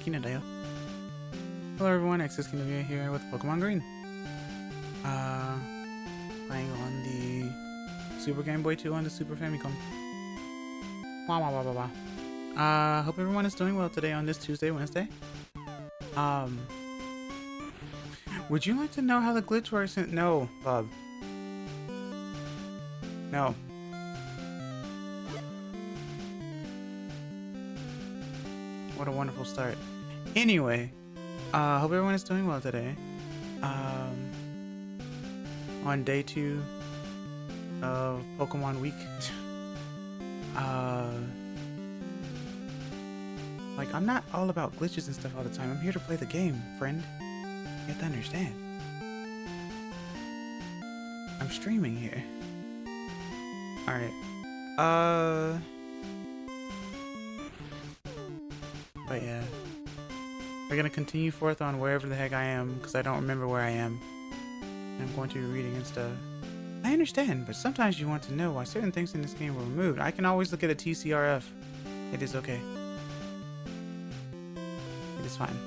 Kina da yo. Hello everyone, Access Kina here with Pokemon Green. Playing on the Super Game Boy 2 on the Super Famicom. Hope everyone is doing well today on this Wednesday. Would you like to know how the glitch works? No, Bob. No. What a wonderful start. Anyway, hope everyone is doing well today. On day 2 of Pokemon Week. Like, I'm not all about glitches and stuff all the time. I'm here to play the game, friend. You have to understand. I'm streaming here. Alright. But yeah, we're gonna continue forth on wherever the heck I am, because I don't remember where I am. I'm going to be reading and stuff. I understand, but sometimes you want to know why certain things in this game were removed. I can always look at a TCRF. It is okay. It is fine.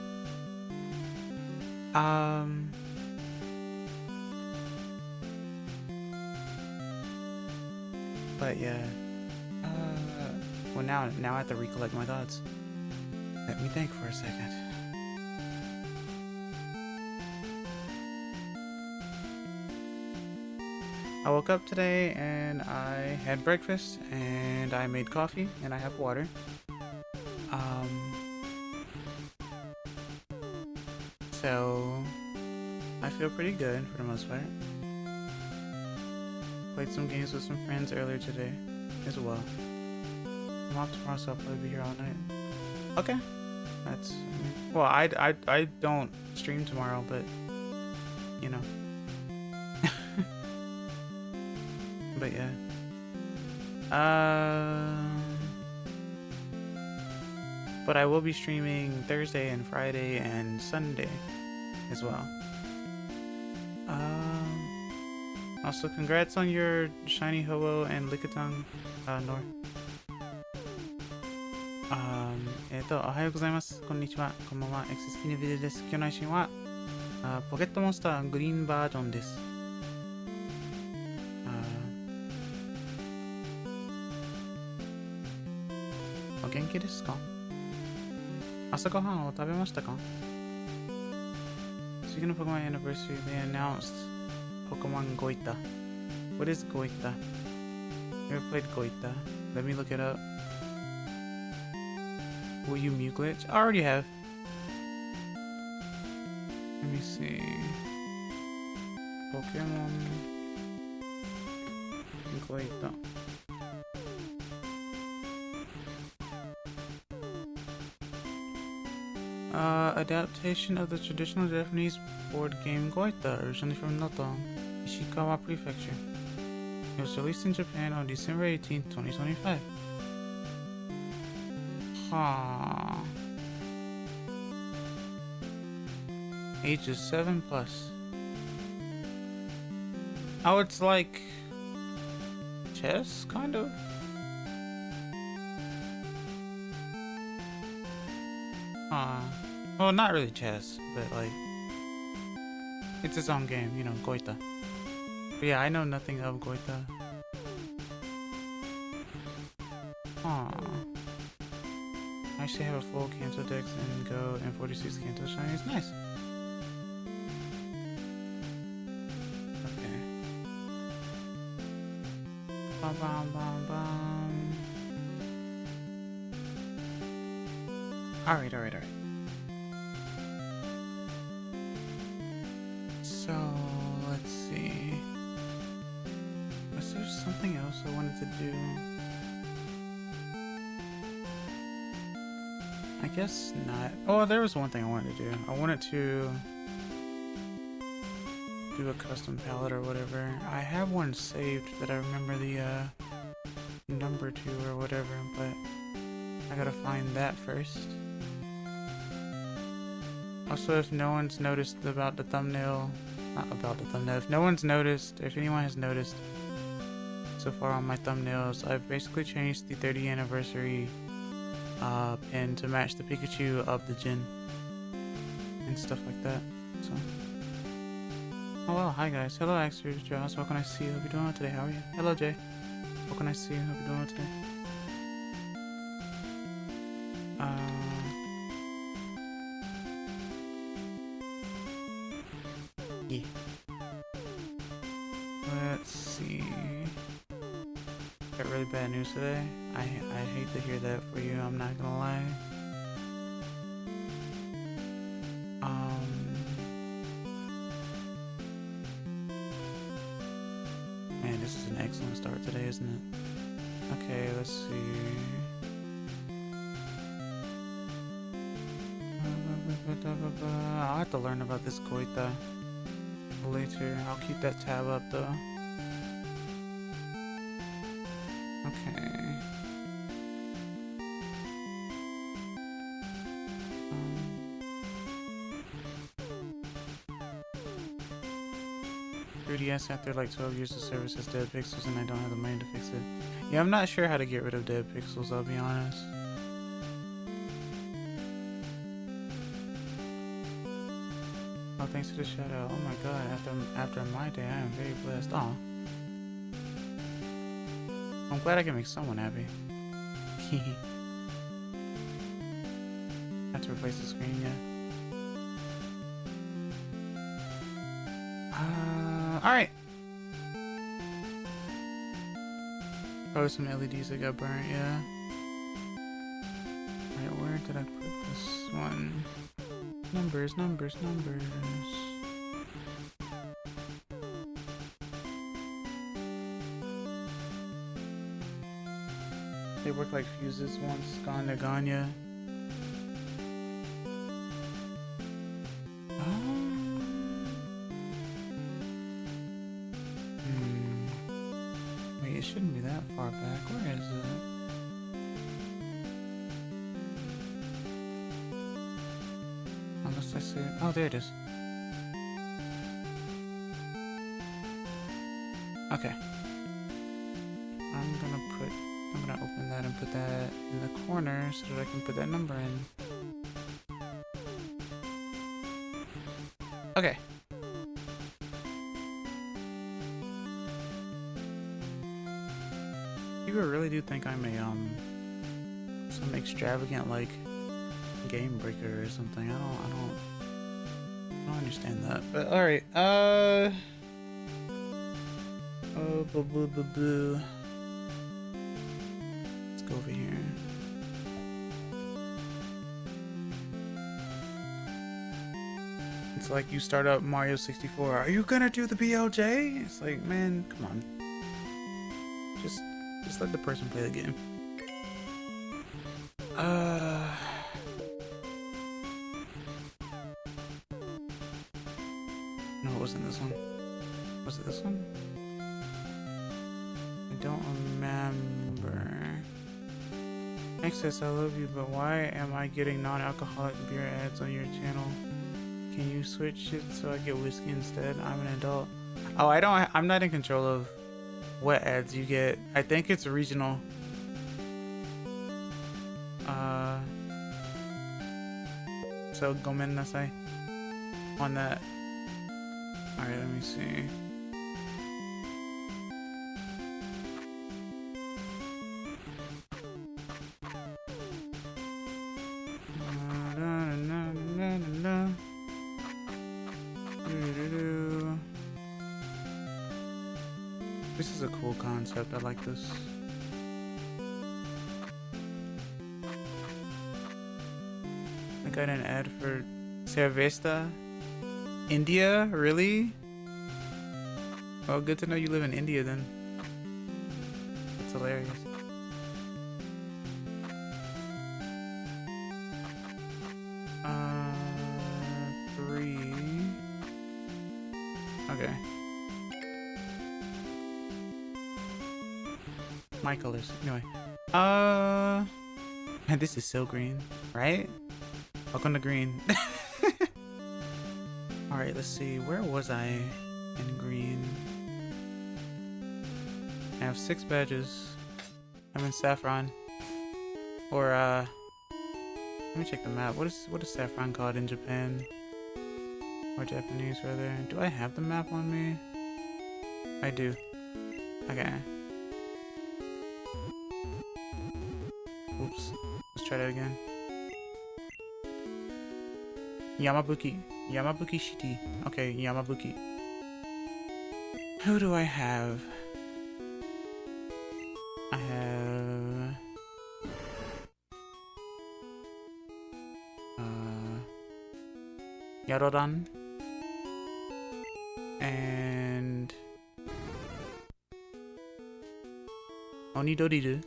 But yeah. Well, now I have to recollect my thoughts. Let me think for a second. I woke up today and I had breakfast and I made coffee and I have water. So I feel pretty good for the most part. Played some games with some friends earlier today as well. I'm off tomorrow, so I'll probably be here all night. Okay. That's, well, I don't stream tomorrow, but you know. But yeah. But I will be streaming Thursday and Friday and Sunday as well. Also congrats on your shiny Ho-Oh and Lickitung, Nor. おはようございます。こんにちは。こんばんは。エクセスキネビルです。今日の配信はポケットモンスターグリーンバージョンです。お元気ですか？朝ごはんを食べましたか？ Speaking of Pokemon Anniversary, they announced Pokemon Goita. What is Goita? Never played Goita. Let me look it up. Will you mute glitch? I already have. Let me see. Pokémon Goita. Adaptation of the traditional Japanese board game Goita, originally from Noto, Ishikawa Prefecture. It was released in Japan on December 18, 2025. Huh. Ages 7 plus. Oh, it's like chess, kind of. Well, not really chess, but like it's its own game, you know, Goita. But yeah, I know nothing of Goita. I actually have a full Kanto Dex and Go and 46 Kanto Shinies. Nice. Okay. Bum, bum, bum, bum. Alright. So, let's see. Was there something else I wanted to do? I guess not. Oh, there was one thing I wanted to do. I wanted to do a custom palette or whatever. I have one saved that I remember the number to or whatever, but I gotta find that first. Also, if no one's noticed about the thumbnail, not about the thumbnail, if no one's noticed, if anyone has noticed so far on my thumbnails, I've basically changed the 30th anniversary pin to match the Pikachu of the gen and stuff like that. So, oh well, hi guys. Hello Axers, Joss, what can I see you? Hope you're doing well today. How are you? Hello Jay. What can I see you? Hope you're doing well today. Yeah. Let's see. Got really bad news today. I hate to hear that for you, I'm not gonna lie. Man, this is an excellent start today, isn't it? Okay, let's see. I'll have to learn about this Goita later. I'll keep that tab up though. Okay. 3DS after like 12 years of service has dead pixels and I don't have the money to fix it. Yeah, I'm not sure how to get rid of dead pixels, I'll be honest. Oh, thanks for the shout out. Oh my god, after my day, I am very blessed. Aw. I'm glad I can make someone happy. Have to replace the screen, yeah. Alright. Probably some LEDs that got burnt, yeah. Alright, where did I put this one? Numbers. They work like fuses once gone, they're gone, yeah. Wait, it shouldn't be that far back. Where is it? Unless I see it. Oh, there it is. Okay. I'm gonna open that and put that in the corner so that I can put that number in. Okay. People really do think I'm a some extravagant like game breaker or something. I don't understand that. But all right. Oh, boo. Let's go over here. It's like you start up Mario 64. Are you gonna do the BLJ? It's like, man, come on. Just let the person play the game. No, it wasn't this one. Was it this one? I don't remember. Access, I love you, but why am I getting non-alcoholic beer ads on your channel? Can you switch it so I get whiskey instead? I'm an adult. Oh, I'm not in control of what ads you get. I think it's regional. So gomen nasai on that. Alright, let me see. This is a cool concept. I like this. I got an ad for Cervesta. India? Really? Well, good to know you live in India then. That's hilarious. Three. Okay. My colors. Anyway. Man, this is so green, right? Welcome to green. Alright, let's see. Where was I in green? I have 6 badges. I'm in saffron. Or, let me check the map. What is saffron called in Japan? Or Japanese, rather. Do I have the map on me? I do. Okay. Oops. Let's try that again. Yamabuki. Yamabuki City. Okay, Yamabuki. Who do I have? I have... Yarodan. And... Onidoriru.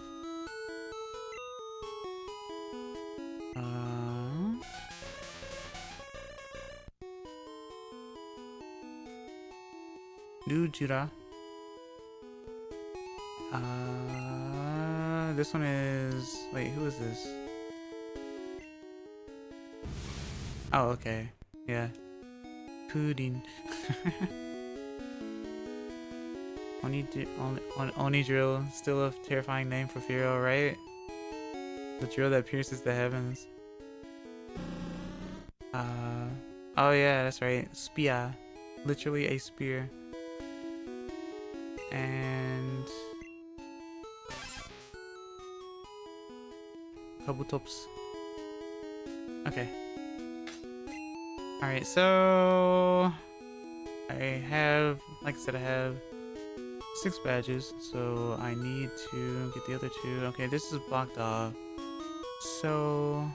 Jura. This one is... Wait, who is this? Oh, okay. Yeah. Pudding. Oni drill. Still a terrifying name for Firo, right? The drill that pierces the heavens. Oh yeah, that's right. Spear. Literally a spear. And Kabutops. Okay. Alright, so I have, like I said, I have 6 badges, so I need to get the other 2. Okay, this is blocked off. So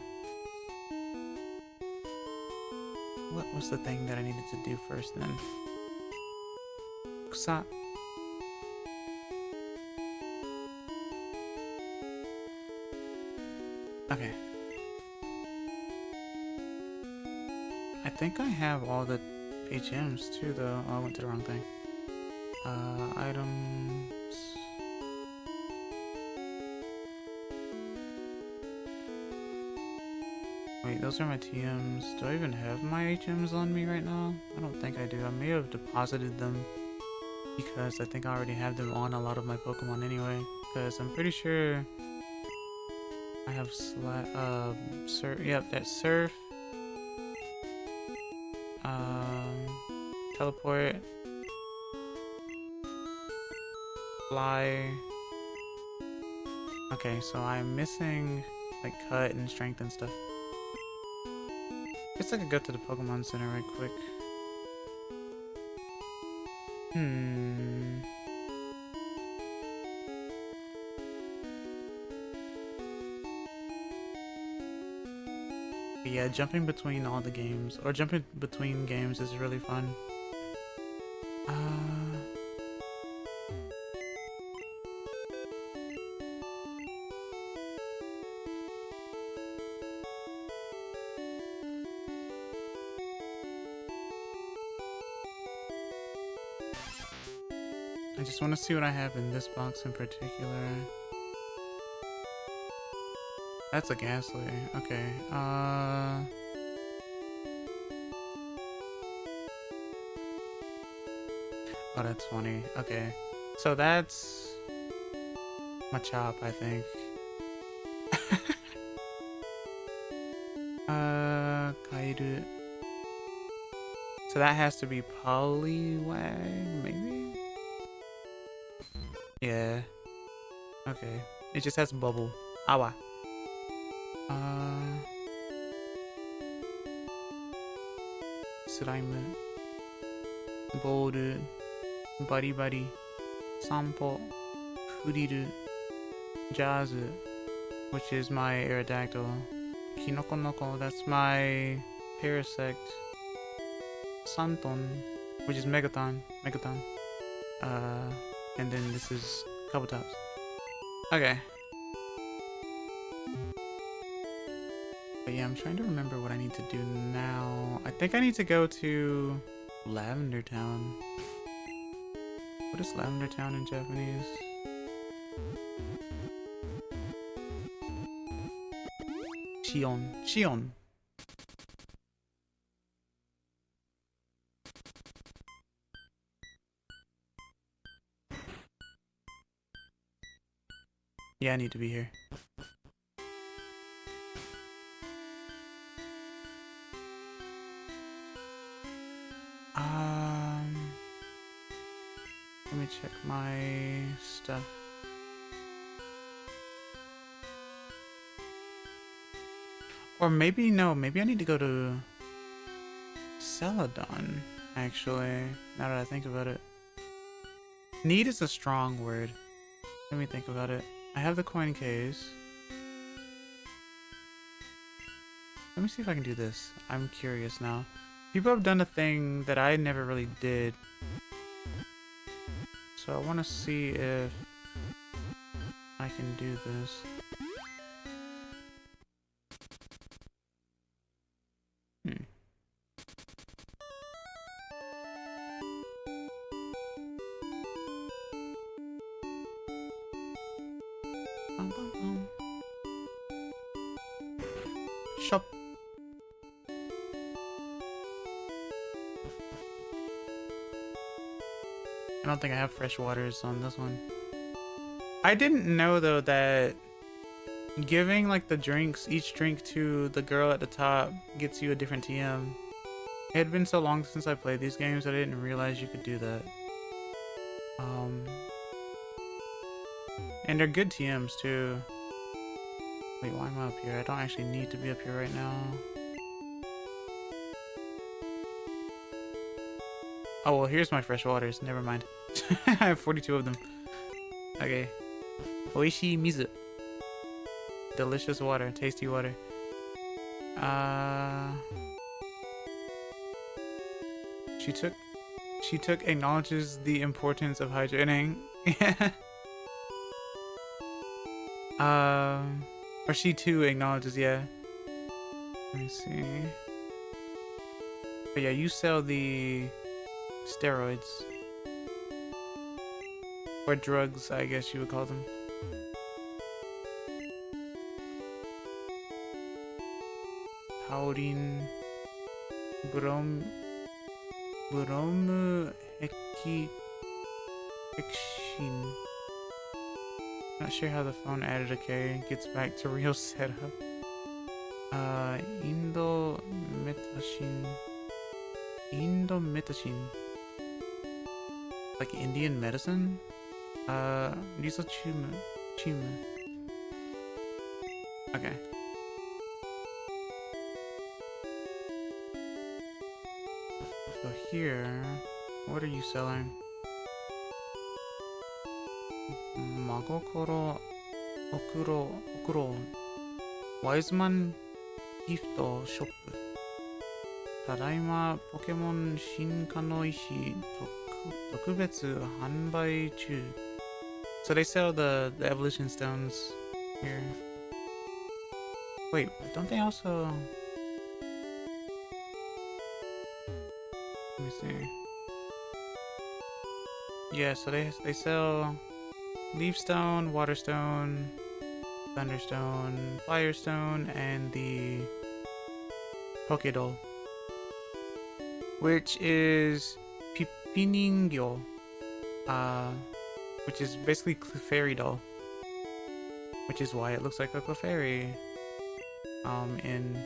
what was the thing that I needed to do first then? Kusa. Okay. I think I have all the HMs too, though. Oh, I went to the wrong thing. Items. Wait, those are my TMs. Do I even have my HMs on me right now? I don't think I do. I may have deposited them because I think I already have them on a lot of my Pokemon anyway. Because I'm pretty sure I have Surf. Yep, that's Surf. Teleport. Fly. Okay, so I'm missing like Cut and Strength and stuff. Guess I could go to the Pokemon Center right quick. yeah, jumping between all the games, or jumping between games is really fun. I just want to see what I have in this box in particular. That's a ghastly. Okay. Oh, that's funny. Okay. So that's my chop, I think. Kairu. So that has to be Poliwag, maybe? Yeah. Okay. It just has bubble. Awa. Slime. Bowl. Buddy Buddy. Sampo. Furiru. Jazz. Which is my Aerodactyl. Kinoko Noko. That's my Parasect. Santon. Which is Megaton. And then this is Kabutops. Okay. But yeah, I'm trying to remember what I need to do now. I think I need to go to Lavender Town. What is Lavender Town in Japanese? Shion. Yeah, I need to be here. Let me check my stuff. Or maybe, no, maybe I need to go to Celadon, actually, now that I think about it. Need is a strong word. Let me think about it. I have the coin case. Let me see if I can do this. I'm curious now. People have done a thing that I never really did. So I want to see if I can do this. Shop. I don't think I have fresh waters on this one. I didn't know though that giving like the drinks, each drink to the girl at the top gets you a different TM. It had been so long since I played these games that I didn't realize you could do that. And they're good TMs too. Wait, why am I up here? I don't actually need to be up here right now. Oh, well, here's my fresh waters. Never mind. I have 42 of them. Okay. Oishii mizu. Delicious water. Tasty water. She took acknowledges the importance of hydrating. Or she too acknowledges, yeah. Let me see. But yeah, you sell the steroids. Or drugs, I guess you would call them. Paurin Bromu Hexin. Not sure how the phone added a K gets back to real setup. Indometacin. Like Indian medicine? Risochuma. Okay. So here, what are you selling? Magokoro Okuro. Wiseman ギフトショップ。ただいまポケモン進化の石特別販売中。So they sell the evolution stones here. Wait, don't they also... Let me see. Yeah, so they sell leaf stone, water stone, thunderstone, firestone, and the Pokédoll, which is Pipiningyo, which is basically Clefairy doll, which is why it looks like a Clefairy in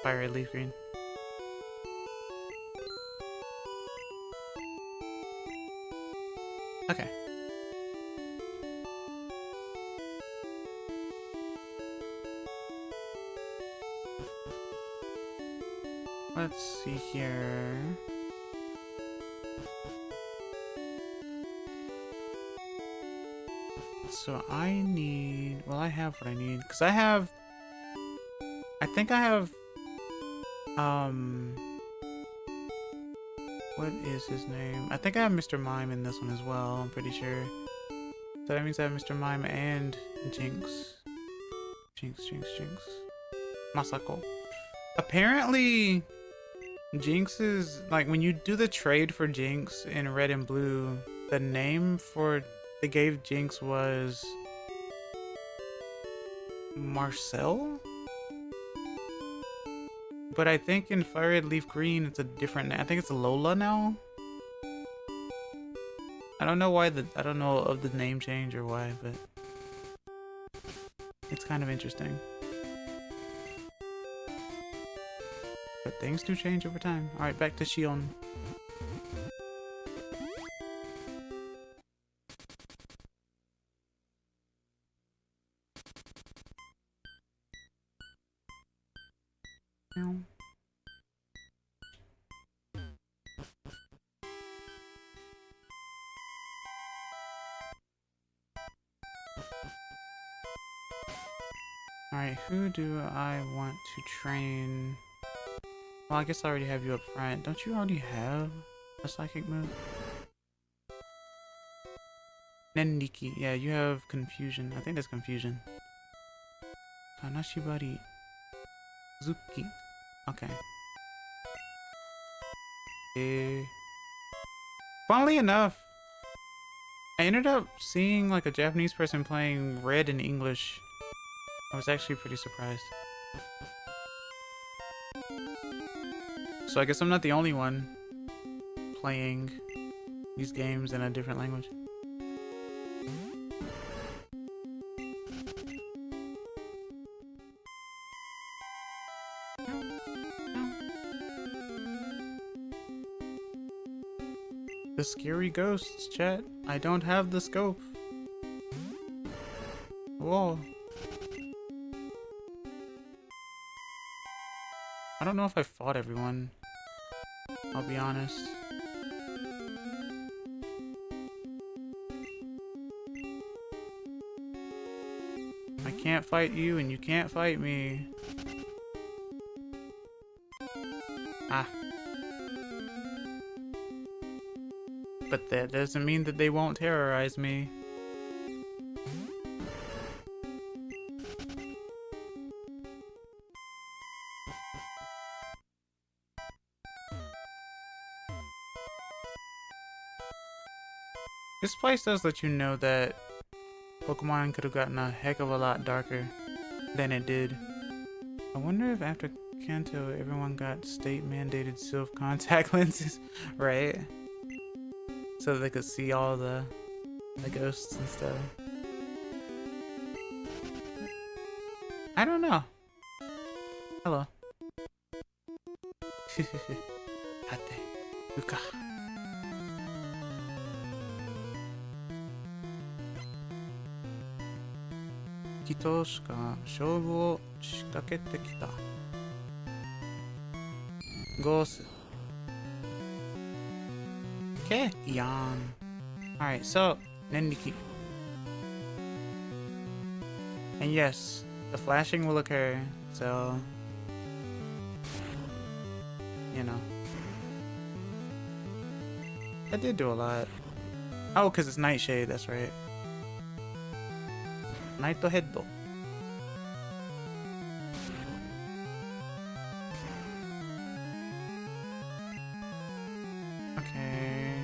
Fire Red Leaf Green. Okay. Let's see here. So I need... Well, I have what I need. Because I have... I think I have... What is his name? I think I have Mr. Mime in this one as well, I'm pretty sure. So that means I have Mr. Mime and Jinx. Jinx. Masako. Apparently, Jinx is... Like, when you do the trade for Jinx in Red and Blue, the name for... They gave Jinx was... Marcel? But I think in Fire Red Leaf Green, it's a different... I think it's Lola now? I don't know why I don't know of the name change or why, but... It's kind of interesting. But things do change over time. Alright, back to Shion. Alright, who do I want to train? Well, I guess I already have you up front. Don't you already have a psychic move? Nendiki. Yeah, you have confusion. I think that's confusion. Kanashibari. Zuki. Okay. Funnily enough, I ended up seeing like a Japanese person playing Red in English. I was actually pretty surprised. So I guess I'm not the only one playing these games in a different language. The scary ghosts, chat. I don't have the scope. Whoa. I don't know if I fought everyone. I'll be honest. I can't fight you and you can't fight me. Ah. But that doesn't mean that they won't terrorize me. This place does let you know that Pokemon could have gotten a heck of a lot darker than it did. I wonder if after Kanto everyone got state-mandated silk contact lenses, right? So that they could see all the ghosts and stuff. I don't know. Hello. Hate, Uka. Kito shika shoubu wo shikakete kita. Gosu. Okay, yawn. Alright, so, Nendiki. And yes, the flashing will occur. So, you know. I did do a lot. Oh, because it's Nightshade, that's right. Nighthead. Okay.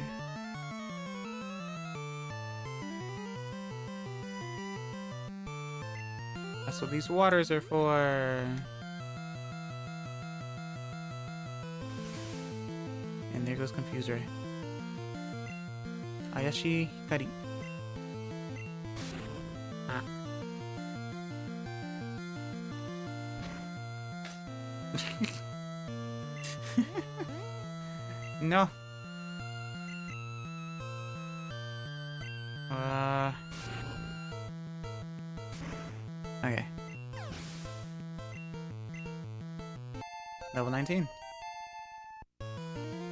That's what these waters are for. And there goes Confuser. Ayashi Hikari. Ah. No. Okay. Level 19.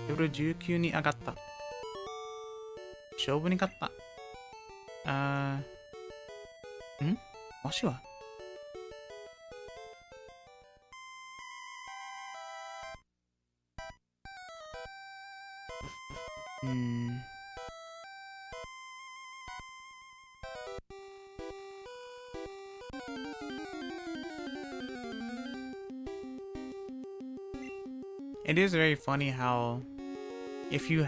レベル19に上がった。勝負に勝った。わしはIt is very funny how if you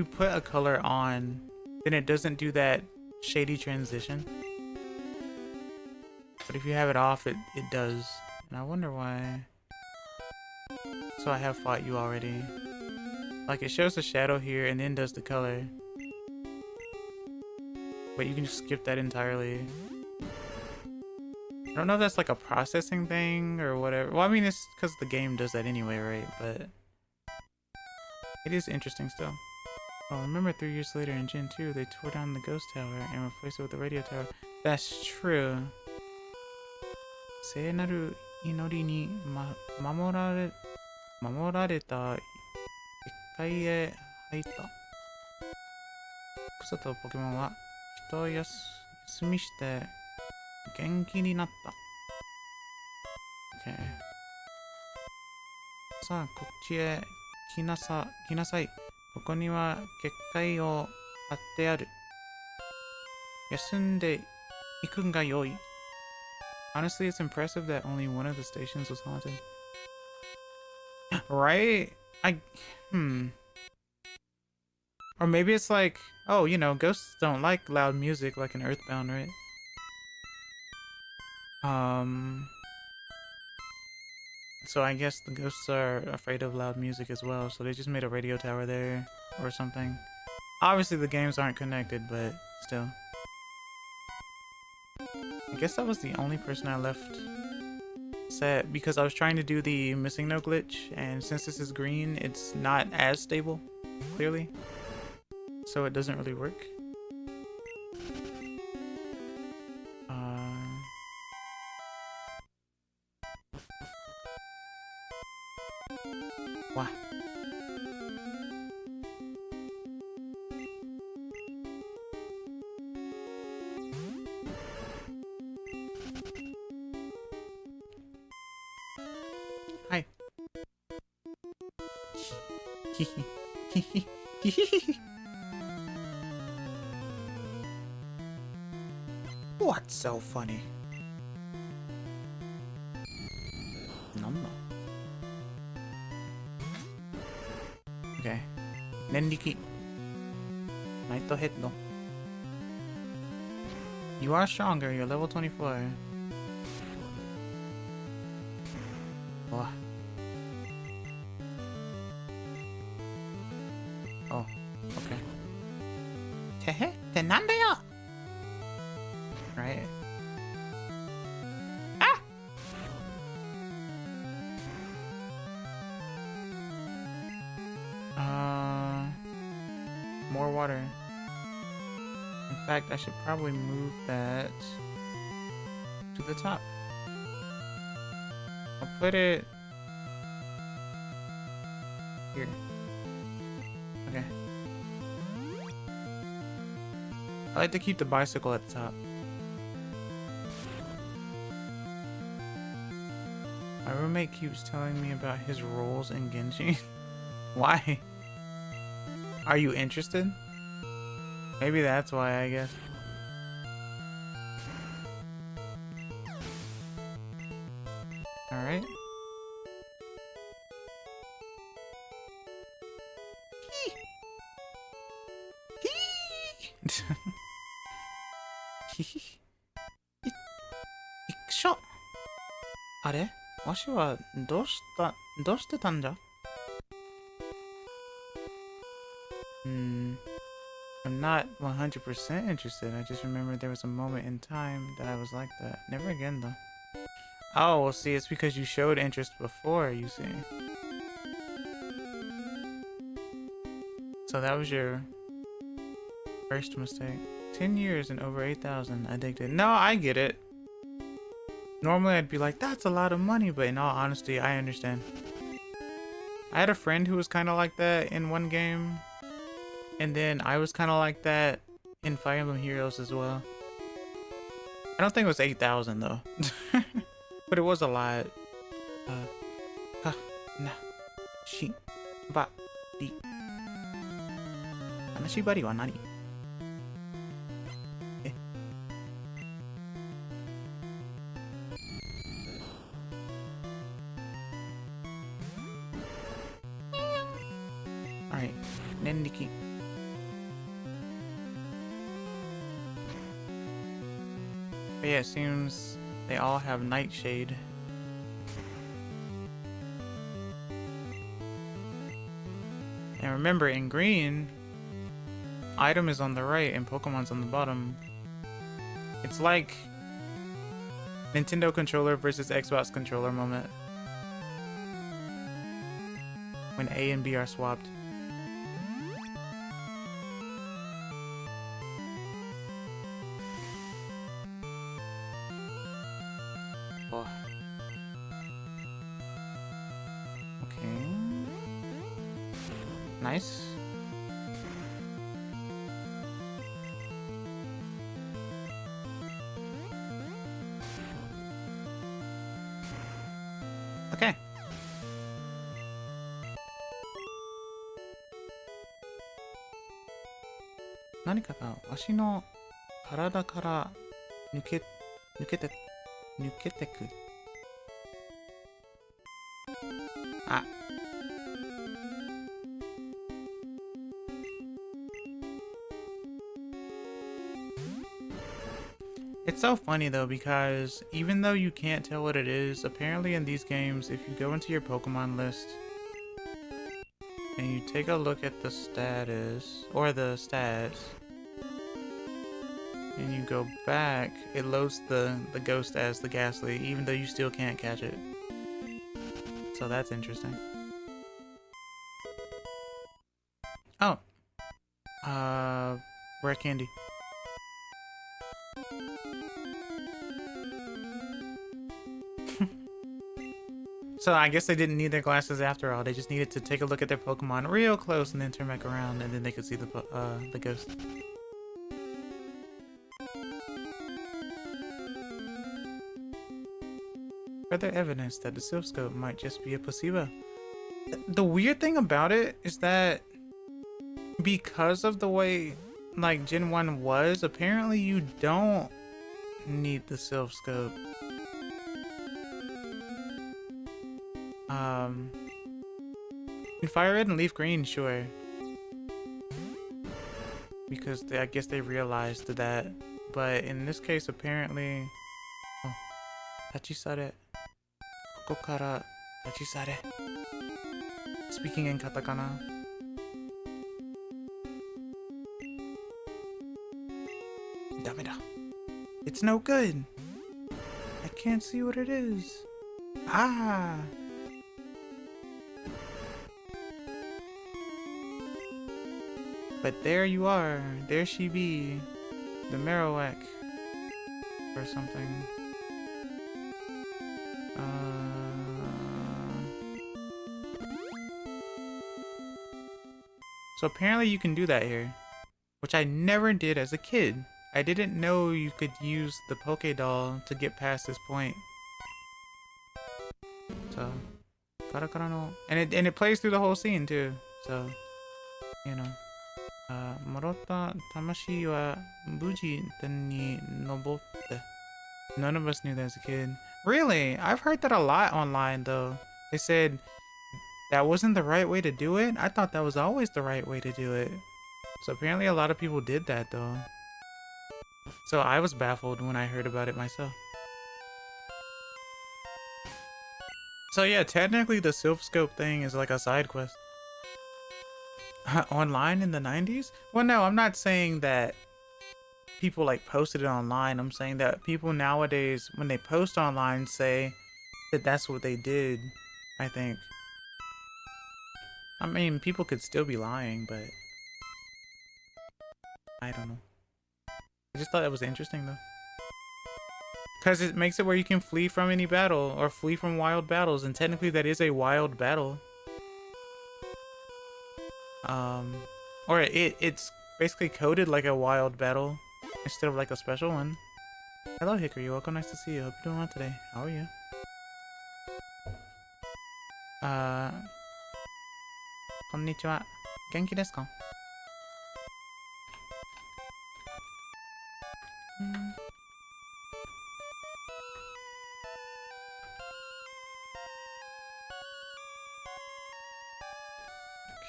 put a color on, then it doesn't do that shady transition. But if you have it off, it does. And I wonder why. So I have fought you already. Like, it shows the shadow here and then does the color. But you can just skip that entirely. I don't know if that's like a processing thing or whatever. Well, I mean, it's because the game does that anyway, right? But it is interesting still. Well, remember 3 years later in Gen 2, they tore down the ghost tower and replaced it with the radio tower. That's true. 聖なる祈りに守られた世界へ入った。草とポケモンは人を休みして元気になった。Okay. さあ、こっちへ来なさい。ここには結界を張ってある。休んでいくんが良い。Honestly, it's impressive that only one of the stations was haunted. Right? Or maybe it's like, oh, you know, ghosts don't like loud music like in Earthbound, right? So I guess the ghosts are afraid of loud music as well, so they just made a radio tower there or something. Obviously the games aren't connected, but still. I guess that was the only person I left set because I was trying to do the missing no glitch, and since this is green, it's not as stable, clearly. So it doesn't really work. Wow. Hi. What's so funny? Okay. Nendiki. Nighthead. You are stronger. You're level 24. Oh. Oh. Okay. Tehe? Tenandayo! Right. More water. In fact, I should probably move that to the top. I'll put it here. Okay. I like to keep the bicycle at the top. My roommate keeps telling me about his roles in Genji. Why? Are you interested? Maybe that's why, I guess. Alright. Ikshot. あれ? わしはどうしてたんじゃ? I'm not 100% interested. I just remember there was a moment in time that I was like that. Never again, though. Oh, well, see, it's because you showed interest before, you see. So that was your first mistake. 10 years and over 8,000 addicted. No, I get it. Normally I'd be like, that's a lot of money, but in all honesty, I understand. I had a friend who was kind of like that in one game. And then I was kind of like that in Fire Emblem Heroes as well. I don't think it was 8,000 though. But it was a lot. Shi ba di. Hanashibari wa nani? Alright, Nendiki. But yeah, it seems they all have Nightshade. And remember, in green, item is on the right and Pokemon's on the bottom. It's like Nintendo controller versus Xbox controller moment. When A and B are swapped. Oh. Okay. Nice. Okay. Nanika ga washi no karada kara nukete ku. Ah. It's so funny though, because even though you can't tell what it is, apparently in these games, if you go into your Pokemon list and you take a look at the status or the stats and you go back, it loads the ghost as the Ghastly, even though you still can't catch it. So that's interesting. Oh. Rare candy. So I guess they didn't need their glasses after all. They just needed to take a look at their Pokemon real close and then turn back around, and then they could see the ghost. Further evidence that the Silph Scope might just be a placebo. The weird thing about it is that because of the way like Gen 1 was, apparently you don't need the Silph Scope. In Fire Red and Leaf Green, sure. Because I guess they realized that. But in this case, apparently... Oh. Tachisare. Koko kara tachisare. Speaking in katakana. Dameda. It's no good. I can't see what it is. Ah! But there you are. There she be. The Marowak. Or something. So apparently you can do that here. Which I never did as a kid. I didn't know you could use the Poké Doll to get past this point. So, and it plays through the whole scene too. So, you know. Morota Tamashi wa Buji ni nobotte. None of us knew that as a kid. Really? I've heard that a lot online though. They said that wasn't the right way to do it. I thought that was always the right way to do it. So apparently a lot of people did that though. So I was baffled when I heard about it myself. So yeah, technically the Silph Scope thing is like a side quest. Online in the 90s? Well, no, I'm not saying that people like posted it online. I'm saying that people nowadays, when they post online, say that that's what they did, I think. I mean, people could still be lying, but I don't know. I just thought that was interesting though. Because it makes it where you can flee from any battle or flee from wild battles, and technically that is a wild battle. Or it's basically coded like a wild battle instead of like a special one. Hello Hickory, welcome, nice to see you. Hope you're doing well today. How are you? Konnichiwa. Genki desu ka?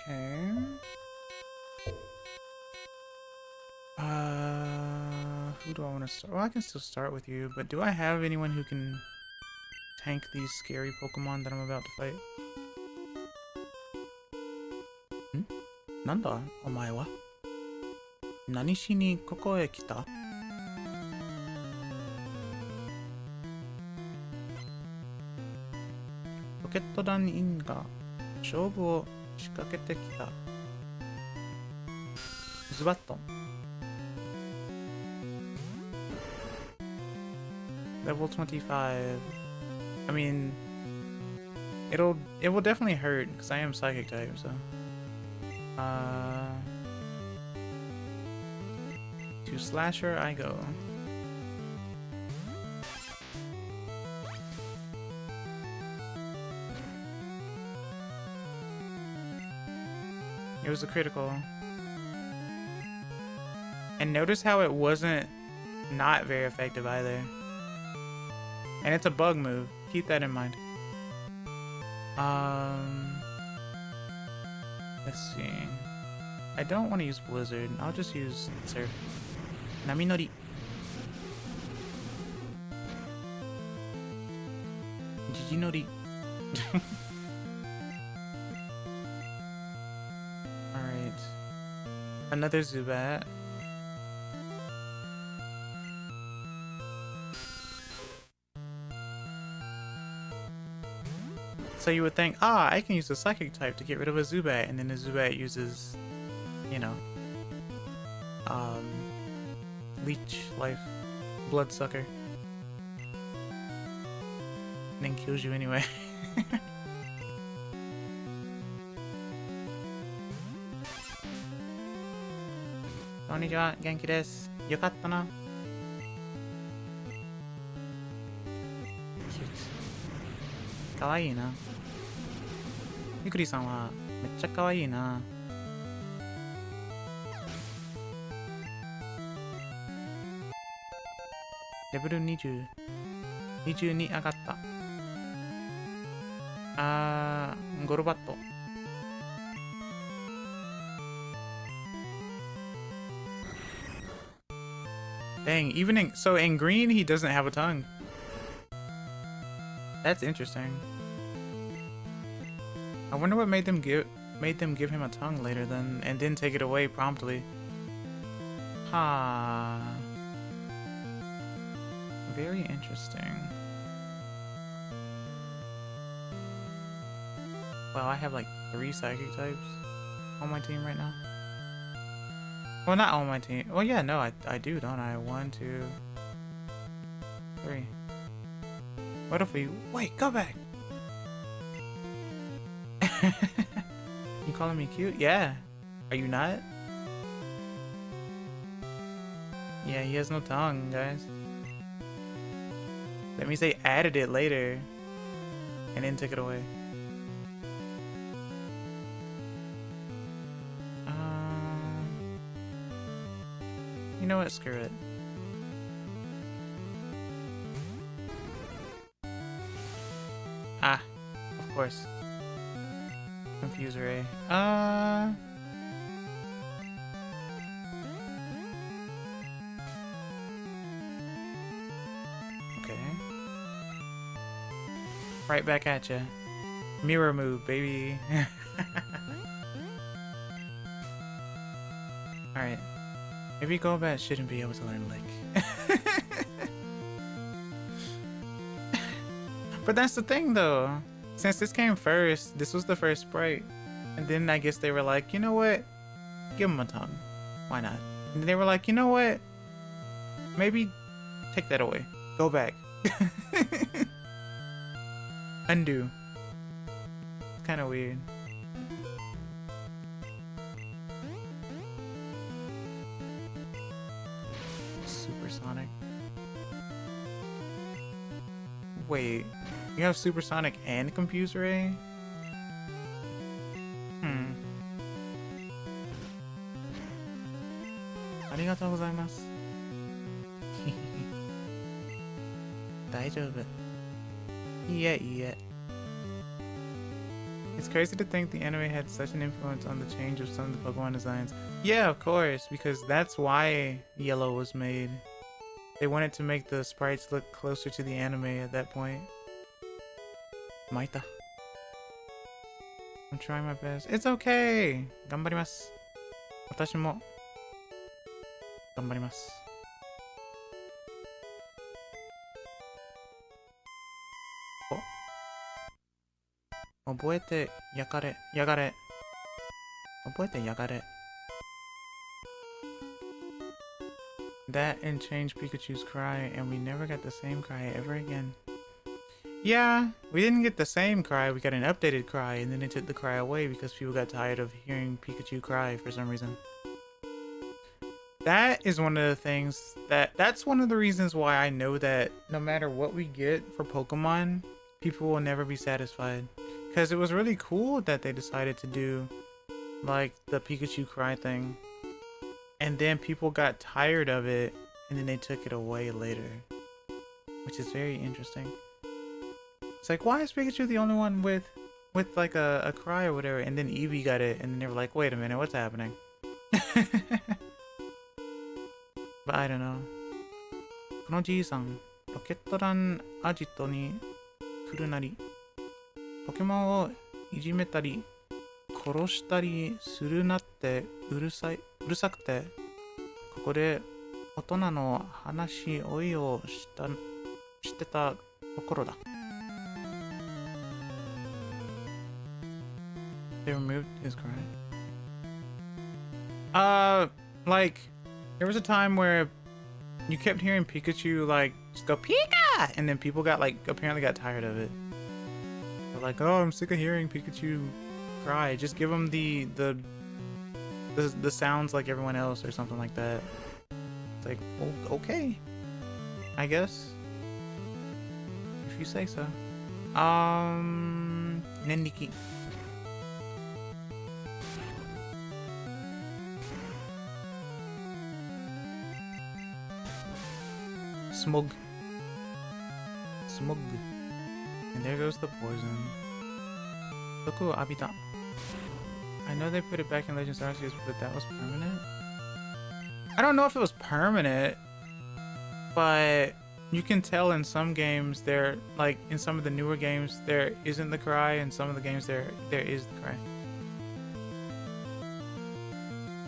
Okay. Who do I want to start? Well, I can still start with you, but do I have anyone who can tank these scary Pokemon that I'm about to fight? Nanda, omae wa? Nani shi ni koko e kita? Roketdan in ga shoubu o shikakete kita. Zubatton. Level 25. I mean, it will definitely hurt because I am psychic type, so. To slasher I go. It was a critical. And notice how it wasn't not very effective either. And it's a bug move. Keep that in mind. Let's see. I don't want to use Blizzard. I'll just use Surf. Naminori. Jijinori. Alright. Another Zubat. So you would think, I can use the Psychic type to get rid of a Zubat, and then the Zubat uses, you know, Leech Life, Bloodsucker, and then kills you anyway. Konnichiwa, genki desu. Yokatta na. Cute. Kawaii na. Yukuri-san wa meccha kawaii na. Level 20. 22 上がった。ゴルバット。Dang, even in green he doesn't have a tongue. That's interesting. I wonder what made them give him a tongue later then and didn't take it away promptly. Very interesting. Wow, I have like 3 psychic types on my team right now. Well, not on my team. Well, yeah, no, I do, don't I? 1, 2, 3. What if we... Wait, go back! You calling me cute? Yeah. Are you not? Yeah, he has no tongue, guys. That means they added it later. and then took it away. You know what? Screw it. Ah, of course. Confuser A. Okay. Right back at ya. Mirror move, baby. Alright. Maybe Golbat shouldn't be able to learn Lick. But that's the thing though. Since this came first, this was the first sprite. And then I guess they were like, you know what? Give him a tongue. Why not? And they were like, you know what? Maybe take that away. Go back. Undo. It's kind of weird. Supersonic. Wait, you have Supersonic and Confuser A? Arigatou gozaimasu. 大丈夫。いいえ、いいえ。It's crazy to think the anime had such an influence on the change of some of the Pokemon designs. Yeah, of course, because that's why Yellow was made. They wanted to make the sprites look closer to the anime at that point. Maita. I'm trying my best. It's okay! 頑張ります。私も頑張ります。覚えてやがれ。覚えてやがれ。That and changed Pikachu's cry, and we never got the same cry ever again. Yeah, we didn't get the same cry, we got an updated cry, and then they took the cry away because people got tired of hearing Pikachu cry for some reason. That is one of the things that's one of the reasons why I know that no matter what we get for Pokemon, people will never be satisfied. Because it was really cool that they decided to do like the Pikachu cry thing. And then people got tired of it and then they took it away later. Which is very interesting. It's like, why is Pikachu the only one with like a cry or whatever? And then Eevee got it and then they were like, wait a minute, what's happening? But I don't know. このじいさん、ロケットランアジトに来るなり、ポケモンをいじめたり、殺したりするなってうるさくて、ここで大人の話し追いをしてたところだ。They removed his cry. Like, there was a time where you kept hearing Pikachu like just go Pika, and then people got like apparently got tired of it. They're like, oh, I'm sick of hearing Pikachu cry. Just give him the sounds like everyone else or something like that. It's like, oh, okay, I guess, if you say so. Nendiki. Smug. And there goes the poison. Loku Abita. I know they put it back in Legends Arceus, but that was permanent? I don't know if it was permanent, but you can tell in some games there, like in some of the newer games, there isn't the cry, and some of the games there is the cry.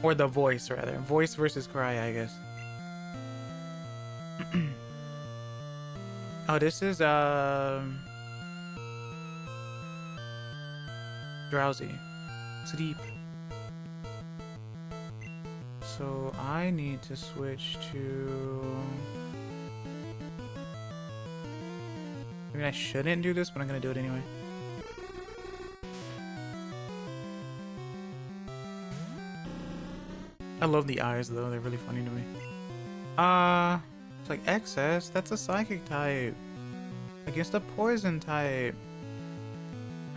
Or the voice, rather. Voice versus cry, I guess. Oh, this is drowsy. Sleep. So I need to switch to... I mean, I shouldn't do this, but I'm gonna do it anyway. I love the eyes though, they're really funny to me. It's like excess, that's a psychic type. Against a poison type.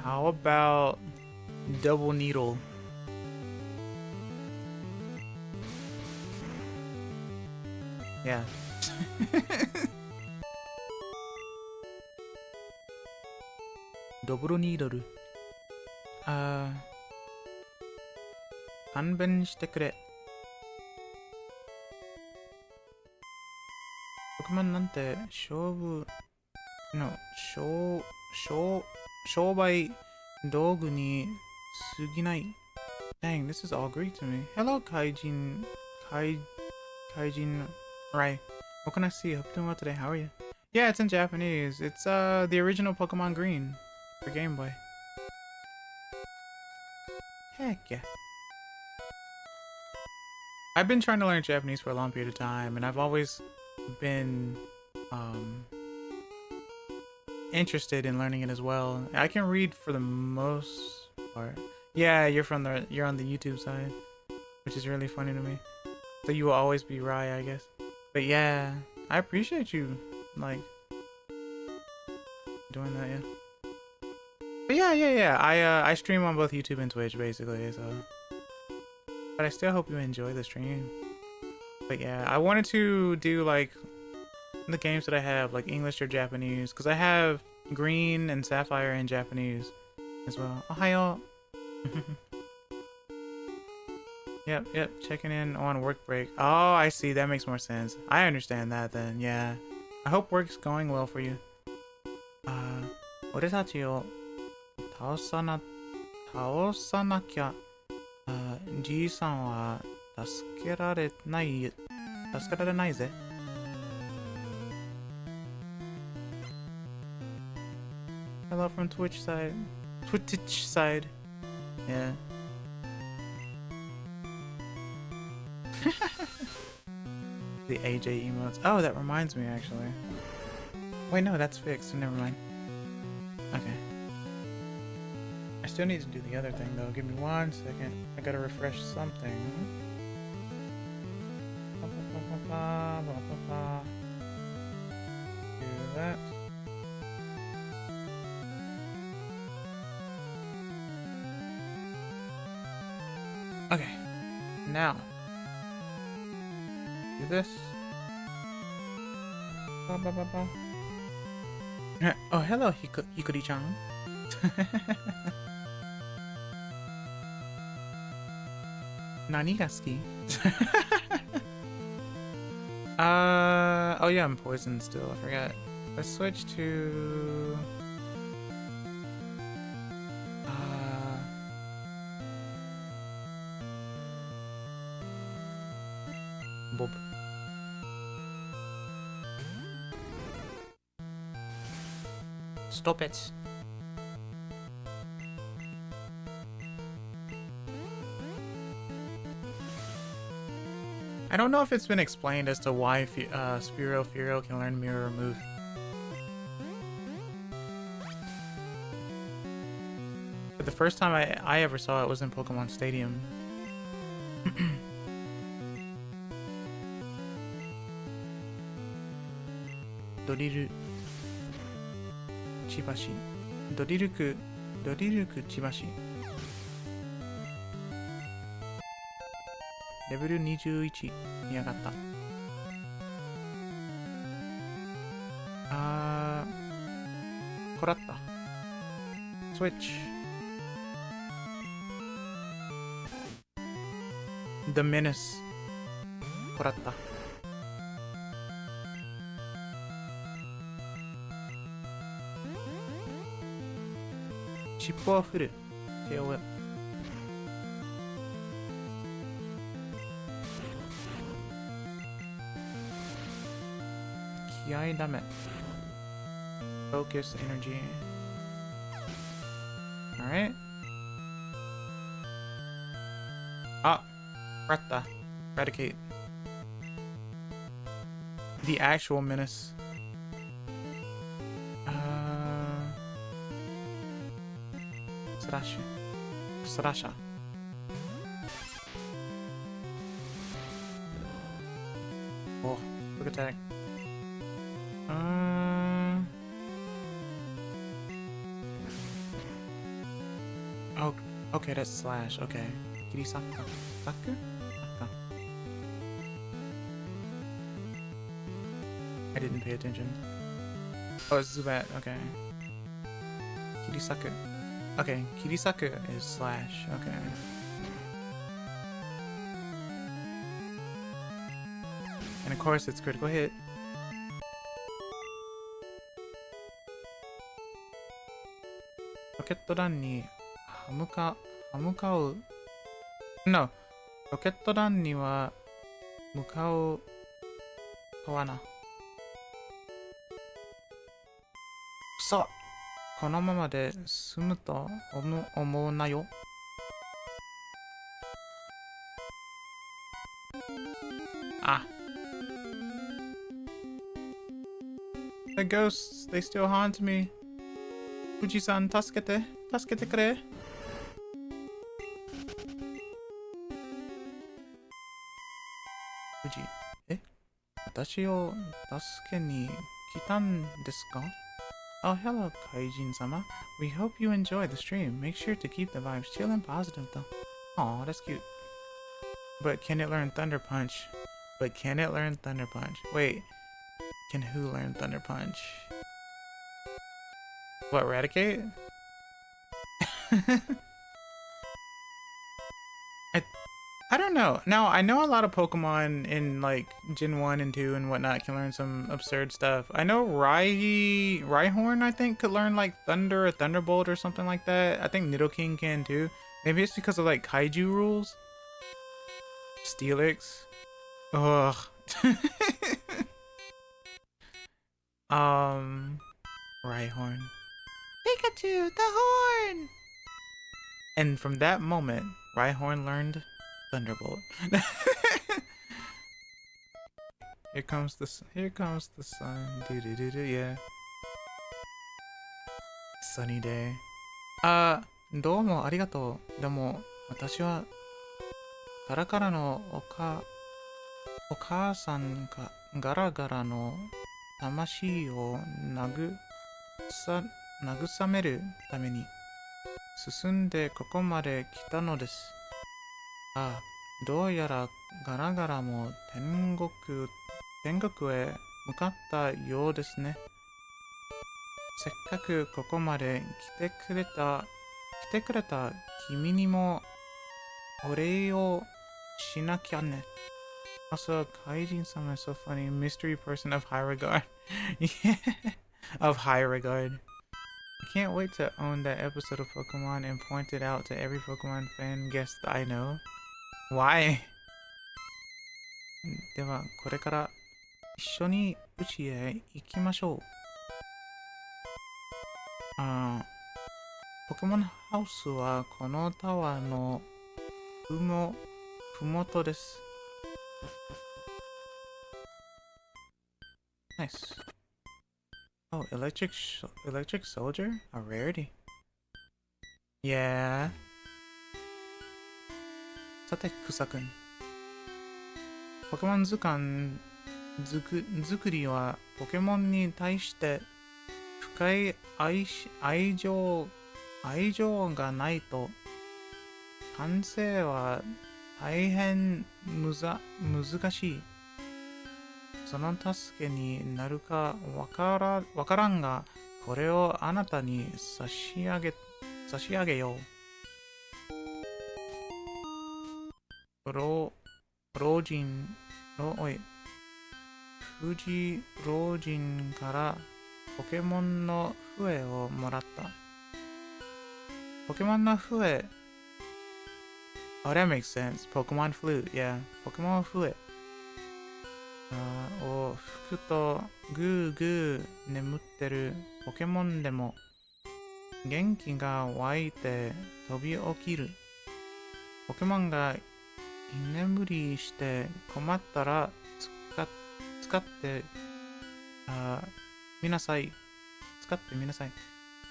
How about double needle? Yeah. Double needle. 勘弁してくれ。ポケモンなんて勝負の商売道具に過ぎない。Dang, this is all Greek to me. Hello, Kaijin. Right. What can I see? Hope you're doing well today. How are you? Yeah, it's in Japanese. It's the original Pokemon Green for Game Boy. Heck yeah. I've been trying to learn Japanese for a long period of time, and I've always been interested in learning it as well. I can read for the most part. Yeah, you're on the YouTube side, which is really funny to me. So you will always be Rai, I guess. But yeah, I appreciate you like doing that. Yeah. But yeah. I stream on both YouTube and Twitch basically. So, but I still hope you enjoy the stream. But yeah, I wanted to do like the games that I have, like English or Japanese, because I have Green and Sapphire in Japanese as well. Ohayo. Yep, checking in on work break. Oh, I see, that makes more sense. I understand that then, yeah. I hope work's going well for you. 俺たちを倒さなきゃ、じいさんは助けられないぜ。Hello from Twitch side. Yeah. The AJ emotes. Oh, that reminds me actually. Wait, no, that's fixed. Never mind. Okay. I still need to do the other thing though. Give me 1 second. I gotta refresh something. Do that. Okay. Now. Do this. Oh, hello, Hikuri-chan. Nani ga suki? Oh yeah, I'm poisoned still, I forgot. Let's switch to... Bob. Stop it. I don't know if it's been explained as to why Spearow can learn Mirror Move. But the first time I ever saw it was in Pokemon Stadium. Doriru Chibashi. Doriruku Chibashi. Level 21に上がった。こらった。Switch. The Menace. こらった。尻尾は振る。手を。気合いダメ。Focus energy. Alright. Ah, Rata. Eradicate. The actual menace. Srasha. Oh, quick attack. Okay, that's slash. Okay. Kirisaka. Saku? Saka. I didn't pay attention. Oh, it's Zubat. Okay. Kirisaku. Okay, Kirisaku is slash. Okay. And of course, it's critical hit. Rocket Run に向かう。No. ロケットランには向かうかな。さあ、このままで済むと思うなよ。あ。The ghosts, they still haunt me. 富士山、助けてくれ。富士、私を助けに来たんですか？Oh, hello, Kaijin-sama. We hope you enjoy the stream. Make sure to keep the vibes chill and positive, though. Aw, that's cute. But can it learn Thunder Punch? Wait, can who learn Thunder Punch? What, Eradicate? I don't know. Now, I know a lot of Pokemon in, like, Gen 1 and 2 and whatnot can learn some absurd stuff. I know Rhyhorn, I think, could learn, like, Thunder or Thunderbolt or something like that. I think Nidoking can, too. Maybe it's because of, like, Kaiju rules? Steelix? Ugh. Rhyhorn. Pikachu, the horn! And from that moment, Rhyhorn learned Thunderbolt. Here comes the sun. Do do do do, yeah. Sunny day. どうもありがとう。でも私はガラガラのお母さんがガラガラの魂を慰めるために進んでここまで来たのです。ああ、どうやらガラガラも天国へ向かったようですね。せっかくここまで来てくれた君にもお礼をしなきゃね。Also, Kaijin-sama is so funny. Mystery person of high regard. Yeah, of high regard. I can't wait to own that episode of Pokemon and point it out to every Pokemon fan guest I know. Why? では、これから一緒にうちへ行きましょう。ポケモンハウスはこのタワーのふもとです。Nice. Oh, electric soldier? A rarity. Yeah. さて、クサ君。ポケモン図鑑作りはポケモンに対して深い愛情がないと完成は大変難しい。その助けになるかわからんが、これをあなたに差し上げよう。富士老人からポケモンの笛をもらった。ポケモンの笛。Oh, that makes sense. Pokemon flute, yeah. ポケモン笛。を吹くとグーグー眠ってるポケモンでも元気が湧いて飛び起きる。ポケモンが居眠りして困ったら使ってみなさい。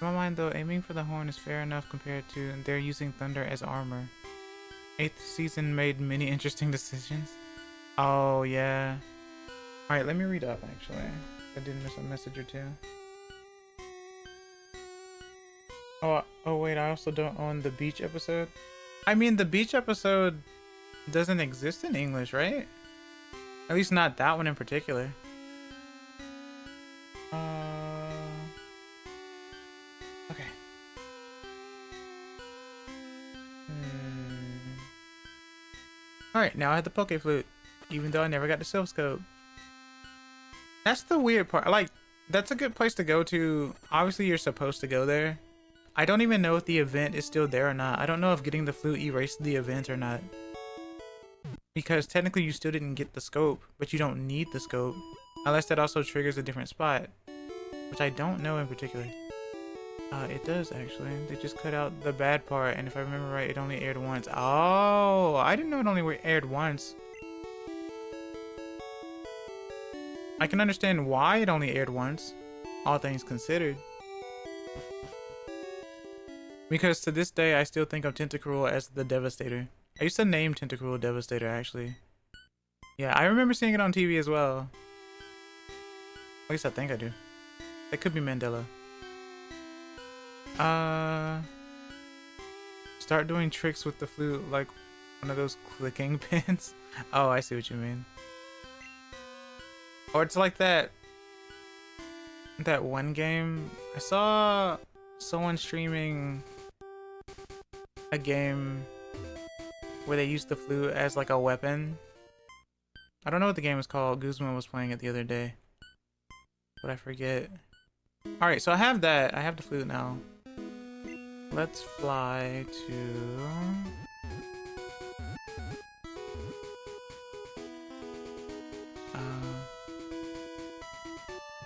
In my mind though, aiming for the horn is fair enough compared to their using thunder as armor. 8th season made many interesting decisions. Oh yeah. Alright, let me read up actually. I did miss a message or two. Oh wait, I also don't own the beach episode. I mean, the beach episode doesn't exist in English, right? At least not that one in particular. Okay. Alright, now I have the Poke Flute, even though I never got the Silph Scope. That's the weird part. Like, that's a good place to go to. Obviously, you're supposed to go there. I don't even know if the event is still there or not. I don't know if getting the flute erased the event or not. Because technically you still didn't get the scope, but you don't need the scope. Unless that also triggers a different spot. Which I don't know in particular. It does actually. They just cut out the bad part, and if I remember right, it only aired once. Oh, I didn't know it only aired once. I can understand why it only aired once, all things considered. Because to this day, I still think of Tentacruel as the Devastator. I used to name Tentacruel Devastator, actually. Yeah, I remember seeing it on TV as well. At least I think I do. That could be Mandela. Start doing tricks with the flute like one of those clicking pins. Oh, I see what you mean. Or it's like that one game. I saw someone streaming a game where they used the flute as like a weapon. I don't know what the game is called. Guzman was playing it the other day, but I forget. Alright, so I have that. I have the flute now. Let's fly to...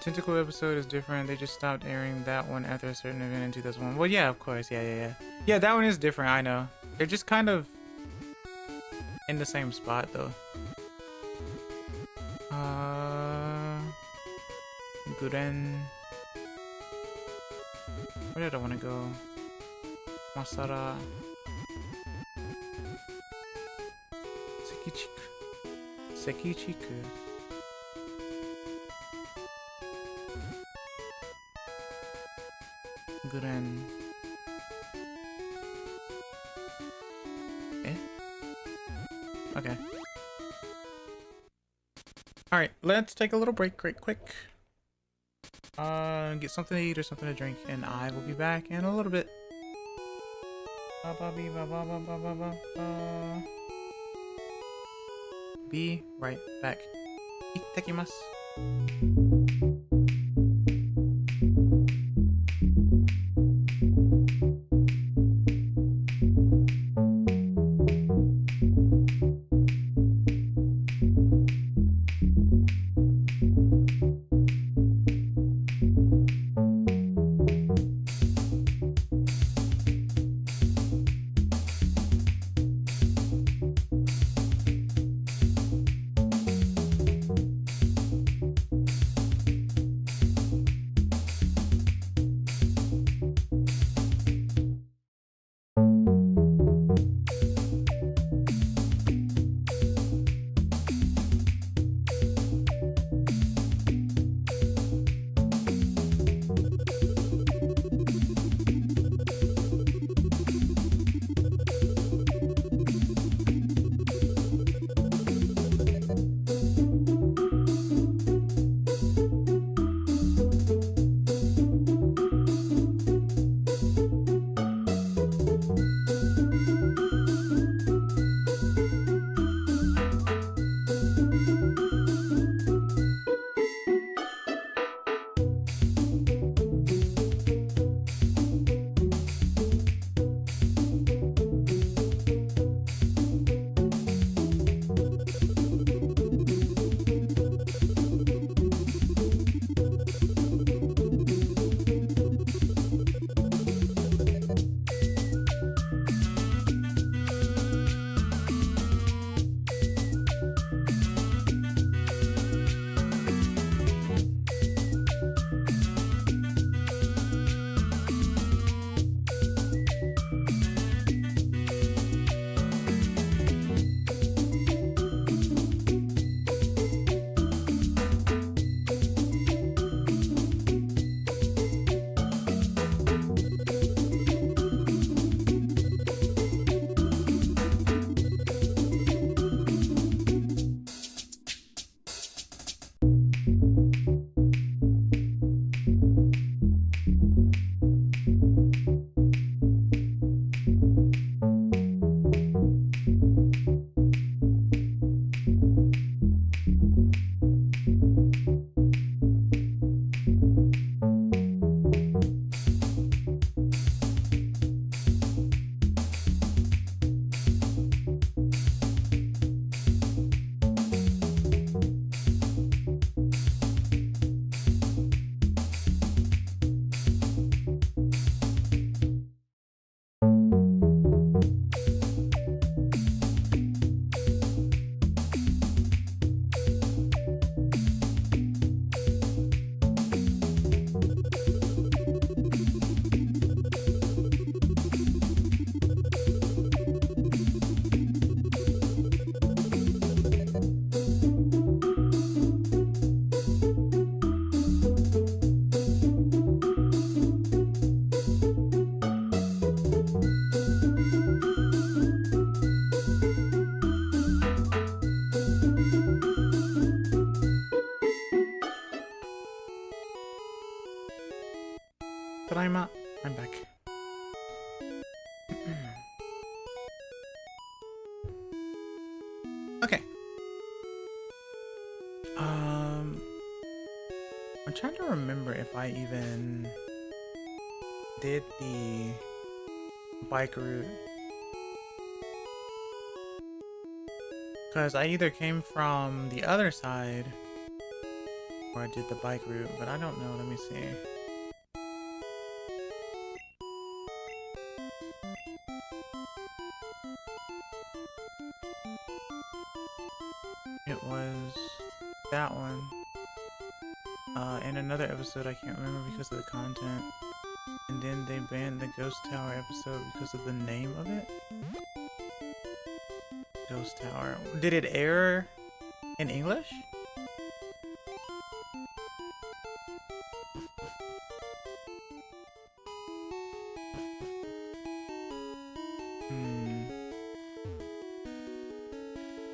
Tentacle episode is different. They just stopped airing that one after a certain event in 2001. Well, yeah, of course. Yeah. Yeah, that one is different. I know. They're just kind of in the same spot, though. Guren. Where did I want to go? Masara. Sekichiku. Guren. Eh? Okay. Alright, let's take a little break right quick. Get something to eat or something to drink, and I will be back in a little bit. Be right back. Itadakimasu. Tadaima. I'm back. Okay. I'm trying to remember if I even did the bike route. Because I either came from the other side or I did the bike route, but I don't know. Let me see. It was that one. In another episode, I can't remember because of the content. And then they banned the Ghost Tower episode because of the name of it. Ghost Tower. Did it air in English?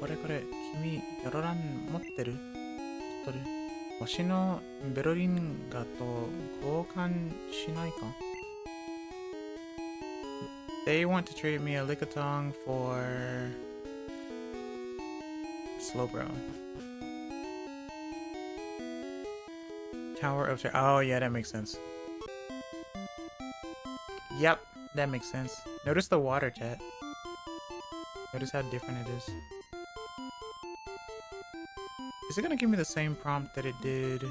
Kore, kimi, yororan motteru? 推しのベロリンガと交換しないか? They want to trade me a Lickitung for Slowbro. Tower of... Oh, yeah, that makes sense. Yep, that makes sense. Notice the water, chat. Notice how different it is. Is it gonna give me the same prompt that it did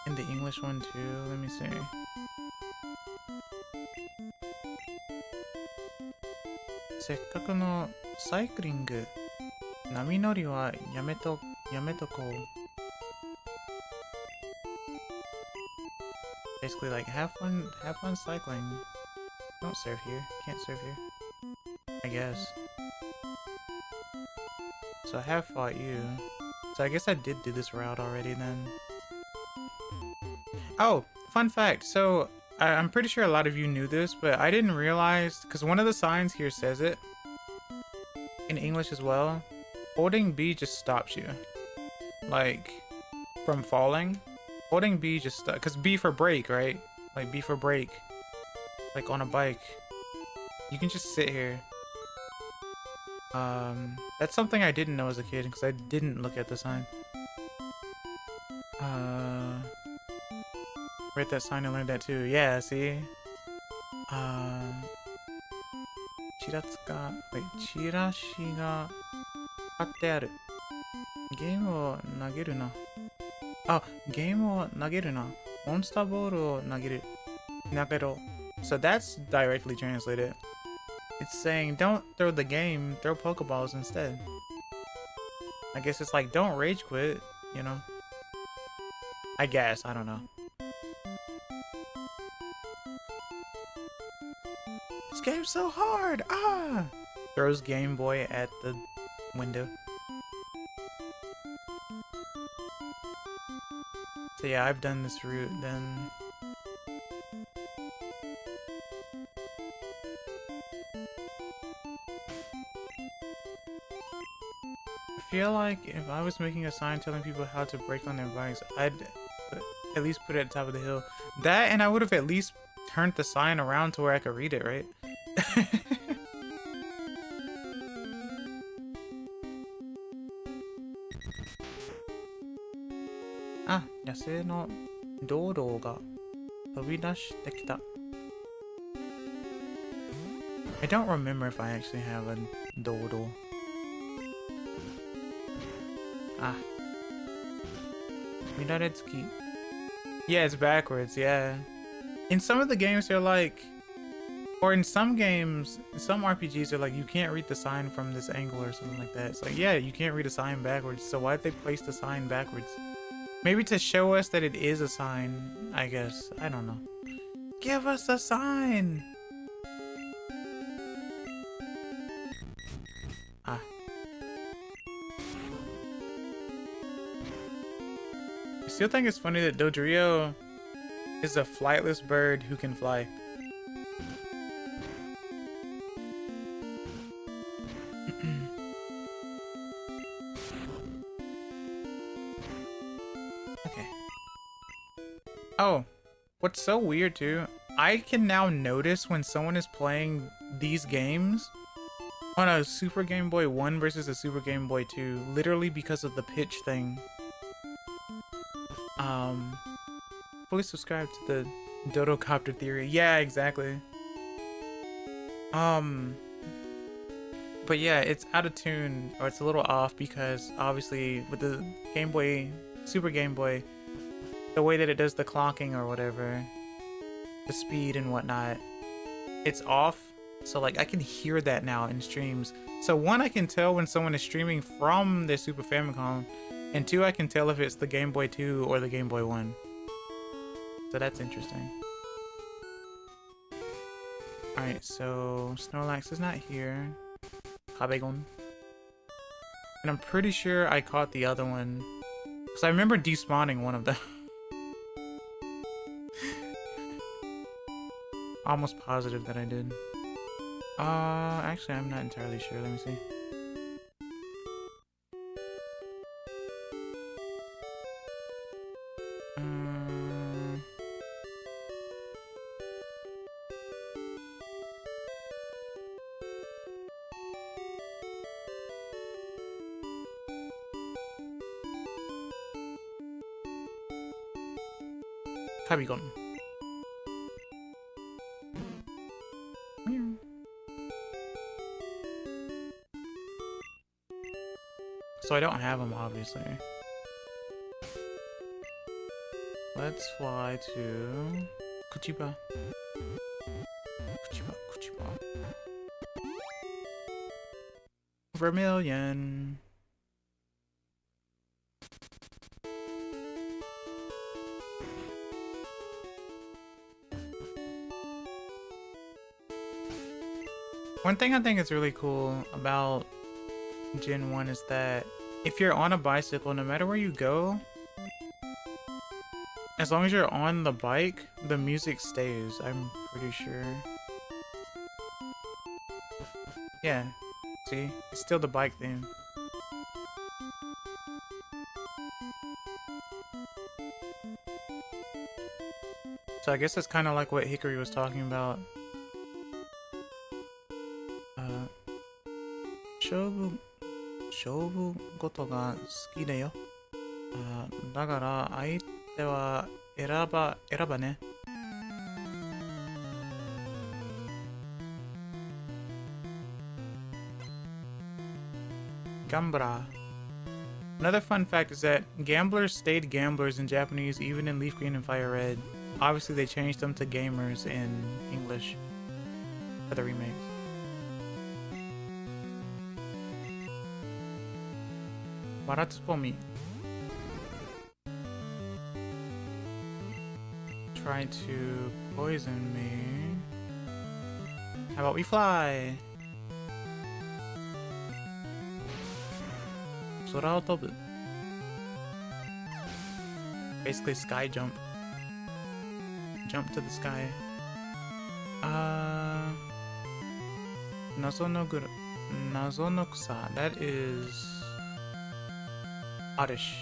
in the English one too? Let me see. Sekkaku no cycling, nami nori wa yametoko. Basically, like have fun cycling. Don't serve here. Can't serve here. I guess. So I have fought you. So I guess I did do this route already then. Oh, fun fact. So I'm pretty sure a lot of you knew this, but I didn't realize, because one of the signs here says it in English as well. Holding B just stops you, like, from falling. Holding B just because B for brake, right? Like B for brake, like on a bike. You can just sit here. That's something I didn't know as a kid because I didn't look at the sign. Read that sign and learned that too. Yeah, see? Chirashi ga hatte aru. Game wo nageru na. Oh, game wo nageru na. Monster ball wo nageru. Nageru. So that's directly translated. It's saying, don't throw the game, throw Pokeballs instead. I guess it's like, don't rage quit, you know? I guess, I don't know. This game's so hard! Ah! Throws Game Boy at the window. So yeah, I've done this route then. I feel like if I was making a sign telling people how to brake on their bikes, I'd at least put it at the top of the hill. That, and I would have at least turned the sign around to where I could read it, right? Ah, yasei no doudou ga tobidashite kita. I don't remember if I actually have a doudou. Ah. Miraretsuki. Yeah, it's backwards, yeah. In some of the games, they're like... Or in some games, some RPGs, they're like, you can't read the sign from this angle or something like that. It's like, yeah, you can't read a sign backwards, so why'd they place the sign backwards? Maybe to show us that it is a sign, I guess. I don't know. Give us a sign! Ah. I still think it's funny that Dodrio is a flightless bird who can fly. Okay. Oh, what's so weird too, I can now notice when someone is playing these games on a Super Game Boy 1 versus a Super Game Boy 2, literally because of the pitch thing. Fully subscribe to the Dodocopter theory. Yeah, exactly. But yeah, it's out of tune, or it's a little off because obviously with the Game Boy, Super Game Boy, the way that it does the clocking or whatever, the speed and whatnot, it's off. So like I can hear that now in streams. So one, I can tell when someone is streaming from their Super Famicom, and two, I can tell if it's the Game Boy 2 or the Game Boy 1. So that's interesting. Alright, so Snorlax is not here. Kabegon. And I'm pretty sure I caught the other one, because I remember despawning one of them. Almost positive that I did. Actually, I'm not entirely sure. Let me see. Kabegon. So I don't have them, obviously. Let's fly to Kuchiba. Kuchiba. Vermilion. One thing I think is really cool about Gen 1 is that if you're on a bicycle, no matter where you go, as long as you're on the bike, the music stays, I'm pretty sure. Yeah, see? It's still the bike theme. So I guess that's kind of like what Hickory was talking about. 勝負事が好きだよ。だから相手は選ばね。Gambler. Another fun fact is that gamblers stayed gamblers in Japanese even in Leaf Green and Fire Red. Obviously they changed them to gamers in English for the remakes. Maratsupomi. Try to poison me. How about we fly? 空を飛ぶ. Basically sky jump. Jump to the sky. 謎の草. That is Oddish.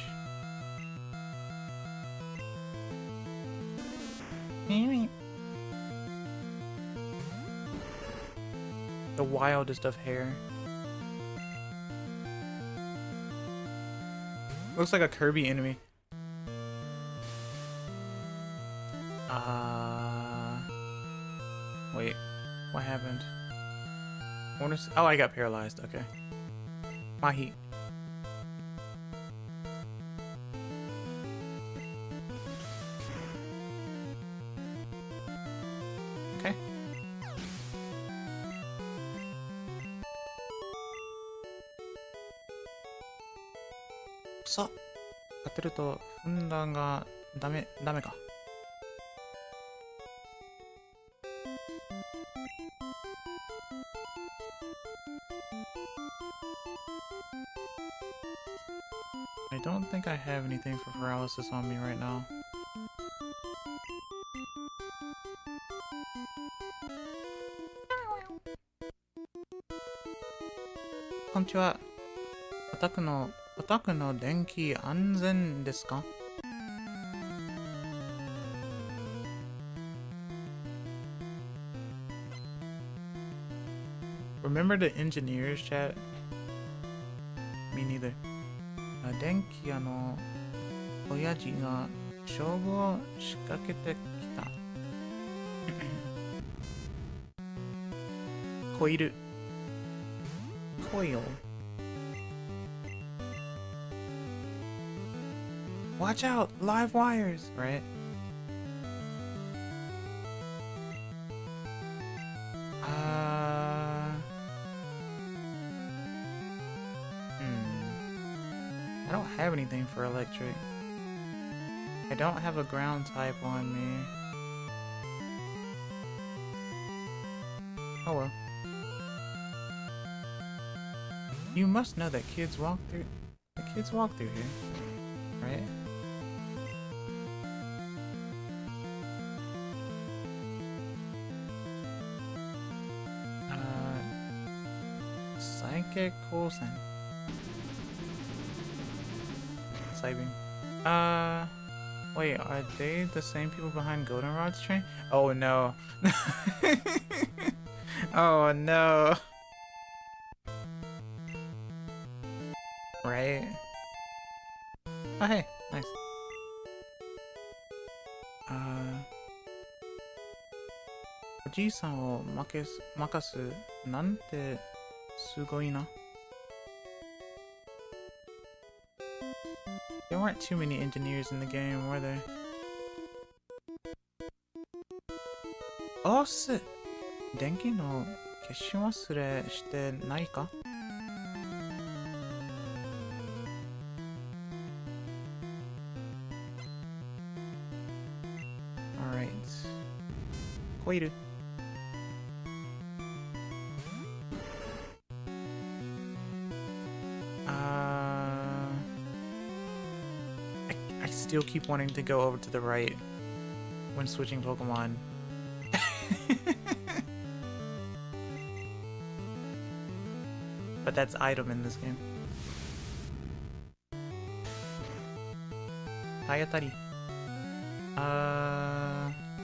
The wildest of hair. Looks like a Kirby enemy. Wait. What happened? Oh, I got paralyzed. Okay. Mahi. Okay. So, 当てると踏んだがダメか。I don't think I have anything for paralysis on me right now. Konnichiwa. お宅の電気安全ですか? Remember the engineers, chat? Me neither. 電気屋の親父が勝負を仕掛けてきた。Coil. Coil. Watch out! Live wires! Right? I don't have anything for electric. I don't have a ground type on me. Oh well. You must know that kids walk through here, right? Psychic Coulson. Cybeam. Wait, are they the same people behind Goldenrod's train? Oh no. Oh no. Right? Oh hey, nice. おじいさんを任すなんてすごいな。There weren't too many engineers in the game, were there? Oh, shit! 電気の消し忘れしてないか? Alright. Coil. I still keep wanting to go over to the right when switching Pokemon. But that's item in this game. Hayatari.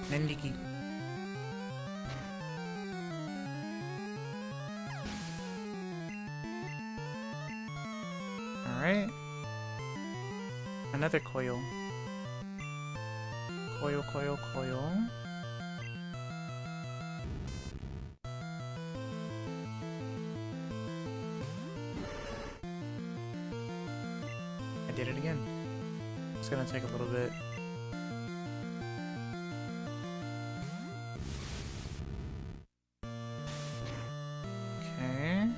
Nendiki. Alright. Another coil. Coil. I did it again. It's gonna take a little bit. Okay.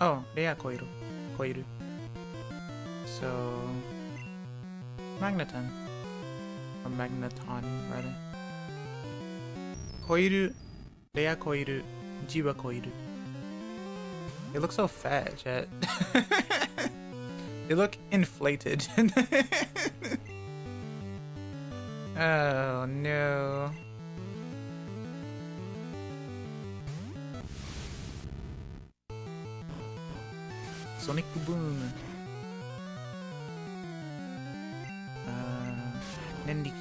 Oh, yeah, coil. So, Magneton. Or Magneton, rather. Coil, Rare Coil, Jiwa Coil. They look so fat, chat. They look inflated. Oh no. Sonic Boom. Nendiki.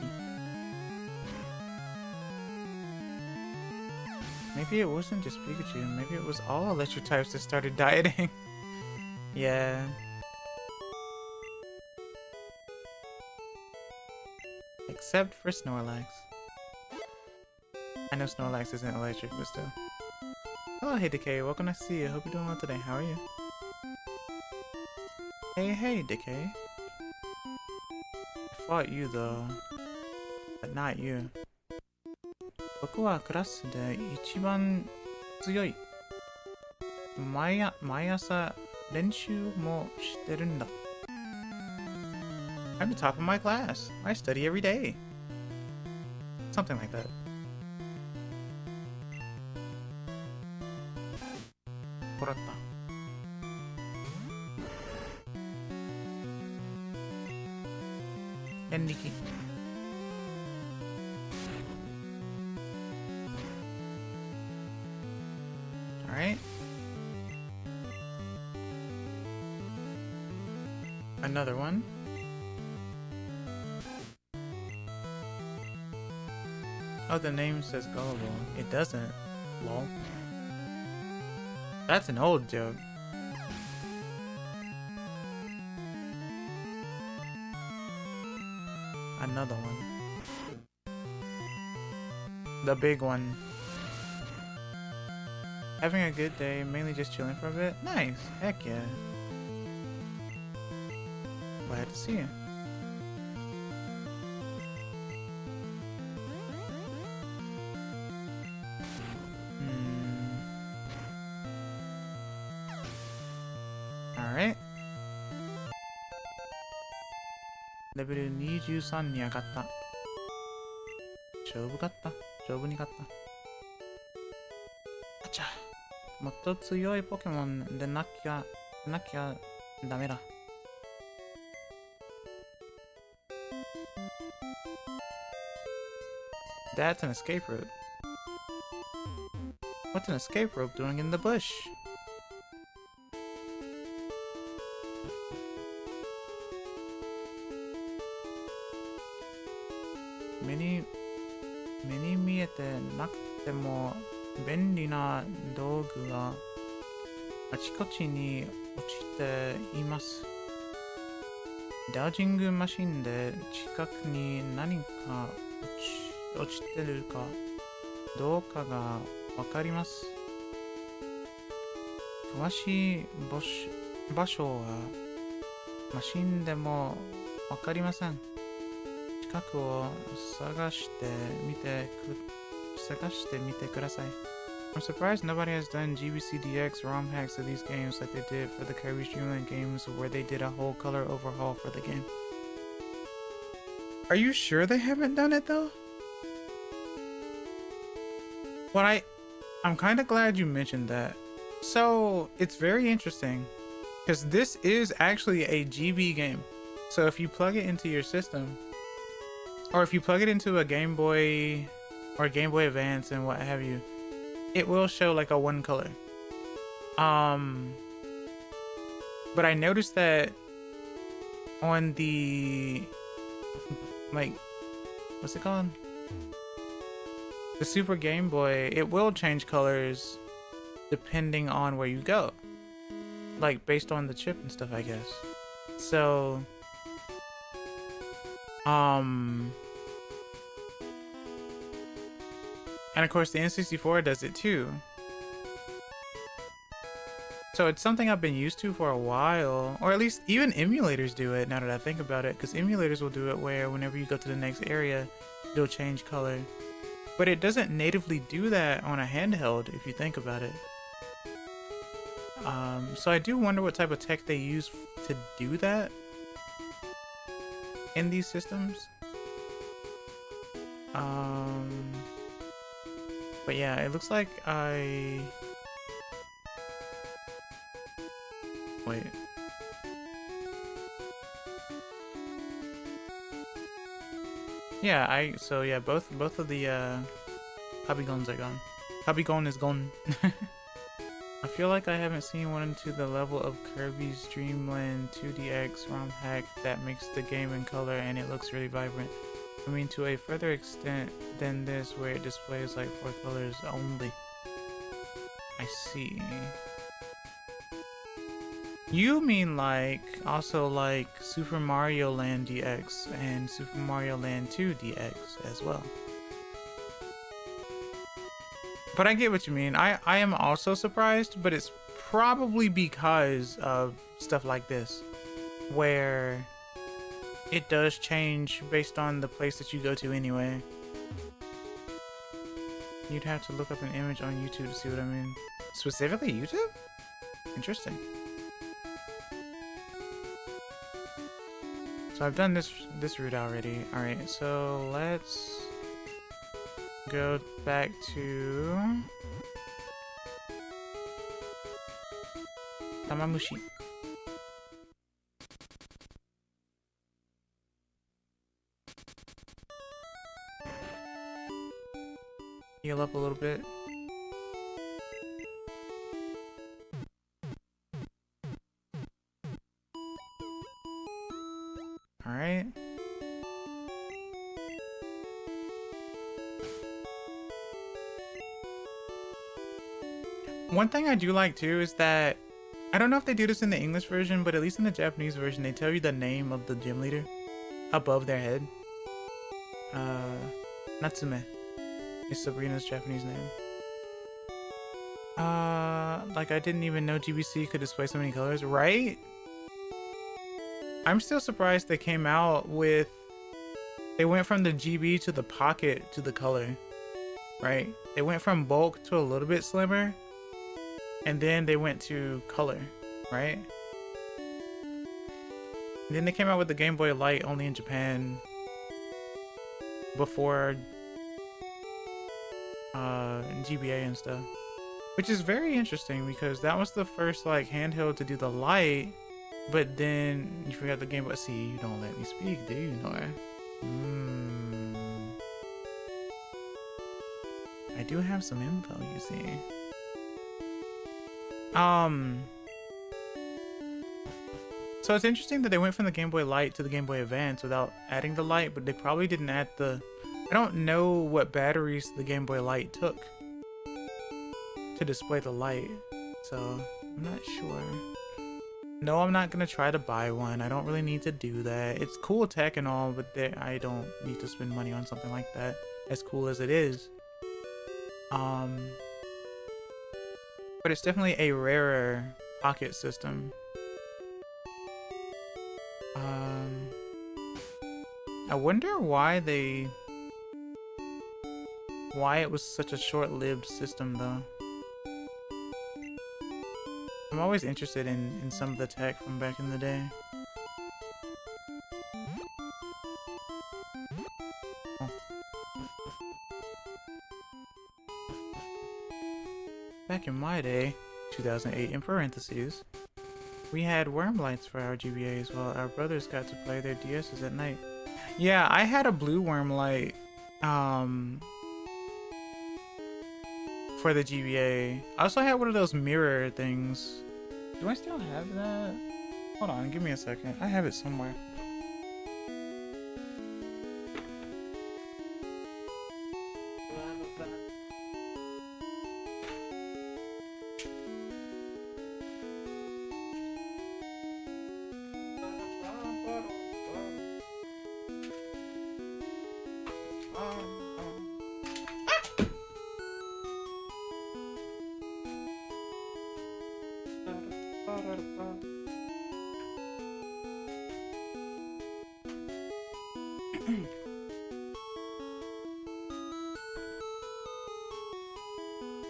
Maybe it wasn't just Pikachu. Maybe it was all electric types that started dieting. Yeah. Except for Snorlax. I know Snorlax isn't electric, but still. Hello, hey Decay. Welcome to see you. Hope you're doing well today. How are you? Hey, Decay. I fought you though, but not you. 僕はクラスで一番強い。毎朝練習もしてるんだ。I'm the top of my class. I study every day. Something like that. もらった。演力。Alright. Another one. Oh, the name says gullible. It doesn't. Lol. That's an old joke. Another one. The big one. Having a good day, mainly just chilling for a bit. Nice. Heck yeah. Glad to see you. Alright. Level 23に上がった。勝負勝った。勝負に勝った。あちゃ。もっと強いポケモンでなきゃダメだ。That's an escape rope. What's an escape rope doing in the bush? Many 見えてなくても便利な道具があちこちに落ちています。ダウジングマシンで近くに何か落ちてるかどうかがわかります。詳しい場所はマシンでもわかりません。近くを探してみてください。I'm surprised nobody has done GBCDX ROM hacks of these games like they did for the Kirby Dreamland games where they did a whole color overhaul for the game. Are you sure they haven't done it though? Well, I'm kind of glad you mentioned that. So it's very interesting because this is actually a GB game. So if you plug it into your system, or if you plug it into a Game Boy or Game Boy Advance and what have you, it will show like a one color. But I noticed that on the, like, what's it called? The Super Game Boy, it will change colors depending on where you go. Like, based on the chip and stuff, I guess. So, and of course the N64 does it too. So it's something I've been used to for a while, or at least even emulators do it now that I think about it, because emulators will do it where whenever you go to the next area, it'll change color. But it doesn't natively do that on a handheld if you think about it. So I do wonder what type of tech they use to do that in these systems. But yeah, it looks like wait. Yeah, so yeah, both of the Hobbyguns are gone. Hobbygun is gone. I feel like I haven't seen one to the level of Kirby's Dream Land 2DX ROM hack that makes the game in color and it looks really vibrant. I mean, to a further extent than this, where it displays like 4 colors only. I see. You mean like, also like Super Mario Land DX and Super Mario Land 2 DX as well. But I get what you mean. I am also surprised, but it's probably because of stuff like this, where it does change based on the place that you go to anyway. You'd have to look up an image on YouTube to see what I mean. Specifically YouTube? Interesting. So I've done this route already. Alright, so let's go back to Tamamushi. Heal up a little bit. light. One thing I do like too is that I don't know if they do this in the English version, but at least in the Japanese version, they tell you the name of the gym leader above their head. Natsume is Sabrina's Japanese name. Like I didn't even know GBC could display so many colors, right? I'm still surprised they came out with, they went from the GB to the pocket to the color, right? They went from bulk to a little bit slimmer, and then they went to color, right? And then they came out with the Game Boy Light only in Japan before GBA and stuff, which is very interesting because that was the first like handheld to do the light, but then you forgot the Game Boy. See, you don't let me speak, do you, Nora? I do have some info, you see. So it's interesting that they went from the Game Boy Light to the Game Boy Advance without adding the light, but they probably didn't add the... I don't know what batteries the Game Boy Light took to display the light, so I'm not sure. No, I'm not gonna try to buy one. I don't really need to do that. It's cool tech and all, but I don't need to spend money on something like that, as cool as it is. But it's definitely a rarer pocket system. I wonder why it was such a short-lived system though. I'm always interested in some of the tech from back in the day. Oh. Back in my day, 2008 in parentheses, we had worm lights for our GBAs while our brothers got to play their DSs at night. Yeah, I had a blue worm light for the GBA. I also had one of those mirror things. Do I still have that? Hold on, give me a second. I have it somewhere.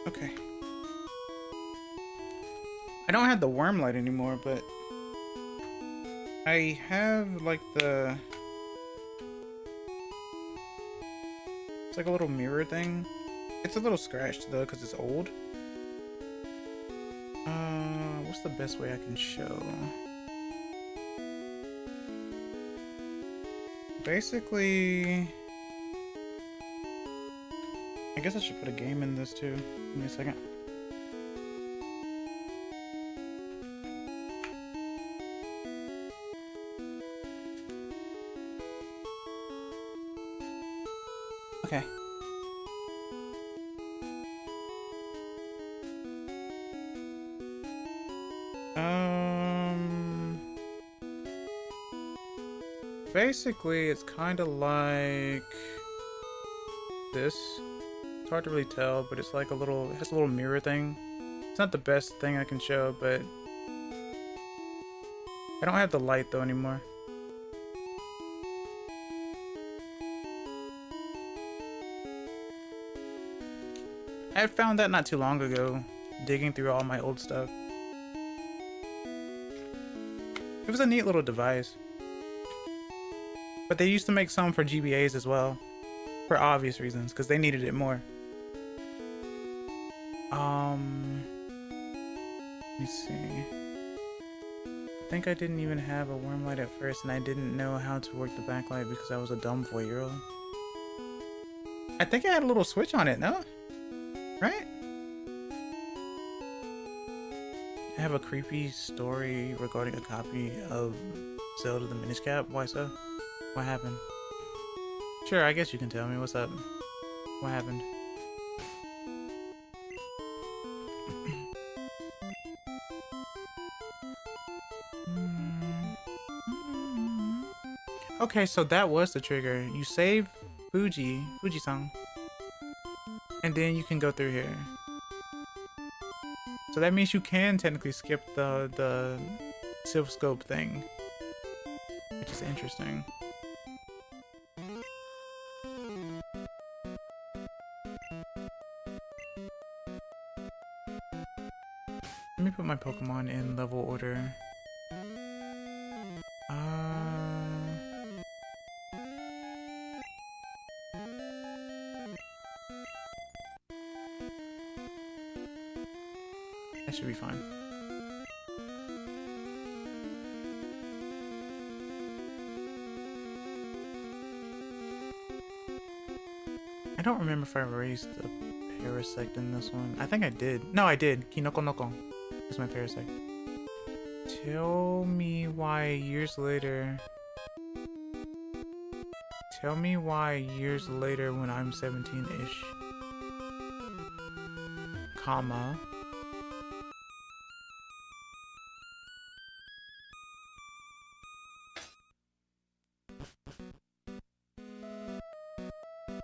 Okay. I don't have the worm light anymore, but I have like the... It's like a little mirror thing. It's a little scratched though because it's old. What's the best way I can show? Basically, I guess I should put a game in this too. Give me a second. Okay. Basically, it's kind of like this. It's hard to really tell, but it's like a little, it has a little mirror thing. It's not the best thing I can show, but I don't have the light though anymore. I found that not too long ago, digging through all my old stuff. It was a neat little device. But they used to make some for GBAs as well, for obvious reasons, because they needed it more. Let me see. I think I didn't even have a worm light at first, and I didn't know how to work the backlight because I was a dumb 4-year-old. I think I had a little switch on it, no? Right? I have a creepy story regarding a copy of Zelda the Minish Cap. Why so? What happened? Sure, I guess you can tell me. What's up? What happened? Okay, so that was the trigger. You save Fuji-san, and then you can go through here. So that means you can technically skip the Silph Scope thing, which is interesting. Let me put my Pokemon in level order. That should be fine. I don't remember if I raised a Parasect in this one. I think I did. No, I did. Kinoko Noko is my Parasect. Tell me why years later... Tell me why years later when I'm 17-ish. Comma.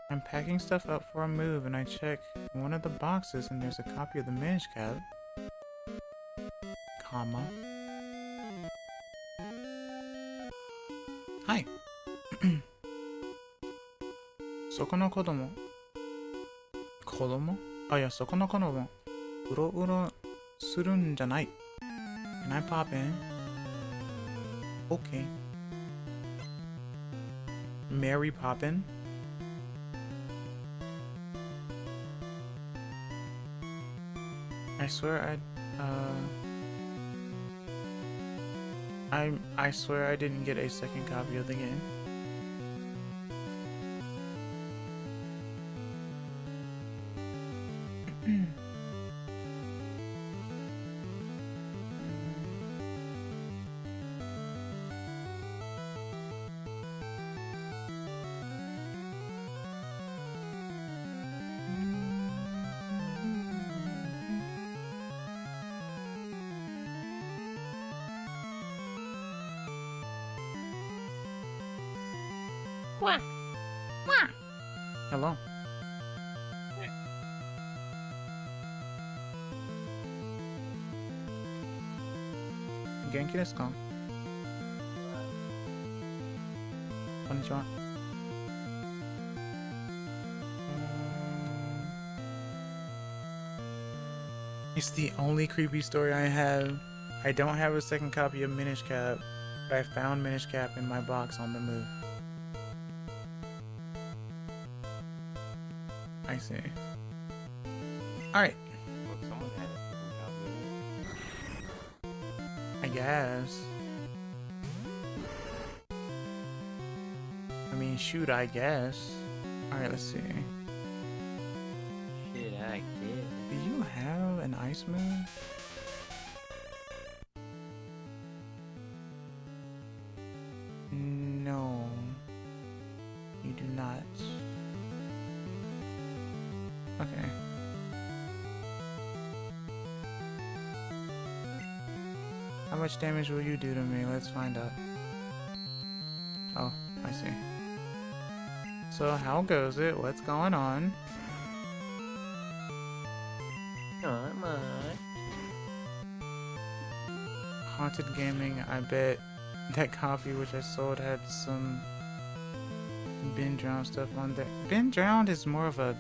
I'm packing stuff up for a move and I check one of the boxes and there's a copy of the Minish Cap. Comma. Hi. そこの子供。子供？あ、いや、そこの子供。うろうろするんじゃない。Can I pop in? Okay. Mary Poppin? I swear I swear I didn't get a second copy of the game. Hello. Genki desu ka? Konnichiwa. It's the only creepy story I have. I don't have a second copy of Minish Cap, but I found Minish Cap in my box on the move. I see. Alright. Someone had it. I guess. I mean, shoot, I guess. Alright, let's see. Shit, I get. Do you have an ice move? No. You do not. Okay. How much damage will you do to me? Let's find out. Oh, I see. So how goes it? What's going on? Not much. Haunted Gaming, I bet that copy which I sold had some Been Drowned stuff on there. Been Drowned is more of a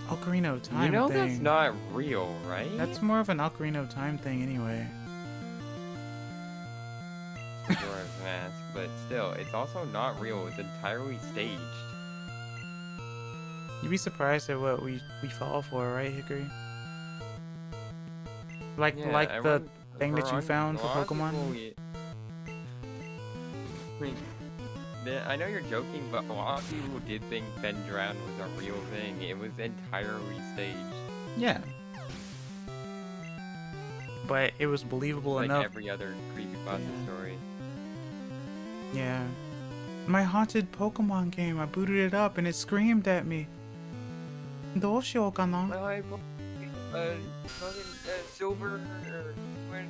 Ocarina of Time You know thing. that's not real, right? That's more of an Ocarina of Time thing anyway. Majora's Mask, but still, it's also not real. It's entirely staged. You'd be surprised at what we fall for, right, Hickory? Like Yeah, the everyone- thing that you a found for lot of Pokemon? people- I know you're joking, but a lot of people did think Ben Drowned was a real thing. It was entirely staged. Yeah. But it was believable Like enough. every other creepypasta Yeah. story. Yeah. My haunted Pokemon game, I booted it up and it screamed at me. どうしようかな? My fucking silver when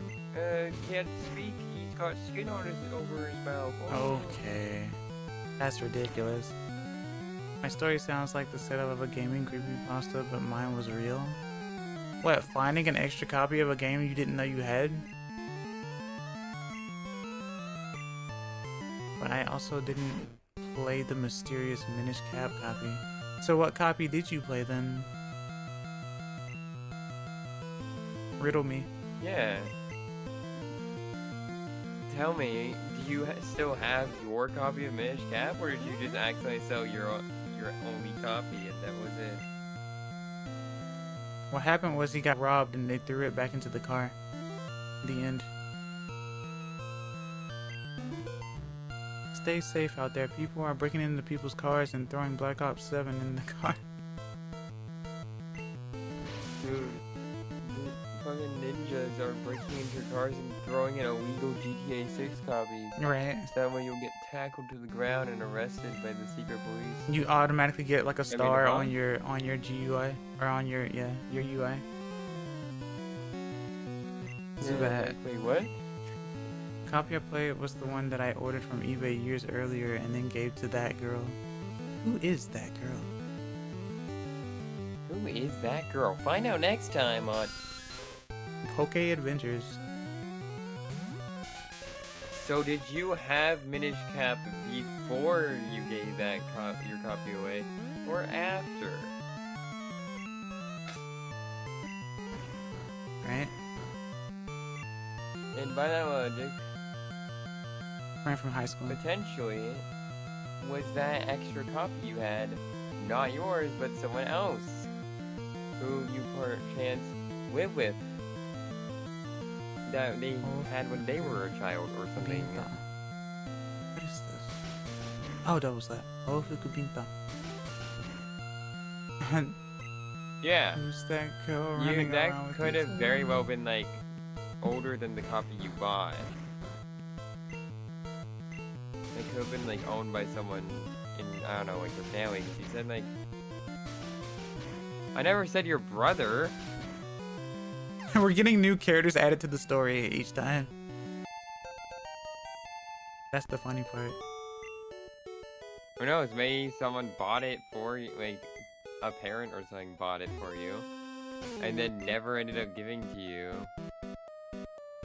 can't speak, he's got skin on his over his mouth. Oh. Okay. That's ridiculous. My story sounds like the setup of a gaming creepypasta, but mine was real. What, finding an extra copy of a game you didn't know you had? But I also didn't play the mysterious Minish Cap copy. So what copy did you play then? Riddle me. Yeah. Tell me, do you still have your copy of Minish Cap, or did you just accidentally sell your only copy and that was it? What happened was he got robbed and they threw it back into the car. The end. Stay safe out there. People are breaking into people's cars and throwing Black Ops 7 in the car. Dude, the fucking ninjas are breaking into cars and throwing in illegal GTA 6 copies. Right. So that way you'll get tackled to the ground and arrested by the secret police. You automatically get like a star huh? on your GUI or on your UI. Too bad. Wait, what? Copy I played was the one that I ordered from eBay years earlier and then gave to that girl. Who is that girl? Who is that girl? Find out next time on Poke Adventures. So did you have Minish Cap before you gave that your copy away, or after? Right? And by that logic, Friend from high school. potentially, was that extra copy you had not yours, but someone else who you perchance live with, that they had when they were a child or something? Pinta. What is this? Oh, that was that. Oh, Fuku Pinta. Yeah, Who's that girl running that around with could you? have very well been like older than the copy you bought. It could have been like owned by someone in, I don't know, like your family. 'Cause you said like, I never said your brother. We're getting new characters added to the story each time. That's the funny part. Who knows? Maybe someone bought it for you, like a parent or something bought it for you, and then never ended up giving to you.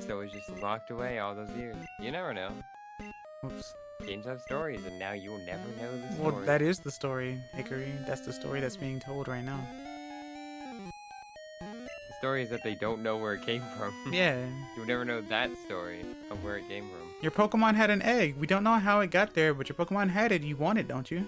So it was just locked away all those years. You never know. Oops. Games have stories, and now you will never know the story. Well, that is the story, Hickory. That's the story that's being told right now. The story is that they don't know where it came from. Yeah. You'll never know that story of where it came from. Your Pokemon had an egg. We don't know how it got there, but your Pokemon had it. You want it, don't you?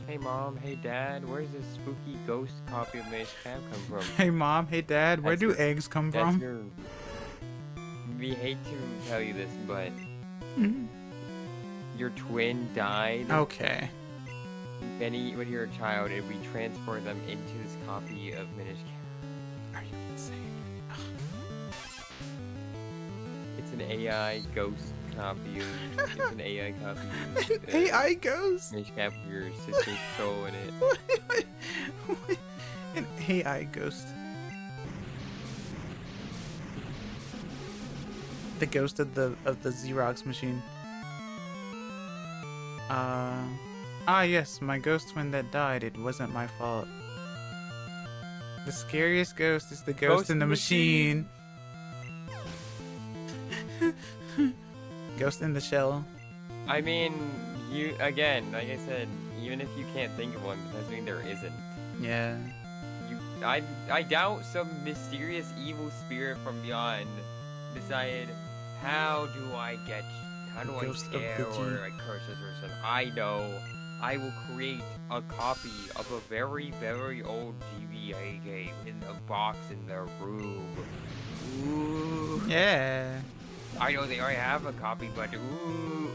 Hey mom, hey dad, where's this spooky ghost copy of Minish Cap come from? Hey mom, hey dad, where That's do your- eggs come That's from? your... We hate to tell you this, but your twin died Okay. when you were a child, and we transport them into this copy of Minish Cap. Are you insane? It's an AI ghost copy. It's an AI copy. An AI ghost? Minish Cap with your sister's soul in it. An AI ghost. The ghost of the Xerox machine. Yes, my ghost twin that died. It wasn't my fault. The scariest ghost is the ghost in the machine. Ghost in the shell. I mean, you again, like I said, even if you can't think of one, that doesn't mean there isn't. Yeah. I doubt some mysterious evil spirit from beyond decided, how do I Ghost of scare the G. or I curse this person? I know. I will create a copy of a very, very old GBA game in a box in their room. Ooh. Yeah. I know they already have a copy, but ooh.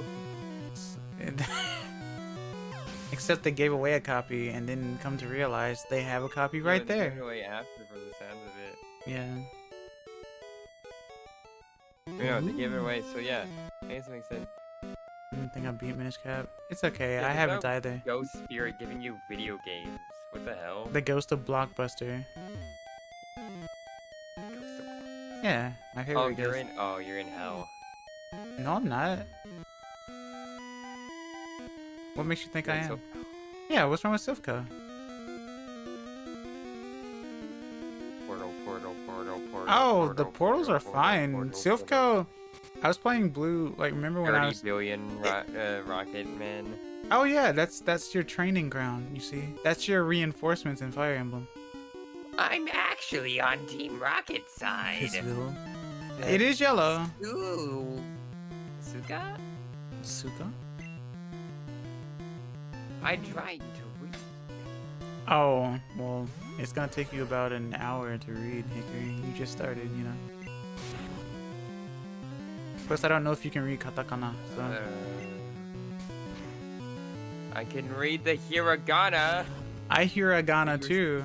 Except they gave away a copy and then come to realize they have a copy right Yeah, they there. took it away after from the sounds of it. Yeah. You know, to give it away. So yeah, I guess it makes sense. I didn't think I beat Minish Cap. It's okay. Yeah, I there's haven't no either. Ghost spirit giving you video games. What the hell? The Ghost of Blockbuster. Ghost of- Yeah, my favorite. Oh, you're ghost. in. Oh, you're in hell. No, I'm not. What makes you think I You're in am? so- Yeah, what's wrong with Sivka? Portal. Oh, the portals are portal, fine. portal. Silphco, I was playing Blue. Like, remember when I 30 was? billion rocket man. Oh yeah, that's your training ground. You see, that's your reinforcements in Fire Emblem. I'm actually on Team Rocket's side. Hissville. It is yellow. Ooh. Suga? Suka? I tried to read. Oh, well, it's gonna take you about an hour to read, Hickory. You just started, you know. Plus, I don't know if you can read katakana, so. I can read the hiragana. I hear Agana too.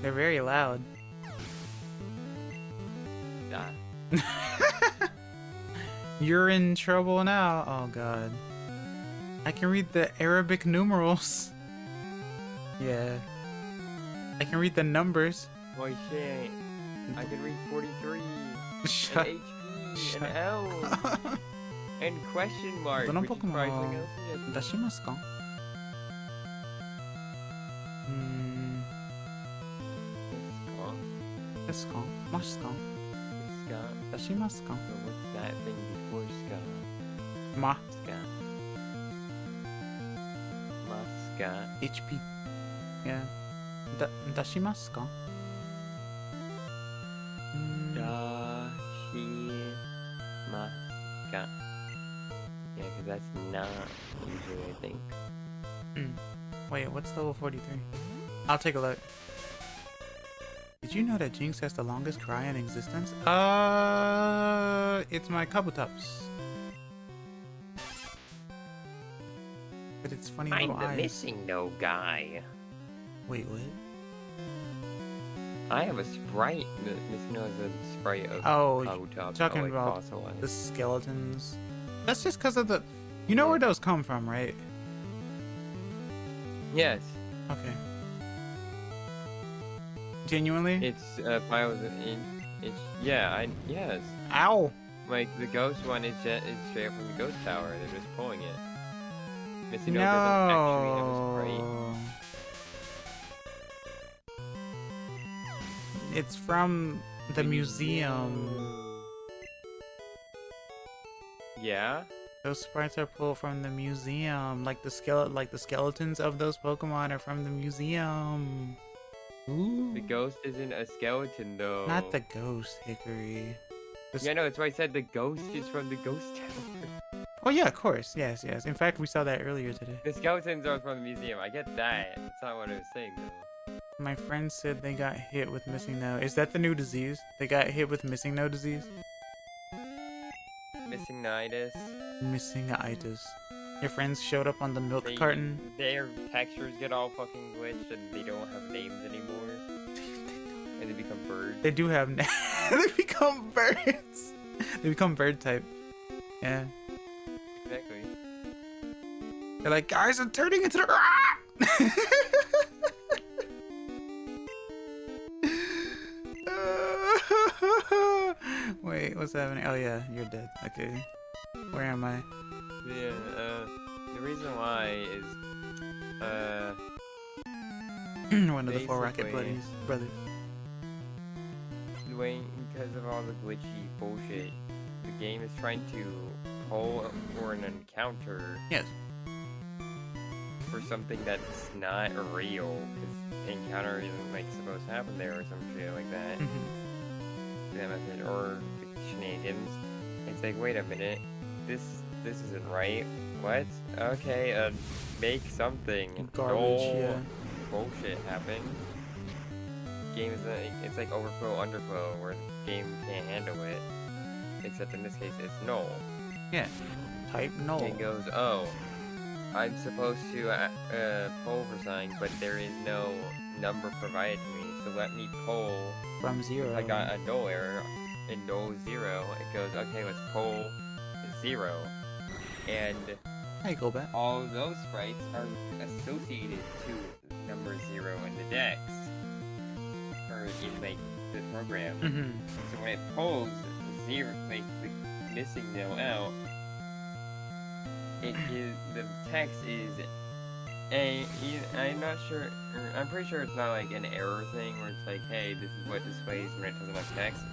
They're very loud. Ah. You're in trouble now. Oh god. I can read the Arabic numerals. Yeah. I can read the numbers. Boy, shit. I can read 43. Shut. And HP. And L. And question mark. どの which is ポケモン surprising を else. 出しますか？ですか？ますか？ Ska. 出しますか？ So what's that thing before ska? ま、 Ska. Maska. HP. Yeah. 出しますか？ Maska. Yeah, because that's not usually, I think. Wait, what's level 43? I'll take a look. Did you know that Jinx has the longest cry in existence? It's my Kabutops. But it's funny I'm little the eyes. missing no guy. Wait, what? I have a sprite. Missing no is a sprite of Oh, Kabutops. talking like about fossilized. the skeletons. That's just because of the... You know where those come from, right? Yes, Okay. Genuinely? it's files in. It's yes. Ow! Like the ghost one is straight up from the ghost tower. They're just pulling it. Missing no No. doesn't actually have a sprite. It's from the museum. Yeah. Those sprites are pulled from the museum. Like the skeletons of those Pokemon are from the museum. Ooh. The ghost isn't a skeleton though. Not the ghost, Hickory. Yeah, no, that's why I said the ghost is from the ghost tower. Oh yeah, of course. Yes. In fact, we saw that earlier today. The skeletons are from the museum. I get that. That's not what I was saying though. My friend said they got hit with missing no. Is that the new disease? They got hit with missing no disease? Missing nitus. Missing itis. Your friends showed up on the milk They- carton. Their textures get all fucking glitched and they don't have names anymore. And they become birds. They do have they become birds. They become bird type. Yeah. Exactly. They're like, guys, I'm turning into the Wait, what's happening? Oh yeah, you're dead. Okay. Where am I? Yeah, the reason why is, One of the four rocket Basically- brothers. because of all the glitchy bullshit, the game is trying to pull for an encounter Yes. for something that's not real, because the encounter isn't, like, supposed to happen there or some shit like that. That method, or the shenanigans. It's like, wait a minute, this isn't right. What? Okay, make something. Garbage, No yeah. bullshit happen. Game is it's like overflow, underflow, where the game can't handle it. Except in this case, it's null. Yeah. Type no. It goes, oh, I'm supposed to poll for something, but there is no number provided to me, so let me poll from 0. If I got a null error in null 0, it goes, okay, let's pull 0. And Hey, go back. all those sprites are associated to number 0 in the dex. Or in, like, the program. Mm-hmm. So when it pulls 0, like, the missing null out, it is, the text is I'm not sure, I'm pretty sure it's not like an error thing where it's like, hey, this is what displays when it doesn't have text.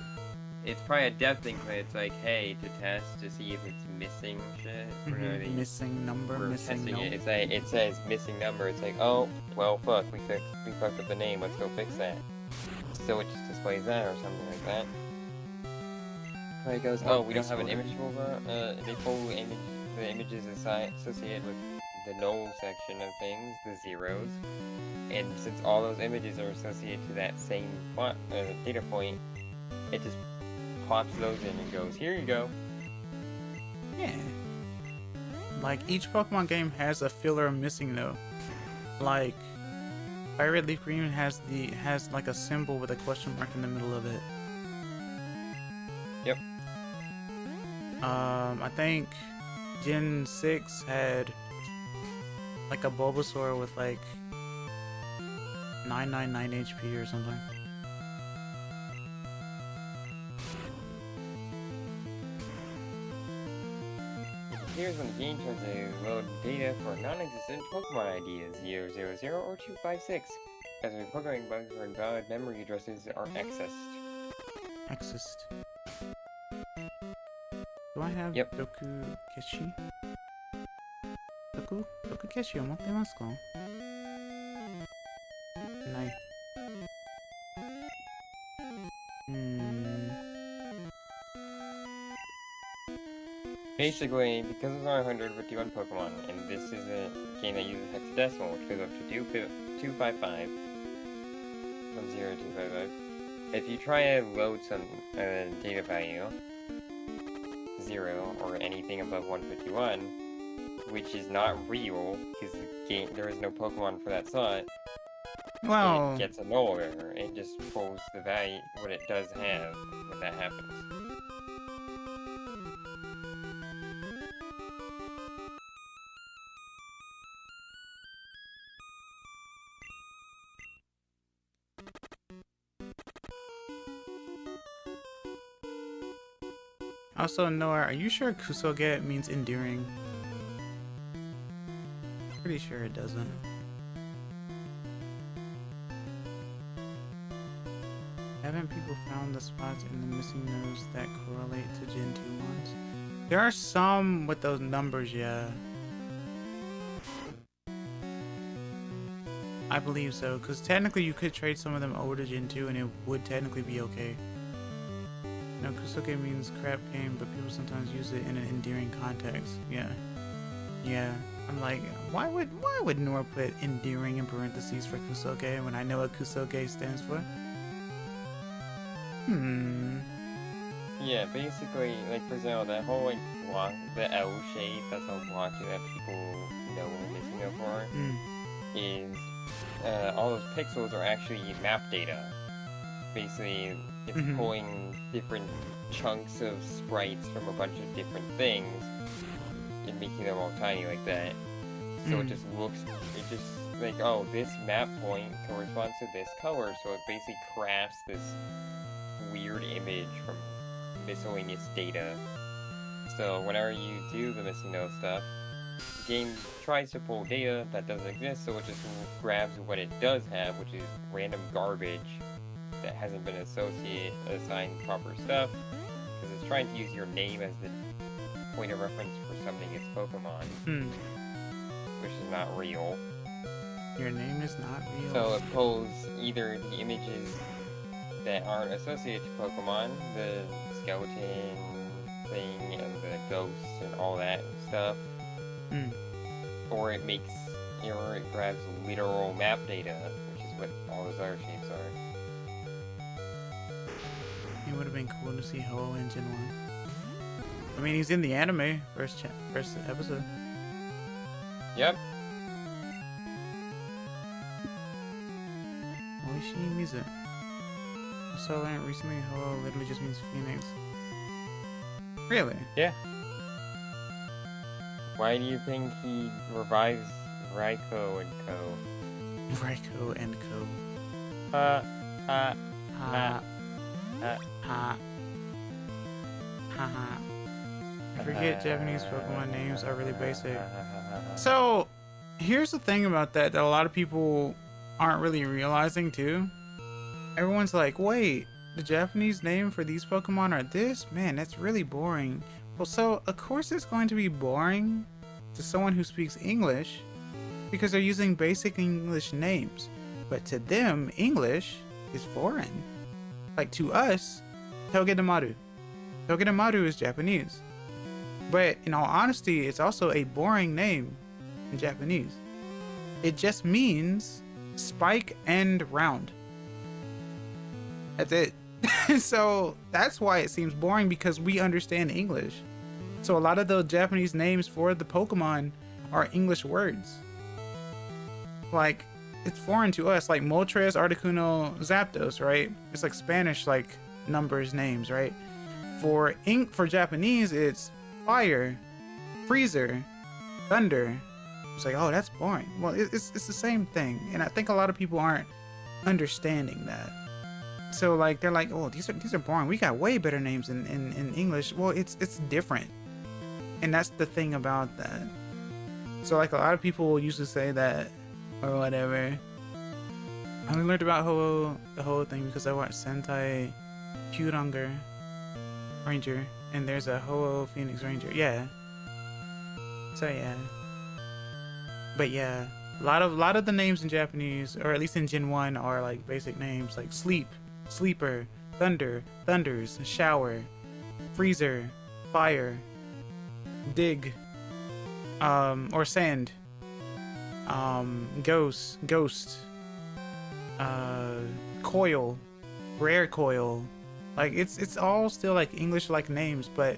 It's probably a dev thing where it's like, hey, to test to see if it's missing shit. Mm-hmm. Missing number, We're missing testing note. it. It's like, it says missing number. It's like, oh, well, fuck, we fucked up the name. Let's go fix that. So it just displays that or something like that. Where it goes, oh, we don't have an image folder. They pull the images associated with the null section of things, the zeros. And since all those images are associated to that same data point, it just pops those in and goes, here you go. Yeah. Like, each Pokemon game has a filler missing though. Like, Fire Red Leaf Green has like a symbol with a question mark in the middle of it. Yep. I think Gen 6 had like a Bulbasaur with like 999 HP or something. It appears when the game tries to load data for non-existent Pokemon IDs 000 or 256, as reprogramming bugs or invalid memory addresses are accessed. Accessed. Do I have Yep. Doku Keshi? Doku Keshi を持ってますか？ない。Basically, because there's only 151 Pokemon, and this is a game that uses hexadecimal, which goes up to 255, from 0 to 255, if you try to load some data value, 0, or anything above 151, which is not real, because there is no Pokemon for that slot, Well, it gets a null error. It just pulls the value, what it does have, when that happens. also, Noah, are you sure Kusoge means endearing? Pretty sure it doesn't. Haven't people found the spots in the missing nodes that correlate to Gen 2 ones? There are some with those numbers, yeah. I believe so, because technically you could trade some of them over to Gen 2 and it would technically be okay. No, Kusoge means crap game, but people sometimes use it in an endearing context. Yeah. Yeah. I'm like, why would Nora put endearing in parentheses for Kusoge when I know what Kusoge stands for? Yeah, basically, like, for example, that whole, like, block, the L shape, that's a block that people know missing it for, is, all those pixels are actually map data. Basically, it's pulling different chunks of sprites from a bunch of different things and making them all tiny like that. So it just like, oh, this map point corresponds to this color, so it basically crafts this weird image from miscellaneous data. So whenever you do the missing node stuff, the game tries to pull data that doesn't exist, so it just grabs what it does have, which is random garbage that hasn't been assigned proper stuff, because it's trying to use your name as the point of reference for summoning its Pokemon, which is not real. Your name is not real. So it pulls either the images that aren't associated to Pokemon, the skeleton thing and the ghosts and all that stuff, or it grabs literal map data, which is what all those other shapes are. It would have been cool to see Ho in Gen 1. I mean, he's in the anime, first episode. Yep. Oishii Mizu. So recently, hello literally just means phoenix. Really? Yeah. Why do you think he revives Raiko and Co? Raiko and Co. Ha. Ha. Ha. Ha. I forget Japanese Pokemon names are really basic. So, here's the thing about that a lot of people aren't really realizing too. Everyone's like, wait, the Japanese name for these Pokemon are this? Man, that's really boring. Well, so, of course it's going to be boring to someone who speaks English because they're using basic English names. But to them, English is foreign. Like to us, Togedemaru. Togedemaru is Japanese. But in all honesty, it's also a boring name in Japanese. It just means spike and round. That's it. So that's why it seems boring, because we understand English. So a lot of the Japanese names for the Pokemon are English words. Like, it's foreign to us, like Moltres, Articuno, Zapdos, right? It's like Spanish, like numbers, names, right? For Japanese, it's Fire, Freezer, Thunder. It's like, oh, that's boring. Well, it's the same thing, and I think a lot of people aren't understanding that. So like, they're like, oh, these are boring. We got way better names in English. Well, it's different, and that's the thing about that. So like, a lot of people used to say that or whatever. I only learned about the whole thing because I watched Sentai Kyuranger Ranger, and there's a Ho-Oh Phoenix Ranger. Yeah. So yeah. But yeah, a lot of the names in Japanese, or at least in Gen 1, are like basic names like Sleep, Sleeper, Thunder, Thunders, Shower, Freezer, Fire, Dig, or Sand, Ghost, Coil, Rare Coil. Like, it's all still like English like names, but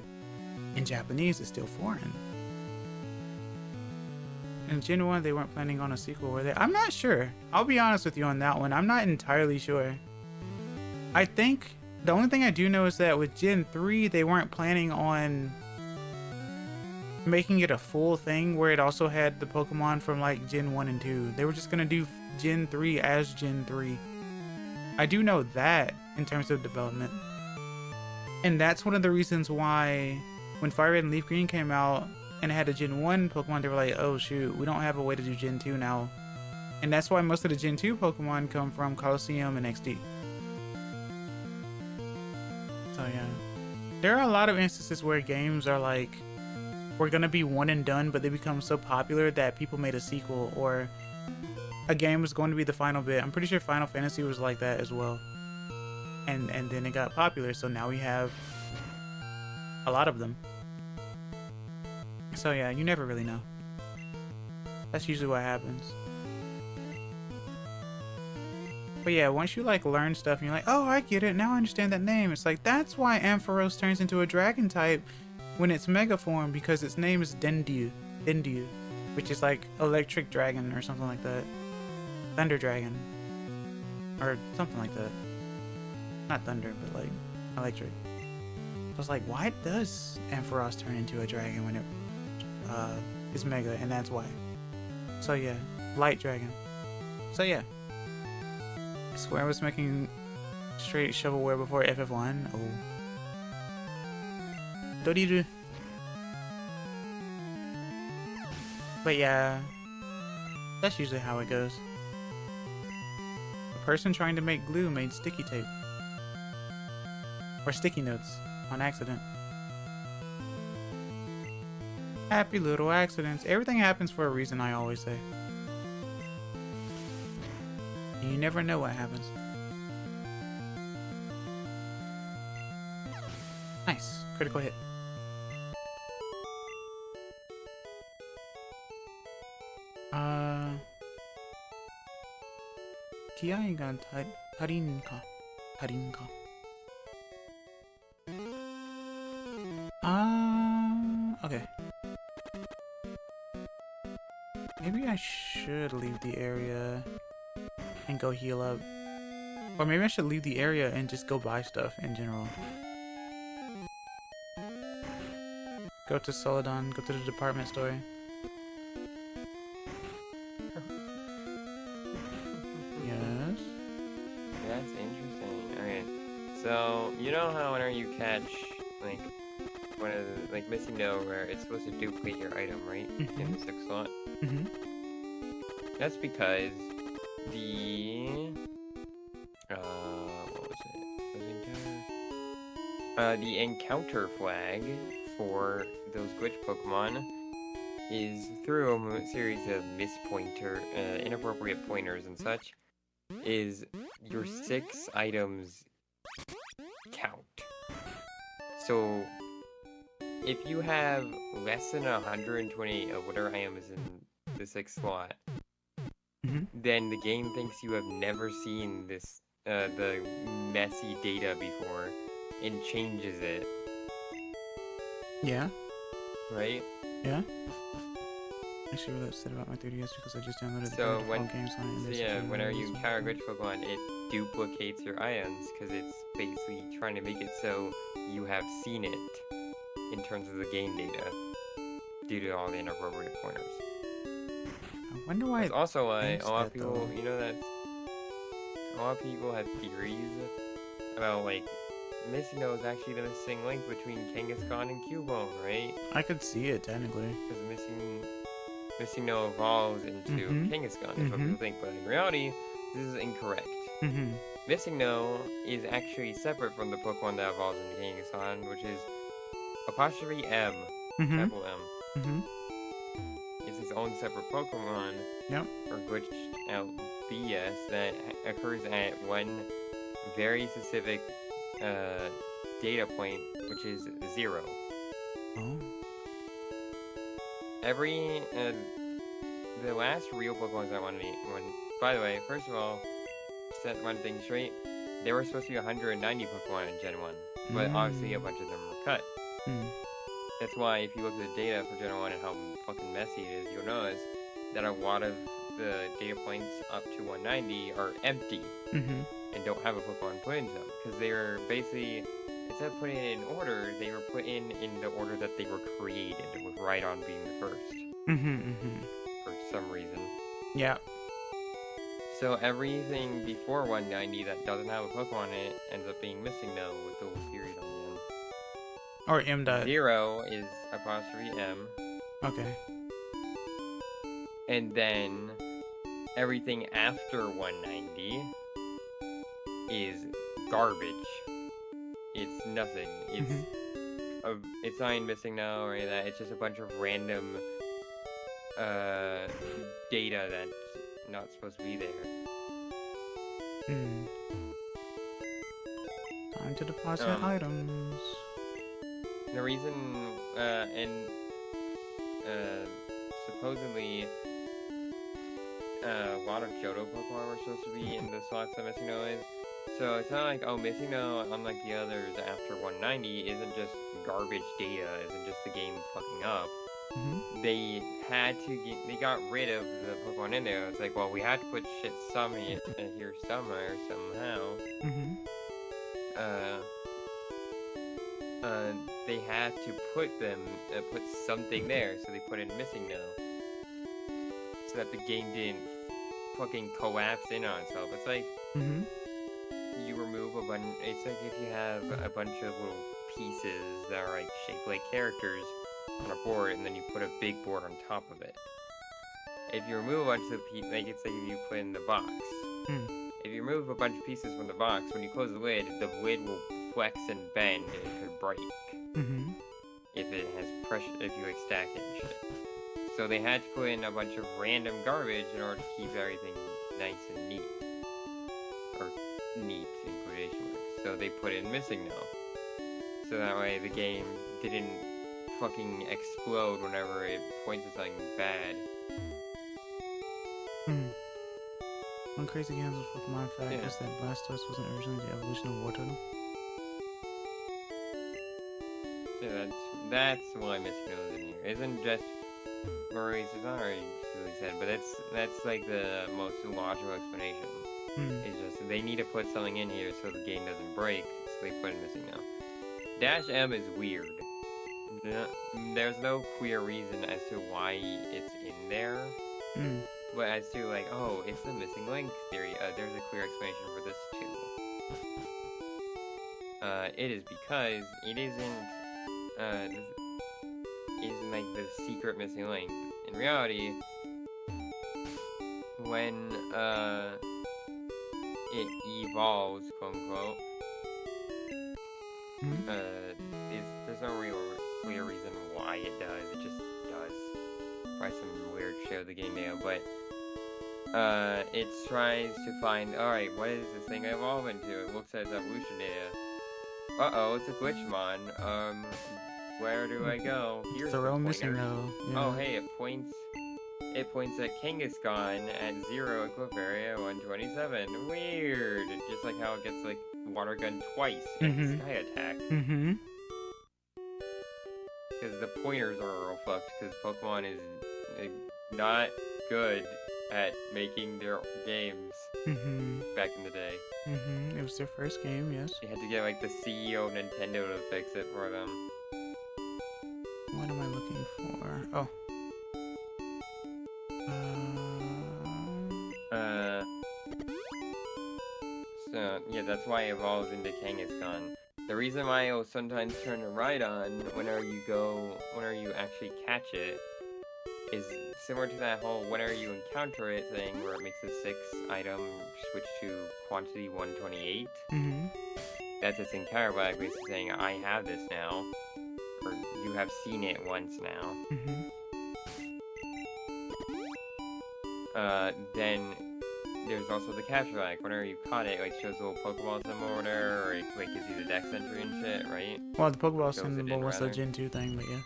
in Japanese it's still foreign. In Gen 1 they weren't planning on a sequel, were they? I'm not sure. I'll be honest with you on that one. I'm not entirely sure. I think the only thing I do know is that with Gen 3 they weren't planning on making it a full thing where it also had the Pokemon from like Gen 1 and 2. They were just gonna do Gen 3 as Gen 3. I do know that in terms of development. And that's one of the reasons why when Fire Red and Leaf Green came out and it had a Gen 1 Pokemon, they were like, oh shoot, we don't have a way to do Gen 2 now. And that's why most of the Gen 2 Pokemon come from Colosseum and XD. So yeah. There are a lot of instances where games are like, we're gonna be one and done, but they become so popular that people made a sequel, or a game was going to be the final bit. I'm pretty sure Final Fantasy was like that as well. And then it got popular, so now we have a lot of them. So yeah, you never really know. That's usually what happens. But yeah, once you like learn stuff and you're like, oh, I get it, now I understand that name. It's like, that's why Ampharos turns into a dragon type when it's mega form, because its name is Dendyu, which is like electric dragon or something like that. Thunder dragon. Or something like that. Not thunder, but like electric. So I was like, why does Ampharos turn into a dragon when it is mega? And that's why. So yeah, light dragon. So yeah. Square was making straight shovelware before FF1. Oh. Doriru. But yeah, that's usually how it goes. A person trying to make glue made sticky tape. Or sticky notes on accident. Happy little accidents. Everything happens for a reason, I always say. You never know what happens. Nice. Critical hit. TIが足りんか。Okay. Maybe I should leave the area and go heal up. Or maybe I should leave the area and just go buy stuff in general. Go to Soledad, go to the department store. Yes. That's interesting. Okay, so you know how whenever you catch like one of the missing no where it's supposed to duplicate your item, right? In the 6th slot. Mm-hmm. That's because the what was it? The encounter flag for those glitch Pokemon is through a series of inappropriate pointers and such, is your 6 items count. So if you have less than 120 of whatever item is in the 6th slot, then the game thinks you have never seen this the messy data before and changes it. Yeah. Right? Yeah. I actually really upset about my 3DS because I just downloaded So the when games on it. so yeah, whenever you encounter glitch Pokemon, it duplicates your items because it's basically trying to make it so you have seen it in terms of the game data due to all the inappropriate pointers. I wonder why. That's also why thinks a lot of that, people, though. you know, that a lot of people have theories about missing is actually the missing link between Kangaskhan and Cubone, right? I could see it technically. Because missing no evolves into Kangaskhan, is what people think, but in reality, this is incorrect. Missing no is actually separate from the Pokemon that evolves into Kangaskhan, which is apostrophe M, capital M. It's its own separate Pokemon, or glitched out BS that occurs at one very specific data point, which is 0. Oh. The last real Pokemon I wanted to by the way, first of all, set one thing straight, there were supposed to be 190 Pokemon in Gen 1, but obviously a bunch of them were cut. That's why if you look at the data for Gen 1 and how fucking messy it is, you'll notice that a lot of the data points up to 190 are empty and don't have a Pokemon put into them, because they were basically, instead of putting it in order, they were put in the order that they were created, with Rhydon being the first. For some reason. Yeah. So everything before 190 that doesn't have a Pokemon in it ends up being missing no with the little period on the end. Or M dot. 0 is apostrophe M. Okay. And then everything after 190 is garbage. It's nothing. It's not even missing no or any of that. It's just a bunch of random data that's not supposed to be there. Time to deposit items. The reason, supposedly, a lot of Johto Pokemon were supposed to be in the slots that Missing No is. So it's not like, oh, Missing No, unlike the others after 190, isn't just garbage data, isn't just the game fucking up. They they got rid of the Pokemon in there. It's like, well, we had to put shit here somewhere, somehow. They had to put something there, so they put in Missing No. So that the game didn't fucking collapse in on itself. It's like, you remove a bunch, it's like if you have a bunch of little pieces that are like shaped like characters on a board, and then you put a big board on top of it. If you remove a bunch of pieces, like it's like if you put in the box. If you remove a bunch of pieces from the box, when you close the lid will flex and bend, and it could break. If it has pressure, if you like stack it and shit. So they had to put in a bunch of random garbage in order to keep everything nice and neat. Or neat in quotation marks. So they put in Missing No. So that way the game didn't fucking explode whenever it points at something bad. One crazy games with Pokemon fact is that Blastoise wasn't originally the evolution of Wartortle. Yeah, that's why Missing No is in here. Isn't just it's not already really said, but that's like the most logical explanation. It's just they need to put something in here so the game doesn't break, so they put it missing now. Dash M is weird. There's no clear reason as to why it's in there. But as to like, oh, it's the missing link theory, there's a clear explanation for this too. It is because it isn't like the secret missing link. In reality, when it evolves, quote unquote, there's no real clear reason why it does. It just does. Probably some weird shit with the game now, but it tries to find, alright, what is this thing evolve into? It looks at its evolution data. Uh-oh, it's a glitchmon. Where do I go? Here's the real missing pointer. though. Yeah. Oh, hey, it points at Kangaskhan at 0 equip area 127. Weird. Just like how it gets like water gun twice in Sky Attack. Because the pointers are all fucked. Because Pokemon is not good at making their games back in the day. It was their first game, yes. You had to get like the CEO of Nintendo to fix it for them. What am I looking for? Oh. So yeah, that's why it evolves into Kangaskhan. The reason why it will sometimes turn to Rhydon whenever you actually catch it is similar to that whole whenever you encounter it thing where it makes the 6 item switch to quantity 128. That's its encounter flag basically saying, I have this now. Or you have seen it once now. Then there's also the capture flag. Whenever you caught it, like shows a little Pokeball symbol or whatever, or it like gives you the Dex entry and shit, right? Well, the Pokeball symbol was the Gen 2 thing, but yeah.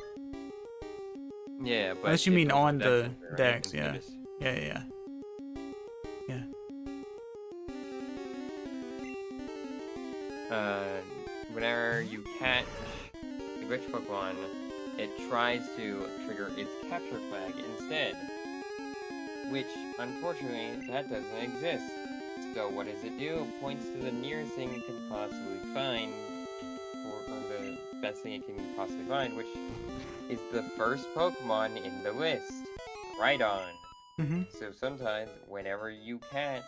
Yeah, but unless you mean on the Dex, right? yeah. Whenever you catch the glitch Pokemon, it tries to trigger its capture flag instead. Which, unfortunately, that doesn't exist. So what does it do? It points to the nearest thing it can possibly find, or the best thing it can possibly find, which is the first Pokemon in the list. Rhydon. So sometimes, whenever you catch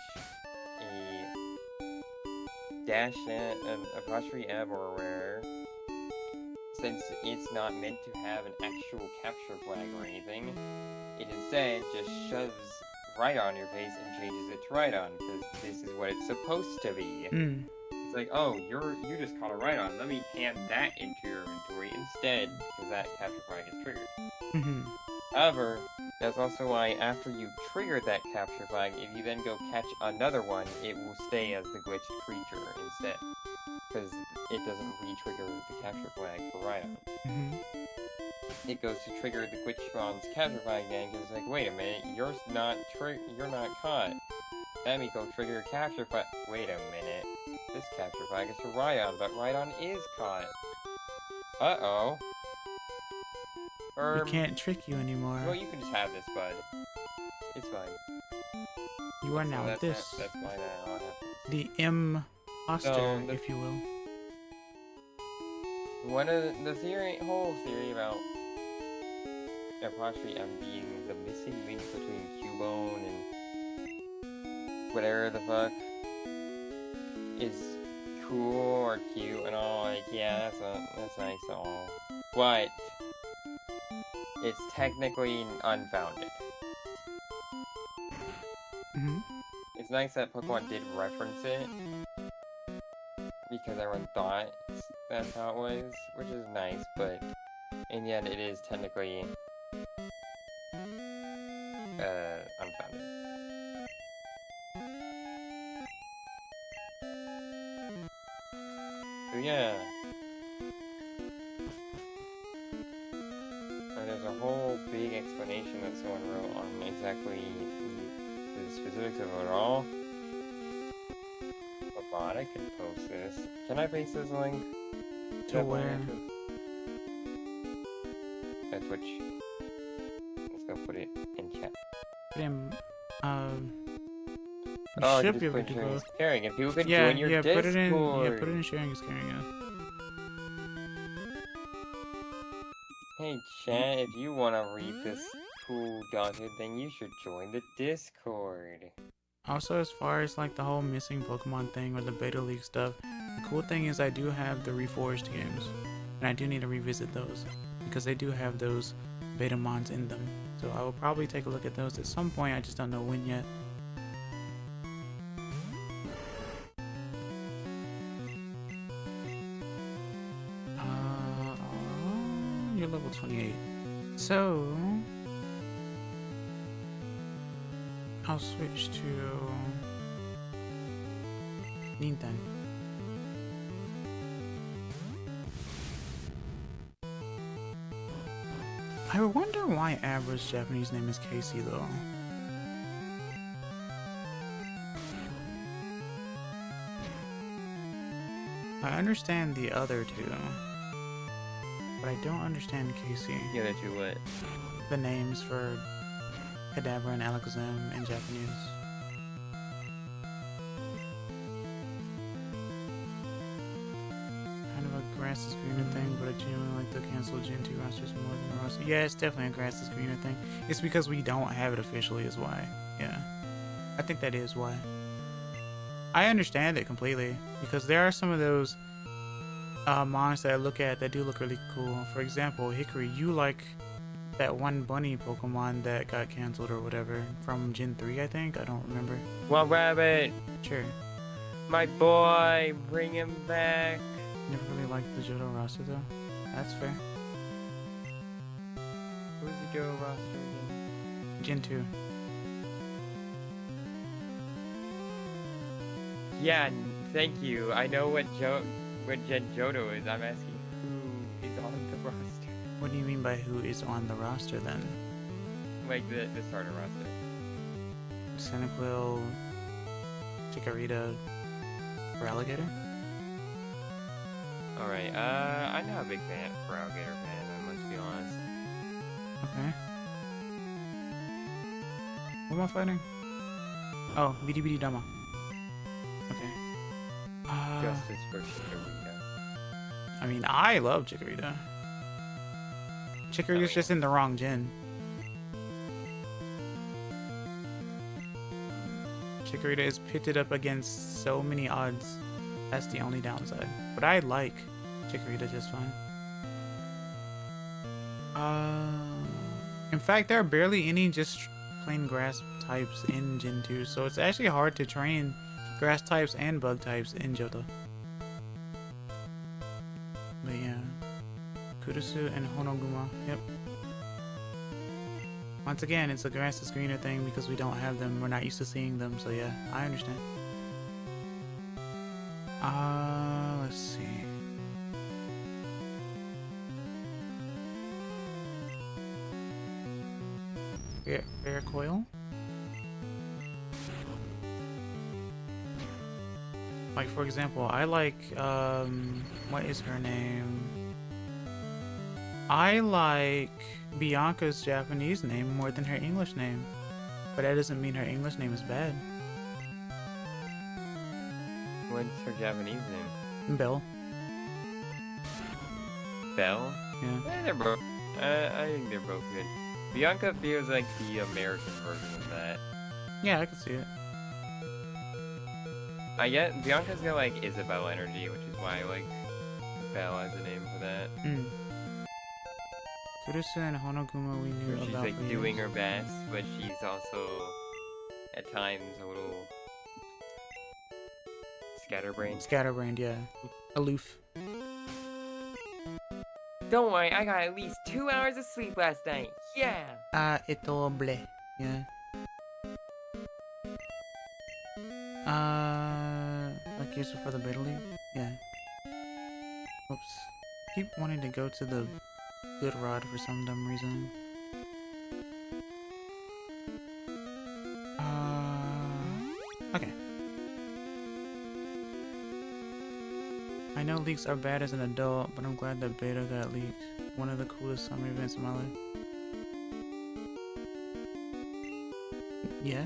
a dash an apostrophe M or where, since it's not meant to have an actual capture flag or anything, it instead just shoves Rhydon in your face and changes it to Rhydon, because this is what it's supposed to be. It's like, oh, you just caught a Rhydon, let me hand that into your inventory instead, because that capture flag is triggered. However, that's also why after you trigger that capture flag, if you then go catch another one, it will stay as the glitched creature instead. Because it doesn't re-trigger the capture flag for Rhydon. It goes to trigger the glitchmon's capture flag again, because it's like, wait a minute, you're not caught. Let me go trigger your capture flag. Wait a minute, this capture flag is for Rhydon, but Rhydon is caught. Uh-oh. We can't trick you anymore. Well, you can just have this, bud. It's fine. You are now this. That's why that all happens. The imposter, if you will. One of the whole theory about apostrophe M being the missing link between Cubone and whatever the fuck is cool or cute and all. Like, yeah, that's nice and all, but it's technically unfounded. It's nice that Pokemon did reference it, because everyone thought that's how it was, which is nice, but in the end it is technically unfounded. So yeah. There's a whole big explanation that someone wrote on exactly the specifics of it all. But I can post this. Can I paste this link? To where? That's Twitch. Let's go put it in chat. Put in, You Oh, should just be able put to do sharing both. is caring. If people could Yeah, join your yeah, Discord. put it in. Yeah, put it in sharing is caring. Yeah. Hey, chat, if you want to read this cool document, then you should join the Discord. Also, as far as like the whole missing Pokemon thing or the beta league stuff, the cool thing is I do have the Reforged games, and I do need to revisit those because they do have those beta mons in them. So I will probably take a look at those at some point. I just don't know when yet. You're level 28. So I'll switch to Ninten. I wonder why Abra's Japanese name is Casey though. I understand the other two, but I don't understand Casey. The other two what? The names for Kadabra and Alakazam in Japanese. Kind of a grass is greener thing, but I genuinely like the cancel Gen 2 rosters more than the roster. Yeah, it's definitely a grass is greener thing. It's because we don't have it officially is why. Yeah. I think that is why. I understand it completely, because there are some of those mons that I look at that do look really cool. For example, Hickory, you like that one bunny Pokemon that got canceled or whatever from Gen 3, I think? I don't remember. Well, Rabbit, Sure. my boy, bring him back. Never really liked the Johto roster though. That's fair. Who's the Joe roster again? Gen 2. Yeah, thank you. I know what Gen Johto is. I'm asking who is on the roster. What do you mean by who is on the roster then? Like the starter roster. Cyndaquil, Chikorita, for Alligator? Alright, I'm not a big fan for Alligator fan, I must be honest. Okay. What am I fighting? Oh, Bidi Dama. Okay. Justice for Chikorita. I mean, I love Chikorita. Chikorita's just in the wrong gen. Chikorita is pitted up against so many odds. That's the only downside. But I like Chikorita just fine. In fact, there are barely any just plain grass types in Gen 2, so it's actually hard to train grass types and bug types in Johto. But yeah. Kurusu and Honoguma, yep. Once again, it's a grass is greener thing because we don't have them, we're not used to seeing them, so yeah, I understand. Let's see. Bear Coil? Like, for example, I like, what is her name? I like Bianca's Japanese name more than her English name. But that doesn't mean her English name is bad. What's her Japanese name? Belle. Belle? Yeah. They're both. I think they're both good. Bianca feels like the American version of that. Yeah, I can see it. I get Bianca's got like Isabelle energy, which is why I like Belle as a name for that. Kurusu and Honoguma we knew She's about like for doing years. her best, but she's also at times a little scatterbrained. Scatterbrained, yeah. Aloof. Don't worry, I got at least 2 hours of sleep last night. Yeah. Itoble. Yeah. Like used for the beta league? Yeah. Oops. Keep wanting to go to the good rod for some dumb reason. Okay. I know leaks are bad as an adult, but I'm glad that beta got leaked. One of the coolest summer events in my life. Yeah?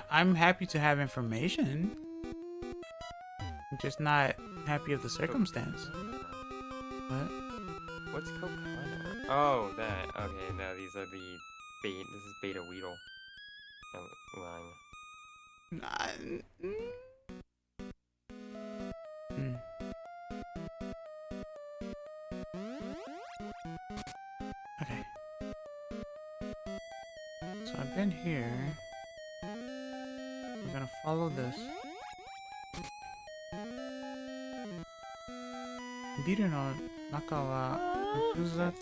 I'm happy to have information. I'm just not happy of the circumstance. What? What's Kokana? Oh, that. Okay, no, these are the bait. This is Beta Weedle. Oh, lime. Okay. So I've been here. I'm gonna follow this. ビルの中は複雑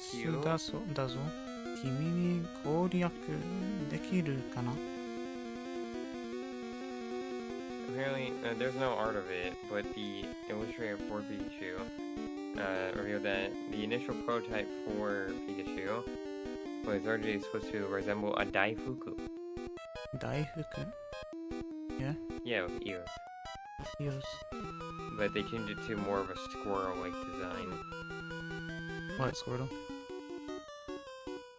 だぞ。君に攻略できるかな? Apparently, there's no art of it, but the illustrator for Pikachu revealed that the initial prototype for Pikachu was originally supposed to resemble a Daifuku. Daifuku? Yeah? Yeah, with ears. Ears. But they changed it to more of a squirrel-like design. What, Squirtle?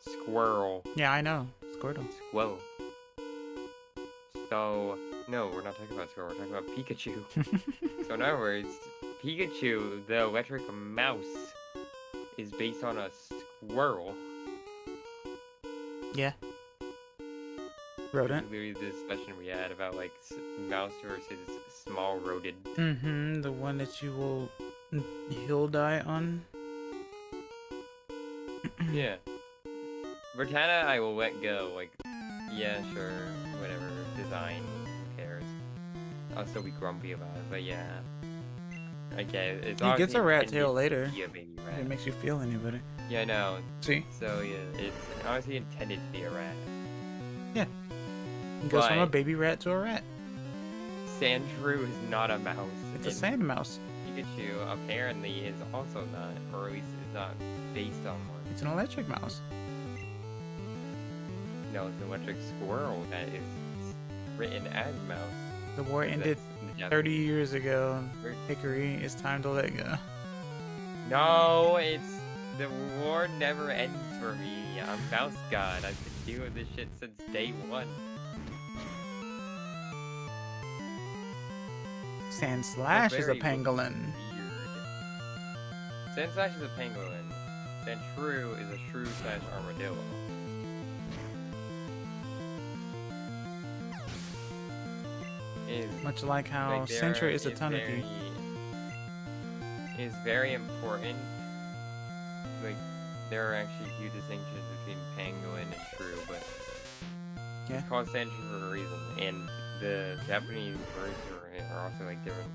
Squirrel. Yeah, I know. Squirtle. Squirrel. So, no, we're not talking about Squirrel, we're talking about Pikachu. So in other words, Pikachu, the electric mouse, is based on a squirrel. Yeah. Rodent. Literally the discussion we had about like mouse versus small rodent. The one that you will heal die on. Yeah. Vertana I will let go, like, yeah, sure, whatever, design, who cares. I'll still be grumpy about it, but yeah. Okay, it's He gets a rat tail intended later. to be a baby rat. If it makes you feel any better. Yeah, I know. See? So yeah, it's honestly intended to be a rat. Yeah. It goes from a But- baby rat to a rat. Sandshrew is not a mouse. It's a and sand mouse. Pikachu apparently is also not, or at least is not based on one. It's an electric mouse. No, it's an electric squirrel that is written as mouse. The war ended That's the 30 years ago. Japanese- Hickory, it's time to let go. No, it's the war never ends for me. I'm Mouse God. I've been doing this shit since day one. Sandslash is a Very pangolin. Weird. Sandslash is a pangolin. Sandshrew is a shrew/armadillo. Is Much like how like, Sentra is a tanuki. Is very important. Like, there are actually huge distinctions between pangolin and shrew, but Yeah. it's called Sandshrew for a reason, and the Japanese words are also like different.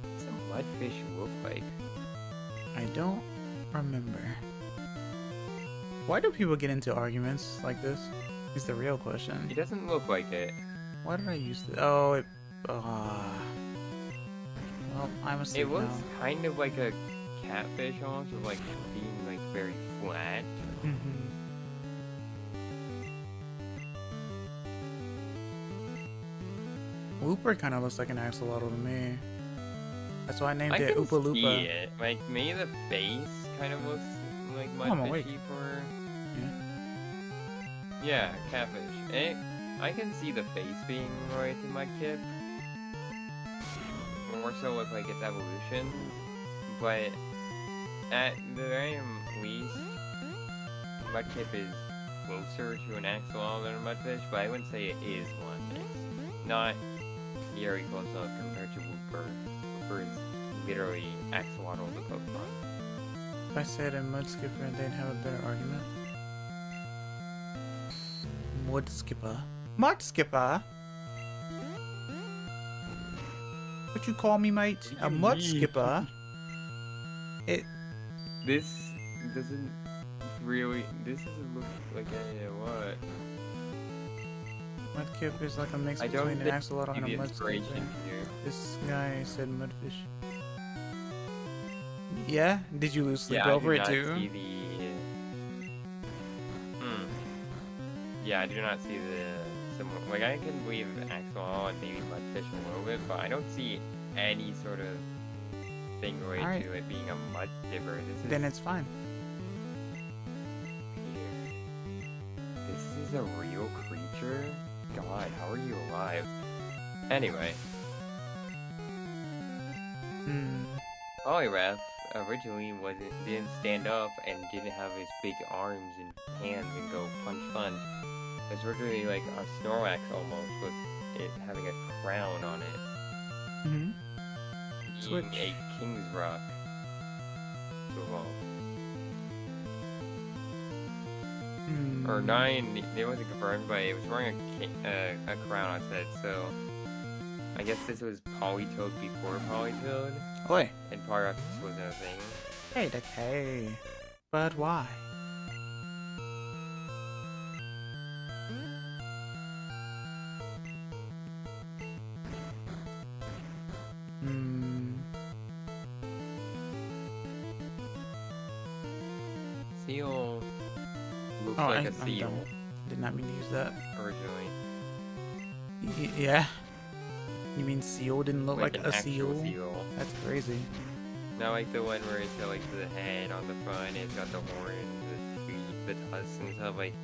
What's a mudfish look like? I don't remember. Why do people get into arguments like this? Is the real question. It doesn't look like it. Why did I use this? Oh, it. Well, I'm asleep It looks now. kind of like a catfish almost, with like being like very flat. Wooper kind of looks like an axolotl to me. That's why I named I it can Oopa see Loopa. it. Like maybe the face kind of looks like I'm awake. mudfishy for. Yeah, catfish. I can see the face being right in Mudkip. More so with like its evolution, but at the very least, Mudkip is closer to an axolotl than a mudfish, but I wouldn't say it is one. It's not very close enough compared to Wooper. Wooper is literally axolotl of the Pokemon. If I said a Mudskipper, they'd have a better argument. Mudskipper. Mudskipper? What you call me, mate? A Mudskipper? This doesn't really. This doesn't look like a what? Mudkip is like a mix I don't between an think axolotl and a the Mudskipper. inspiration here. This guy said Mudfish. Yeah? Did you lose sleep Yeah, over I it do too? not see the. Yeah, I do not see the similar. Like, I can believe axolotl and maybe mudfish a little bit, but I don't see any sort of thing related Alright. to it being a mud dipper. This is Then it's fine. weird. a real creature? God, how are you alive? Anyway. Poliwrath originally didn't stand up and didn't have his big arms and hands and go punch. It was originally like a Snorlax almost, with it having a crown on it. Being a King's Rock to evolve. Or 9, it wasn't confirmed, but it was wearing a crown on its head, so I guess this was Politoed before Politoed. Oi. And Poliwrath wasn't a thing. Hey, Decay. But why? Seal looks like a seal. Did not mean to use that. Originally. Yeah? You mean seal didn't look like an a actual seal? That's crazy. Not like the one where it's got like the head on the front, it's got the horns, the feet, the tusks and stuff, like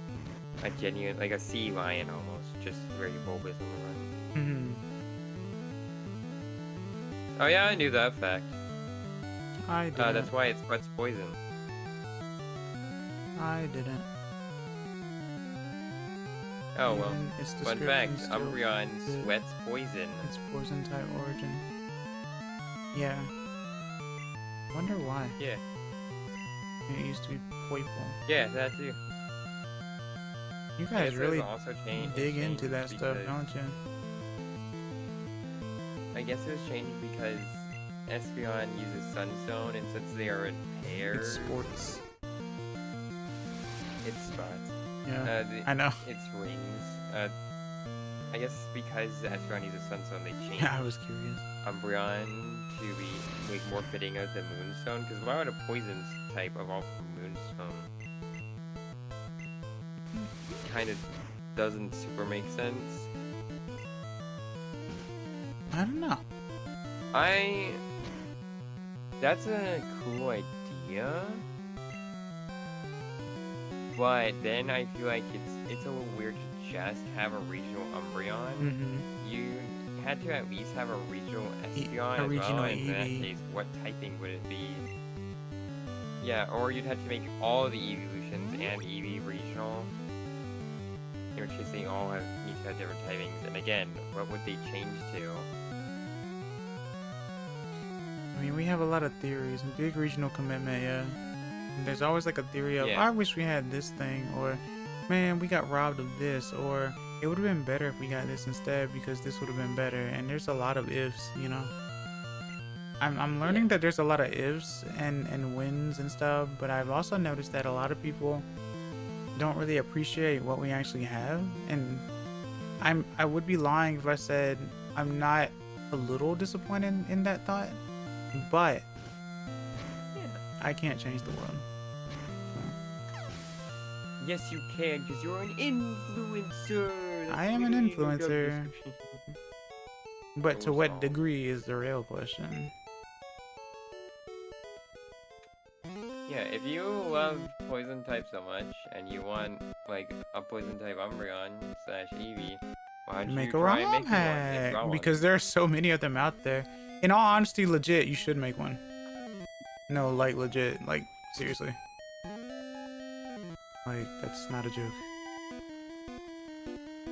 a genuine, like a sea lion almost, just very bulbous on the run. Oh yeah, I knew that fact. I didn't. That's why it spreads poison. I didn't. Oh well. Its Fun fact, description still Umbreon good. sweats poison. It's poison type origin. Yeah. Wonder why. Yeah. It used to be purple. Yeah, that too. You guys really also dig into that stuff, don't you? I guess it was changed because Espeon uses Sunstone, and since they are in pairs... It's sports. It's spots. Yeah, I know. It's rings. I guess because Espeon uses Sunstone, they changed I was curious. Umbreon to be like more fitting of the Moonstone. Because why would a poison type evolve from Moonstone? Kind of doesn't super make sense. I don't know. That's a cool idea. But then I feel like it's a little weird to just have a regional Umbreon. You had to at least have a regional Espeon as well. In that case, what typing would it be? Yeah, or you'd have to make all the evolutions and Eevee regional. In which case they all need to have different typings. And again, what would they change to? I mean, we have a lot of theories and big regional commitment, yeah. And there's always like a theory of, I wish we had this thing, or man, we got robbed of this, or it would have been better if we got this instead because this would have been better. And there's a lot of ifs, you know. I'm learning that there's a lot of ifs and wins and stuff, but I've also noticed that a lot of people don't really appreciate what we actually have. And I would be lying if I said I'm not a little disappointed in that thought, but I can't change the world. Yes, you can, because you're an influencer. I am an influencer. But to what degree is the real question. Yeah, if you love poison type so much, and you want, like, a poison type Umbreon / Eevee, why don't make you a try ROM making hack? one? Because there are so many of them out there. In all honesty, legit, you should make one. No, like, legit. Like, seriously. Like, that's not a joke.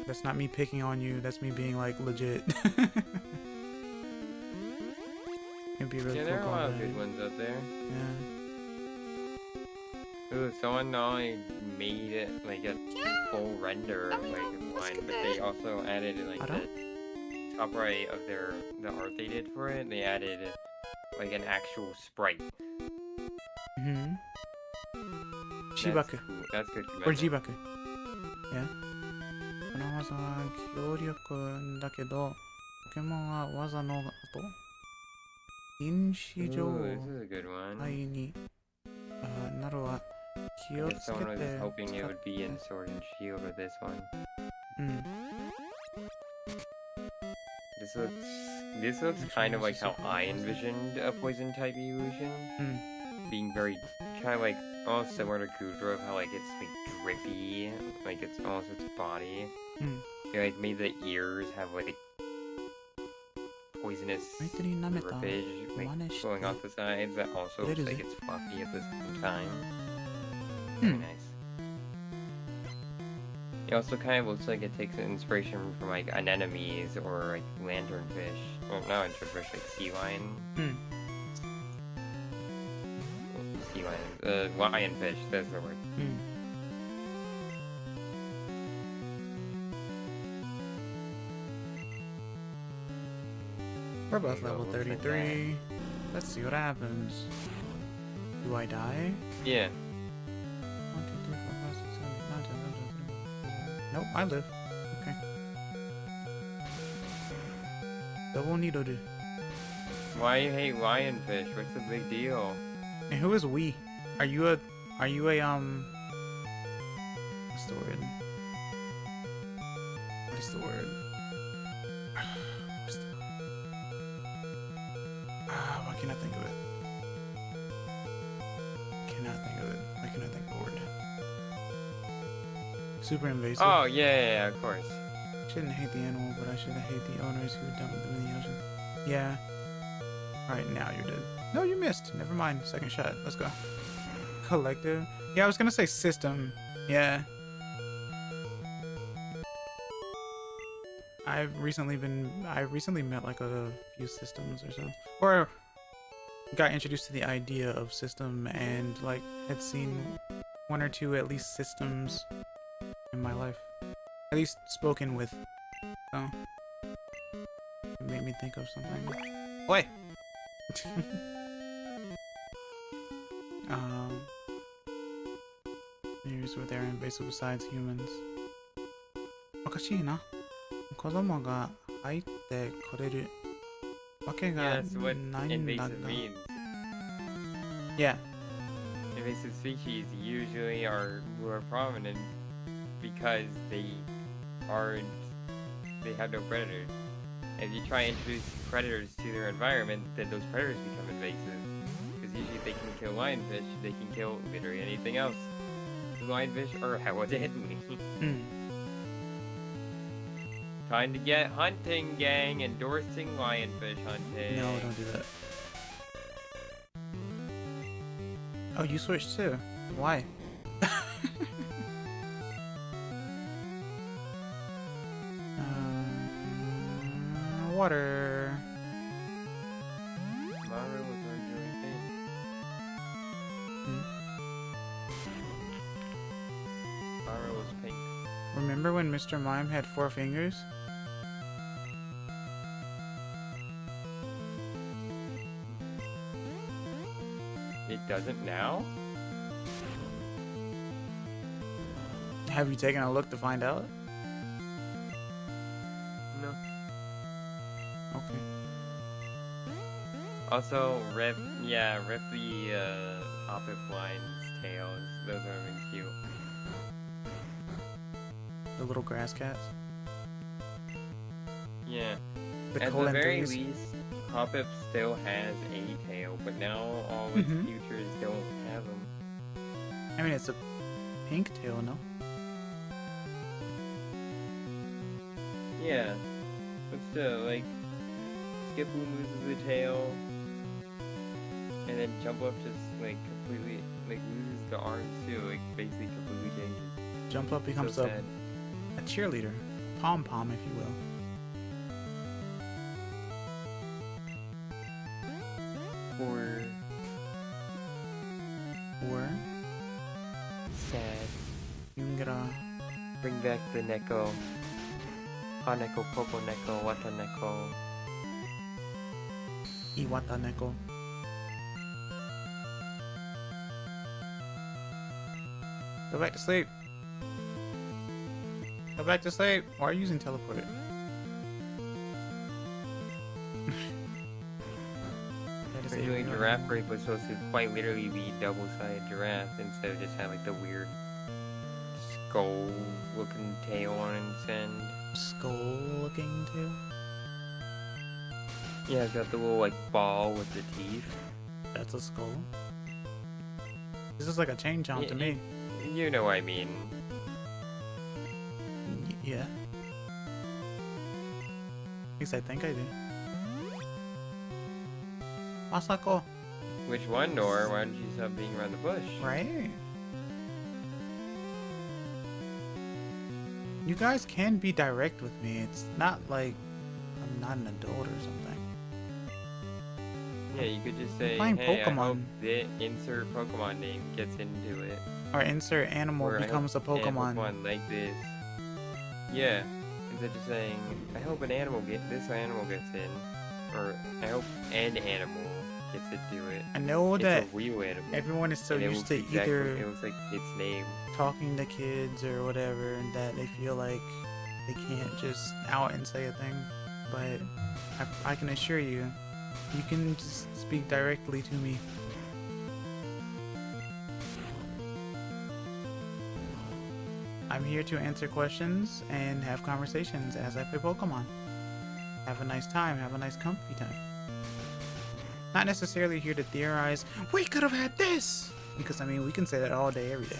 That's not me picking on you. That's me being, like, legit. It'd be really cool. There are a lot of good ones out there. Yeah. Ooh, someone not only made it, like, a full render, like, line, but they also added, like, the top right of the art they did for it, they added, like, an actual sprite. Shibaku. That's good. Or Jibaku. Yeah. この技は強力だけど、ポケモンは技の後、因子上愛になるは気をつけて。 Someone was hoping it would be in Sword and Shield with this one. This looks kind of like how I envisioned a poison type evolution. Being very kind of like almost similar to Goudreau, how like it's like drippy, like it's almost its body. They like made the ears have like poisonous drippage like flowing off the sides that also looks like it's fluffy at the same time. Very nice. It also kind of looks like it takes inspiration from like anemones or like lanternfish. Well, not lanternfish, like sea lion. Sea lion. Lionfish, that's the word. We're both level 33. Let's see what happens. Do I die? Yeah. 1, 2, 3, 4, 5, 6, 7, 8, 9, 10, 11, 12, 13, 14. Nope, I live. Okay. Double needle do. Why you hate lionfish? What's the big deal? And who is we? Are you a what's the word? What's the word? What's the word? Why can't I think of it? Cannot think of it. Why can't I think of the word? Super invasive. Oh, yeah, of course. Shouldn't hate the animal, but I should hate the owners who dumped them in the ocean. Yeah. Alright, now you're dead. No, you missed. Never mind. Second shot. Let's go. Collective. Yeah, I was gonna say system. Yeah. I recently met like a few systems or so. Or got introduced to the idea of system and like had seen one or two at least systems in my life. At least spoken with. So it made me think of something. Wait. Here's what they're invasive besides humans. おかしいな。子供が入ってこれるわけ Yeah, が that's what ないんだが。 invasive means. Yeah. Invasive species usually are more prominent because they have no predators. If you try and introduce predators to their environment, then those predators become invasive. Because usually if they can kill lionfish, they can kill literally anything else. Lionfish are hella deadly. Time to get hunting, gang. Endorsing lionfish hunting. No, don't do that. Oh, you switched too. Why? Water. Maru was arguing thing. Maru was pink. Remember when Mr. Mime had 4 fingers? It doesn't now? Have you taken a look to find out? No. Okay. Also, rip the Hoppet Blind's tails. Those are really cute. The little grass cats. Yeah. The At the colon very threes. least, Hoppip still has a tail, but now all its futures don't have them. I mean, it's a pink tail, no? Yeah. But still, like, Skipoo loses the tail, and then Jump Up just, like, completely, like, loses the arms too, like, basically completely changes. Jump Up becomes So a sad. cheerleader. Pom-pom, if you will. Or Sad. Yungara. Bring back the Neko. Haneko, Popo Neko, Wata Neko. Iwata Neko. Go back to sleep. Go back to sleep. Why are you using teleport? Originally, Giraffe Rape was supposed to quite literally be double-sided giraffe instead of just have like the weird skull-looking tail on its end. Skull-looking tail? Yeah, it's got the little like ball with the teeth. That's a skull. This is like a chain chomp to me. You know what I mean. Yeah. At least I think I do. Masako. Which one, Nor? Why don't you stop being around the bush? Right? You guys can be direct with me. It's not like I'm not an adult or something. Yeah, you could just say, playing hey, I hope Pokemon. the insert Pokemon name gets into it. Or insert animal Or I becomes a hope an Pokemon. Pokemon like this. Yeah, instead of saying, I hope this animal gets in. Or, I hope an animal gets into it. I know It's that a real animal. everyone is so And it used to looks exactly- either It looks like its name. talking to kids or whatever, and that they feel like they can't just out and say a thing. But I can assure you, you can just speak directly to me. I'm here to answer questions and have conversations as I play Pokemon. Have a nice time, have a nice comfy time. Not necessarily here to theorize, we could have had this! Because I mean, we can say that all day, every day.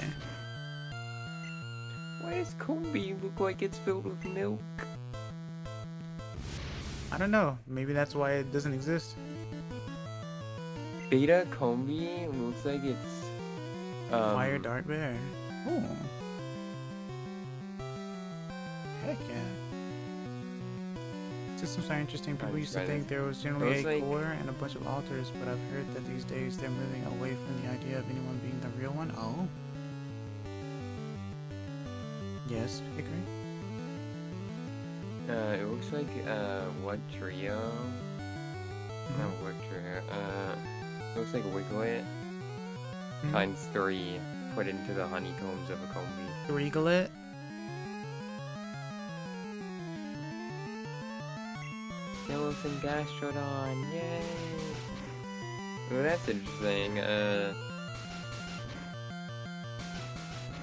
Why does Combi look like it's filled with milk? I don't know, maybe that's why it doesn't exist. Beta Combi looks like it's Fire Dark Bear. Ooh. Heck yeah. Systems are interesting. People used to think there was generally a core and a bunch of alters, but I've heard that these days they're moving away from the idea of anyone being the real one. Oh. Yes, Hickory? It looks like, what trio? Not what trio, it looks like a Wiglet times 3 put into the honeycombs of a Combi. Regalet? Yellows and Gastrodon, yay! Well, that's interesting,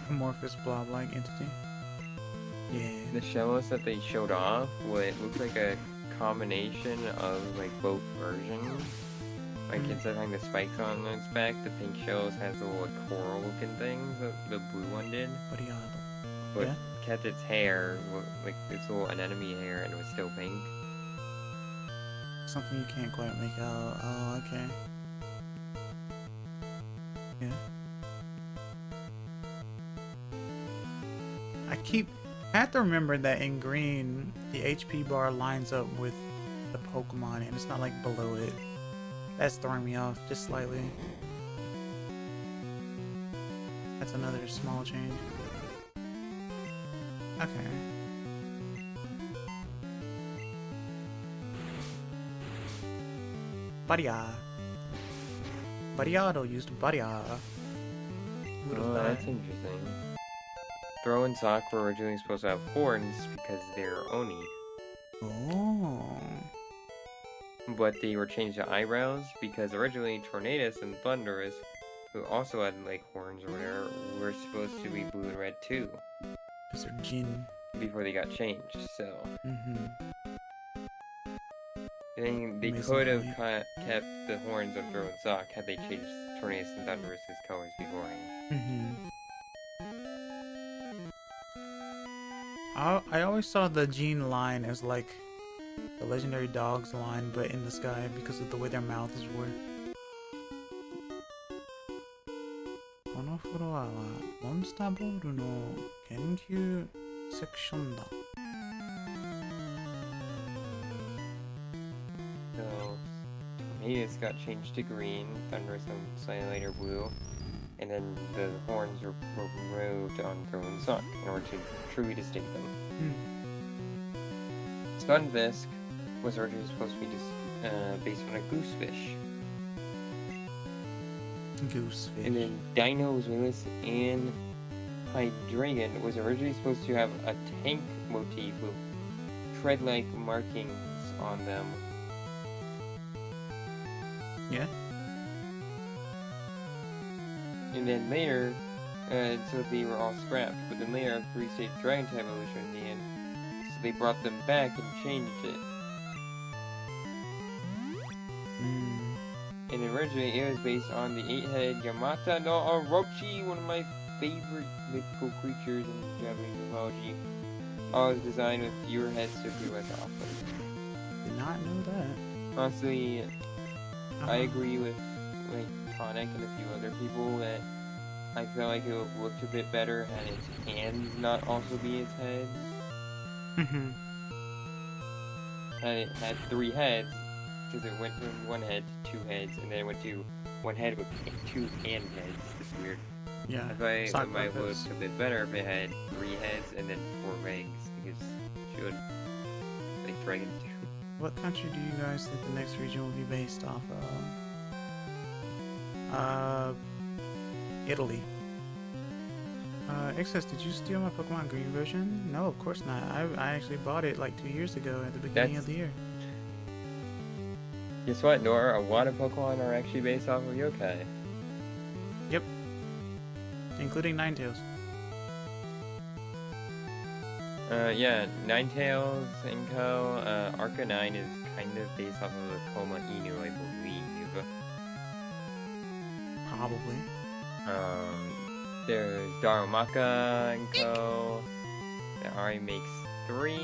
Amorphous blob-like entity. Yeah. the shellos that they showed off, it looks like a combination of, like, both versions. Like, instead of having the spikes on its back, the pink shells has the little coral-looking things that the blue one did. But Yeah. kept its hair, like, its little anemone hair, and it was still pink. Something you can't quite make out. Oh, okay. Yeah. I have to remember that in green, the HP bar lines up with the Pokemon, and it's not like below it. That's throwing me off just slightly. That's another small change. Okay. Baria. Bariado used Baria. Who would've Oh, thought? that's interesting. Throw and Sock were originally supposed to have horns because they're Oni. Oh. But they were changed to eyebrows because originally Tornadus and Thundurus, who also had like horns or whatever, were supposed to be blue and red too. Because they're Jin. Before they got changed, so. Mm-hmm. Then they Amazing could have point. kept the horns of Throw and Sock had they changed Tornadus and Thundurus' colors beforehand. Mm-hmm. I always saw the Gene line as like the legendary dogs line, but in the sky because of the way their mouths were. このフロアはモンスターボールの研究セクションだ。So, Tornadus got changed to green, Thundurus and slightly later blue, and then the horns were removed on Throw and Sock in order to truly distinct them. Stunfisk was originally supposed to be based on a goosefish. Goosefish. And then Dino's Willis and Hydreigon was originally supposed to have a tank motif with tread-like markings on them. Yeah. And then later, so they were all scrapped, but then later after 3-stage Dragon type evolution in the end, so they brought them back and changed it. And originally it was based on the 8-headed Yamata no Orochi, one of my favorite mythical creatures in Japanese mythology. Always designed with fewer heads to appear less often. Did not know that. Honestly, I agree with like Tonic and a few other people that I feel like it would have looked a bit better had its hands not also be its heads. Mm-hmm. And it had 3 heads, because it went from 1 head to 2 heads, and then it went to 1 head with 2 hand heads. It's weird. Yeah. I feel like it might look a bit better if it had 3 heads and then 4 legs, because it should, like dragons do. What country do you guys think the next region will be based off of? Italy. Excess, did you steal my Pokemon Green version? No, of course not. I actually bought it like 2 years ago at the beginning of the year. Guess what, Nora? A lot of Pokemon are actually based off of yokai. Yep. Including Ninetales. Yeah, Ninetales and Co. Arcanine is kind of based off of the Koma Inu, I believe. Probably. There's Darumaka and Co. That already makes 3.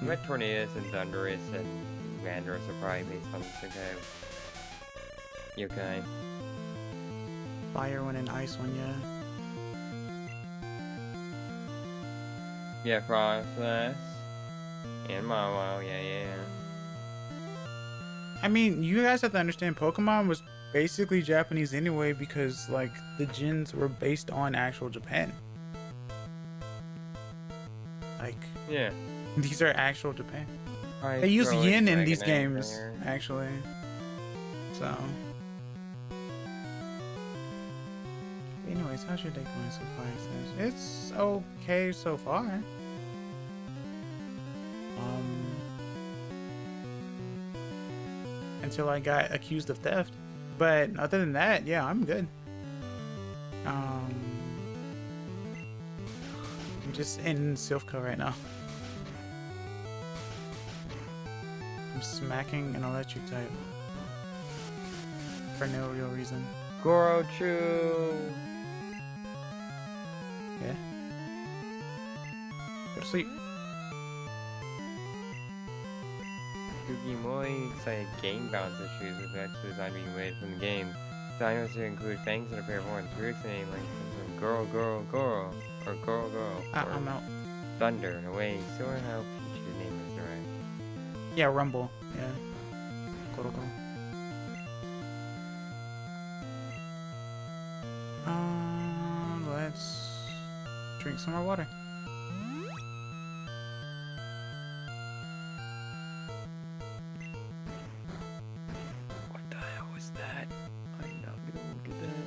But Tornadus and Thunderous and Landorus are probably based on this yokai. Fire one and ice one, yeah. Yeah, Frostlass. And Mawile, yeah. I mean, you guys have to understand, Pokemon was basically Japanese anyway because, like, the gens were based on actual Japan. Like, Yeah. these are actual Japan. Probably They use throw a yen in these Dragonite games, there. actually. So. Anyways, how's your day going so far? It's okay so far. Until I got accused of theft. But other than that, yeah, I'm good. I'm just in Silphco right now. I'm smacking an electric type. For no real reason. Gorochu! Yeah. Go to sleep. Sugimori cited game balance issues with actual design being removed from the game. Dinos to include fangs and a pair of horns. Lyrics name like Goro, or Goro, I'm out. Thunder in a way similar to how Peach's name is derived. Yeah, Rumble. Yeah. Koroko. Let's drink some more water. What the hell was that? I'm not gonna look at that.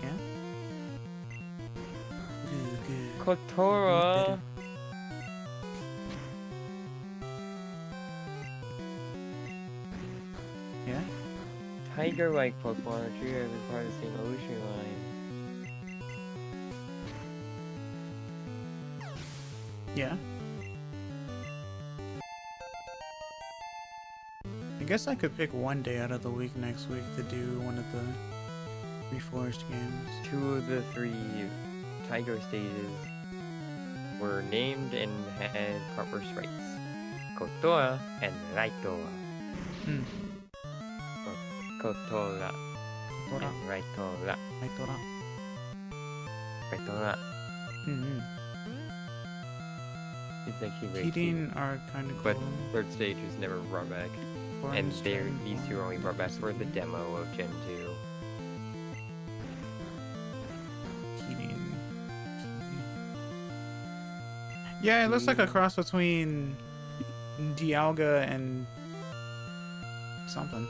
Yeah. Good. Kotora! Yeah. Tiger-like Pokemon are treated as part of the same evolutionary line. Yeah. I guess I could pick one day out of the week next week to do one of the Reforged games. 2 of the 3 Tiger stages were named and had proper sprites. Kotora and Raitoa. Hmm. Kotora Tora. and Raitoa. Aitora. Raitoa. Mm-hmm. It's actually very cute. Heating are kind of cool. But 3rd stage was never brought back. And these 2 are only brought back for the demo of Gen 2. Heating. Yeah, it looks like a cross between Dialga and something.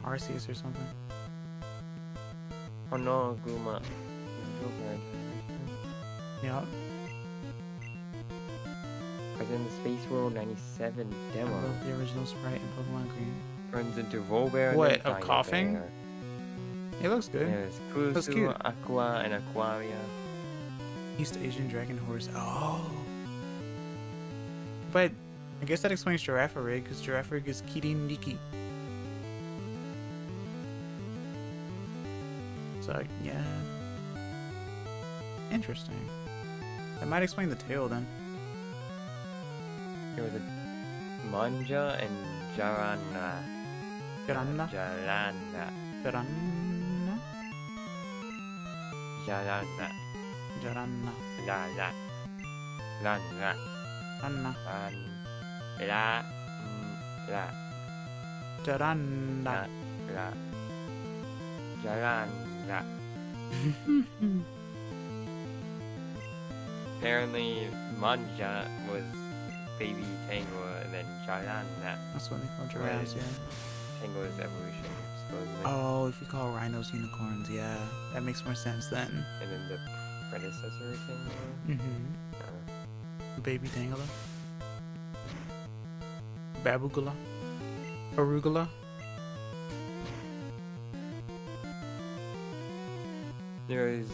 Arceus or something. Oh no, Guma. Yeah. Because in the Space World 97 I demo, love the original sprite in Pokemon Green. runs into Volbear. What, and then of coughing? Bear. It looks good. There's That's Kusu, cute. Aqua, and Aquaria. East Asian dragon horse. Oh. But I guess that explains Giraffe Rig, because Giraffe Rig is Kirin Riki. So, yeah. Interesting. That might explain the tail then. There was a Manja and Jarana. Jarana? Jarana. Jarana? Jarana. Jarana. La la. Lana. Anna. La. La. Jarana. La. Jarana. Apparently, Manja was baby Tango, and then Jarana. That's what they call giraffes, yeah. Tango's evolution, supposedly. Oh, if you call rhinos unicorns, yeah. That makes more sense then. And then the predecessor Tango? Mm-hmm. Baby Tangela. Babugula. Arugula. There was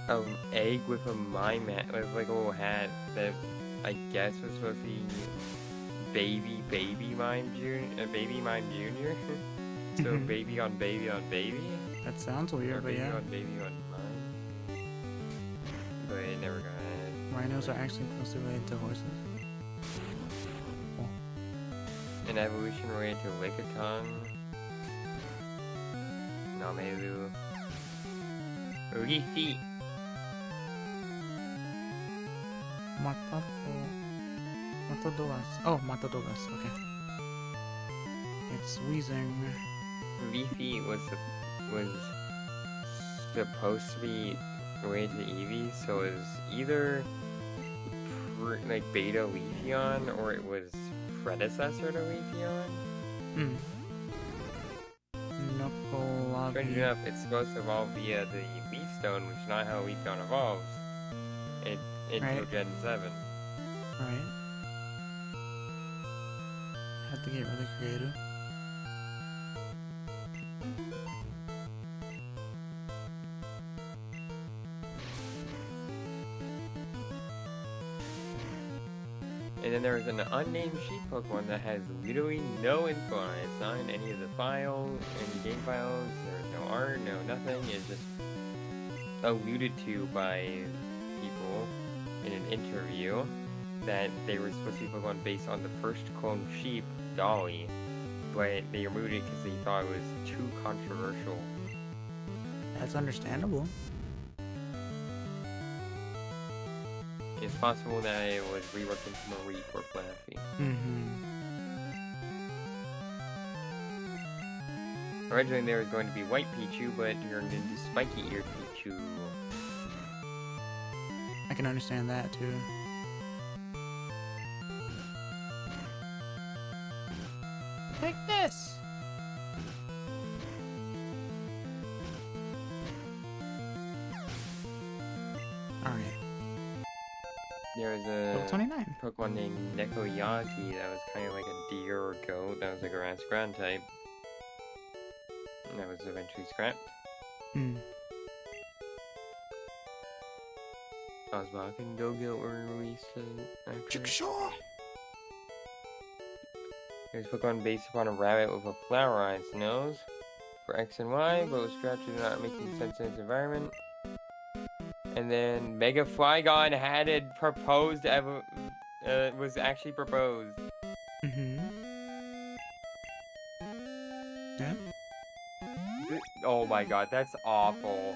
an egg with a mime hat, with like a little hat that I guess was supposed to be baby mime junior, baby mime junior. So Mhm. baby on baby on baby. That sounds Or weird, but baby yeah. on baby on mime. But it never got it. Rhinos are actually closely related to horses. Cool. An evolution related to Lickitung. Namelu. Leafy. Matadogas. Oh, Matadogas. Okay. It's wheezing. Leafy was supposed to be related to Eevee, so it was either like Beta Leafeon or it was predecessor to Leafeon. Hmm. Strange enough, it's supposed to evolve via the Leaf Stone, which is not how Leafeon evolves. Until Right. Gen 7. Right. Had to get really creative. And then there's an unnamed sheep Pokemon that has literally no info on it. It's not in any of the files, any game files, there's no art, no nothing. It's just alluded to by people in an interview that they were supposed to be Pokemon based on the first clone sheep, Dolly, but they removed it because they thought it was too controversial. That's understandable. It's possible that it was reworked into Marie or Flaffy. Mm-hmm. Originally there was going to be White Pichu, but turned into Spiky Ear Pichu. I can understand that too. Take this! Alright. There was Level a 29. Pokemon named Nekoyaki that was kind of like a deer or goat. That was like a grass ground type. And that was eventually scrapped. Hmm. Osbach and Go-Go were released after. Chickshaw! There's a Pokemon based upon a rabbit with a flower on its nose for X and Y, but was scrapped due to not making sense in its environment. And then Mega Flygon had it proposed, was actually proposed. Mm-hmm. Yeah? Oh my god, that's awful.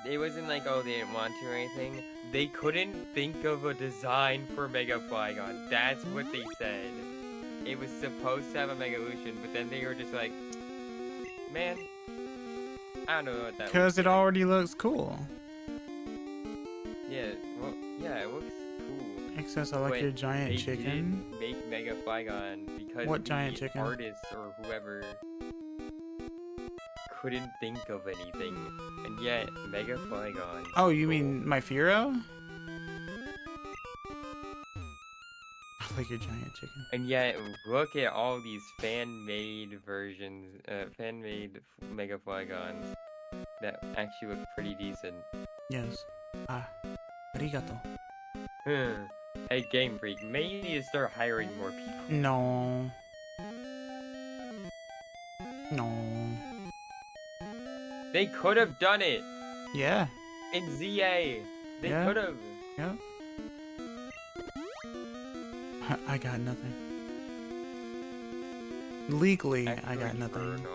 It wasn't like, oh, they didn't want to or anything. They couldn't think of a design for Mega Flygon. That's what they said. It was supposed to have a Mega Evolution, but then they were just like, man, I don't know what that was. Because it already looks cool. Yeah, well, yeah, it looks cool. Excess, I like But your giant they chicken. didn't make Mega Flygon because What the giant chicken? artist or whoever couldn't think of anything, and yet Mega Flygon. Oh, you mean my Firo? I like your giant chicken. And yet, look at all these fan-made versions, fan-made Mega Flygons that actually look pretty decent. Yes. Ah. Arigato. Hey, Game Freak, maybe you need to start hiring more people. No. No. They could have done it Yeah. in ZA. They Yeah. could have. Yep. I got nothing. Legally, I got nothing.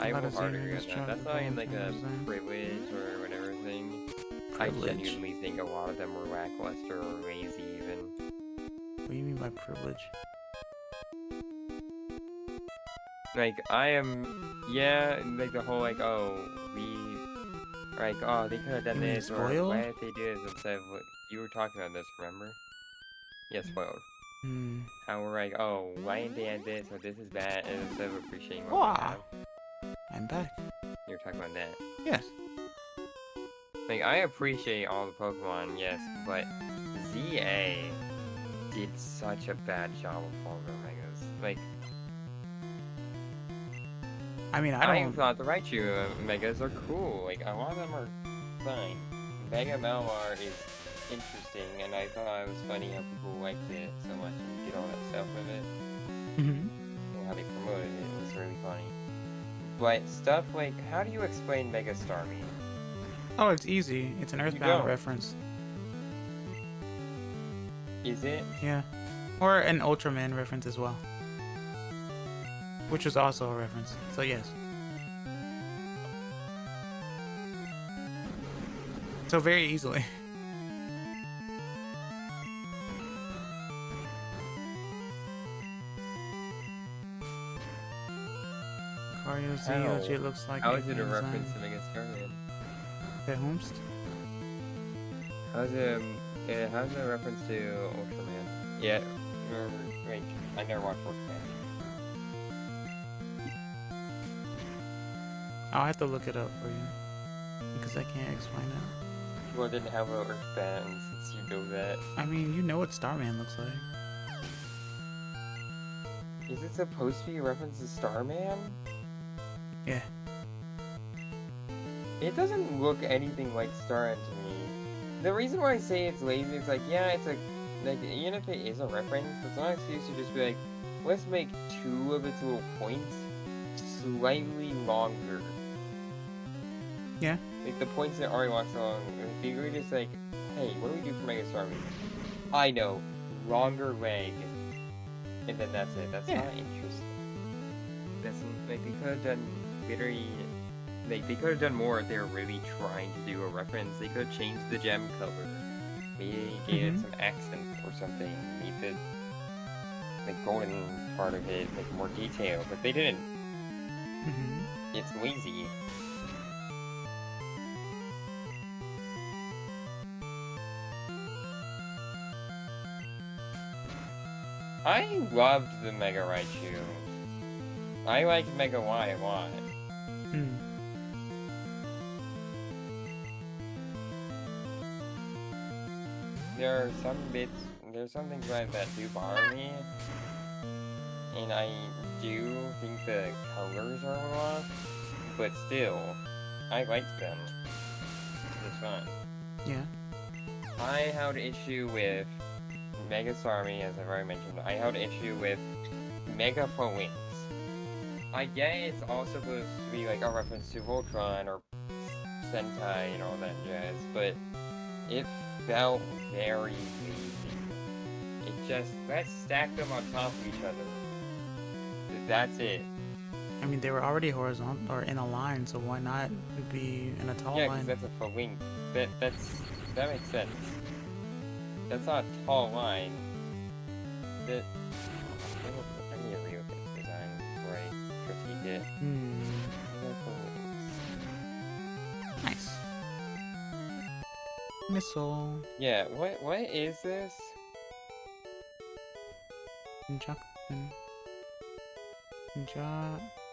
I will hard agree on that. That's not in like a privilege or whatever thing. I genuinely think a lot of them were lackluster or lazy even. What do you mean by privilege? Like, I am, yeah, like the whole like, oh, they could have done this, or why did they do this instead of what you were talking about this, remember? Yes, spoiled. How we're like, oh, why didn't they add this, or this is bad, and instead of appreciating what we have. I'm back. You were talking about that. Yes. Like, I appreciate all the Pokemon, yes, but ZA did such a bad job of all the Megas. Like, I mean, I don't... thought the Raichu Megas are cool. Like, a lot of them are fine. Mega Malamar is interesting, and I thought it was funny how people liked it so much and did all that stuff with it. And how they promoted it. It was really funny. But stuff like, how do you explain Mega Starmie? Oh, it's easy. It's an Earthbound reference. Is it? Yeah. Or an Ultraman reference as well. Which was also a reference. So yes. So very easily. Mario Z, it looks like. How is it a reference to Mega Starman? The Homest? How's it a reference to Ultraman? Yeah, wait, I never watched Ultraman. I'll have to look it up for you. Because I can't explain it. Well, didn't have an Earthbound since you know that. I mean, you know what Starman looks like. Is it supposed to be a reference to Starman? Yeah. It doesn't look anything like Starman to me. The reason why I say it's lazy is like, yeah, it's like even if it is a reference, it's not an excuse to just be like, let's make two of its little points slightly longer. Yeah. Like the points that Ari walks along, if you were just like, hey, what do we do for Mega Starmie? I know, longer leg. And then that's it. That's not interesting. That's like they could have done very. Like they could have done more if they were really trying to do a reference. They could have changed the gem color. Maybe gave it some accent or something. Made the like golden part of it like more detailed, but they didn't. It's lazy. I loved the Mega Raichu. I liked Mega Y a lot. There are some things about that do bother me. And I do think the colors are a little off. But still, I liked them. It's fun. Yeah. I held issue with Mega Starmie, as I've already mentioned. I held issue with Mega Phalanx. I get it's all supposed to be like a reference to Voltron or Sentai and all that jazz, but it felt very lazy. It just, let's stack them on top of each other. That's it. I mean, they were already horizontal or in a line, so why not be in a tall line? Yeah, because that's a phalanx. That makes sense. That's not a tall line. I need to read with this design before I critique it. Nice. Missile. Yeah, what is this? Jakten.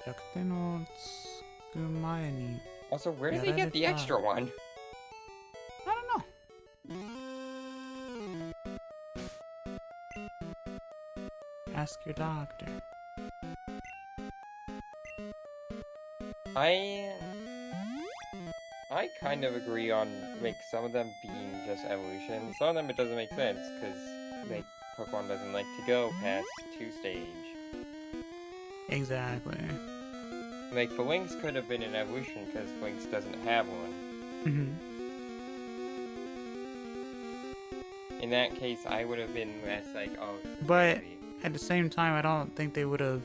Jakten no tsukumae ni. Also, where did they get the extra one? I don't know. Ask your doctor. I kind of agree on like some of them being just evolution. Some of them it doesn't make sense because like Pokemon doesn't like to go past 2 stage. Exactly. Like Phalanx could have been an evolution because Phalanx doesn't have one. In that case, I would have been less like, oh. But at the same time, I don't think they would have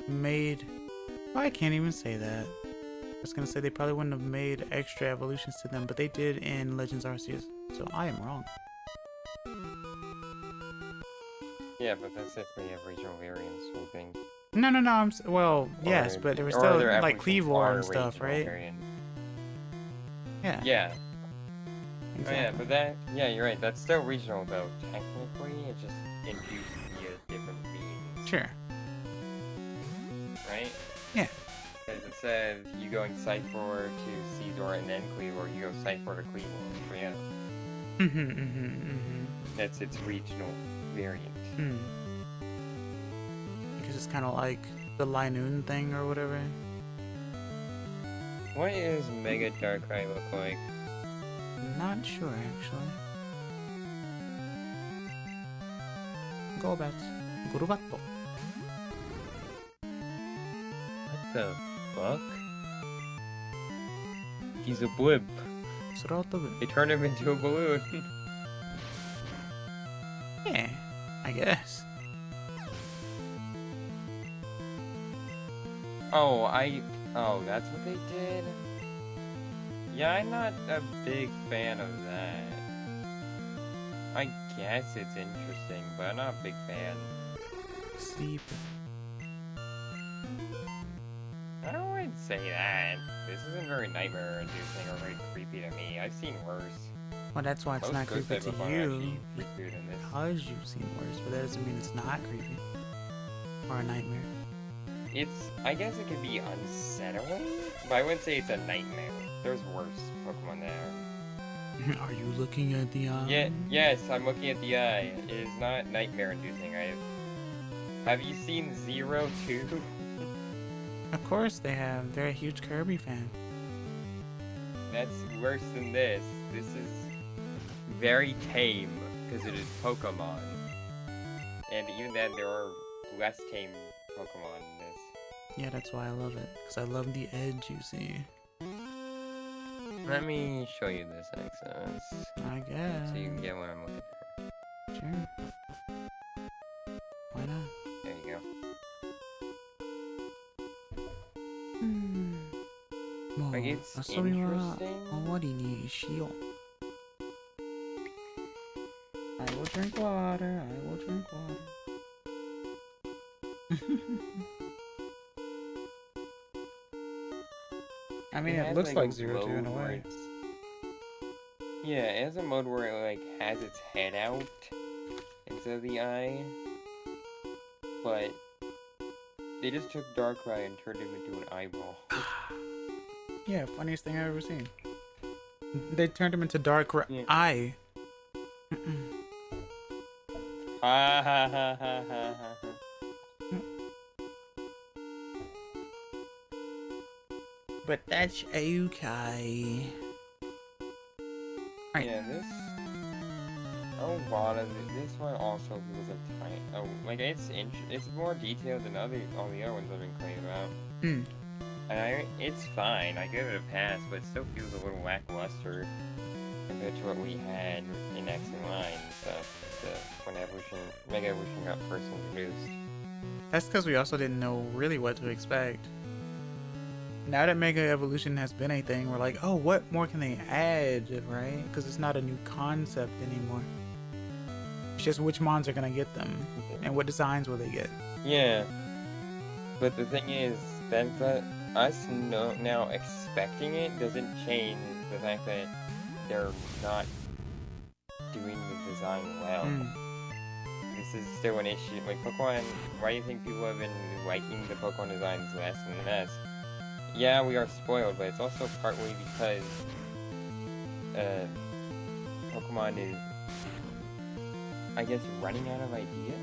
made. Well, I can't even say that. I was gonna say they probably wouldn't have made extra evolutions to them, but they did in Legends Arceus. So I am wrong. Yeah, but that's if they have regional variants, I think. No. Well, yes, but there was still like Cleavor and stuff, right? Variant. Yeah. Yeah. Exactly. Oh, yeah, but that, yeah, you're right. That's still regional, though. Technically, it just induced via different beings. Sure. Right? Yeah. Because it said you going Cypher to Caesar and then Cleavor, you go Cypher to Cleavor. So, yeah. That's its regional variant. Because it's kind of like the Linoon thing or whatever. What is Mega Darkrai look like? Not sure, actually. Gorubato. What the fuck? He's a blimp. They turned him into a balloon. Yeah, I guess. Oh, that's what they did? Yeah, I'm not a big fan of that. I guess it's interesting, but I'm not a big fan. Sleep. I don't want to say that. This isn't very nightmare-inducing or very creepy to me. I've seen worse. Well, that's why it's Most not ghost creepy to type are you. actually creepier than this. Because you've seen worse, but that doesn't mean it's not creepy. Or a nightmare. I guess it can be unsettling, but I wouldn't say it's a nightmare. There's worse Pokemon there. Are you looking at the eye? Yeah, yes, I'm looking at the eye. It is not nightmare-inducing. Have you seen 02? Of course they have. They're a huge Kirby fan. That's worse than this. This is very tame, because it is Pokemon. And even then, there are less tame Pokemon in this. Yeah, that's why I love it. Because I love the edge, you see. Let me show you this access. I guess. So you can get what I'm looking for. Sure. Why not? There you go. Like, it's interesting. I will drink water. I mean, it looks like 02 in a way. Yeah, it has a mode where it like has its head out instead of the eye. But they just took Darkrai and turned him into an eyeball. Yeah, funniest thing I've ever seen. They turned him into Darkrai Eye. Ha ha ha ha ha ha. But that's okay. Right. Yeah, this. A lot of this one also feels a tiny. Oh, like it's more detailed than all the other ones I've been complaining about. And it's fine. I give it a pass, but it still feels a little lackluster compared to what we had in X and Y and stuff. When Mega Evolution got first introduced. That's because we also didn't know really what to expect. Now that Mega Evolution has been a thing, we're like, oh, what more can they add, right? Because it's not a new concept anymore. It's just which mons are going to get them, and what designs will they get. Yeah. But the thing is, that us now expecting it doesn't change the fact that they're not doing the design well. This is still an issue. Like, Pokemon, why do you think people have been liking the Pokemon designs less and less? Yeah, we are spoiled, but it's also partly because Pokemon is, I guess, running out of ideas?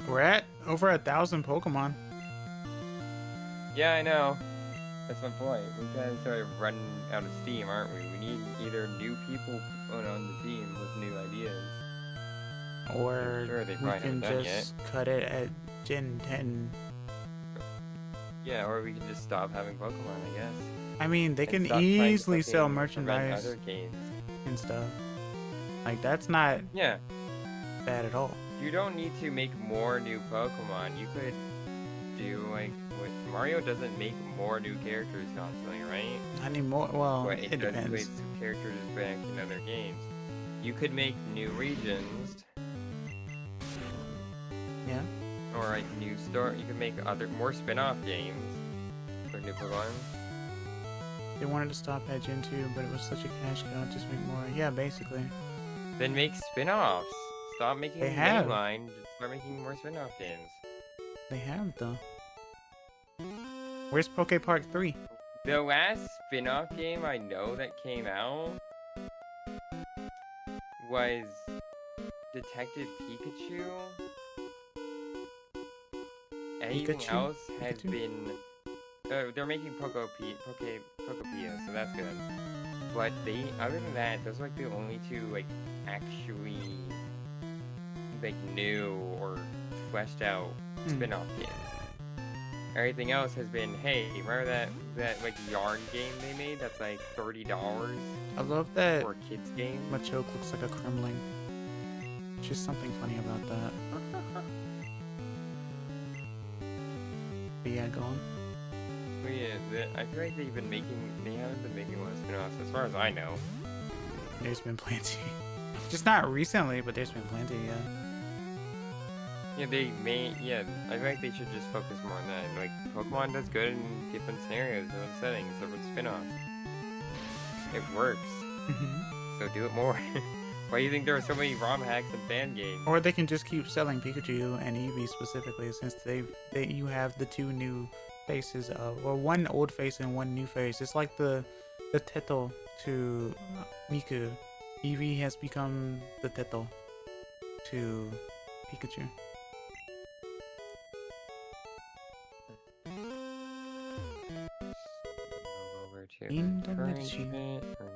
We're at over 1,000 Pokemon. Yeah, I know. That's my point. We kind of started running out of steam, aren't we? We need either new people put on the team with new ideas. Or Sure, they we probably can haven't done just cut it at Gen 10. Yeah, or we can just stop having Pokemon, I guess. I mean, they And can stop trying to easily sell fucking prevent merchandise other games. and stuff. Like, that's not Yeah, bad at all. you don't need to make more new Pokemon. You could do like with Mario doesn't make more new characters constantly, right? I need more. Well, But it it does depends. place characters back in other games. You could make new regions. Yeah. Or like new story. You could make more spin-off games for new Pokemon. They wanted to stop at Gen 2, but it was such a cash cow. Just make more. Yeah, basically. Then make spin-offs. Stop making They have. mainline. Just start making more spin-off games. They have, though. Where's Poke Park 3? The last spin-off game I know that came out was Detective Pikachu. Anything Pikachu? else has Pikachu? been... they're making Pokepedia, so that's good. But other than that, those are like the only two like actually like new or fleshed out spin-off games. Everything else has been, hey, remember that like yarn game they made that's like $30 I love that for a kids game? Machoke looks like a Kremling. Just something funny about that. But yeah, go on. But yeah, I feel like they haven't been making a lot of spin-offs as far as I know. There's been plenty. Just not recently, but there's been plenty, yeah. Yeah, I feel like they should just focus more on that. Like, Pokemon does good in different scenarios, different settings, different spin-offs. It works, so do it more. Why do you think there are so many ROM hacks and fan games? Or they can just keep selling Pikachu and Eevee specifically, since you have the two new faces of, or one old face and one new face. It's like the Teto to Miku. Eevee has become the Teto to Pikachu. Over to In the current Medici. shit or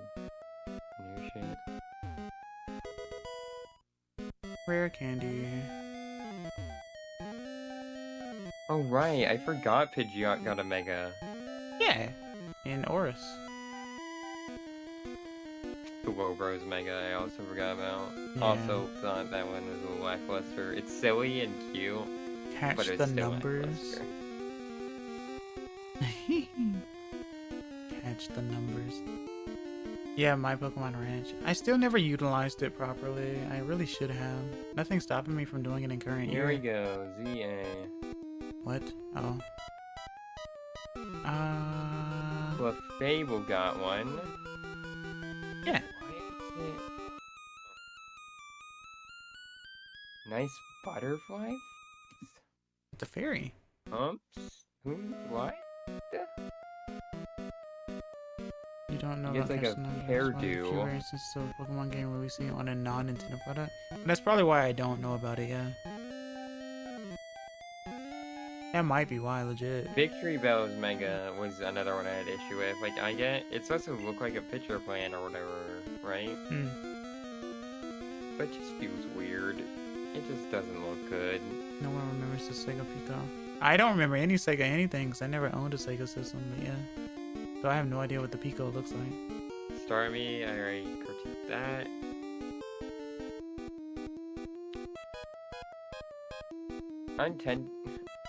new shit. Rare candy. Oh right, I forgot Pidgeot got a Mega. Yeah, in Oris. The Wobros Mega I also forgot about. Yeah. Also thought that one was a little lackluster. It's silly and cute, Catch but it's the still numbers. lackluster. Catch the numbers. Yeah, my Pokemon Ranch. I still never utilized it properly. I really should have. Nothing's stopping me from doing it in current Here year. we go, ZA. What? Oh. Well, Fable got one. Yeah. Why is it... Nice butterfly? The fairy. Humps? Who? What? You don't know He gets about like a catch the numbers. hairdo. One of the few rare instances of a Pokemon game releasing on a non-Nintendo product. And that's probably why I don't know about it, yeah. That might be why, legit. Victory Bells Mega was another one I had issue with. Like, it's supposed to look like a picture plan or whatever, right? But it just feels weird. It just doesn't look good. No one remembers the Sega Pico. I don't remember any Sega anything because I never owned a Sega system, but yeah. So I have no idea what the Pico looks like. Starmie, I already critiqued that.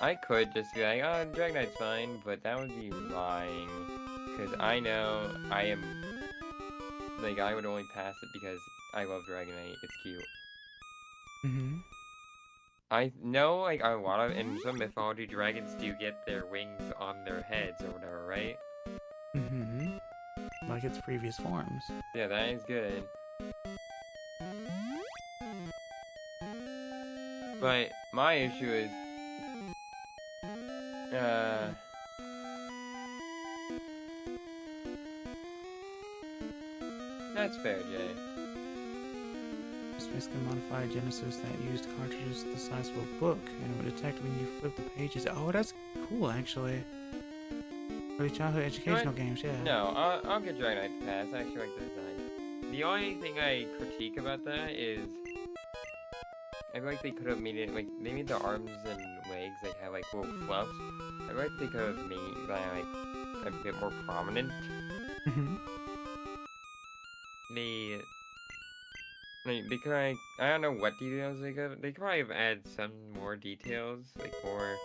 I could just be like, oh, Dragonite's fine, but that would be lying. Because I know I am... Like, I would only pass it because I love Dragonite. It's cute. I know, like, a lot of... In some mythology, dragons do get their wings on their heads or whatever, right? Like its previous forms. Yeah, that is good. But my issue is... That's fair, Jay. Space can modify Genesis that used cartridges the size of a book, and it would detect when you flip the pages. Oh, that's cool, actually. Early childhood educational games, yeah. No, I'll get Dragonite to pass. I actually like the design. The only thing I critique about that is I feel like they could have made it like they made the arms and legs like have like little fluffs. I feel like they could have made that like a bit more prominent. Mhm. They could like I don't know what details they could probably have added some more details like more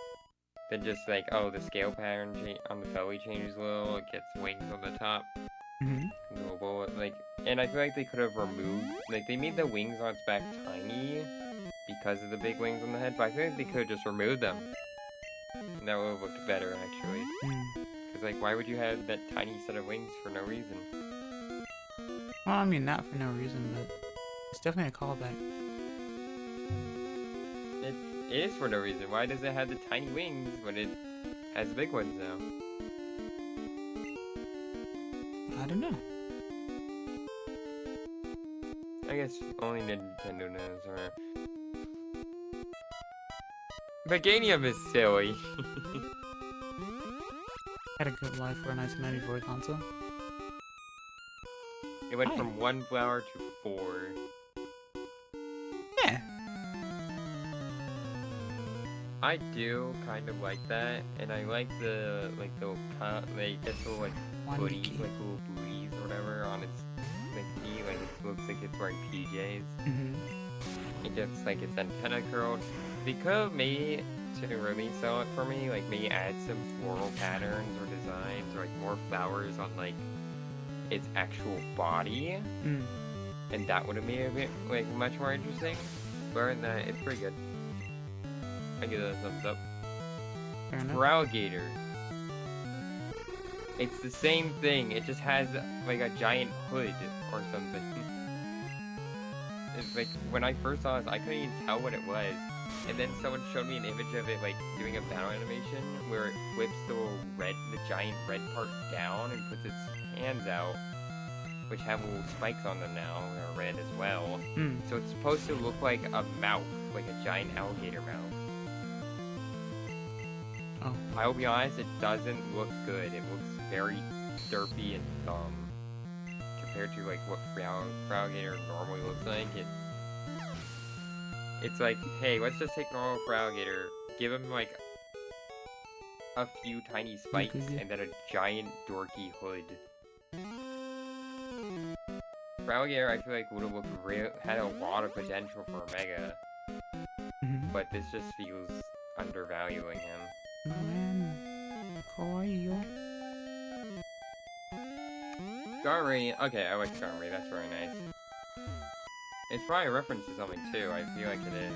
than just like oh the scale pattern on the belly changes a little, it gets wings on the top. Mhm. Like, and I feel like they could have removed like they made the wings on its back tiny because of the big wings on the head, but I feel like they could have just removed them. And that would have looked better actually. Because like why would you have that tiny set of wings for no reason? Well, I mean, not for no reason, but it's definitely a callback. It is for no reason. Why does it have the tiny wings when it has the big ones now? I don't know. I guess only Nintendo knows, or... Meganium is silly. Had a good life for a 1994 console. It went from 1 flower to 4. Yeah. I do kind of like that, and I like the it's little like booties, like little booties or whatever on its like knee, like it looks like it's wearing PJs. It gets like its antenna curled. They could have made to really sell it for me, like maybe add some floral patterns or designs or like more flowers on like its actual body, and that would have made it a bit like much more interesting. But other than that, it's pretty good. I give it a thumbs up. Alligator. It's the same thing. It just has like a giant hood or something. It's like when I first saw this, I couldn't even tell what it was. And then someone showed me an image of it like doing a battle animation where it flips the giant red part down and puts its hands out, which have little spikes on them now, they're red as well. So it's supposed to look like a mouth, like a giant alligator mouth. Oh. I'll be honest, it doesn't look good. It looks very derpy and dumb compared to like what alligator normally looks like. It's like, hey, let's just take normal alligator, give him like a few tiny spikes and then a giant dorky hood. Alligator, I feel like would have had a lot of potential for a Mega, but this just feels undervaluing him. Skarmory, okay, I like Skarmory, that's very nice. It's probably a reference to something too, I feel like it is.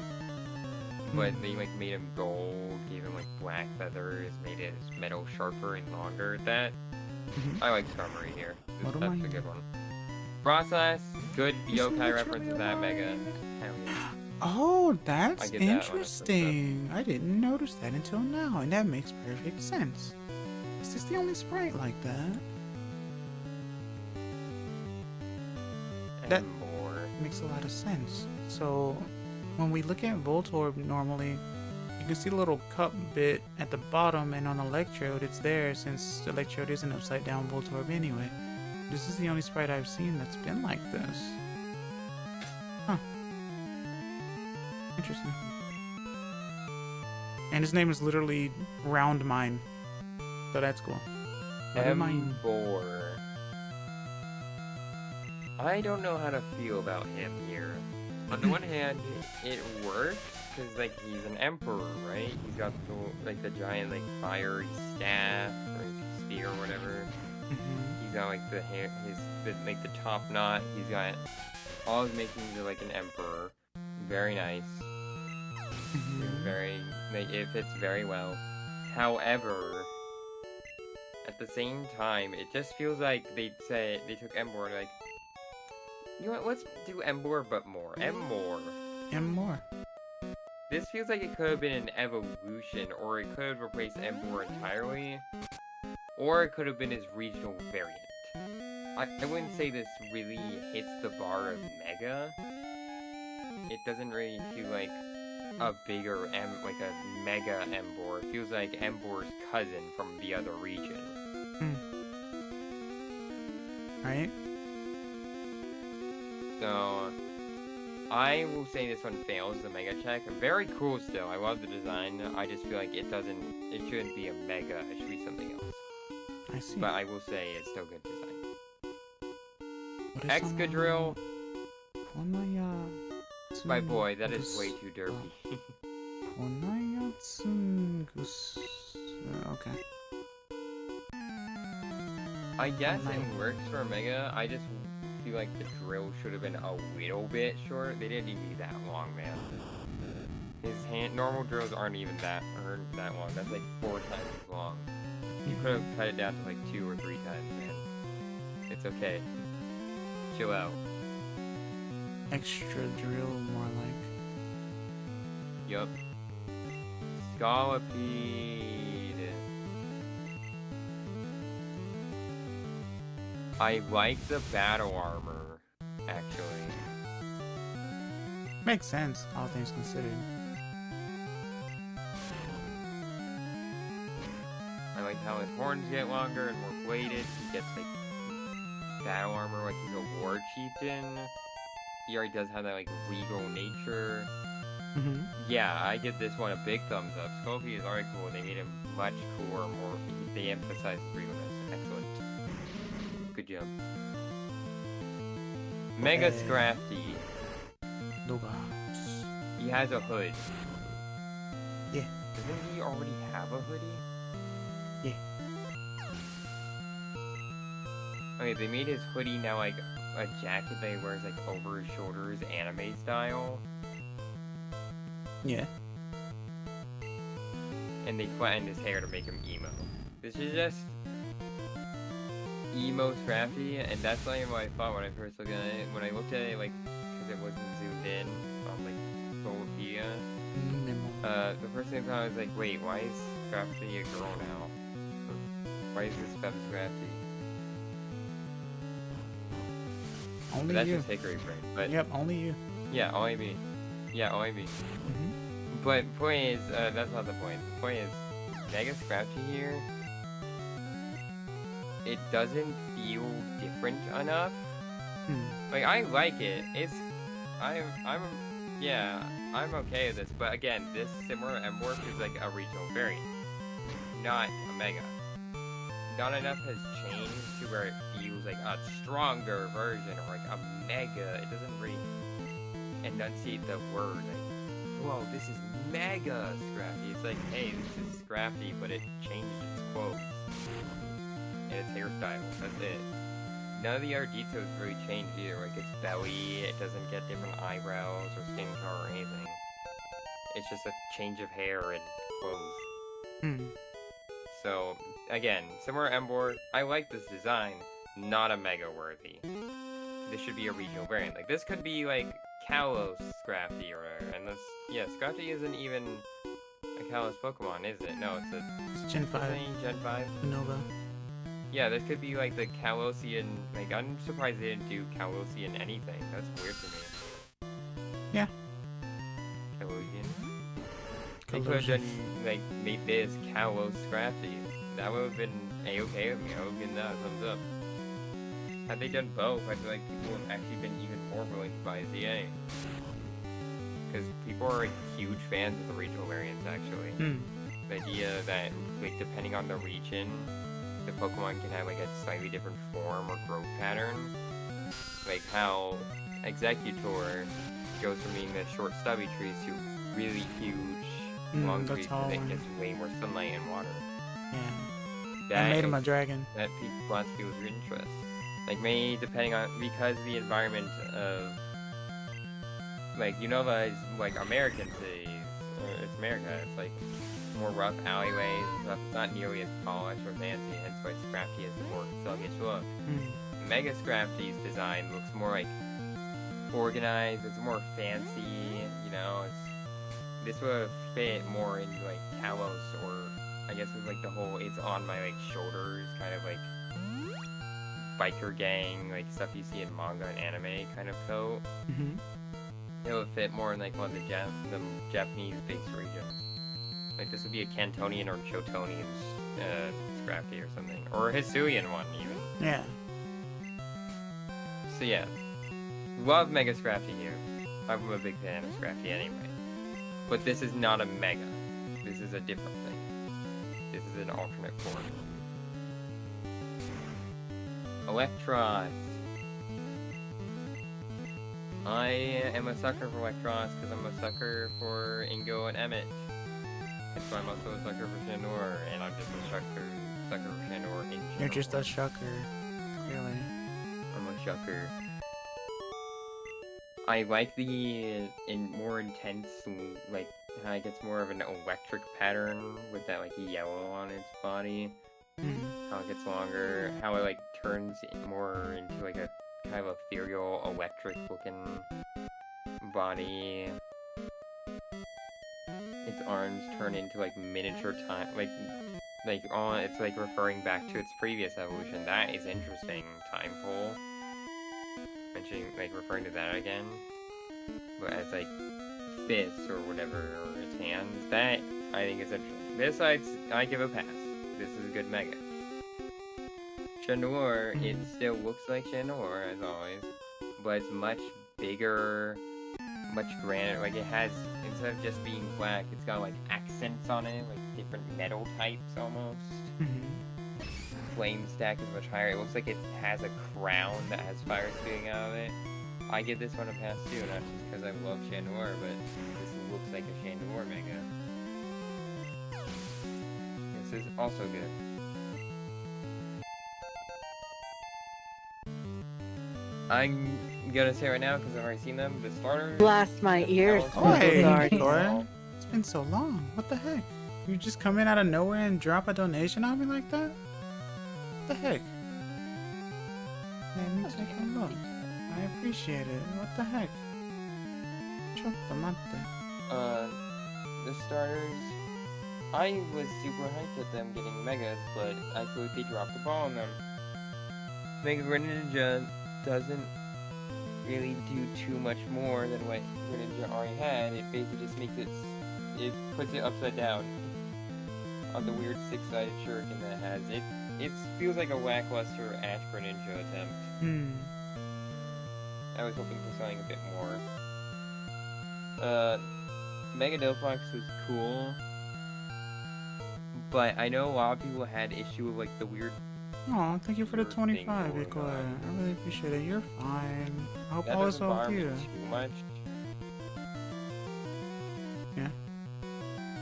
But they like made him gold, gave him like black feathers, made his metal sharper and longer. I like Skarmory here. That's a good one. Process, good yokai reference to that Mega. Hell yeah. Oh, that's interesting. I didn't notice that until now, and that makes perfect sense. Is this the only sprite like that? That makes a lot of sense. So, when we look at Voltorb normally, you can see the little cup bit at the bottom, and on Electrode it's there since Electrode is an upside down Voltorb anyway. This is the only sprite I've seen that's been like this. Huh. Interesting. And his name is literally Round Mine. So that's cool. Embor. I don't know how to feel about him here. On the one hand, it works, because, like, he's an emperor, right? He's got, the giant, like, fiery staff, or spear, or whatever. He's got, like, the top knot. He's got all his makings of, like, an emperor. Very nice. It fits very well. However, at the same time, it just feels like they took Embor, like, you know what, let's do Embor, but more. More. This feels like it could have been an evolution, or it could have replaced Embor entirely, or it could have been his regional variant. I wouldn't say this really hits the bar of Mega. It doesn't really feel like a bigger, like a Mega Embor. It feels like Embor's cousin from the other region. right? So, I will say this one fails the mega check. Very cool still. I love the design. I just feel like it shouldn't be a mega. It should be something else. I see. But I will say it's still good design. Ore-sama Excadrill. Honaya My boy, that is way too derpy. Honaya tsungus. Okay. I guess it works for a mega. I just feel like the drill should have been a little bit short. They didn't need that long, man. His normal drills aren't even that long. That's like 4 times as long. You could have cut it down to like 2 or 3 times, man. It's okay. Chill out. Extra drill, more like. Yup. Scolipede. I like the battle armor, actually. Makes sense, all things considered. I like how his horns get longer and more bladed. He gets like battle armor like he's a war chieftain. He already does have that like regal nature. Yeah, I give this one a big thumbs up. Scolipede is already cool. They made him much cooler, they emphasized regalness. Excellent. Good job. Mega Scrafty. He has a hood. Yeah. Doesn't he already have a hoodie? Yeah. Okay, they made his hoodie now like a jacket that he wears like over his shoulders, anime style. Yeah. And they flattened his hair to make him emo. This is just emo Scrafty, and that's not even what I thought when I first looked at it. When I looked at it, like, because it wasn't zoomed in on like Wikipedia, the first thing I thought was like, wait, why is Scrafty a girl now? Why is this femme Scrafty? Only But that's you. just Hickory brain. But Yep, only you. yeah, only me. Yeah, only me. But point is, that's not the point. The point is, Mega Scrafty here, it doesn't feel different enough. Like, I like it. I'm okay with this. But again, this similar M-Warp is like a regional variant, not a Mega. Not enough has changed to where it feels like a stronger version or like a Mega. It doesn't really enunciate the word. Like, whoa, this is Mega Scrafty. It's like, hey, this is Scrafty, but it changed its clothes and its hairstyle. That's it. None of the other details really changed either. Like its belly, it doesn't get different eyebrows or skin color or anything. It's just a change of hair and clothes. So, again, similar M-Board. I like this design, not a Mega worthy. This should be a regional variant. Like, this could be like Kalos Scrafty or whatever. And this, yeah, Scrafty isn't even a Kalos Pokemon, is it? No, it's Gen 5. Gen 5? Nova. Yeah, this could be like the Kalosian. Like, I'm surprised they didn't do Kalosian anything. That's weird to me. Yeah. Kalosian. They could have done, like, made this Kalos Scrafty. That would have been A-okay with me. I would have given that a thumbs up. Had they done both, I feel like people would have actually been even more willing to buy ZA. Because people are like, huge fans of the regional variants, actually. The idea that, like, depending on the region, the Pokemon can have like a slightly different form or growth pattern. Like how Executor goes from being the short stubby trees to really huge long trees that gets way more sunlight and water. Yeah. I made him a dragon. That piqued lots of people's interest. Like maybe depending on, because the environment of, like, you know, like American cities, or it's America, it's like more rough alleyways and stuff. It's not nearly as polished or fancy, hence why Scrafty has the more sluggish look. Mega Scrafty's design looks more like organized, it's more fancy, you know, this would have fit more into like Kalos, or I guess it's like the whole it's on my like shoulders kind of like biker gang, like stuff you see in manga and anime kind of coat. It would fit more in like one of the Japanese-based regions. Like this would be a Cantonian or Chotonian Scrafty or something. Or a Hisuian one, even. Yeah. So yeah, love Mega Scrafty here. I'm a big fan of Scrafty anyway. But this is not a Mega. This is a different thing. This is an alternate form. Electros. I am a sucker for Electros because I'm a sucker for Ingo and Emmett. And so I'm also a sucker for Shanor, and I'm just a sucker for Shanor in general. You're just a shucker, clearly. I'm a shucker. I like the more intense, like, how it gets more of an electric pattern with that, like, yellow on its body. How it gets longer, how it, like, turns more into, like, a kind of ethereal, electric-looking body. Its arms turn into, like, miniature time, it's, like, referring back to its previous evolution. That is interesting, Time Pole. Mentioning, like, referring to that again. But as, like, fists or whatever, or its hands, that, I think is interesting. This, I give a pass. This is a good Mega. Shanor, it still looks like Shanor, as always, but it's much bigger, much grander. Like, it has, instead of just being black, it's got, like, accents on it, like, different metal types, almost. Flame stack is much higher. It looks like it has a crown that has fire spewing out of it. I give this one a pass, too, not just because I love Shanor, but this looks like a Shanor Mega. This is also good. I'm gonna say right now, because I've already seen them, the starters... Blast my ears. Oh, hey, Sorry. Nicole. It's been so long. What the heck? You just come in out of nowhere and drop a donation on me like that? What the heck? Let me take a look. I appreciate it. What the heck? The starters... I was super hyped at them getting Megas, but I feel like they dropped the ball on them. Mega Greninja doesn't really do too much more than what Greninja already had. It basically just makes it puts it upside down on the weird six-sided shuriken that it has. It feels like a lackluster Ash Greninja attempt. I was hoping for something a bit more. Mega Delphox was cool, but I know a lot of people had issue with, like, the weird... Oh, thank you for the Weird 25, thing Nicole. going on. I really appreciate it. You're fine. I hope That all is doesn't well with bother me you. too much. Yeah.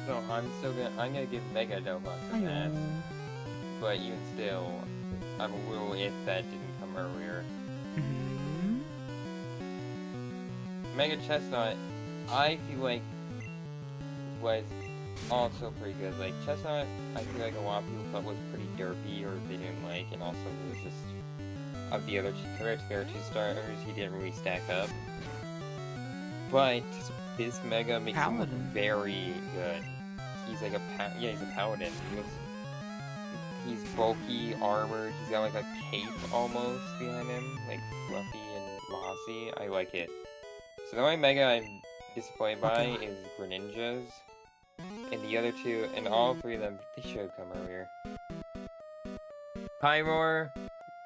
So I'm gonna give Mega Delphox a I pass. know. But even still, I'm a little if that didn't come earlier. Mega Chestnut, I feel like was also pretty good. Like Chestnut, I feel like a lot of people thought was pretty derpy or they didn't like, and also it was just of the other two starters, he didn't really stack up. But this Mega makes him look Paladin. very good. He's like he's a paladin. He's bulky, armored. He's got like a cape almost behind him, like fluffy and mossy. I like it. So the only Mega I'm disappointed by is Greninja's. And the other two, and all three of them, they should have come earlier. Pyroar,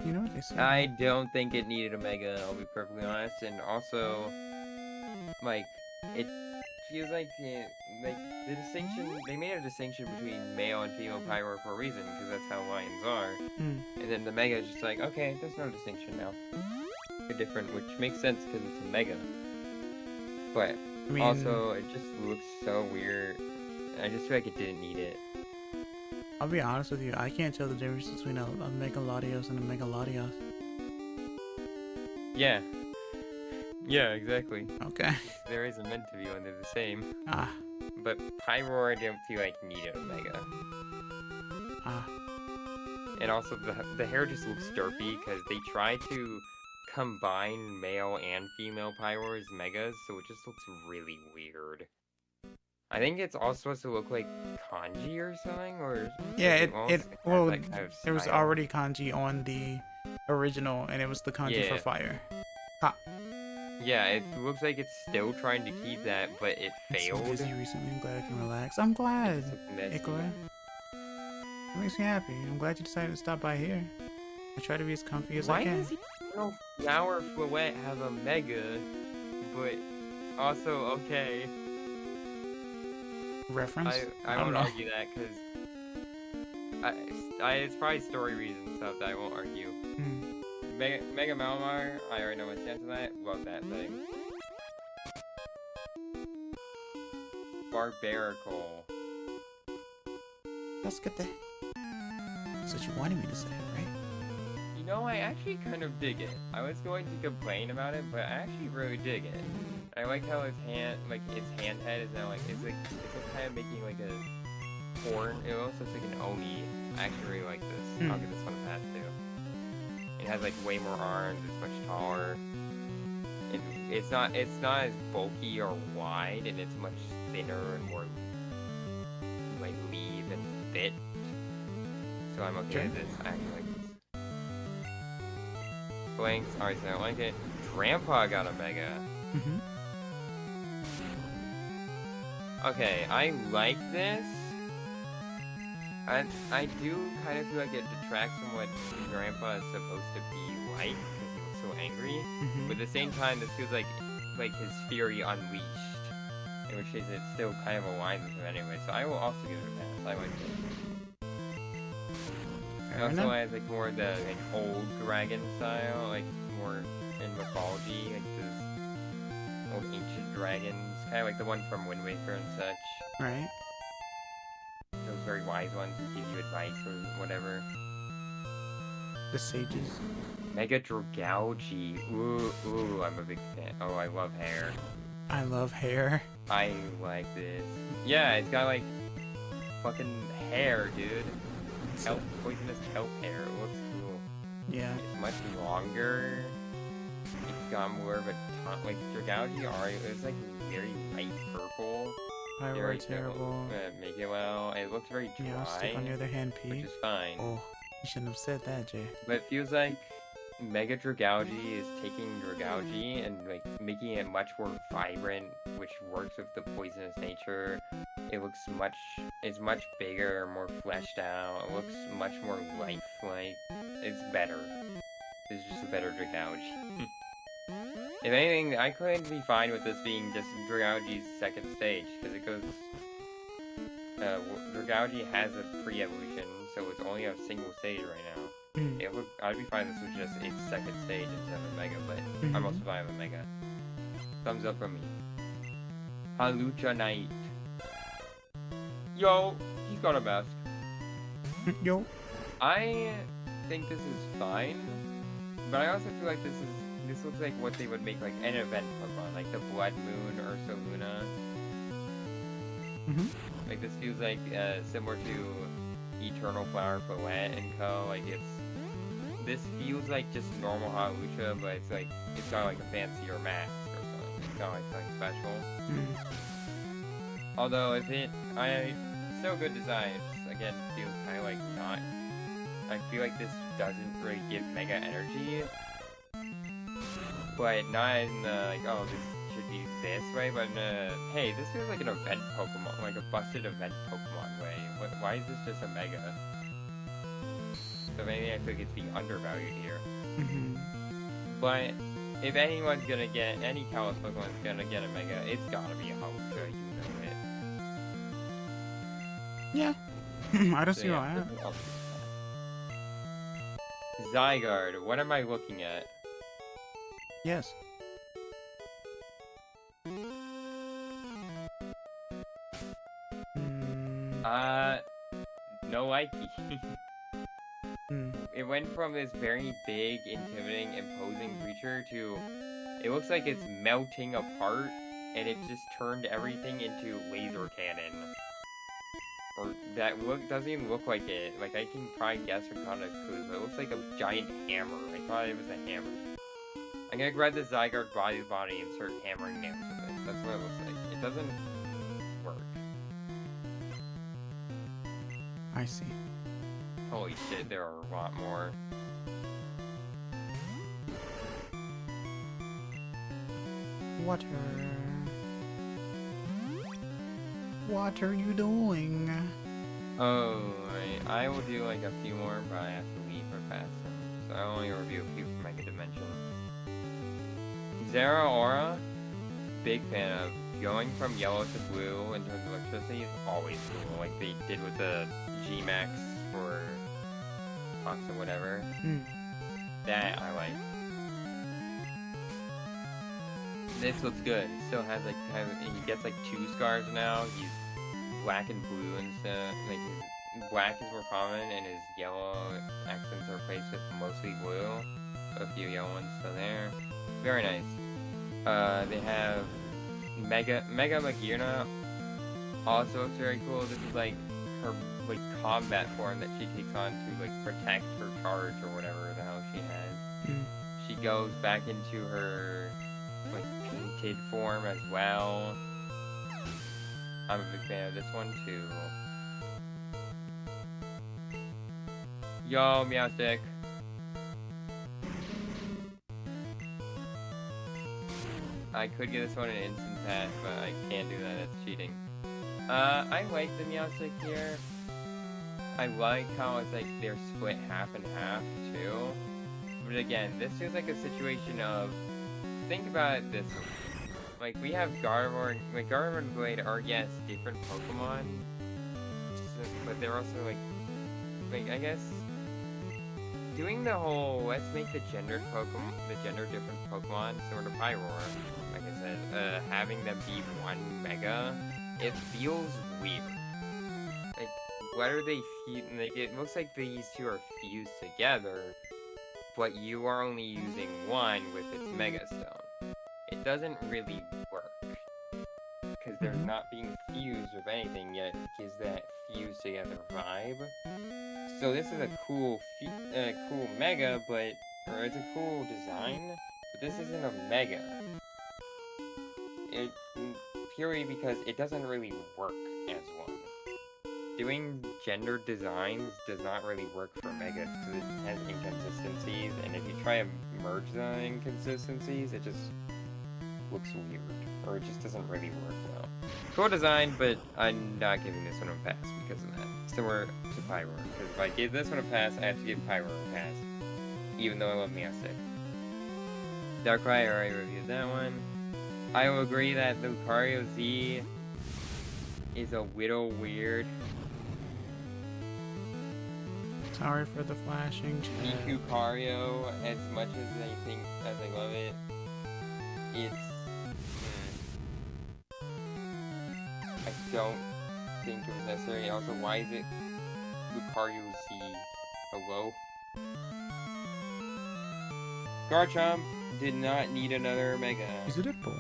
You know what they say? I don't think it needed a Mega, I'll be perfectly honest. And also, like, it feels like the distinction, they made a distinction between male and female Pyroar for a reason, because that's how lions are. And then the Mega is just like, okay, there's no distinction now. They're different, which makes sense because it's a Mega. But I mean, also, it just looks so weird. I just feel like it didn't need it. I'll be honest with you. I can't tell the difference between a Megalodios and a Megalodios. Yeah. Yeah, exactly. Okay. There isn't meant to be when they're the same. Ah. But Pyroar, I don't feel like needed a Mega. Ah. And also, the hair just looks derpy because they try to combine male and female Pyroar as Megas, so it just looks really weird. I think it's all supposed to look like kanji or something, or Yeah, well, that kind of there was style. already kanji on the original, and it was the kanji for Yeah. fire. Yeah, it looks like it's still trying to keep that, but it I'm so failed. busy recently. I'm glad I can relax. I'm glad, It's messy. Ikora. That makes me happy. I'm glad you decided to stop by here. I try to be as comfy as I Why can. does Eternal Flower Fouet have a mega, but also okay? Reference? I don't won't know. argue that because it's probably story reasons stuff that I won't argue. Hmm. Mega Malamar, I already know what's the answer to that. Love that thing. Barbarical. That's good thing. That's what you wanted me to say, right? You know, I actually kind of dig it. I was going to complain about it, but I actually really dig it. I like how its hand head is now like it's like kind of making like a horn. It almost looks like an Oni. I actually really like this. I'll give this one a pass too. It has like way more arms. It's much taller. It's not as bulky or wide, and it's much thinner and more like lean and fit. So I'm okay with this. I actually like this. Blanks. Alright, so I like it. Grandpa got a mega. Mm-hmm. Okay, I like this. I do kind of feel like it detracts from what Grandpa is supposed to be like, because he was so angry. Mm-hmm. But at the same time, this feels like his fury unleashed. In which case, it still kind of aligns with him anyway. So I will also give it a pass. I like it. It also has like more of the like old dragon style, like more in mythology, like those old ancient dragons, kind of like the one from Wind Waker and such. Right. Those very wise ones who give you advice or whatever. The sages. Mega Dragalge. Ooh, I'm a big fan. Oh, I love hair. I love hair. I like this. Yeah, it's got like fucking hair, dude. Kelp, poisonous kelp hair. It looks cool. Yeah. It's much longer. It's got more of a like Dragalge are. It's like very light purple. Very terrible. Make it well. It looks very dry. Yeah, I'll stick on the other hand, P. Which is fine. Oh, you shouldn't have said that, Jay. But it feels like Mega Dragalge is taking Dragalge and like making it much more vibrant, which works with the poisonous nature. It looks it's much bigger, more fleshed out. It looks much more lifelike. It's better. It's just a better Dragalge. If anything, I could be fine with this being just Dragalge's second stage, because it goes... Dragalge has a pre-evolution, so it's only a single stage right now. I'd be fine with this was just its second stage instead of a Mega, but I'm also fine with a Mega. Thumbs up from me. Halucha Knight. Yo, he's got a mask. Yo. I think this is fine, but I also feel like this looks like what they would make like an event Pokemon, like the Blood Moon Ursa Luna. Like this feels like similar to Eternal Flower Fouet and Co. Like this feels like just normal Hawlucha, but it's got like a fancier mask or something. It's got like something special. Although still good design. It just, again, feels kind of like not. I feel like this doesn't really give Mega energy. But not in the, like, oh, this should be this way, but hey, this feels like an event Pokemon, like a busted event Pokemon way. Why is this just a Mega? So maybe I feel like it's being undervalued here. But if anyone's gonna get, any Kalos Pokemon's gonna get a Mega, it's gotta be a Hawlucha, you know it. Yeah. I don't see why. Zygarde, what am I looking at? Yes. No likey. It went from this very big, intimidating, imposing creature to... It looks like it's melting apart, and it just turned everything into laser cannon. Or that doesn't even look like it. Like, I can probably guess or kind of clues, but it looks like a giant hammer. I thought it was a hammer. I'm gonna grab the Zygarde body and start hammering nails with it. That's what it looks like. It doesn't work. I see. Holy shit, there are a lot more. Water. What are you doing? Oh, I will do like a few more, but I have to leave or pass them. So I'll only review a few from Mega Dimension. Zera Aura, big fan of. Going from yellow to blue in terms of electricity is always cool, like they did with the G-Max for Fox or whatever. That I like. This looks good. Still has like he gets like 2 scars now. He's black and blue and stuff. Like his black is more common and his yellow accents are replaced with mostly blue. A few yellow ones still there. Very nice. They have Mega Magirna also looks very cool. This is like her like combat form that she takes on to like protect her charge or whatever the hell she has. She goes back into her like painted form as well. I'm a big fan of this one too. Yo, Meowstick. I could get this one an instant pass, but I can't do that, that's cheating. I like the Meowstick here. I like how it's like they're split half and half too. But again, this feels like a situation of, think about it this way. Like we have Gardevoir, like Gardevoir and Blade are yes different Pokemon, but they're also like I guess doing the whole let's make the gender different Pokemon sort of Pyroar. Like I said, having them be one Mega, it feels weird. Like, what are they like, it looks like these two are fused together, but you are only using one with its Mega Stone. It doesn't really work, because they're not being fused with anything yet. It gives that fused together vibe. So this is a cool Mega, but, or it's a cool design, but this isn't a Mega. Purely because it doesn't really work as one. Doing gender designs does not really work for Megas because it has inconsistencies, and if you try to merge the inconsistencies, it just looks weird, or it just doesn't really work well. Cool design, but I'm not giving this one a pass because of that. Similar to Pyroar, because if I give this one a pass, I have to give Pyroar a pass, even though I love Meowstick. Darkrai, I already reviewed that one. I will agree that Lucario Z is a little weird. Sorry for the flashing chat. Lucario, as much as I love it, it's... I don't think it was necessary. Also, why is it Lucario Z? Hello? Garchomp did not need another Mega. Is it a bull?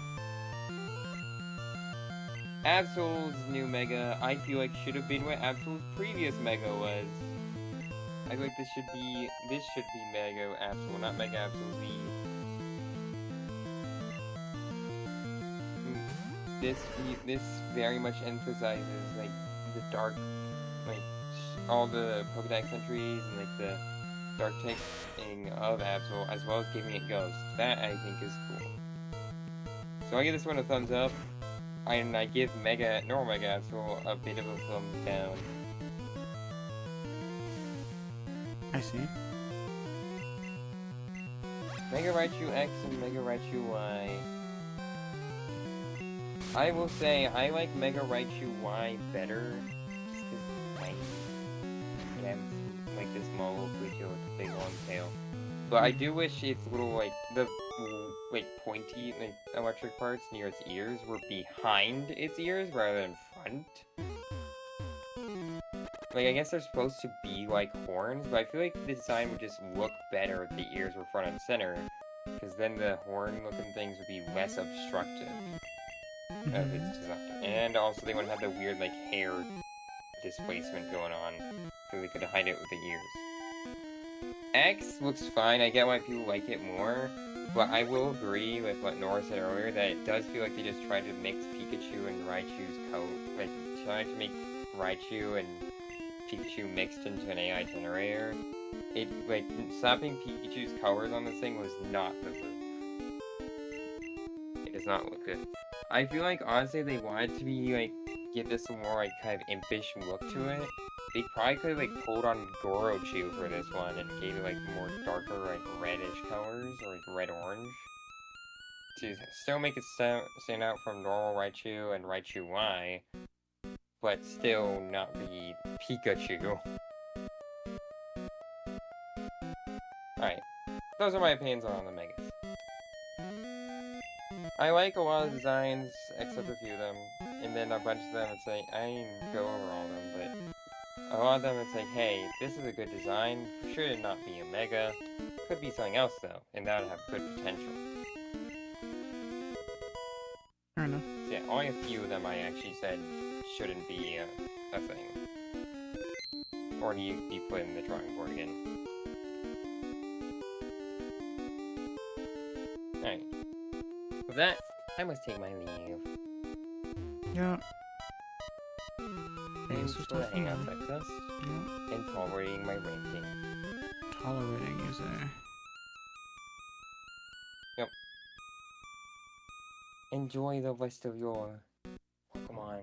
Absol's new Mega, I feel like should have been what Absol's previous Mega was. I feel like this should be Mega Absol, not Mega Absol Z. This very much emphasizes like the dark, like all the Pokedex entries and like the dark typing of Absol, as well as giving it Ghost. That I think is cool. So I give this one a thumbs up. And I give normal Mega Absol a bit of a thumbs down. I see. Mega Raichu X and Mega Raichu Y. I will say, I like Mega Raichu Y better, just because it's tiny. Yeah, it's like this small little creature with a big long tail. But I do wish its little, like, the pointy, like, electric parts near its ears were behind its ears rather than front. Like, I guess they're supposed to be like horns, but I feel like the design would just look better if the ears were front and center, because then the horn-looking things would be less obstructive of its design. And also they wouldn't have the weird, like, hair displacement going on, so they could hide it with the ears. X looks fine, I get why people like it more. But I will agree with what Nora said earlier, that it does feel like they just tried to mix Pikachu and Raichu's like, tried to make Raichu and Pikachu mixed into an AI generator. It, like, slapping Pikachu's colors on this thing was not the move. It does not look good. I feel like, honestly, they wanted to be, like, give this a more, like, kind of impish look to it. They probably could have like pulled on Gorochu for this one and gave it like more darker like reddish colors or like red orange to still make it stand out from normal Raichu and Raichu Y, but still not be Pikachu. Alright, those are my opinions on the Megas. I like a lot of the designs, except a few of them, and then a bunch of them it's like, I didn't go over all of them, but a lot of them it's like, hey, this is a good design, should not be a Mega, could be something else though, and that would have good potential. Fair enough. So yeah, only a few of them I actually said shouldn't be a thing. Or need to be put in the drawing board again. Alright. With that, I must take my leave. Yeah. Thanks This was for the tough, hangout man. success Yeah. and tolerating my ranting. Tolerating is a... Enjoy the rest of your Pokemon.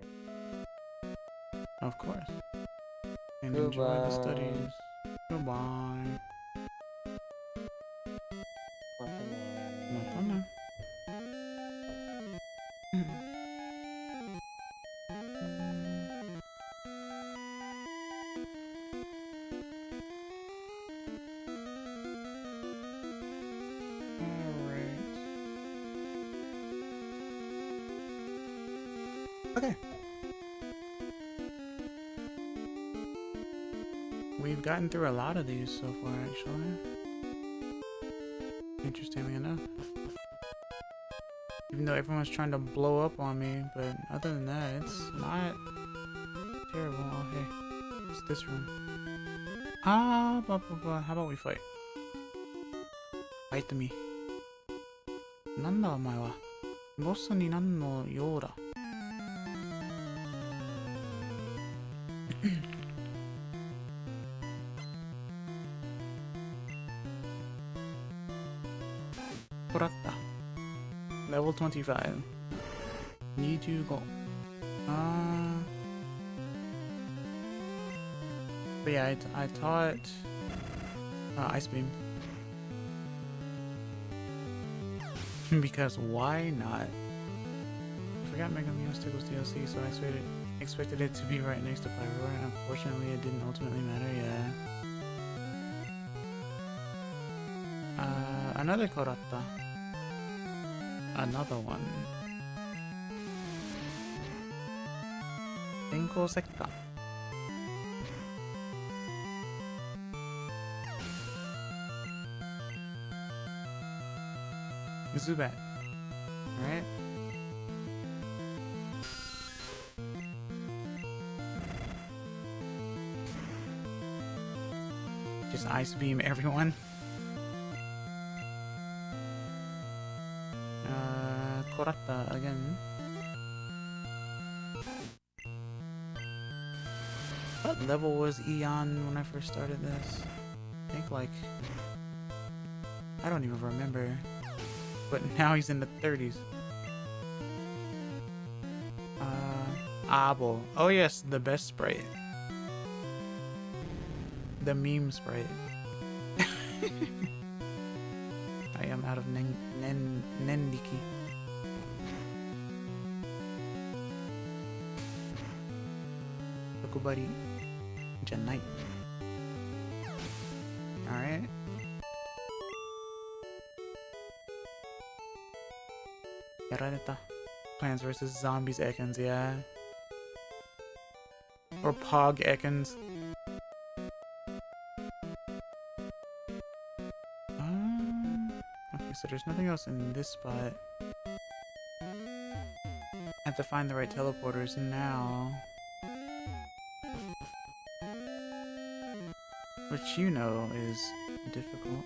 Of course. And enjoy the Goodbye. studies. Goodbye. Pokemon. Okay. We've gotten through a lot of these so far, actually. Interestingly enough. Even though everyone's trying to blow up on me, but other than that, it's not terrible. Oh, hey. It's this room. Ah, blah, blah, blah. How about we fight? Fight me. なんだお前は。ボスになんの用だ。Kurata. Level 25. Need to go. But yeah, I taught Ice Beam. Because why not? I forgot Mega Meowstic was DLC, so I expected it to be right next to Pyroar, and unfortunately it didn't ultimately matter, yeah. Another Kurata. Another one. Tenko Sekka. Zubat. Alright. Just Ice Beam everyone. Kurata again. What level was Eon when I first started this? I think like... I don't even remember. But now he's in the 30s. Abo. Oh yes, the best sprite. The meme sprite. I am out of Nendiki. Buddy. Janite. Alright. Yarareta. Plants vs. Zombies Ekans, yeah. Or Pog Ekans. Okay, so there's nothing else in this spot. I have to find the right teleporters now. Which you know is difficult.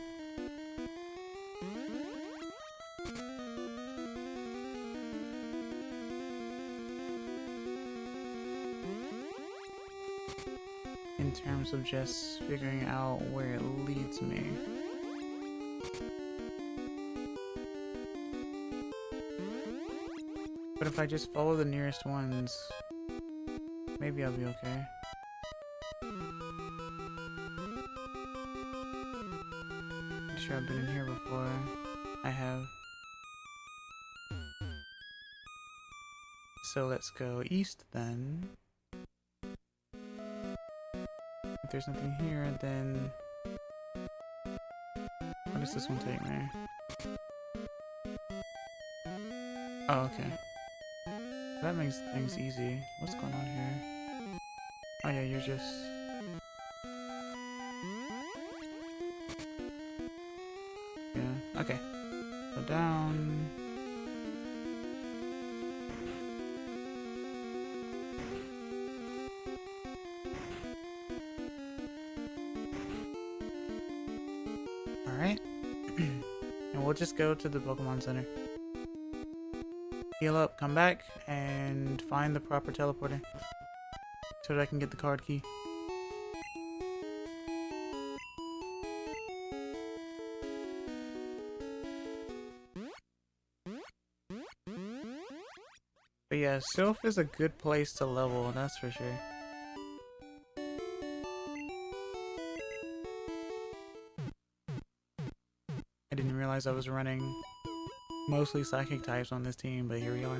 In terms of just figuring out where it leads me. But if I just follow the nearest ones, maybe I'll be okay. pretty sure I've been in here before. I have. So let's go east then. If there's nothing here, then... Where does this one take me? Oh, okay. That makes things easy. What's going on here? Oh yeah, you're just... Yeah, okay. Go down... Alright. And we'll just go to the Pokemon Center. Heal up, come back, and find the proper teleporter. So that I can get the card key. But yeah, Sylph is a good place to level, that's for sure. I didn't realize I was running mostly psychic types on this team, but here we are.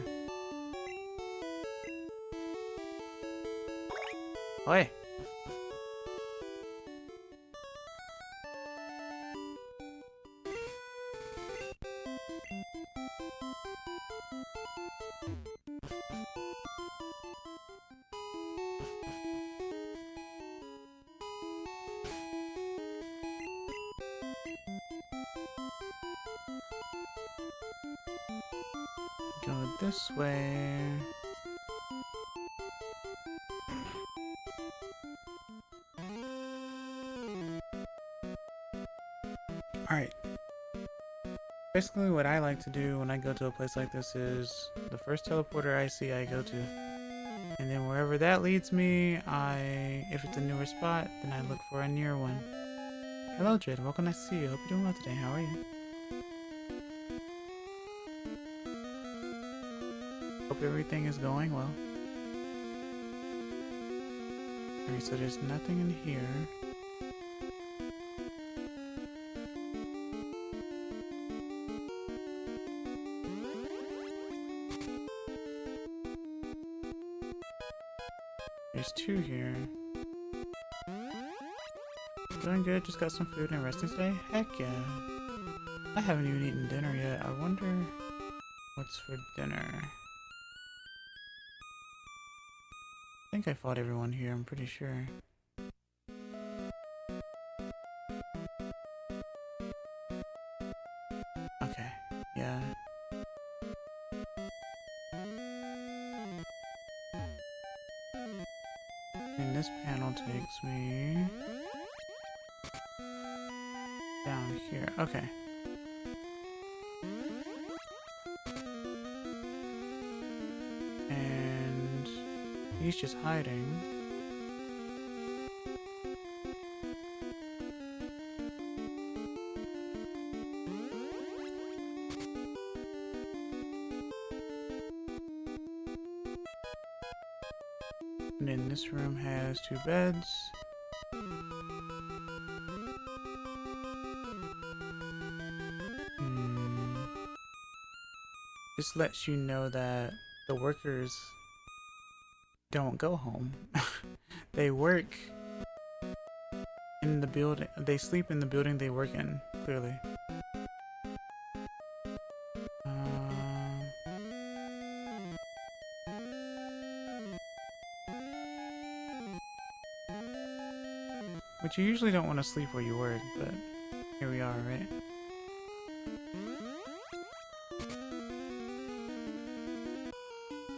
Oi! Go this way. Alright. Basically what I like to do when I go to a place like this is the first teleporter I see I go to. And then wherever that leads me, if it's a newer spot, then I look for a near one. Hello Jade, welcome, nice to see you. Hope you're doing well today. How are you? Hope everything is going well. Alright, so there's nothing in here. There's two here. Doing good, just got some food and resting today? Heck yeah. I haven't even eaten dinner yet. I wonder what's for dinner. I think I fought everyone here, I'm pretty sure. Okay, yeah. And this panel takes me down here. Okay. And he's just hiding. And then this room has two beds. This lets you know that the workers don't go home. They work in the building. They sleep in the building they work in, clearly. But you usually don't want to sleep where you work, but here we are, right?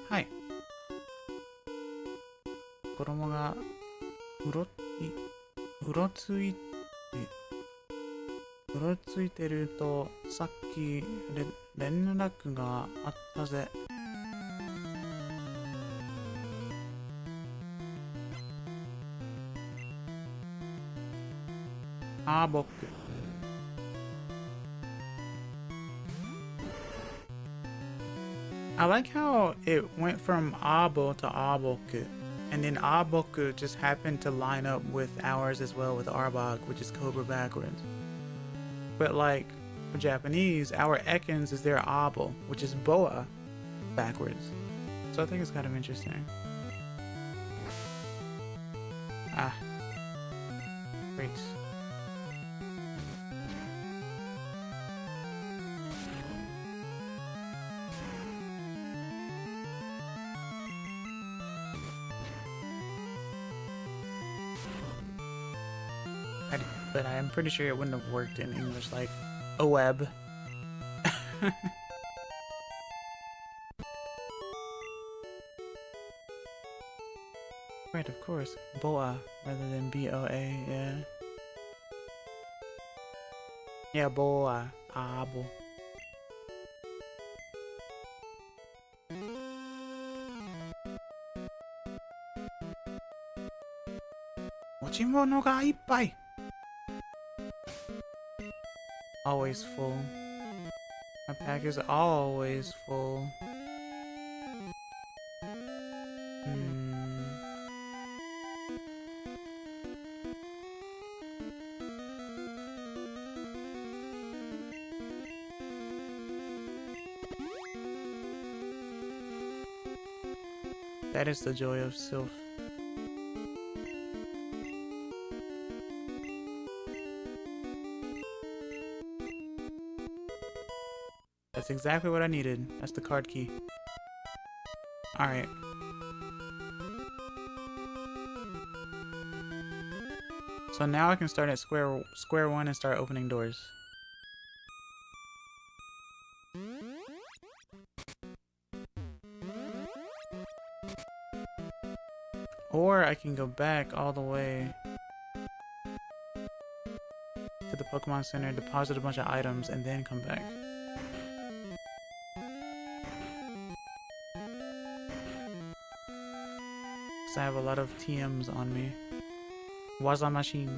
Hi. 子供がうろついてるとさっき連絡があったぜ。アーボック。I like how it went from Abo to Arbok, and then Arbok just happened to line up with ours as well with Arbok, which is Cobra backwards. But like for Japanese, our ekans is their abo, which is boa backwards. So I think it's kind of interesting. Ah. Great. But I'm pretty sure it wouldn't have worked in English, like a web. Right, of course. Boa rather than B-O-A, yeah. Yeah, boa. Abo. Mochimono ga ippai! Always full. My pack is always full. That is the joy of Sylph. That's exactly what I needed. That's the card key. Alright. So now I can start at square one and start opening doors. Or I can go back all the way to the Pokemon Center, deposit a bunch of items, and then come back. Because I have a lot of TMs on me. Waza machine.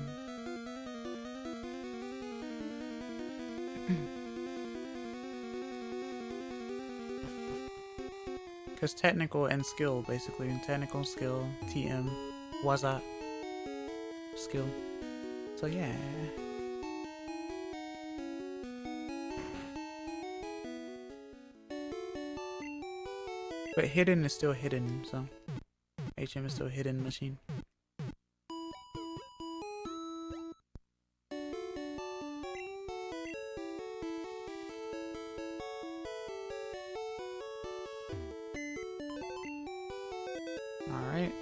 Because technical and skill, basically. Technical, skill, TM, Waza, skill. So yeah. But hidden is still hidden, so HM is still hidden machine. Alright.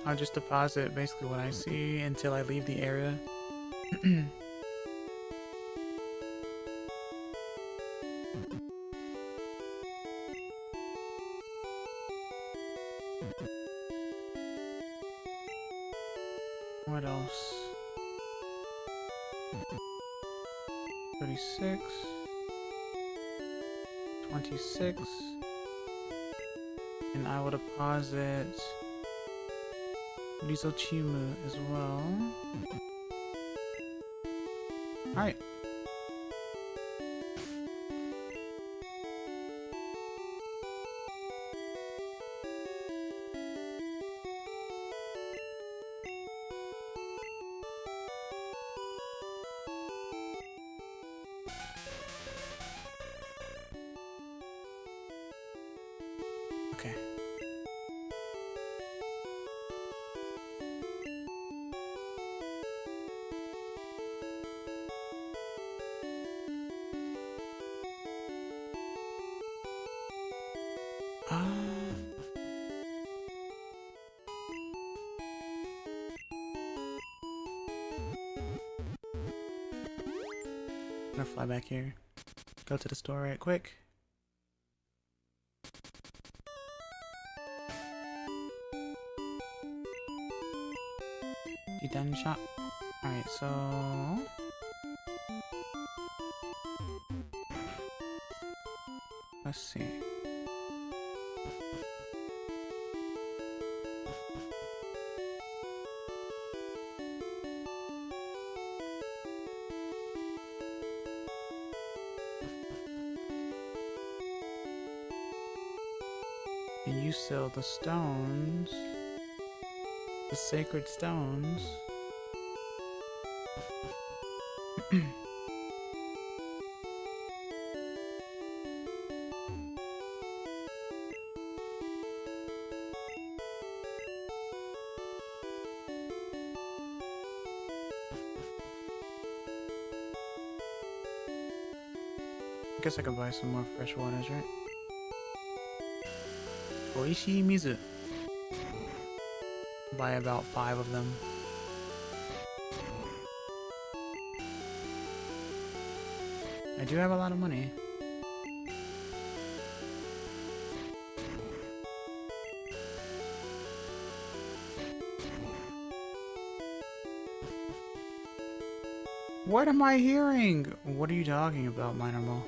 I'll just deposit basically what I see until I leave the area. What else? 36, 26, and I will deposit Rizochimu as well. Alright. Okay. I'm gonna fly back here. Go to the store right quick. You done shop? Alright, so let's see. And you sell the stones. The sacred stones. I guess I could buy some more fresh waters, right? Oishii mizu. Buy about 5 of them. I do have a lot of money. What am I hearing? What are you talking about, Minamo?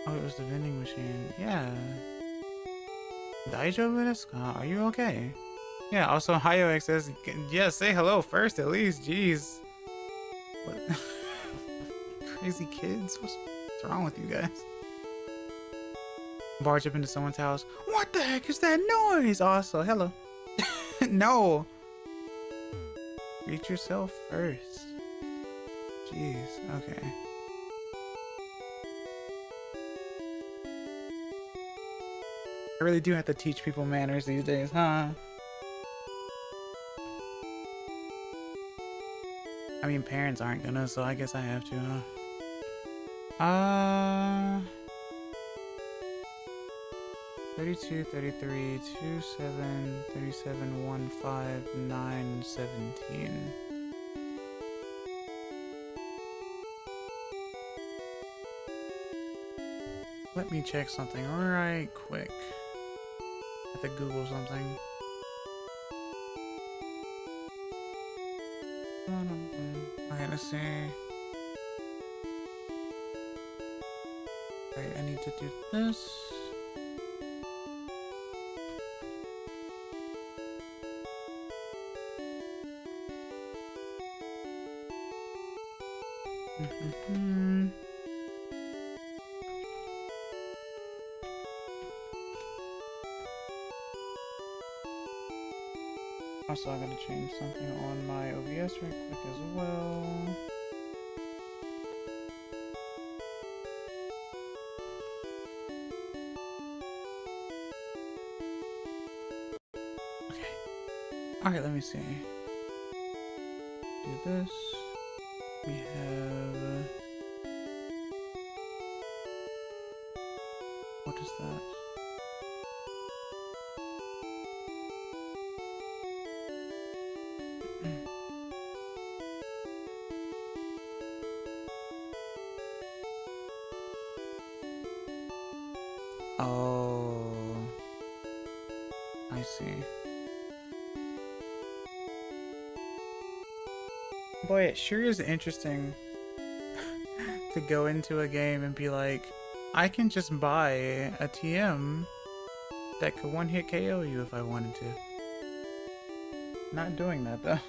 Oh, it was the vending machine. Yeah. Daijoubu desu ka? Are you okay? Yeah, also HyoX says, yeah, say hello first at least. Jeez. What? Crazy kids? What's wrong with you guys? Barge up into someone's house. What the heck is that noise? Also, hello. No. Greet yourself first. Jeez, okay. I really do have to teach people manners these days, huh? I mean, parents aren't gonna, so I guess I have to, huh? 32, 33, 27, 37, 15, 9, 17. Let me check something right quick. I have to Google something. I gotta see. Right, I need to do this. Also, I gotta change something on my OBS right quick as well. Okay. Alright, let me see. Do this. We have... What is that? Oh, I see. Boy, it sure is interesting to go into a game and be like, I can just buy a TM that could one-hit KO you if I wanted to. Not doing that though.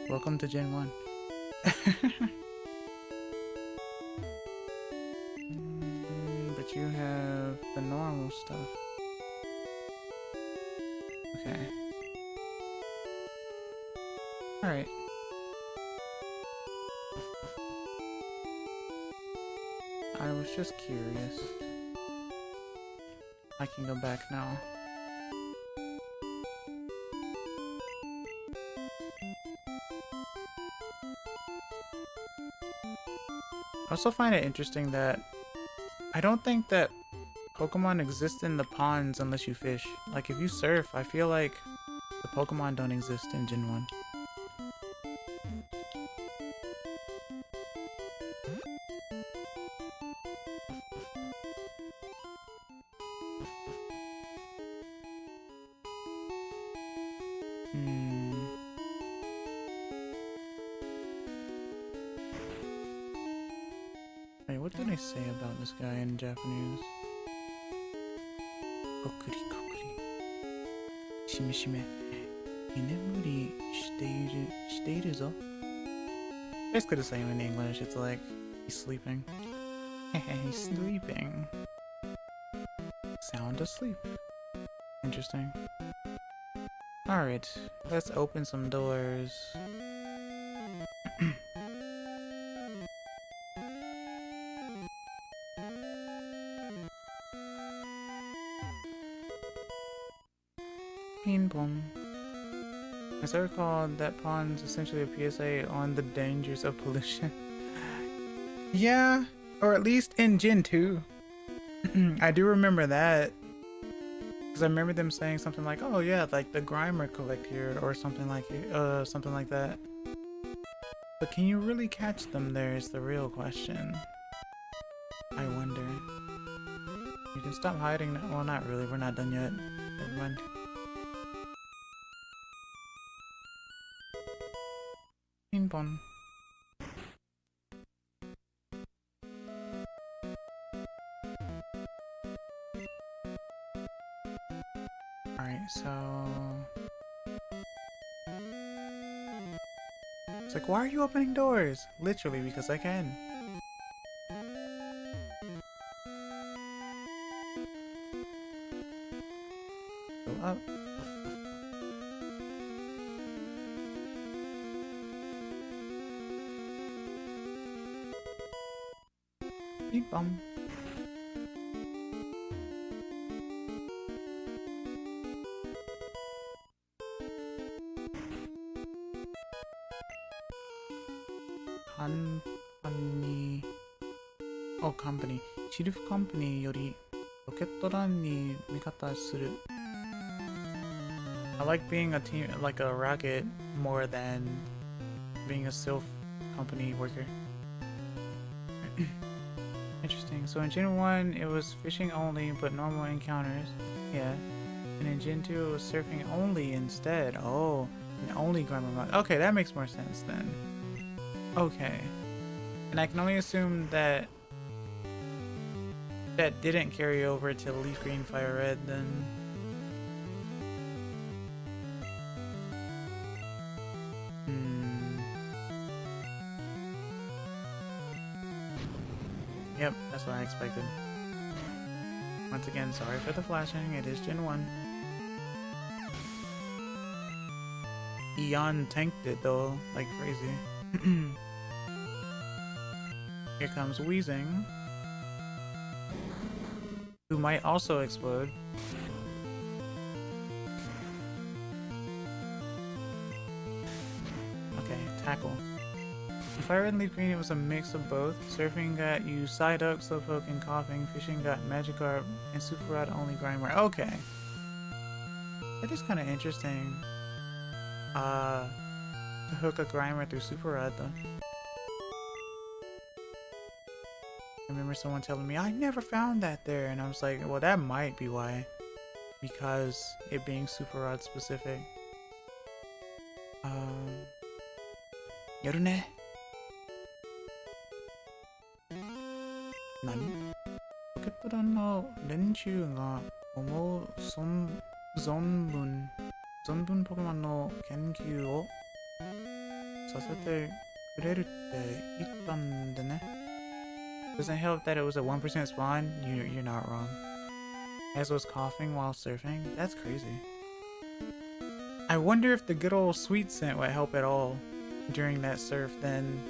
Welcome to Gen 1. But you have the normal stuff. Okay. Alright. I was just curious. I can go back now. I also find it interesting that I don't think that Pokemon exist in the ponds unless you fish. Like, if you surf, I feel like the Pokemon don't exist in Gen 1. Wait, what did I say about this guy in Japanese? Kokuri kokuri. Shime shime. Inemuri shiteiru zo. Basically the same in English. It's like he's sleeping. He's sleeping. Sound asleep. Interesting. Alright, let's open some doors. Ping pong. As I recall, that pond's essentially a PSA on the dangers of pollution. Yeah, or at least in Gen 2. I do remember that. Because I remember them saying something like, oh yeah, like the Grimer collect here, or something like that. But can you really catch them there is the real question. I wonder. You can stop hiding. Well, not really, we're not done yet. Never mind. Ping pong. Alright, so it's like, why are you opening doors? Literally, because I can. Go up. Beep bum. Company. Oh, company. Chief company よりロケットランに味方する. I like being a team, like a rocket, more than being a self company worker. Interesting. So in Gen 1, it was fishing only, but normal encounters. Yeah. And in Gen 2, it was surfing only instead. Oh, and only grammar mod. Okay, that makes more sense then. Okay. And I can only assume that that didn't carry over to Leaf Green, Fire Red then. Yep, that's what I expected. Once again, sorry for the flashing, it is Gen 1. Eon tanked it though, like crazy. Here comes Wheezing, who might also explode. Okay, tackle. In Fire Red and Leaf Green, it was a mix of both. Surfing got you Psyduck, Slowpoke, and Coughing. Fishing got Magikarp, and Super Rod only Grimer. Okay. That is kind of interesting. To hook a Grimer through Super Rod, though. I remember someone telling me, I never found that there. And I was like, well, that might be why. Because it being Super Rod specific. Yorune. Nani? ポケットランの練習が思う存分ポケモンの研究をさせてくれるって言ったんでね. Doesn't help that it was a 1% spawn. You're not wrong. As was coughing while surfing. That's crazy. I wonder if the good old sweet scent would help at all during that surf then.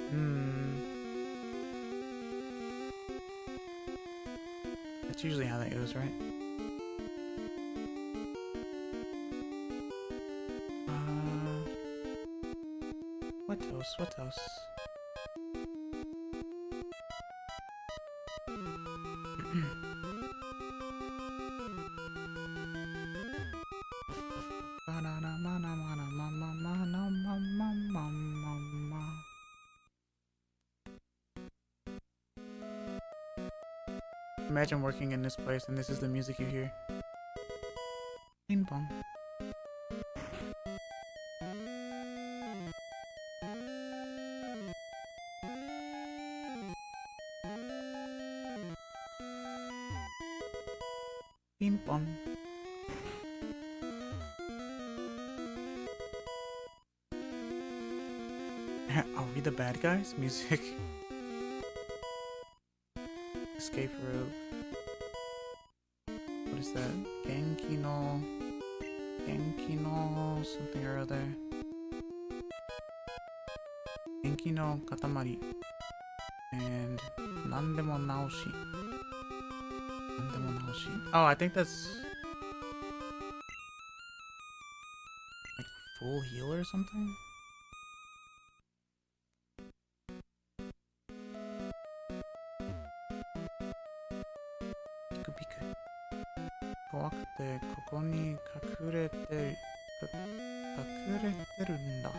That's usually how that goes, right? What else? What else? Imagine working in this place and this is the music you hear. Ping pong. Ping pong. Are we the bad guys? Music. Escape route. What is that? Genki no something or other. Genki no katamari. And nandemo naoshi. Oh, I think that's like full heal or something. Piku piku. 怖くてここに隠れてるんだ。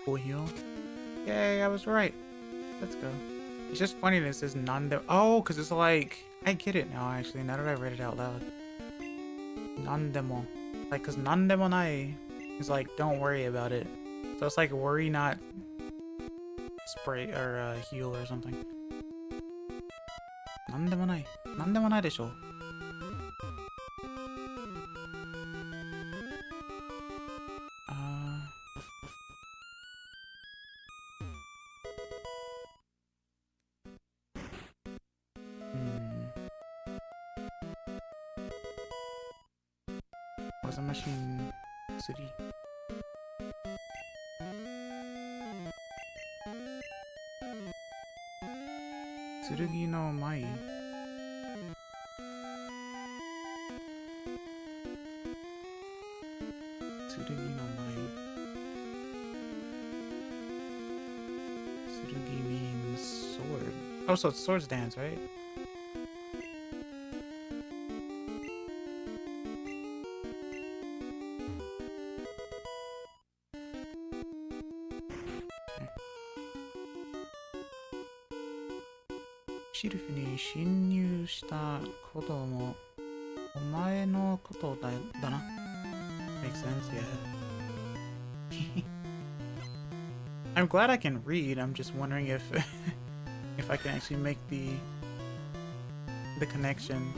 Full heal. Yay, I was right. Let's go. It's just funny that it says nande. Oh, because it's like, I get it now actually, now that I read it out loud. Nandemo. Like, because nandemo nai is like, don't worry about it. So it's like worry not spray or heal or something. Nandemo nai. Nandemo nai desho. Was a machine city. Tsurugi no mai. Tsurugi no mai. Tsurugi means sword. Oh, so it's swords dance, right?シルフに侵入した子供、お前のことだな。Makes sense, yeah. I'm glad I can read. I'm just wondering if if I can actually make the connection.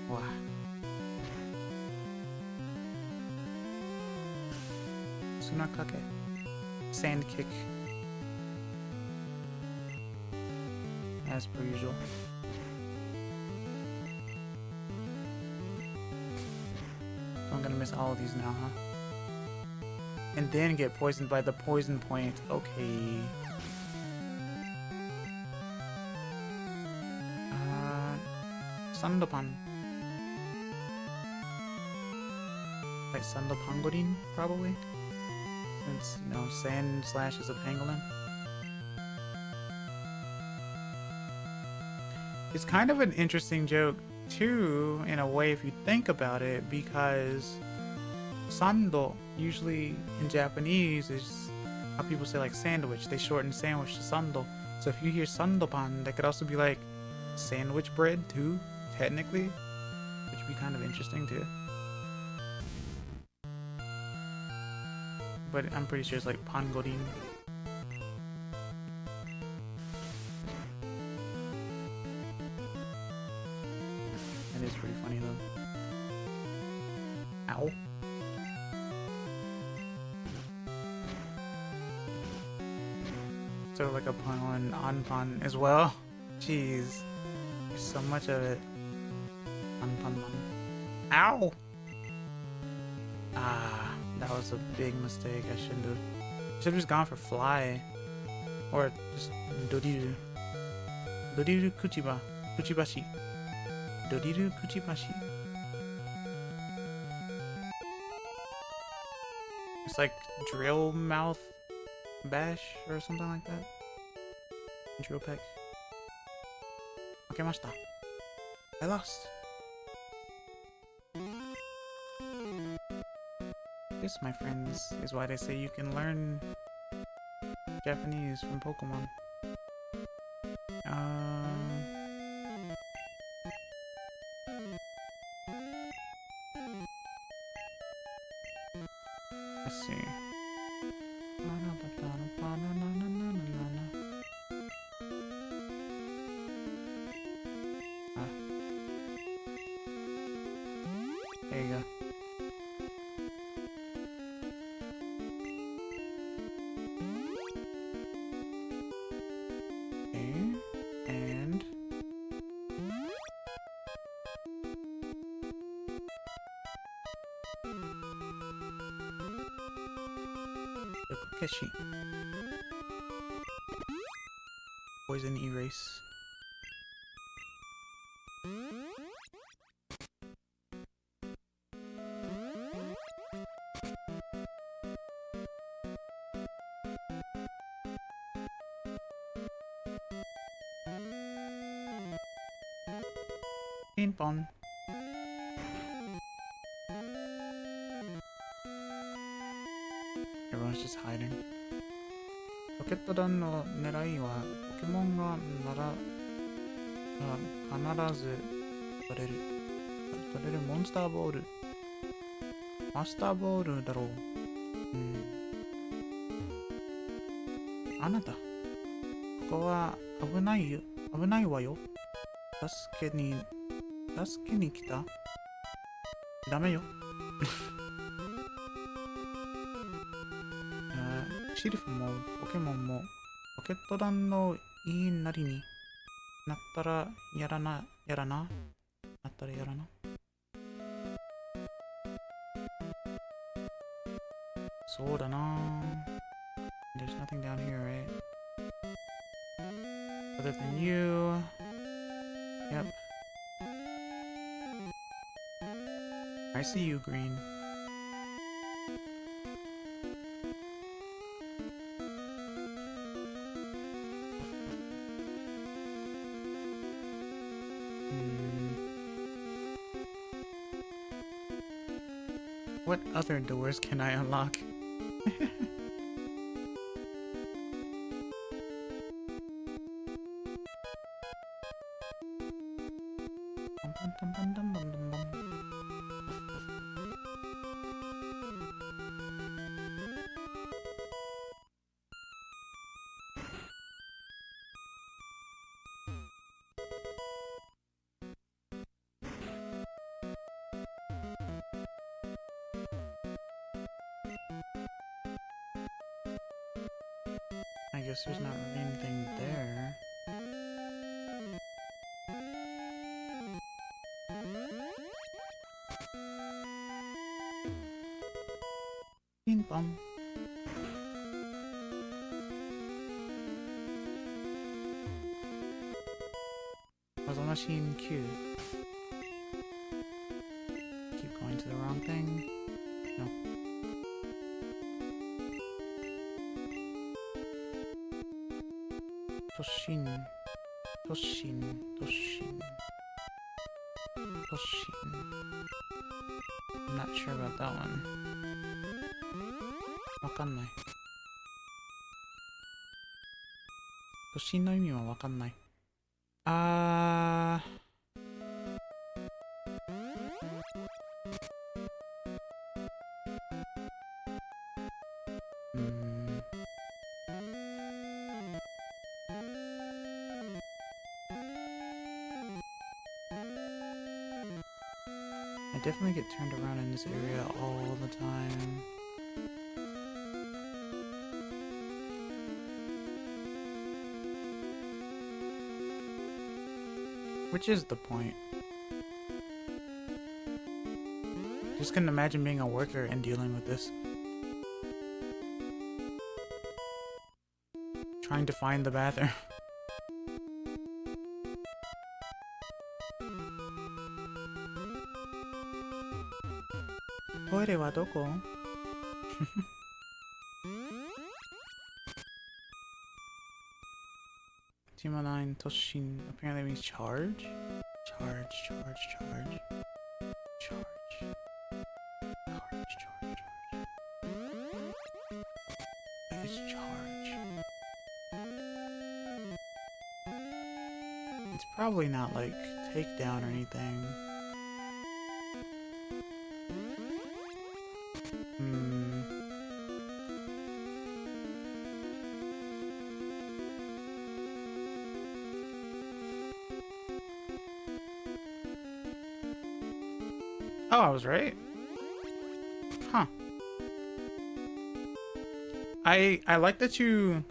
Wow. Sunakake. Sand kick. As per usual. So I'm gonna miss all of these now, huh? And then get poisoned by the poison point. Okay. Sandopan. Like Sandopangodin, probably? Since, you know, sand slash is a pangolin. It's kind of an interesting joke too, in a way, if you think about it, because sando usually in Japanese is how people say like sandwich. They shorten sandwich to sando. So if you hear sandopan, that could also be like sandwich bread too, technically, which would be kind of interesting too. But I'm pretty sure it's like pangodin. It is pretty funny though. Ow. Sort of like a pun on anpan as well. Jeez. There's so much of it. Anpan. Ow! Ah, that was a big mistake. I shouldn't have. Should have just gone for fly. Or just doriru. Doriru kuchibashi. Doriru kuchibashi. It's like drill mouth bash or something like that. Drill peck. Makemashita. I lost. This, my friends, is why they say you can learn Japanese from Pokemon. Let's see. There you go. Okay, and Yokokeshi. Poison erase. Ping pong. Everyone's just hiding. ロケット弾の狙いはポケモンが必ず取れるモンスターボール。マスターボールだろう。あなた、ここは危ないわよ。助けに来た？ダメよ。シルフもポケモンもロケット弾の言いなりになったらやらな。そうだな。There's nothing down here, right? Other than you. Yep. I see you, Green. What other doors can I unlock? I guess there's not really anything there. Ping pong. Puzzle machine Q. Keep going to the wrong thing. No. Toshin. I'm not sure about that one. わかんない。Toshinの意味はわかんない。I definitely get turned around in this area all the time. Which is the point? Just couldn't imagine being a worker and dealing with this. Trying to find the bathroom. Toire wa doko? Team 9 Toshin apparently means charge. Charge. What is charge? It's probably not like takedown or anything. Oh, I was right. Huh. I like that you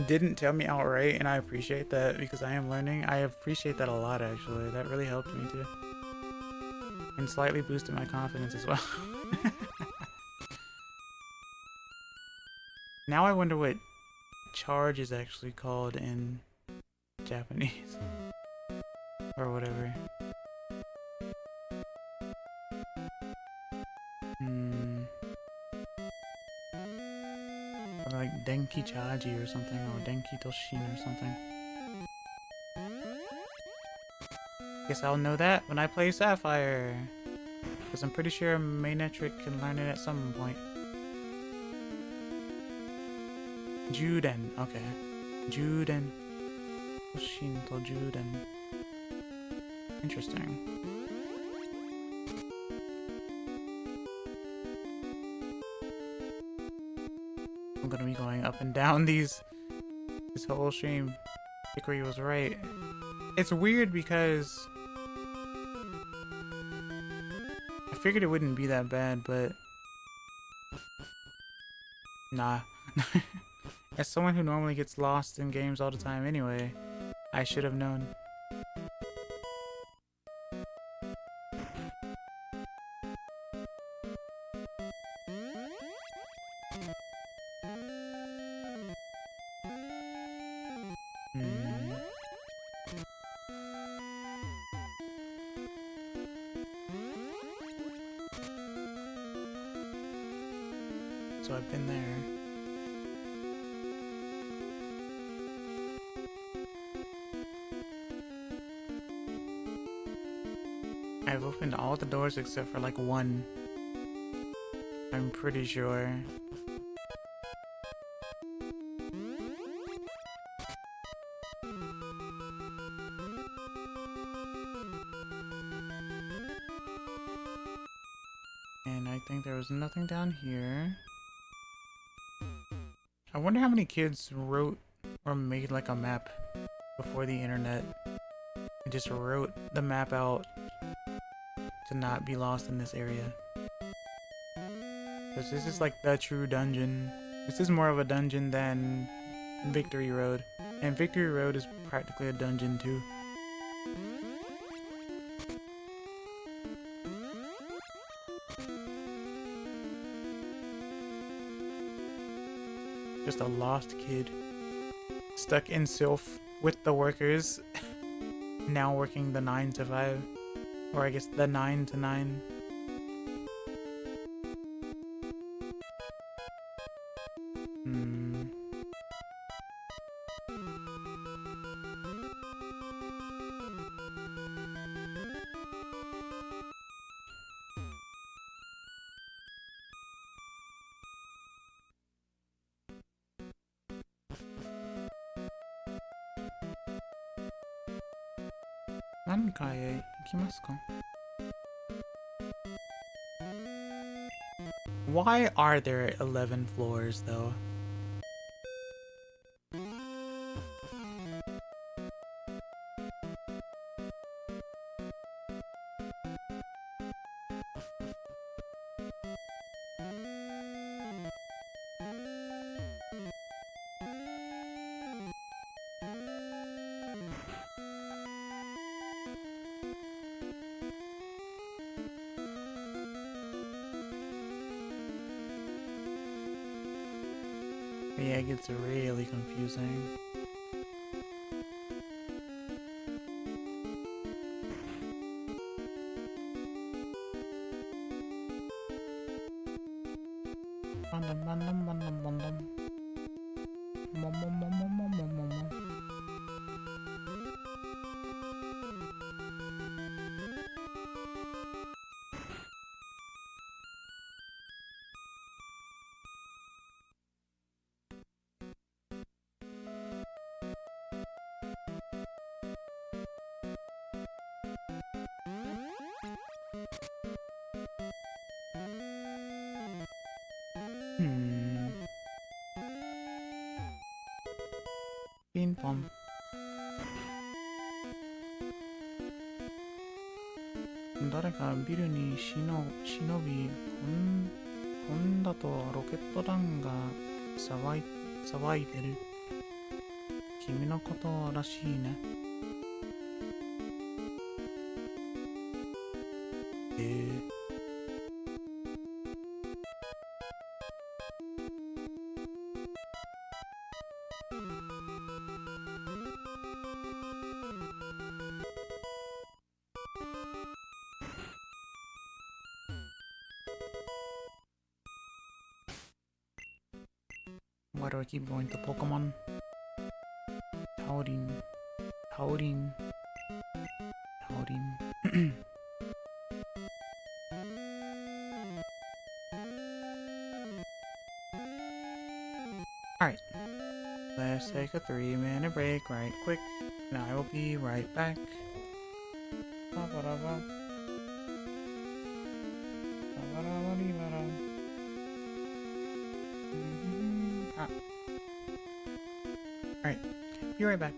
didn't tell me outright, and I appreciate that because I am learning. I appreciate that a lot, actually. That really helped me too. And slightly boosted my confidence as well. Now I wonder what charge is actually called in Japanese. Or whatever. Or like Denki Chaji or something, or Denki Toshin or something. Guess I'll know that when I play Sapphire. Because I'm pretty sure Maynetric can learn it at some point. Juden, okay. Juden. Toshin to Juden. Interesting. I'm gonna be going up and down this whole stream. Hickory was right. It's weird because I figured it wouldn't be that bad, but nah. As someone who normally gets lost in games all the time anyway, I should have known. So I've been there. I've opened all the doors except for like one. I'm pretty sure. And I think there was nothing down here. I wonder how many kids wrote or made like a map before the internet and just wrote the map out to not be lost in this area. Because this is like the true dungeon. This is more of a dungeon than Victory Road. And Victory Road is practically a dungeon too. Just a lost kid stuck in Sylph with the workers, now working the 9 to 5, or I guess the 9 to 9. Why are there 11 floors though? Yeah, it gets really confusing. Ping pong. 誰かビルに忍び飛んだとロケット弾が騒いでる。君のことらしいね。Why do I keep going to Pokemon? Touting. Alright. Let's take a 3-minute break right quick, and I will be right back. Alright, be right back.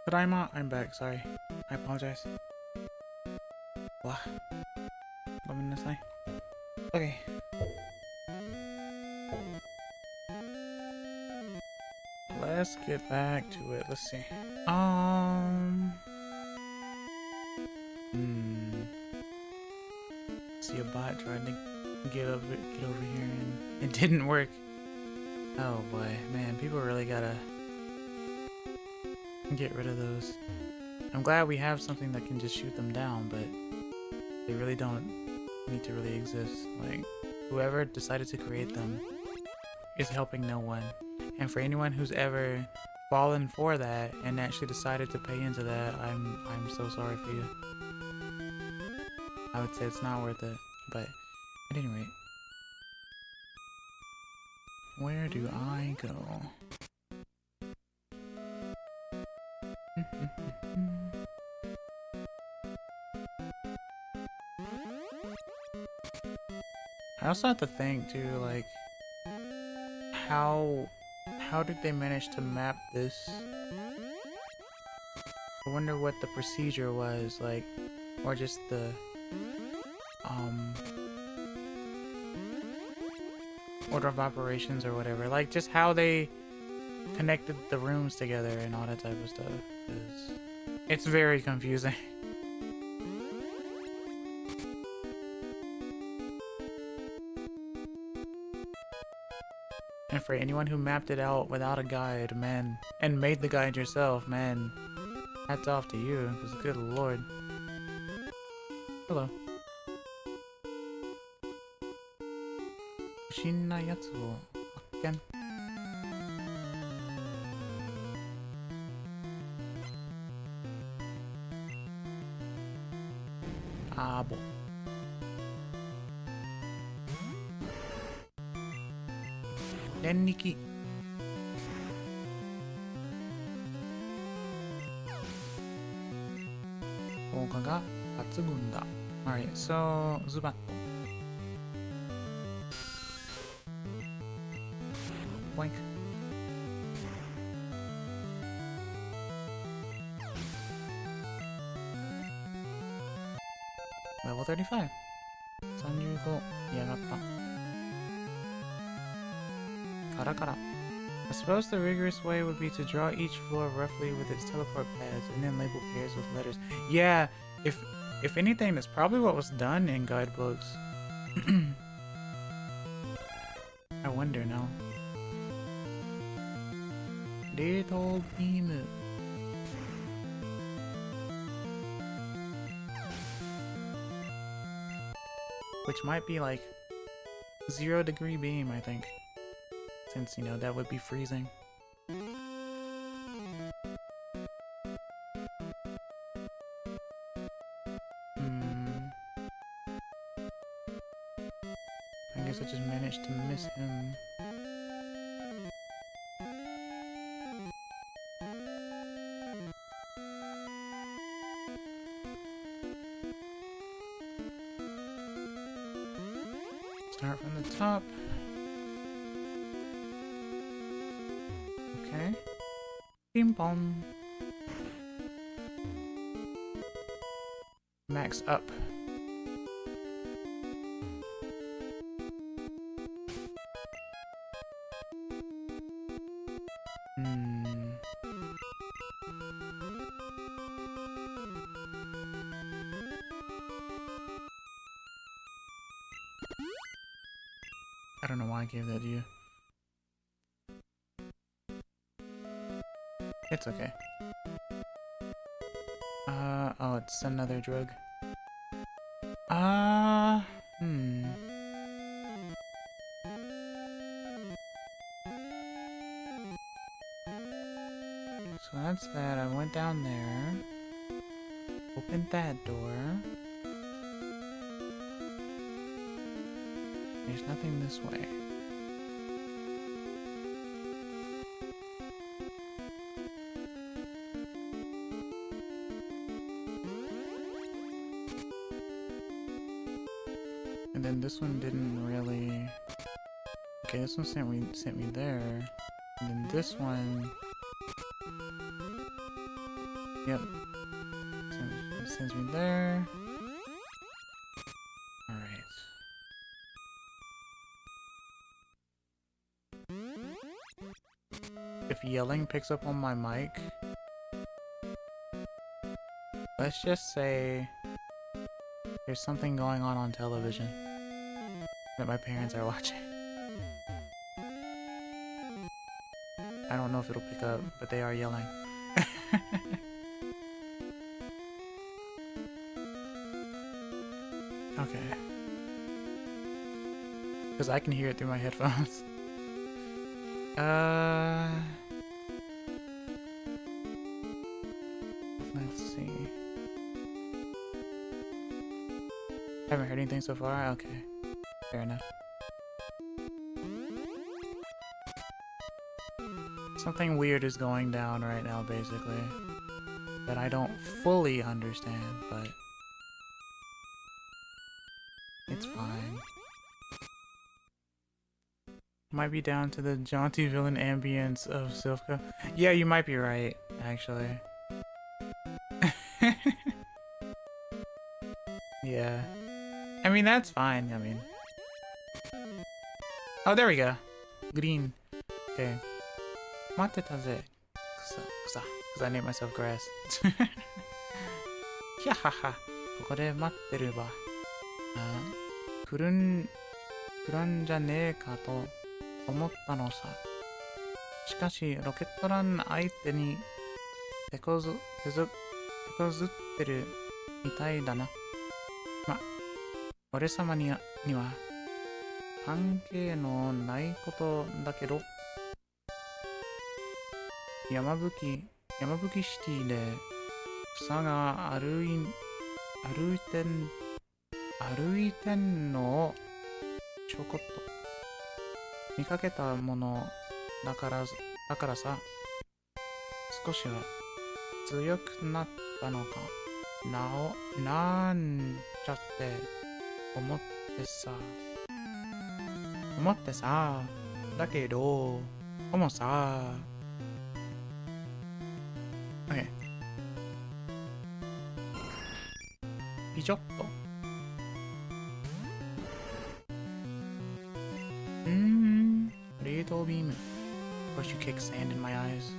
Tadaima, I'm back, sorry. I apologize. Wah. Gomenasai. Okay. Let's get back to it. Let's see. See a bot tried to get over here and it didn't work. Oh boy, man, people really gotta get rid of those. I'm glad we have something that can just shoot them down, but they really don't need to really exist. Like, whoever decided to create them is helping no one. And for anyone who's ever fallen for that and actually decided to pay into that, I'm so sorry for you. I would say it's not worth it, but at any rate, where do I go? I also have to think too, like, how did they manage to map this? I wonder what the procedure was, like, or just the order of operations or whatever, like just how they connected the rooms together and all that type of stuff. 'Cause it's very confusing. And for anyone who mapped it out without a guide, man, and made the guide yourself, man, hats off to you, because good lord. Hello. 不審なやつを発見。アーボ。電力。効果が抜群だ。Alright, so ズバッと。Boink. Level 35. 35. やがった。カラカラ。I suppose the rigorous way would be to draw each floor roughly with its teleport pads and then label pairs with letters. Yeah, if anything, that's probably what was done in guidebooks. I wonder now. Little beam. Which might be like 0-degree beam, I think. Since, you know, that would be freezing. I guess I just managed to miss him. Start from the top. Okay. Ping pong. Max up. I don't know why I gave that to you. It's okay. Oh, it's another drug. So that's that. I went down there. Opened that door. There's nothing this way. And then this one didn't really... Okay, this one sent me there. And then this one... Yep. Sends me there. Alright. If yelling picks up on my mic, let's just say there's something going on television that my parents are watching. I don't know if it'll pick up, but they are yelling. Okay. Because I can hear it through my headphones. Let's see. Haven't heard anything so far? Okay. Fair enough. Something weird is going down right now, basically. That I don't fully understand, but it's fine. Might be down to the jaunty villain ambience of Silpha. Yeah, you might be right, actually. Yeah. I mean, that's fine, I mean. Oh, there we go. Green. Okay. Matetaze. Kusa. Because I named myself Grass. Hiahaha. ここで待ってるば。来るんじゃねえかと思ったのさ。しかし、ロケットラン相手に手こずってるみたいだな。ま、俺様には関係のないことだけど、山吹シティで草が歩いてんのをちょこっと見かけたものだからさ、少しは強くなったのかなんちゃって思ってさ、だけどもさ、okay. ピチョッと冷凍ビーム Of course you kick sand in my eyes.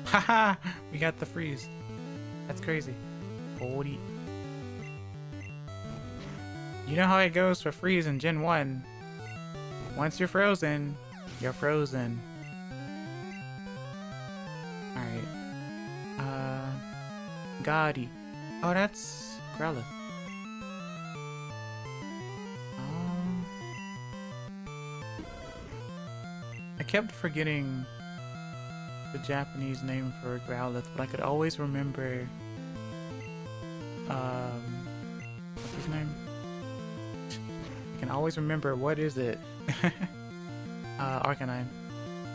Haha! We got the freeze. That's crazy. 40. You know how it goes for freeze in Gen 1. Once you're frozen, you're frozen. Alright. Gotti. Oh, that's Growlithe. I kept forgetting the Japanese name for Growlithe, but I could always remember what's his name? I can always remember what is it? Arcanine,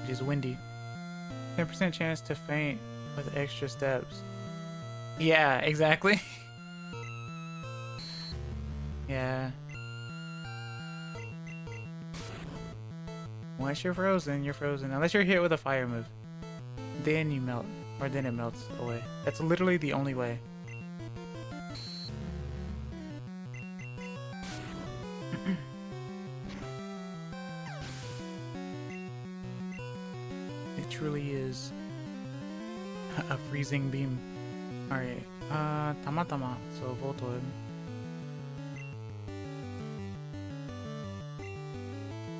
which is windy. 10% chance to faint with extra steps. Yeah, exactly. Yeah. Once you're frozen, you're frozen. Unless you're hit with a fire move. Then you melt. Or then it melts away. That's literally the only way. It truly is a freezing beam. Alright. Tamatama. So, Voltoid.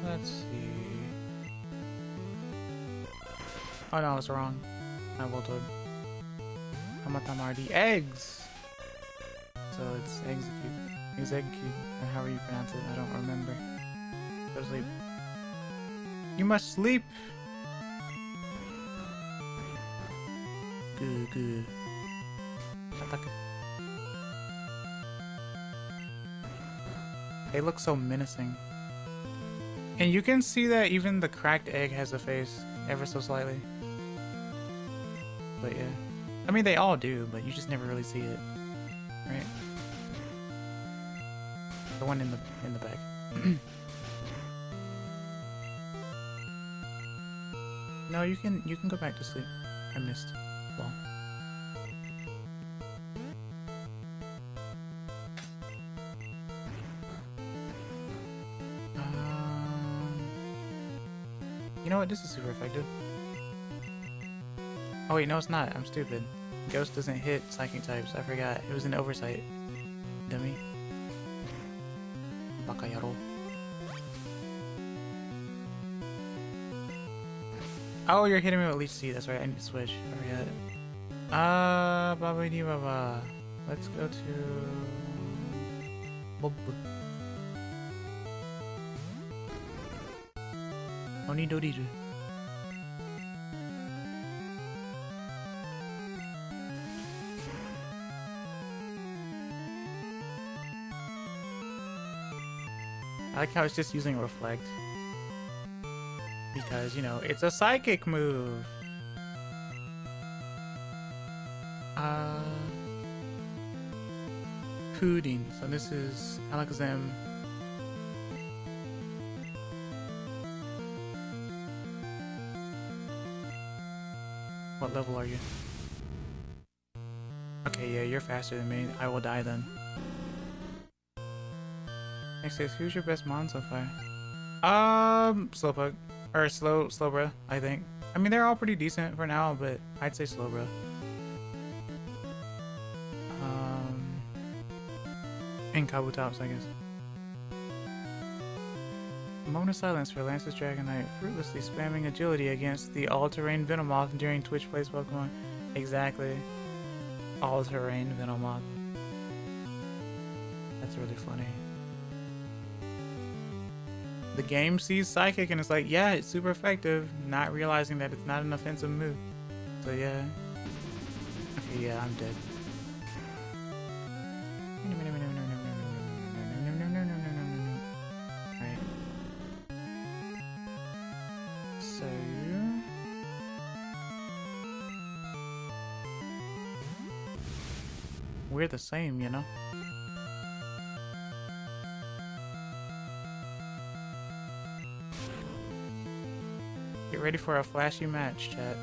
Let's see. Oh no, I was wrong. I Voltoid. Tamatama are the eggs! So it's Execute. Or however you pronounce it. I don't remember. Go to sleep. You must sleep! Good. Attack. They look so menacing. And you can see that even the cracked egg has a face, ever so slightly. But yeah. I mean, they all do, but you just never really see it. Right? The one in the back. No, you can go back to sleep. I missed. Well. You know what? This is super effective. Oh wait, no it's not. I'm stupid. Ghost doesn't hit psychic types. I forgot. It was an oversight. Dummy. Baka yaro. Oh, you're hitting me with Leech Seed. That's right. I need to switch. I forgot. Baba di baba. Let's go to Bob. Onidoriru. I like how it's just using Reflect. Because, you know, it's a psychic move. Pudding. So this is Alakazam. What level are you? Okay, yeah, you're faster than me. I will die then. Next is, who's your best mon so far? Slowpoke. Or Slowbro, I think. I mean, they're all pretty decent for now, but I'd say Slowbro. And Kabutops, I guess. Moment of silence for Lance's Dragonite, fruitlessly spamming agility against the all-terrain Venomoth during Twitch plays Pokemon. Exactly. All-terrain Venomoth. That's really funny. The game sees Psychic and it's like, yeah, it's super effective, not realizing that it's not an offensive move. So yeah. Okay, yeah, I'm dead. Alright. So... we're the same, you know? Get ready for a flashy match, chat.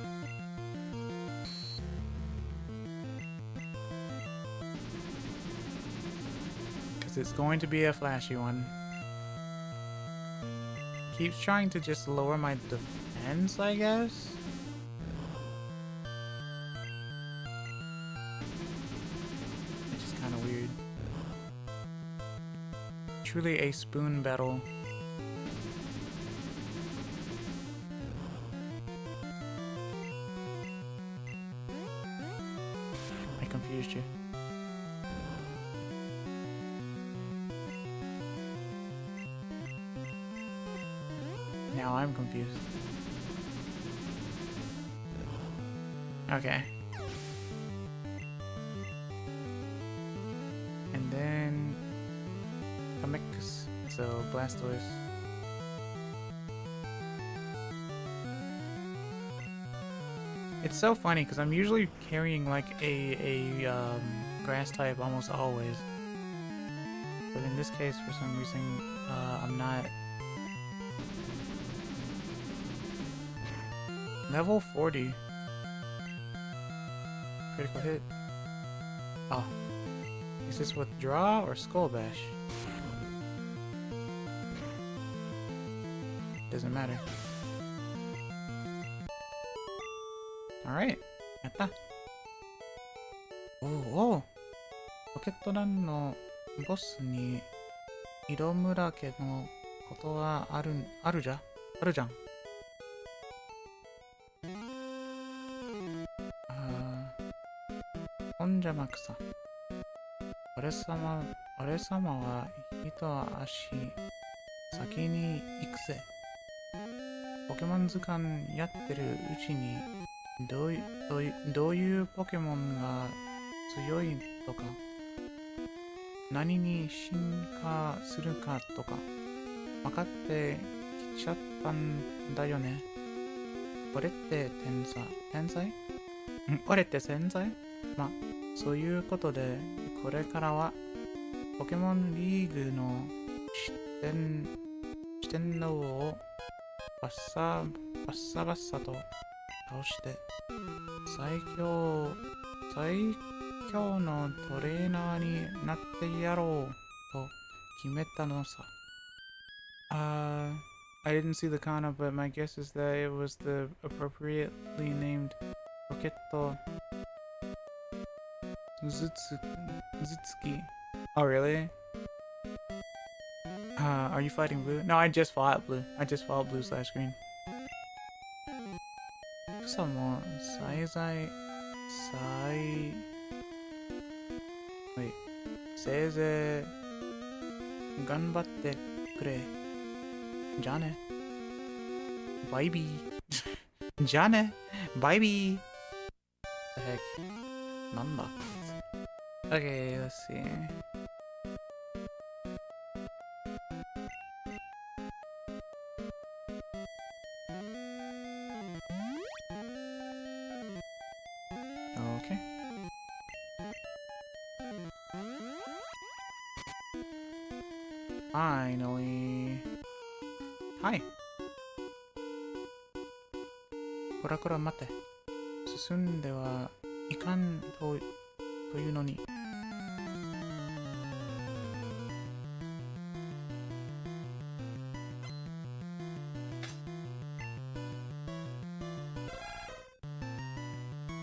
Because it's going to be a flashy one. Keeps trying to just lower my defense, I guess? Which is kind of weird. Truly a spoon battle. Confused you. Now I'm confused. Okay. And then Kamix, so Blastoise. It's so funny because I'm usually carrying like a grass type almost always, but in this case for some reason I'm not. Level 40. Critical hit. Oh, is this withdraw or Skull Bash? Doesn't matter. Alright, やった。おお、ロケットランのボスに色村家のことはあるじゃん。本邪魔くさ。俺様は一足先に行くぜ。ポケモン図鑑やってるうちにどういうポケモンが強いとか何に進化するかとか分かってきちゃったんだよね。俺って天才俺って天才まあそういうことでこれからはポケモンリーグの四天王をバッサバッサと倒して、最強のトレーナーになってやろうと決めたのさ。I didn't see the kana, but my guess is that it was the appropriately named Roketo Zutsuki. Oh, really? Are you fighting blue? No, I just fought blue. I just fought blue slash green. 草もせいぜい頑張ってくれ。じゃあね。バイビー。じゃあね。バイビー。The heck? なんだ Okay, let's see. Okay. Finally. Hi. こらこら待て。進んではいかんというのに。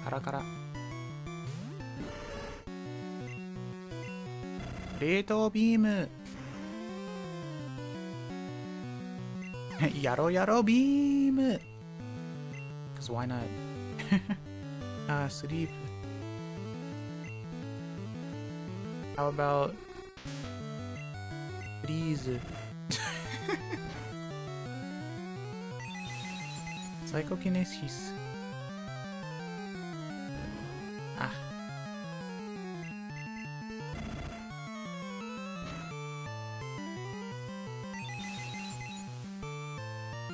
カラカラ。冷凍ビーム。やろやろビーム。Cause why not? Sleep. How about freeze? Psychokinesis. Ah.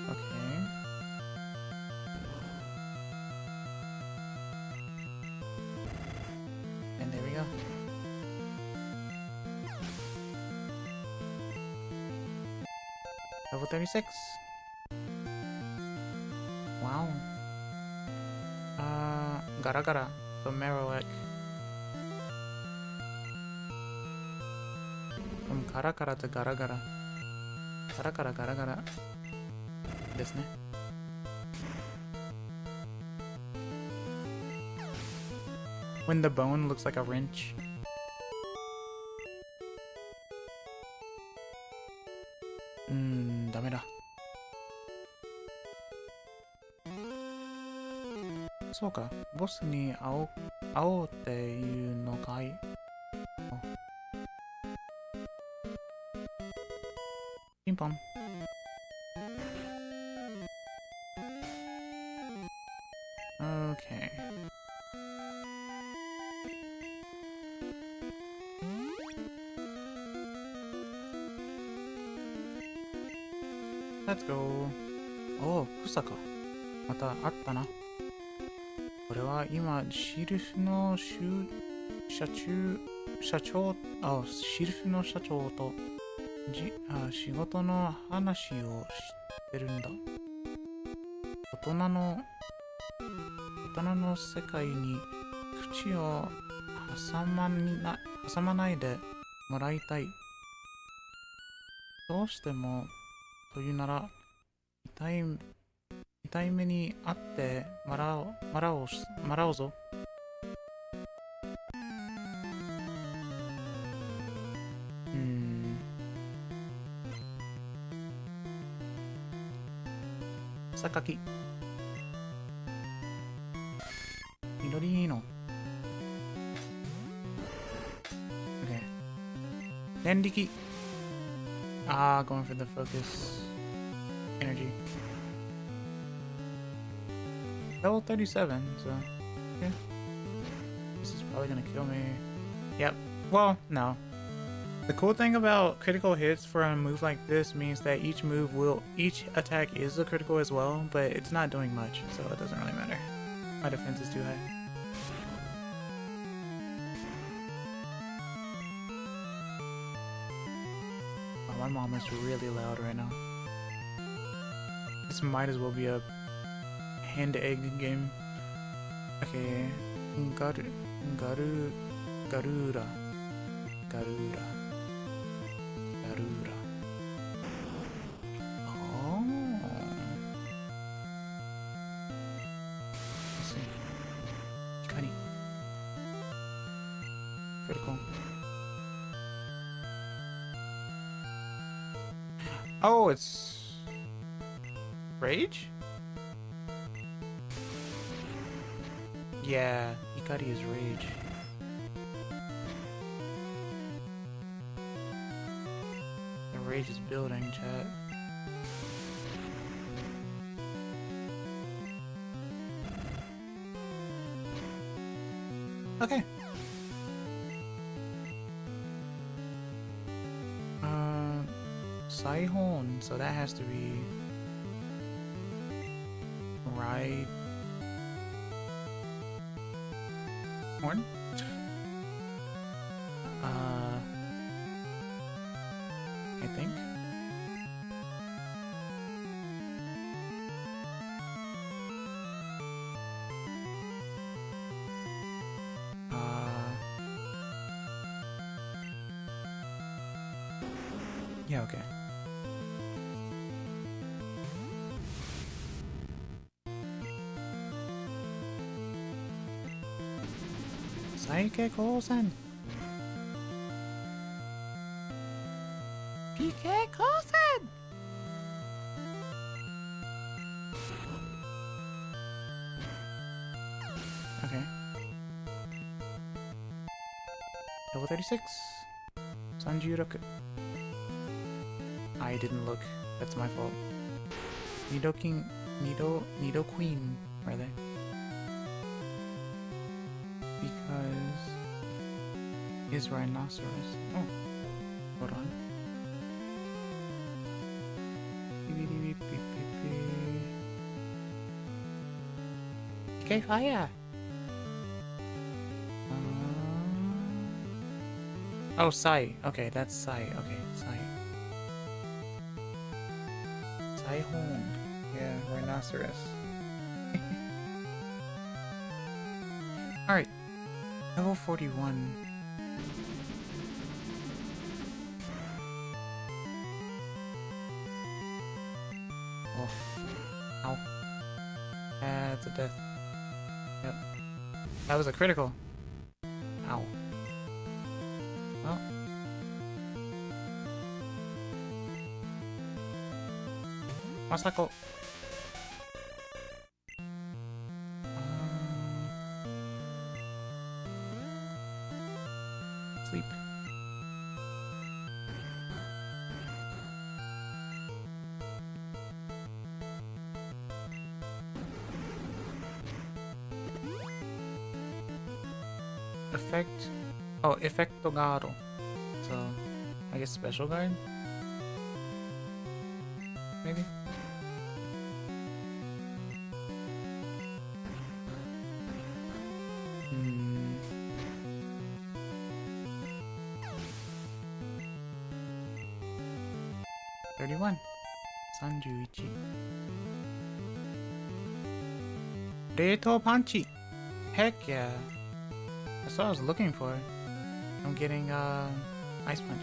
Okay. And there we go. Level 36. Wow. Gara gara. The Marowak. From Kara Kara to Gara Gara. Kara Kara Gara Gara. ですね。When the bone looks like a wrench.ダメだ。そうか、ボスに会おうっていうのかい。ピンポン。Okay. Let's go. おお、草か。またあったな。これは今、シルフの社長と仕事の話をしてるんだ。大人の世界に口を挟まないでもらいたい。どうしてもというなら痛い目にあってもらおうぞ。榊緑の OK 念力going for the focus energy level 37 so yeah this is probably gonna kill me. Yep, well no. The cool thing about critical hits for a move like this means that each attack is a critical as well, but it's not doing much, so it doesn't really matter. My defense is too high. Oh, my mom is really loud right now. This might as well be a hand egg game. Okay. Garu. Garura. Oh. Let's see. Hikari. Critical. Oh, it's Rage? Yeah, Hikari is Rage. The Rage is building, chat. Okay. Saihon, so that has to be right horn. I think. Yeah, okay. Saike Kosen. PK Kosen. Okay. Level 36. Sanjuroku. I didn't look. That's my fault. Nido Queen, are they? Because is rhinoceros. Oh, hold on. Okay, fire. Oh, Sai. Okay, that's Sai. Okay, Sai. Saihon. Yeah, rhinoceros. Alright. Level 41. Oh. Ow. That's a death. Yep. That was a critical. Ow. Well. Masako. Sleep. Effect. Oh, Effecto Garo. So, I guess special guard? Maybe? Hmm. $31. Sanjuichi. Reto Punchy. Heck yeah. That's what I was looking for. I'm getting Ice Punch.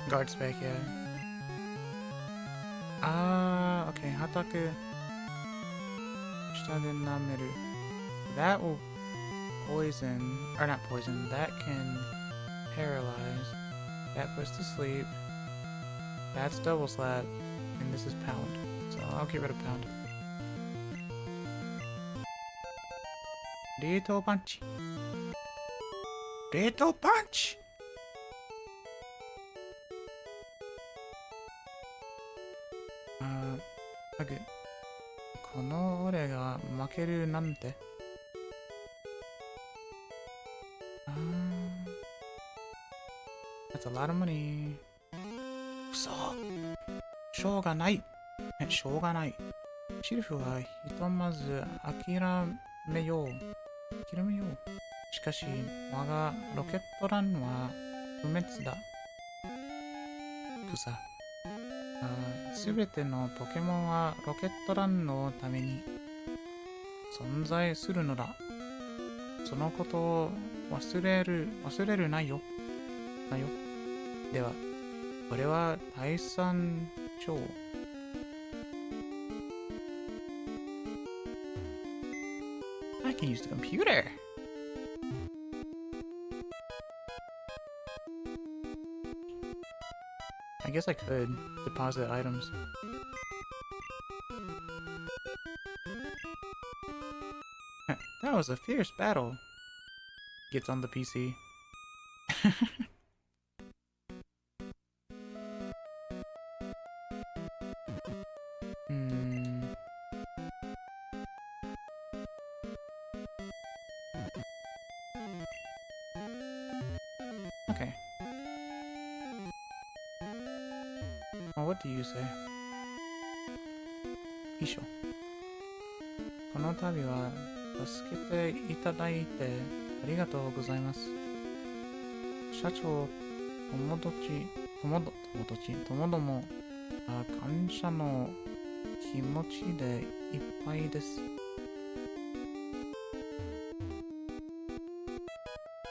Guard spec, yeah. Okay. Hataku. Shita de nameru. That will poison, or not poison, that can paralyze. That puts to sleep. That's double slap. And this is pound. So I'll get rid of pound. Reto Punch. Reto Punch! Okay. この俺が負けるなんて。That's a lot of money. くそ。しょうがない。しょうがない。シルフはひとまず諦めよう。諦めよう。しかし、我がロケットランは不滅だ。草。すべてのポケモンはロケットランのために存在するのだ。そのことを忘れるなよ。では、これは第三章。I can use the computer. I guess I could deposit items. That was a fierce battle. Gets on the PC. Okay. Well, what do you say? 以上。この度は助けていただいてありがとうございます。社長、友ども、感謝の気持ちでいっぱいです。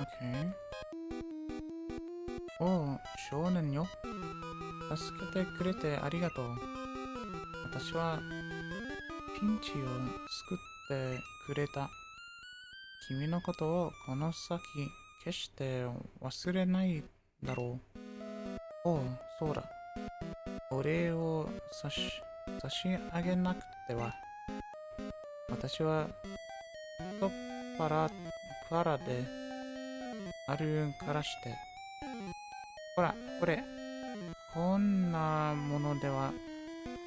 Okay. おう、少年よ。助けてくれてありがとう。私はピンチを救ってくれた。君のことをこの先決して忘れないだろう。おう、そうだ。お礼を差し上げなくては。私は太っ腹であるからして。ほら、これ。こんなものでは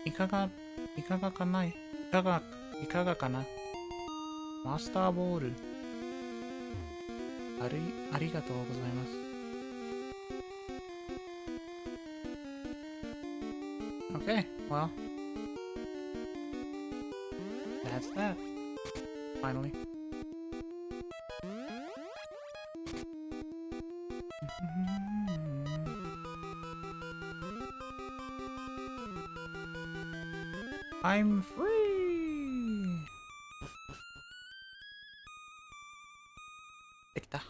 いかがかな。マスターボール。ありがとうございます。Okay, well. That's that. Finally. I'm free! できた。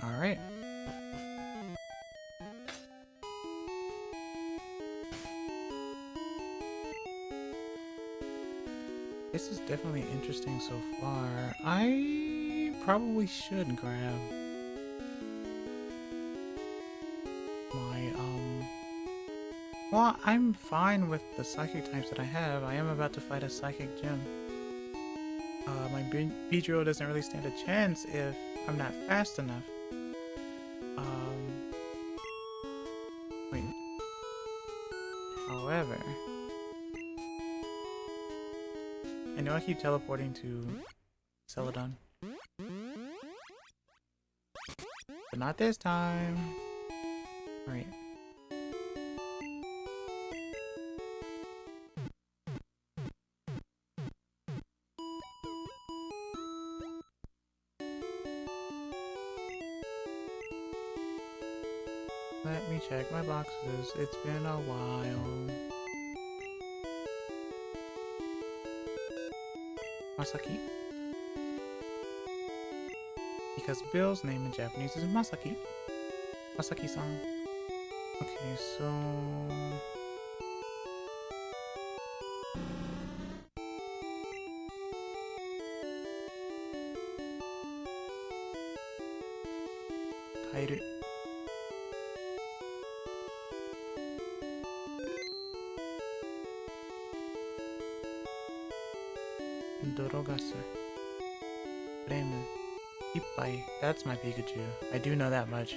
Alright. This is definitely interesting so far. I probably should grab my, well, I'm fine with the psychic types that I have. I am about to fight a psychic gym. My Beedrill doesn't really stand a chance if I'm not fast enough. Wait. However, I know I keep teleporting to Celadon. But not this time. Alright. Let me check my boxes. It's been a while. Masaki. Because Bill's name in Japanese is Masaki. Masaki-san. Okay, so... Kairu. Dorogasu. Remu. Ippai. That's my Pikachu. I do know that much.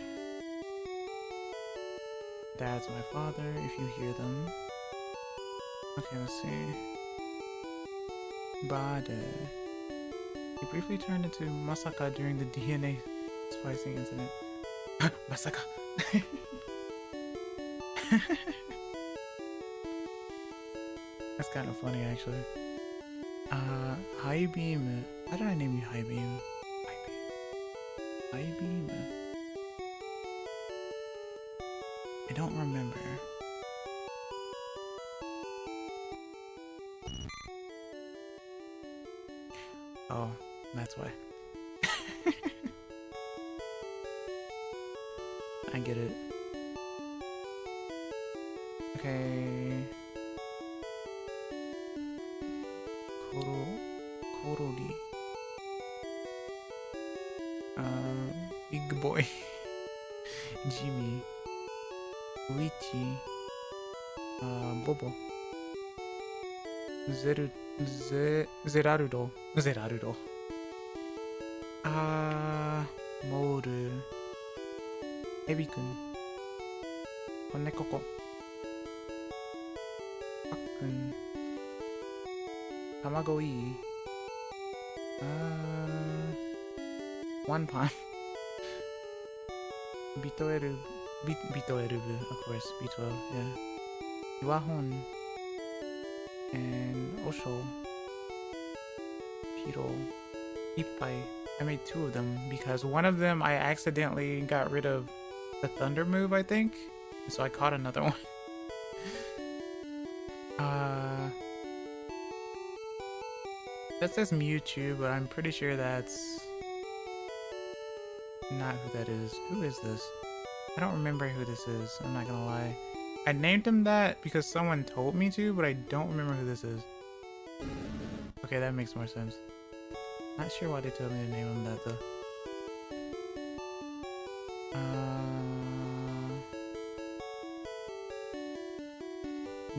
That's my father, if you hear them. Okay, let's see. Bade. He briefly turned into Masaka during the DNA splicing incident. Masaka! That's kind of funny, actually. High beam. Why did I name you High beam? High beam. I don't remember. Oh, that's why. I get it. Okay. Korori. Big boy. Jimmy. Luigi. Bobo. Zerardo. Moru. Ebi-kun. Konekoko. Pak-kun. Tamagoi. One Pan. Bitoerubu, of course, B12, yeah. Iwahon. And Osho. Piro. Ippai. I made 2 of them because one of them I accidentally got rid of the thunder move, I think. So I caught another one. That says Mewtwo, but I'm pretty sure that's not who that is. Who is this? I don't remember who this is, I'm not gonna lie. I named him that because someone told me to, but I don't remember who this is. Okay, that makes more sense. Not sure why they told me to name him that though.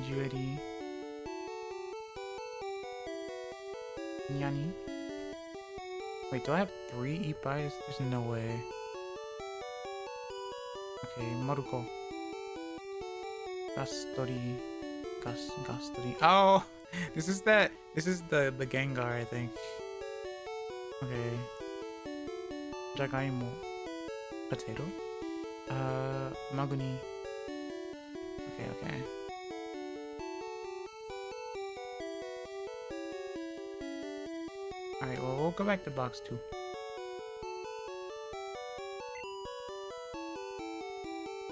Judy. Nyani. Wait, do I have 3 Ippais? There's no way. Okay, Maruko. Gastori. Gastori. Oh! This is the Gengar, I think. Okay. Jagaimo. Potato. Maguni. Okay. Alright, well, we'll go back to box 2.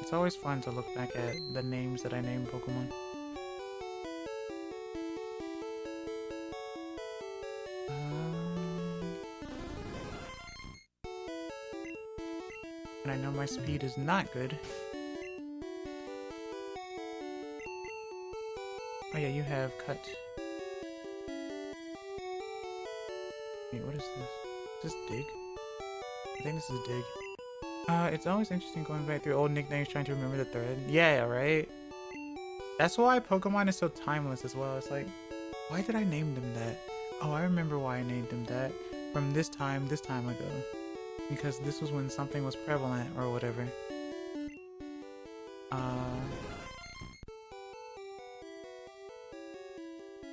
It's always fun to look back at the names that I named Pokemon. And I know my speed is not good. Oh yeah, you have cut. Wait, what is this? Is this Dig? I think this is Dig. It's always interesting going back through old nicknames trying to remember the thread. Yeah, right? That's why Pokemon is so timeless as well. It's like, why did I name them that? Oh, I remember why I named them that. From this time ago. Because this was when something was prevalent or whatever.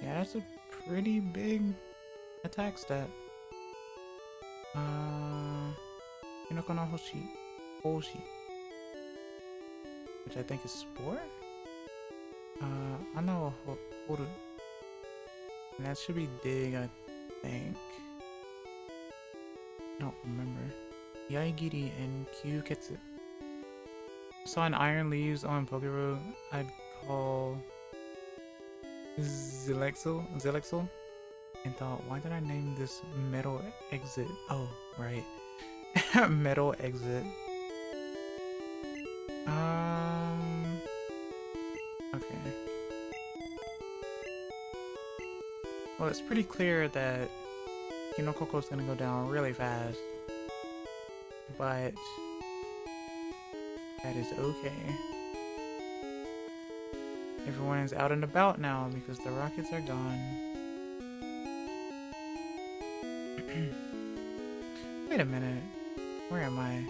Yeah, that's a pretty big attack stat. Kinoko no Hoshi. Which I think is Spore? Ana wa Horu. And that should be Dig, I think. I don't remember. Yaigiri and Kyuketsu. Saw an Iron Leaves on Pokeroad. I'd call Zilexel and thought, why did I name this Metal Exit? Oh, right. Metal Exit. Okay. Well, it's pretty clear that Kinokoko's gonna go down really fast. But that is okay. Everyone is out and about now because the rockets are gone. Wait a minute. Where am I?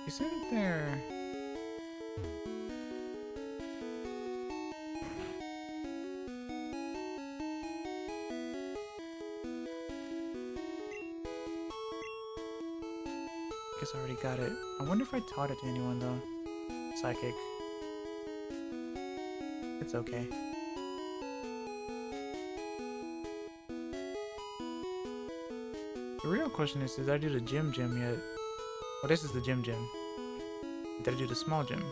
Isn't there... I guess I already got it. I wonder if I taught it to anyone though. psychic. It's okay. The real question is, did I do the gym yet? Well, this is the gym. Did I do the small gym?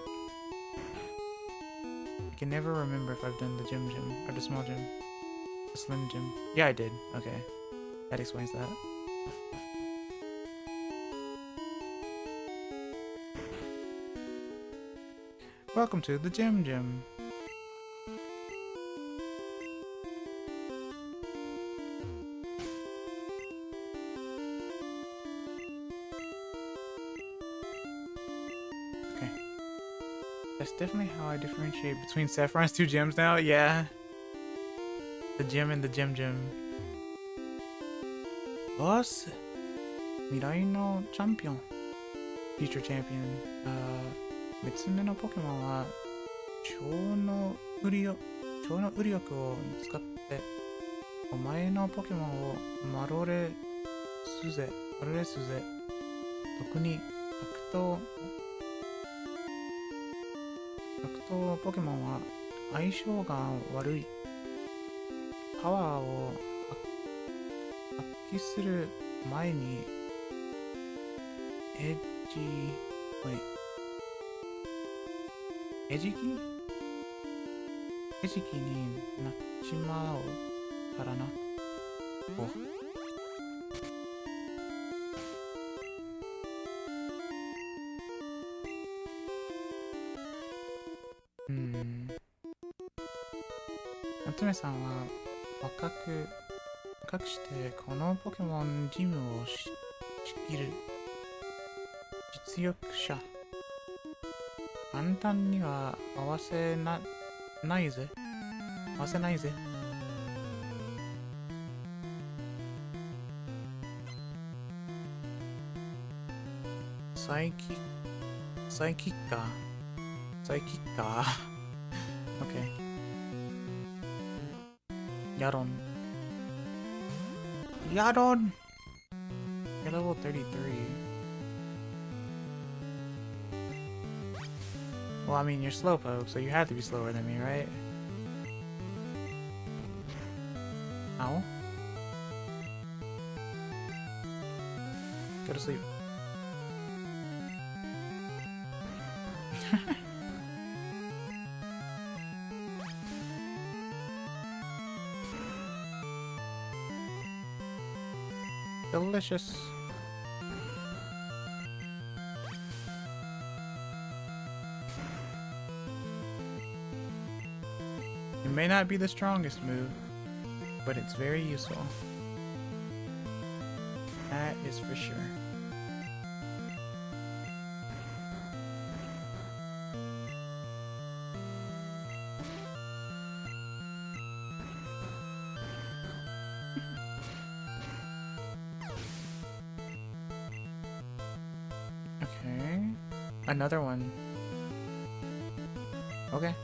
I can never remember if I've done the gym or the small gym. The slim gym. Yeah, I did. Okay. That explains that. Welcome to the gym. Okay. That's definitely how I differentiate between Saffron's two gyms now. Yeah. The gym and the gym. Boss. Mirai no champion. Future champion. 3つ目のポケモンは超のウリ力を使ってお前のポケモンをマロレスゼ特に格闘ポケモンは相性が悪い。パワーを発揮する前に餌食になっちまうからな。夏目さんは若くしてこのポケモンジムを仕切る実力者。簡単には合わせないぜ。サイキッカー。OK。ヤロン。You're level 33. Well, I mean, you're slowpoke, so you have to be slower than me, right? Ow. Go to sleep. Delicious. It may not be the strongest move, but it's very useful. That is for sure. Okay. Another one. Okay.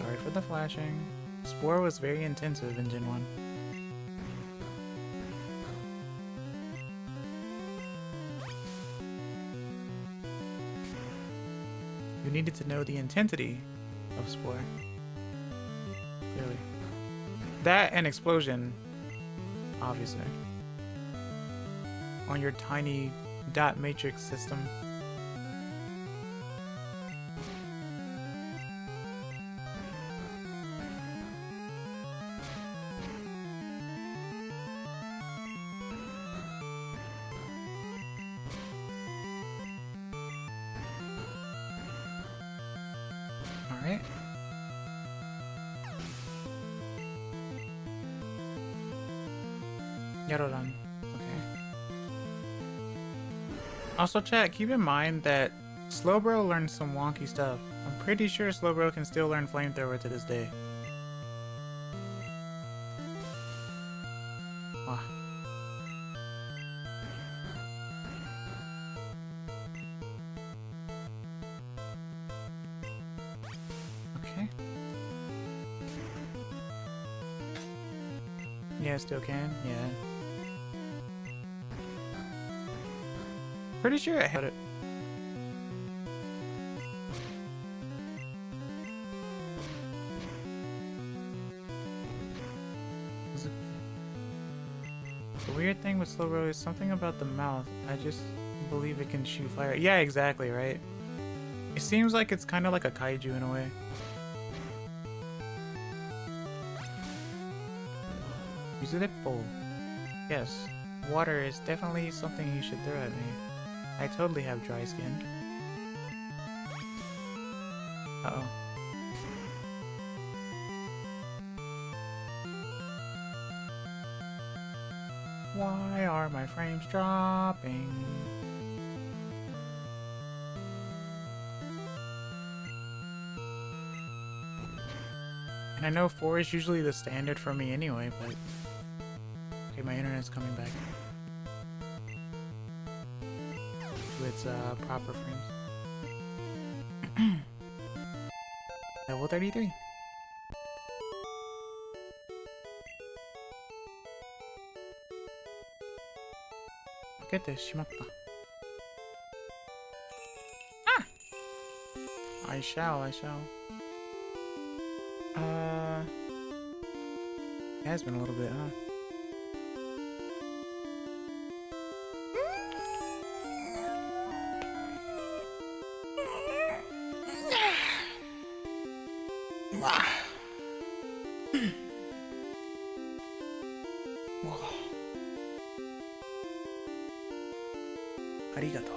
Sorry for the flashing. Spore was very intensive in Gen 1. You needed to know the intensity of Spore. Clearly. That and Explosion, obviously. On your tiny dot matrix system. Alright. Yaroran. Okay. Also, chat, keep in mind that Slowbro learned some wonky stuff. I'm pretty sure Slowbro can still learn Flamethrower to this day. Wow. Okay. Yeah, still can. Yeah. pretty sure I had it. The weird thing with Slowbro is something about the mouth. I just believe it can shoot fire. Yeah, exactly, right? It seems like it's kind of like a kaiju in a way. Yuzureppo. Yes, water is definitely something you should throw at me. I totally have dry skin. Uh-oh. Why are my frames dropping? And I know 4 is usually the standard for me anyway, but... Okay, my internet's coming back. To its proper frames. Level 33. Get this, shimatta. Ah! I shall. It has been a little bit, huh? Arigato.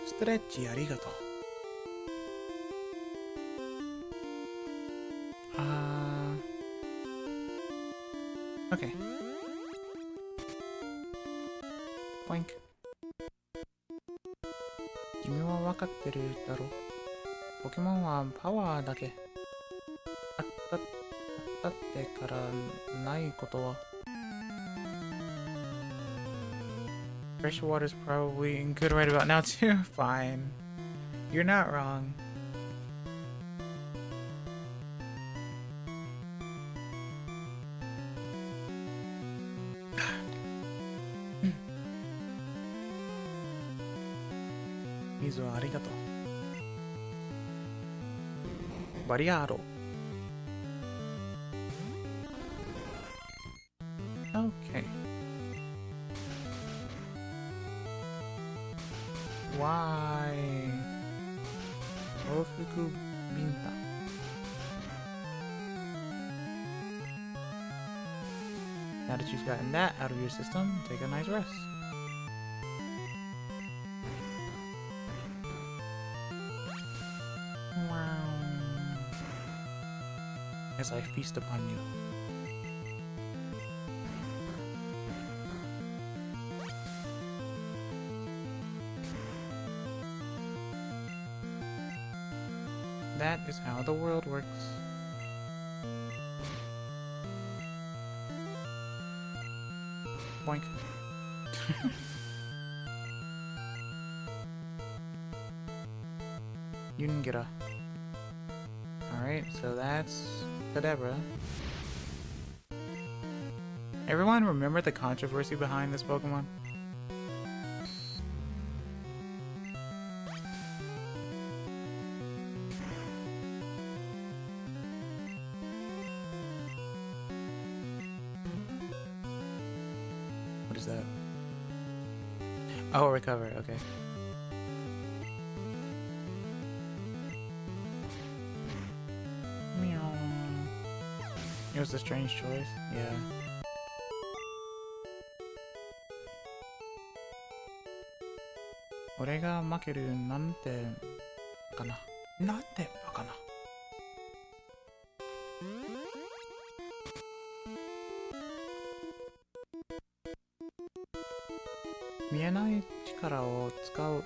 Stretchy, arigato. Okay. Boink. 君は分かってるだろう。ポケモンはパワーだけ。だってからないことは。Fresh water's probably good right about now too. Fine. You're not wrong. Mizu, arigato. Bariaro. Okay. Why? Ofuku Binta. Now that you've gotten that out of your system, take a nice rest. Wow. As I feast upon you. That is how the world works. Boink. Yungira. Alright, so that's Kadabra. Everyone remember the controversy behind this Pokemon? What is that? Oh, recover, okay. Meow. It was a strange choice, yeah. Ore ga makeru nante kana? Nante bakana? 見えない力を使う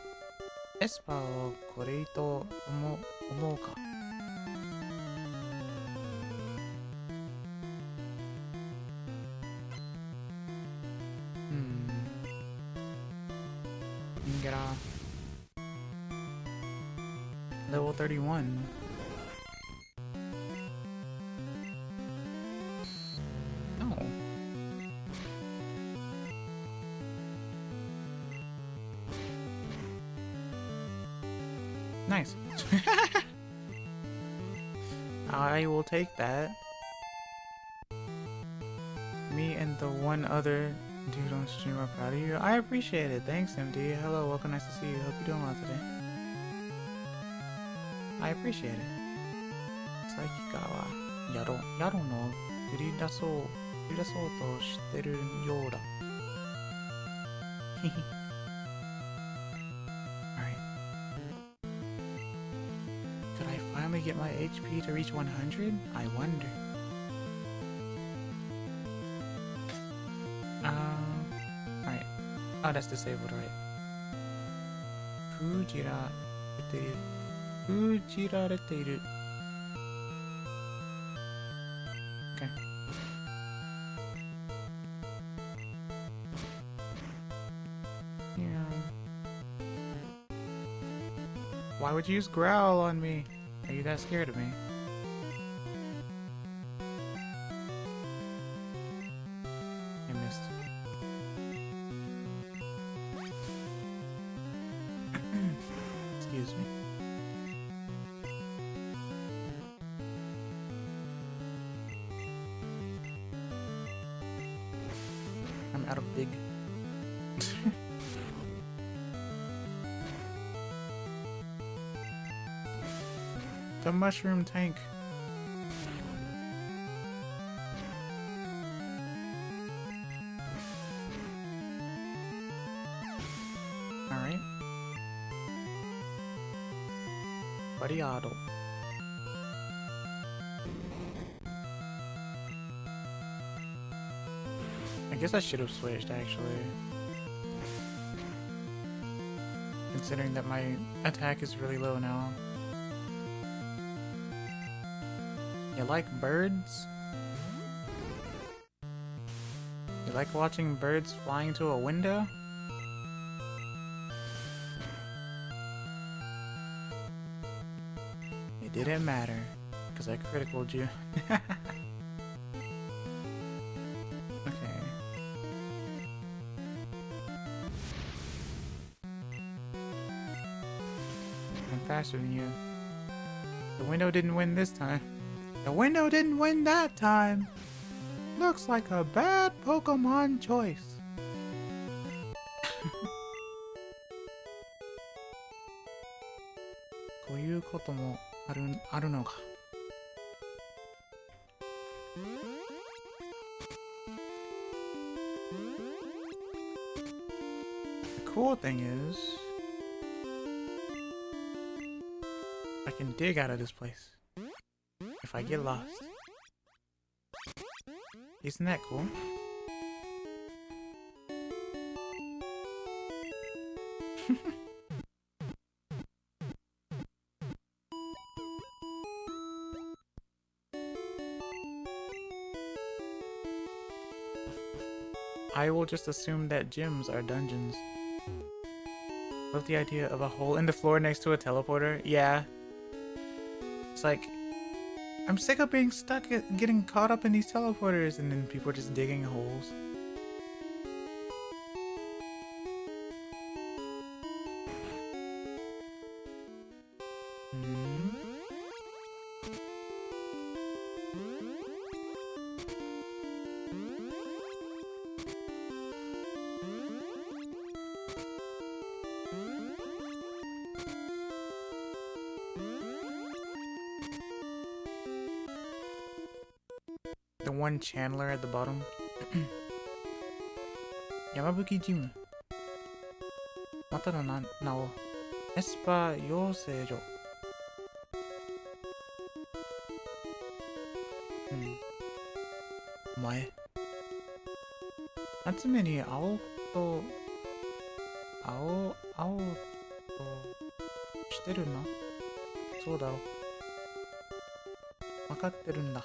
エスパーをこれと思うか。Get off. Level 31. Nice. I will take that. Me and the one other dude on stream are proud of you. I appreciate it. Thanks, MD. Hello, welcome. Nice to see you. Hope you're doing well today. I appreciate it. さっきからはやろの振り出そうとしてるようだ。Alright. Could I finally get my HP to reach 100? I wonder. Alright. Oh, that's disabled, right? 封じられている。Okay. Yeah. Why would you use growl on me? Are you that scared of me? I missed. Excuse me. I'm out of big. The mushroom tank. Alright. Variado. I guess I should have switched actually. Considering that my attack is really low now. You like birds? You like watching birds flying to a window? It didn't matter, because I criticaled you. Okay. I'm faster than you. The window didn't win this time. The window didn't win that time. Looks like a bad Pokemon choice. Koyu koto mo aru no ga. The cool thing is, I can dig out of this place if I get lost. Isn't that cool? I will just assume that gyms are dungeons. Love the idea of a hole in the floor next to a teleporter. Yeah. It's like, I'm sick of being stuck getting caught up in these teleporters and then people just digging holes. The one channeler at the bottom. Yamabuki Gym. Mata no nao. Espa Yoseijo. Omae. Natsume ni ao to shiteru na? Sou daro. Wakatteru nda.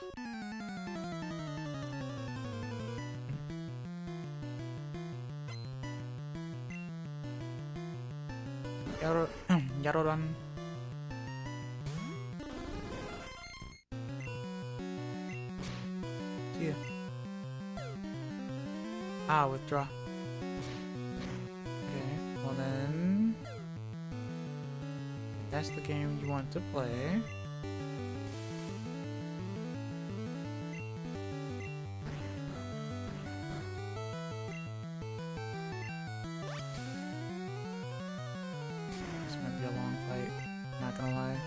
Yaroran. See ya. Ah, withdraw. Okay, well then... that's the game you want to play. This might be a long fight, not gonna lie.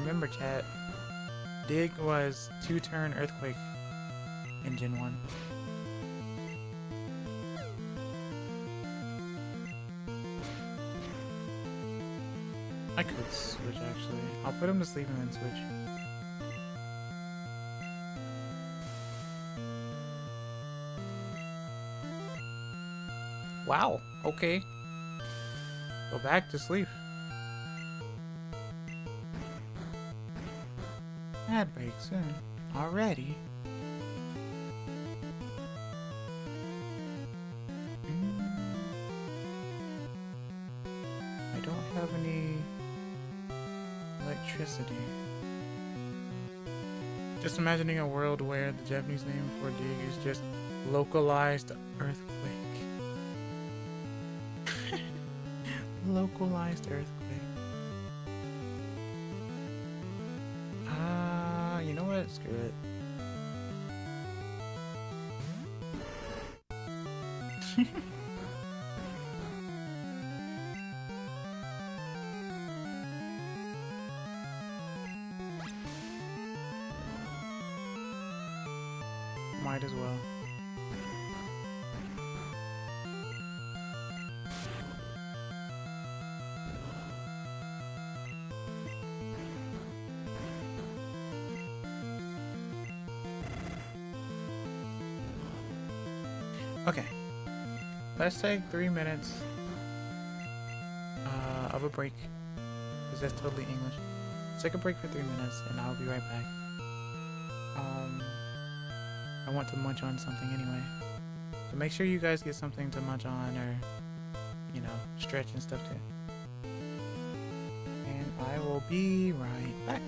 Remember, chat, Dig was 2-turn earthquake in Gen 1. I could switch, actually. I'll put him to sleep and then switch. Wow, okay. Go back to sleep. Ad break soon. Already? I don't have any electricity. Just imagining a world where the Japanese name for dig is just localized earthquake. Localized earthquake. You know what? Screw it. Might as well. Okay, let's take 3 minutes of a break, because that's totally English. Let's take a break for 3 minutes, and I'll be right back. I want to munch on something anyway, so make sure you guys get something to munch on, or, you know, stretch and stuff too. And I will be right back.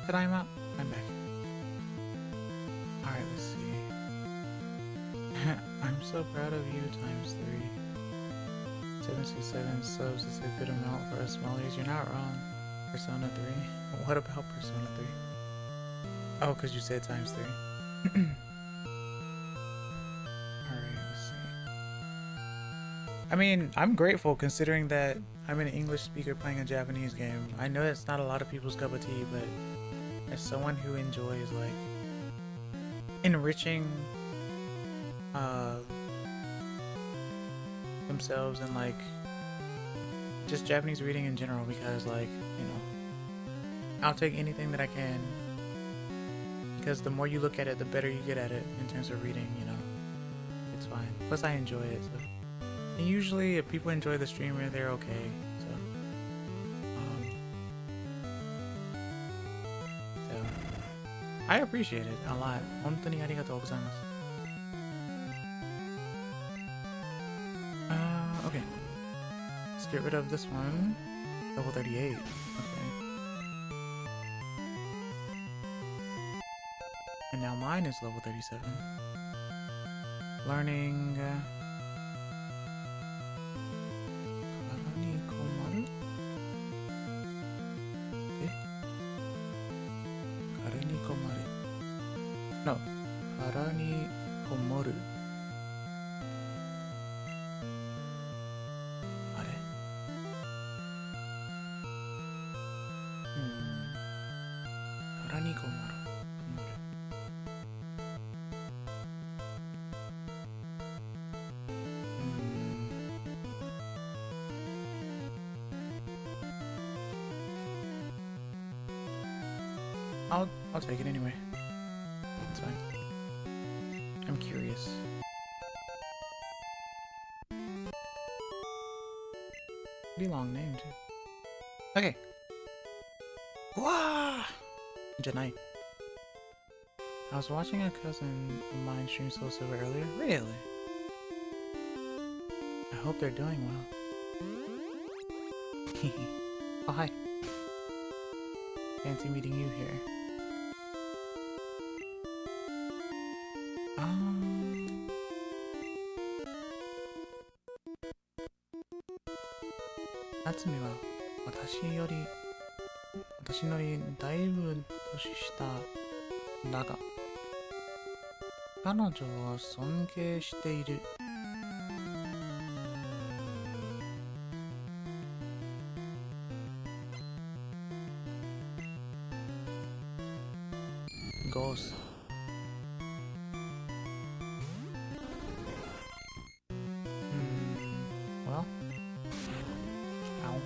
Tadaima. I'm back. Alright, let's see. I'm so proud of you times 3. 77 subs is a good amount for us smallies. You're not wrong. Persona 3. What about Persona 3? Oh, because you said times 3. Alright, let's see. I mean, I'm grateful considering that I'm an English speaker playing a Japanese game. I know it's not a lot of people's cup of tea, but as someone who enjoys, like, enriching themselves and, like, just Japanese reading in general, because, like, you know, I'll take anything that I can, because the more you look at it, the better you get at it in terms of reading, you know. It's fine. Plus, I enjoy it, so. And usually, if people enjoy the streamer, they're okay, so. I appreciate it a lot. 本当にありがとうございます。Okay. Let's get rid of this one. Level 38. Okay. And now mine is level 37. Learning. No, 殻にこもる。あれ？殻にこもる。I'll take it anyway. It's fine. I'm curious. Pretty long name too. Okay. Wah! Janai. I was watching a cousin of mine stream Soul Silver earlier. Really? I hope they're doing well. Oh, hi. Fancy meeting you here. Natsumi は私のりだいぶ年下だが、彼女を尊敬している。Ghost. Well. Ow.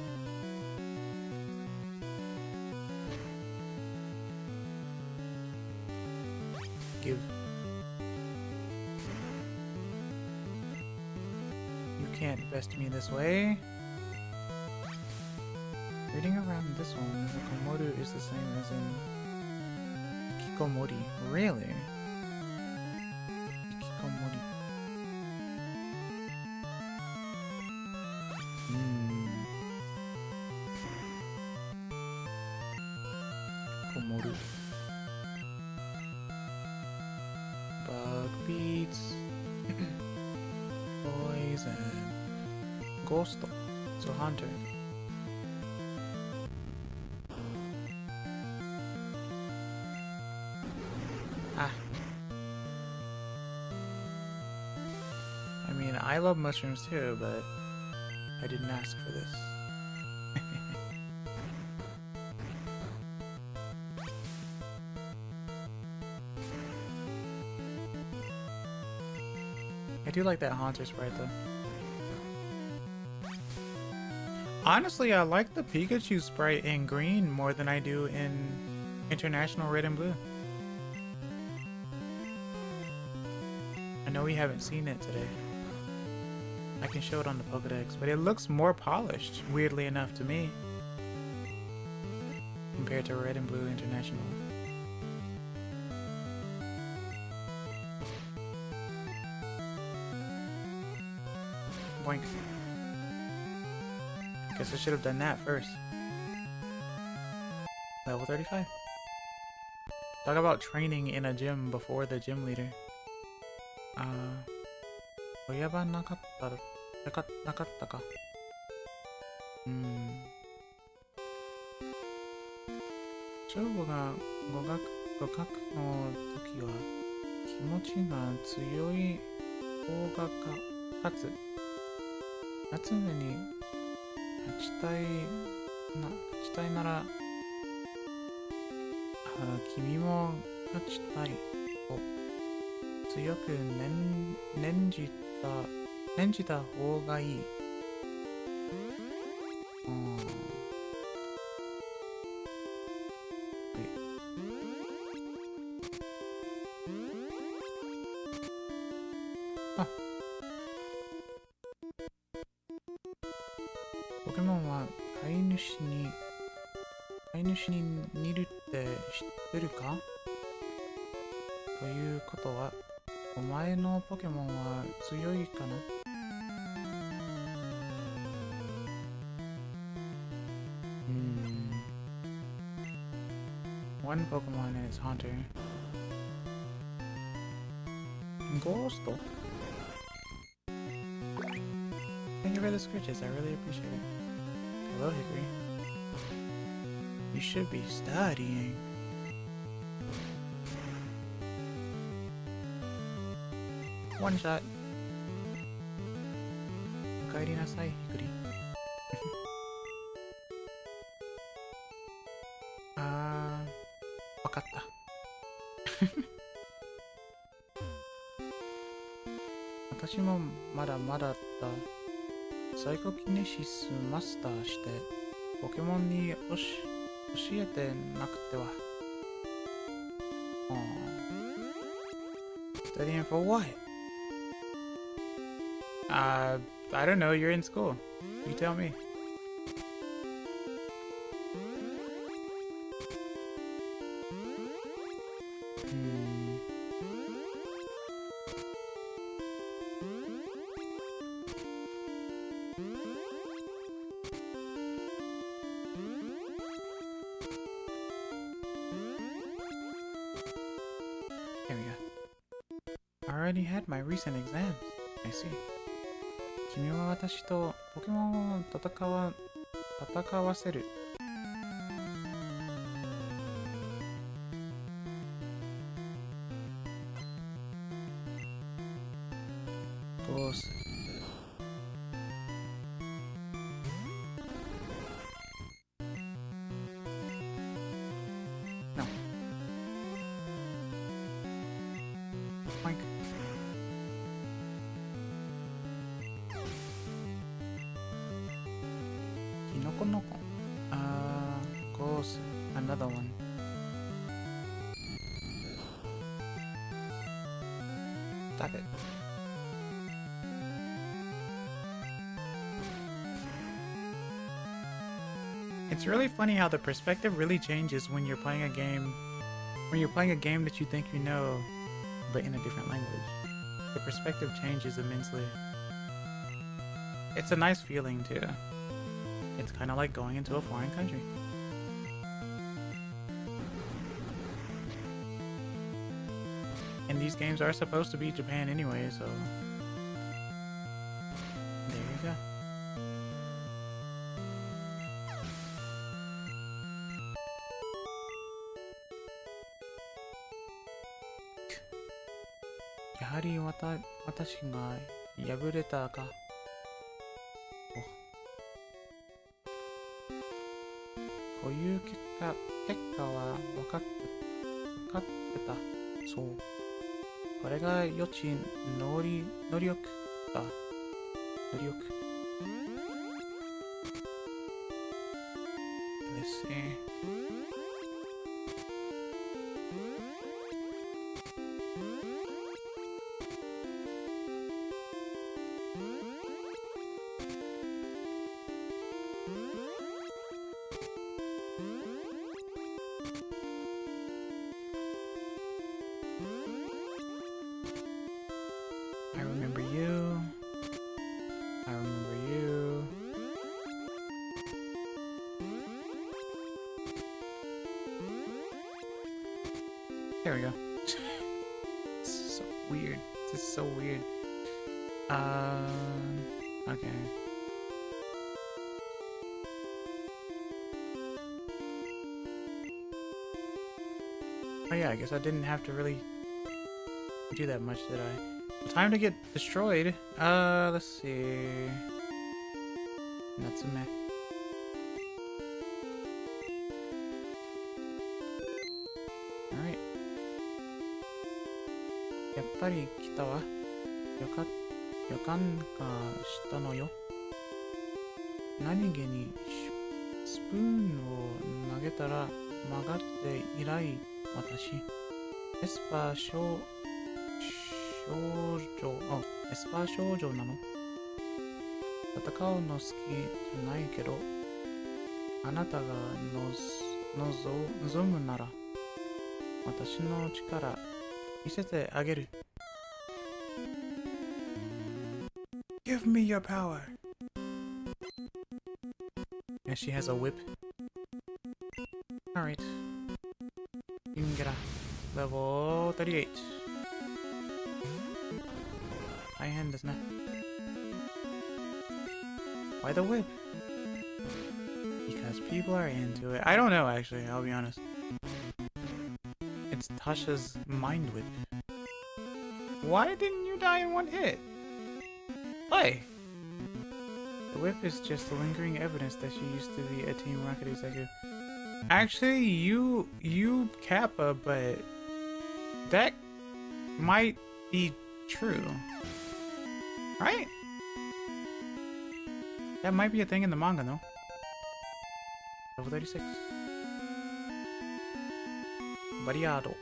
Give. You can't best me this way. Reading around this one, the Komodo is the same as in Kikomori. Really? Kikomori. Komoru. Bug beats. Poison. Ghost. So hunter. I mean, I love mushrooms too, but I didn't ask for this. I do like that Haunter sprite though. Honestly, I like the Pikachu sprite in green more than I do in International Red and Blue. I know we haven't seen it today. I can show it on the Pokédex, but it looks more polished, weirdly enough to me, compared to Red and Blue International. Boink. Guess I should have done that first. Level 35. Talk about training in a gym before the gym leader. 親はなかったか。ショーゴが語学の時は気持ちが強い方が勝つ。夏目に勝ちたいなら、君も勝ちたいと強く念じた方がいい。ポケモンは飼い主に似るって知ってるか？ということは、お前のポケモンは強いかな？One Pokemon is Haunter. Ghost? Thank you for the scratches, I really appreciate it. Hello, Hickory. You should be studying. One shot. お帰りなさい、Hickory. わかった。私もまだまだだ。サイコキネシスマスターしてポケモンに教えてなくては。Studying for what? I don't know, you're in school. You tell me. There we go. I already had my recent exams. I see. 君は私とポケモンを戦わせる。どうする？No. Mike. キノコのこ。Goes another one. Stop it. It's really funny how the perspective really changes when you're playing a game. When you're playing a game that you think you know, but in a different language. The perspective changes immensely. It's a nice feeling too. It's kind of like going into a foreign country. And these games are supposed to be Japan anyway, so there you go. Yahari watashi ga yabureta ka. こういう結果は分かってた。そう。これが予知能力だ。能力。Let's see. I remember you. I remember you. This is so weird. Okay. Oh yeah, I guess I didn't have to really do that much, did I? Time to get destroyed. Let's see. Natsume. Alright. やっぱり来たわ。予感がしたのよ。何気にスプーンを投げたら曲がって以来私。エスパー少女なの？戦うの好きじゃないけど、あなたが望むなら私の力見せてあげる。Give me your power. And she has a whip. Alright. You can get a level 38. High handですね。Why the whip? Because people are into it. I don't know actually, I'll be honest. It's Tasha's mind whip. Why didn't you die in one hit? Why? The whip is just lingering evidence that she used to be a Team Rocket executive. Actually, you Kappa, but that might be true. Right? That might be a thing in the manga, no? Level 36. Variado.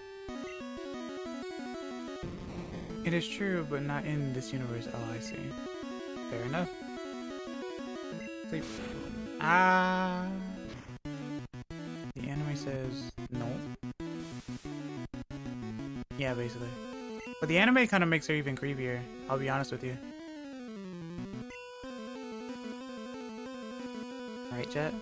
It is true, but not in this universe. Oh, I see. Fair enough. Sleep. Ah. The anime says no. Yeah, basically. But the anime kind of makes her even creepier. I'll be honest with you. Alright, chat.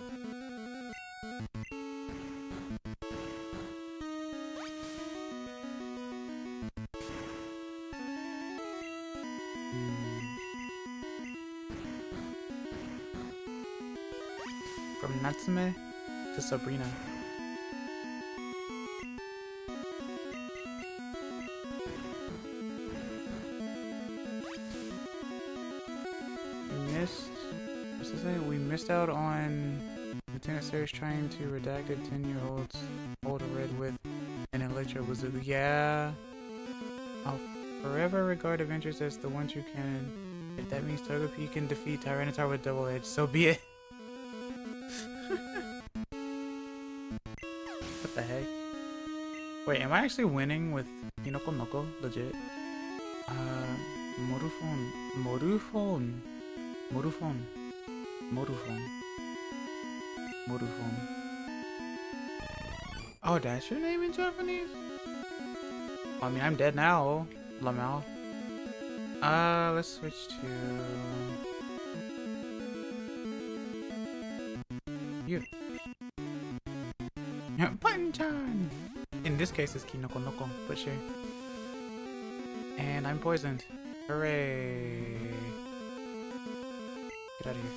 From Natsume to Sabrina. We missed out on Lieutenant Series trying to redact a 10-year-old's hold a red with an electro bazooka. Yeah. I'll forever regard Avengers as the one true canon. If that means Togepi can defeat Tyranitar with double edge, so be it. What the heck? Wait, am I actually winning with Hinoko Noko? Legit? Morufone. Oh, that's your name in Japanese? I mean, I'm dead now, Lamau. Let's switch to you. Button-chan! In this case, it's Kinoko Noko, but sure. And I'm poisoned. Hooray! Get out of here.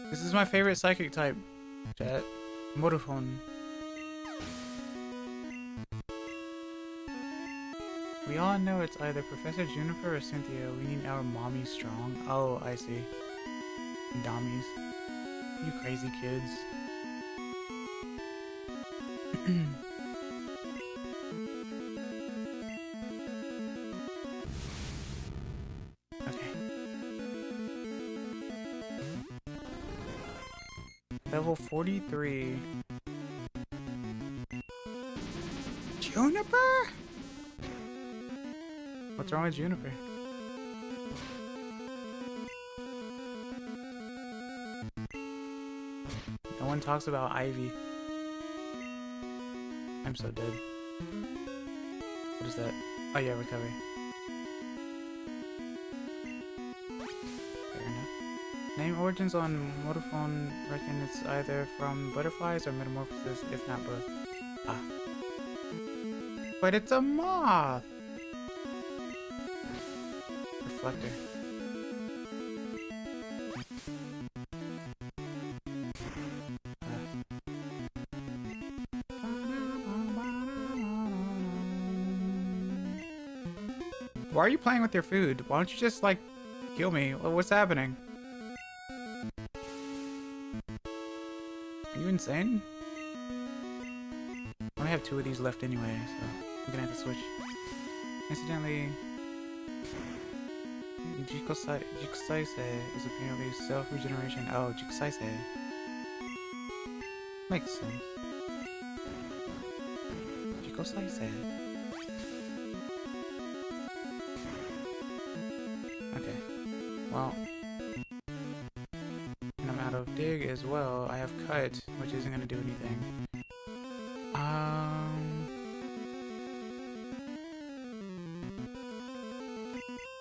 This is my favorite psychic type, chat. Morphone. We all know it's either Professor Juniper or Cynthia. We need our mommy strong. Oh, I see. Dummies. You crazy kids. Level 43. Juniper? What's wrong with Juniper? No one talks about Ivy. I'm so dead. What is that? Oh yeah, recovery. Fair enough. Name origins on Motophone reckon it's either from butterflies or metamorphosis, if not both. Ah. But it's a moth! reflector. Why are you playing with your food? Why don't you just, like, kill me? What's happening? Are you insane? I only have 2 of these left anyway, so I'm gonna have to switch. Incidentally, Jikusaise is apparently self-regeneration. Oh, Jikusaise. Makes sense. Jikusaise. Okay. Well, and I'm out of dig as well. I have cut, which isn't gonna do anything.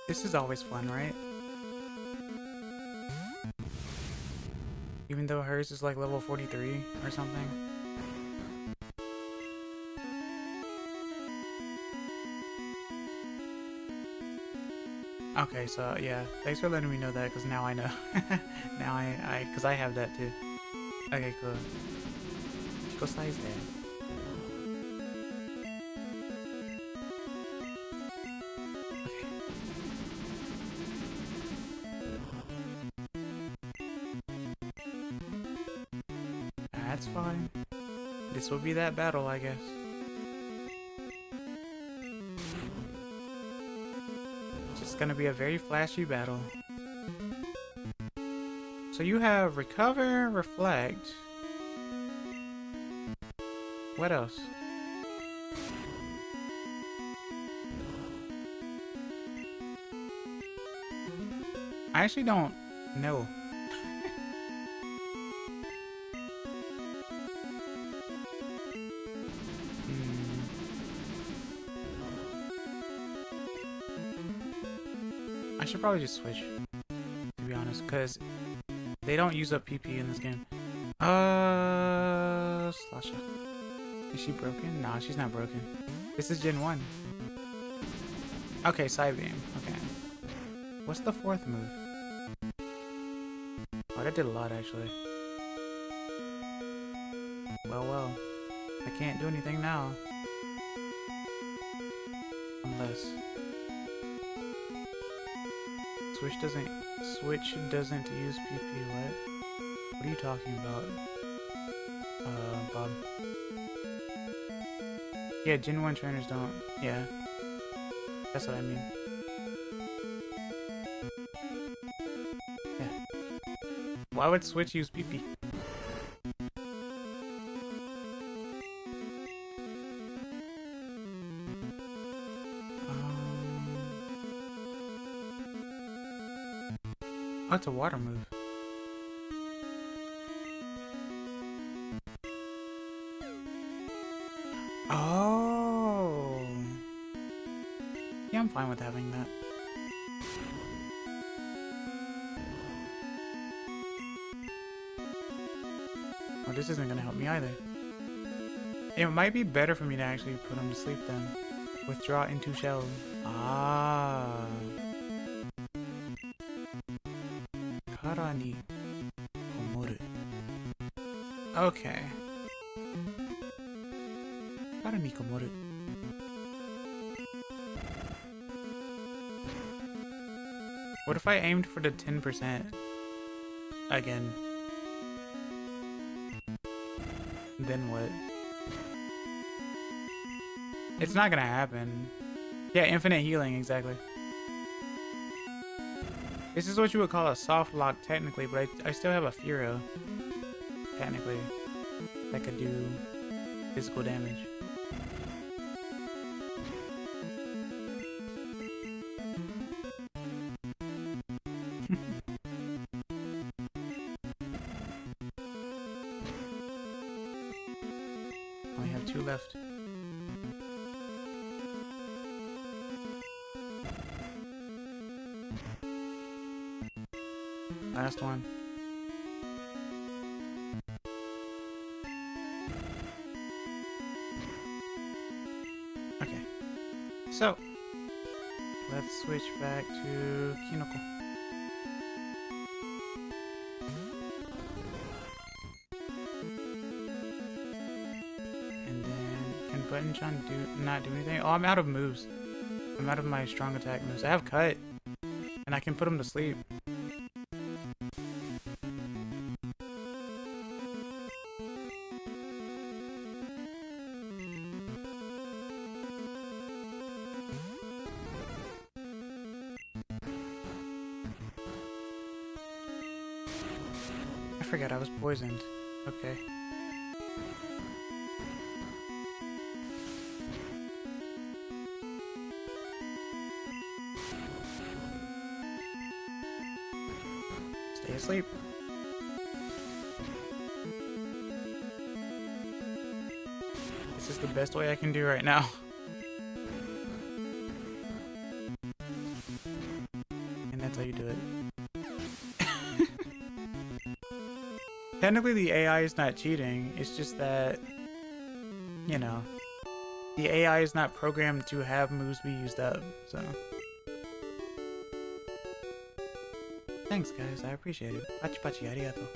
This is always fun, right? Even though hers is like level 43 or something. Okay, so yeah, thanks for letting me know that, because now I know. Now because I have that too. Okay, cool. Go size there. That's fine. This will be that battle, I guess. It's just gonna be a very flashy battle. So you have recover, reflect. What else? I actually don't know. I should probably just switch, to be honest, because they don't use up PP in this game. Slasha. Is she broken? Nah, she's not broken. This is Gen 1. Okay, side beam. Okay. What's the 4th move? Oh, that did a lot, actually. Well. I can't do anything now. Unless... Switch doesn't use PP, what? What are you talking about? Bob. Yeah, Gen 1 trainers don't. Yeah. That's what I mean. Yeah. Why would Switch use PP? Oh, it's a water move. Oh. Yeah, I'm fine with having that. Well, this isn't gonna help me either. It might be better for me to actually put him to sleep then. Withdraw into shell. Ah. Karani komoru. Okay. Karani komoru. What if I aimed for the 10% again? Then what? It's not gonna happen. Yeah, infinite healing, exactly. This is what you would call a soft lock technically, but I still have a Furo, technically, that could do physical damage. Only have 2 left. Last one. Okay. So, let's switch back to Kinoko. And then can Button-chan not do anything? Oh, I'm out of moves. I'm out of my strong attack moves. I have cut, and I can put him to sleep. I forgot I was poisoned. Okay. Stay asleep. This is the best way I can do right now. And that's how you do it. Technically, the AI is not cheating. It's just that, you know, the AI is not programmed to have moves be used up, so. Thanks, guys. I appreciate it. Pachi pachi, arigato.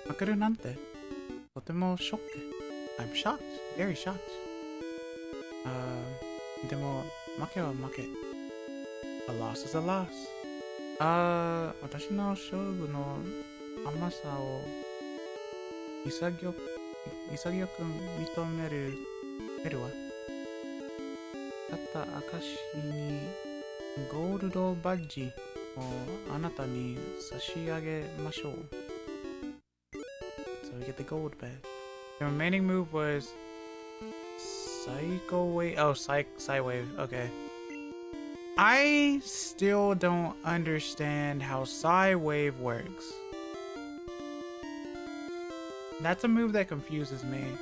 Makaru nante. Totemo shock. I'm shocked. Very shocked. Demo, make wa make. A loss is a loss. 私の勝負の甘さを潔く認めるわ。勝った証にゴールドバッジをあなたに差し上げましょう。So we get the gold badge. The remaining move was Psycho Wave. Oh, Psy Wave. Okay. I still don't understand how Psy Wave works. That's a move that confuses me.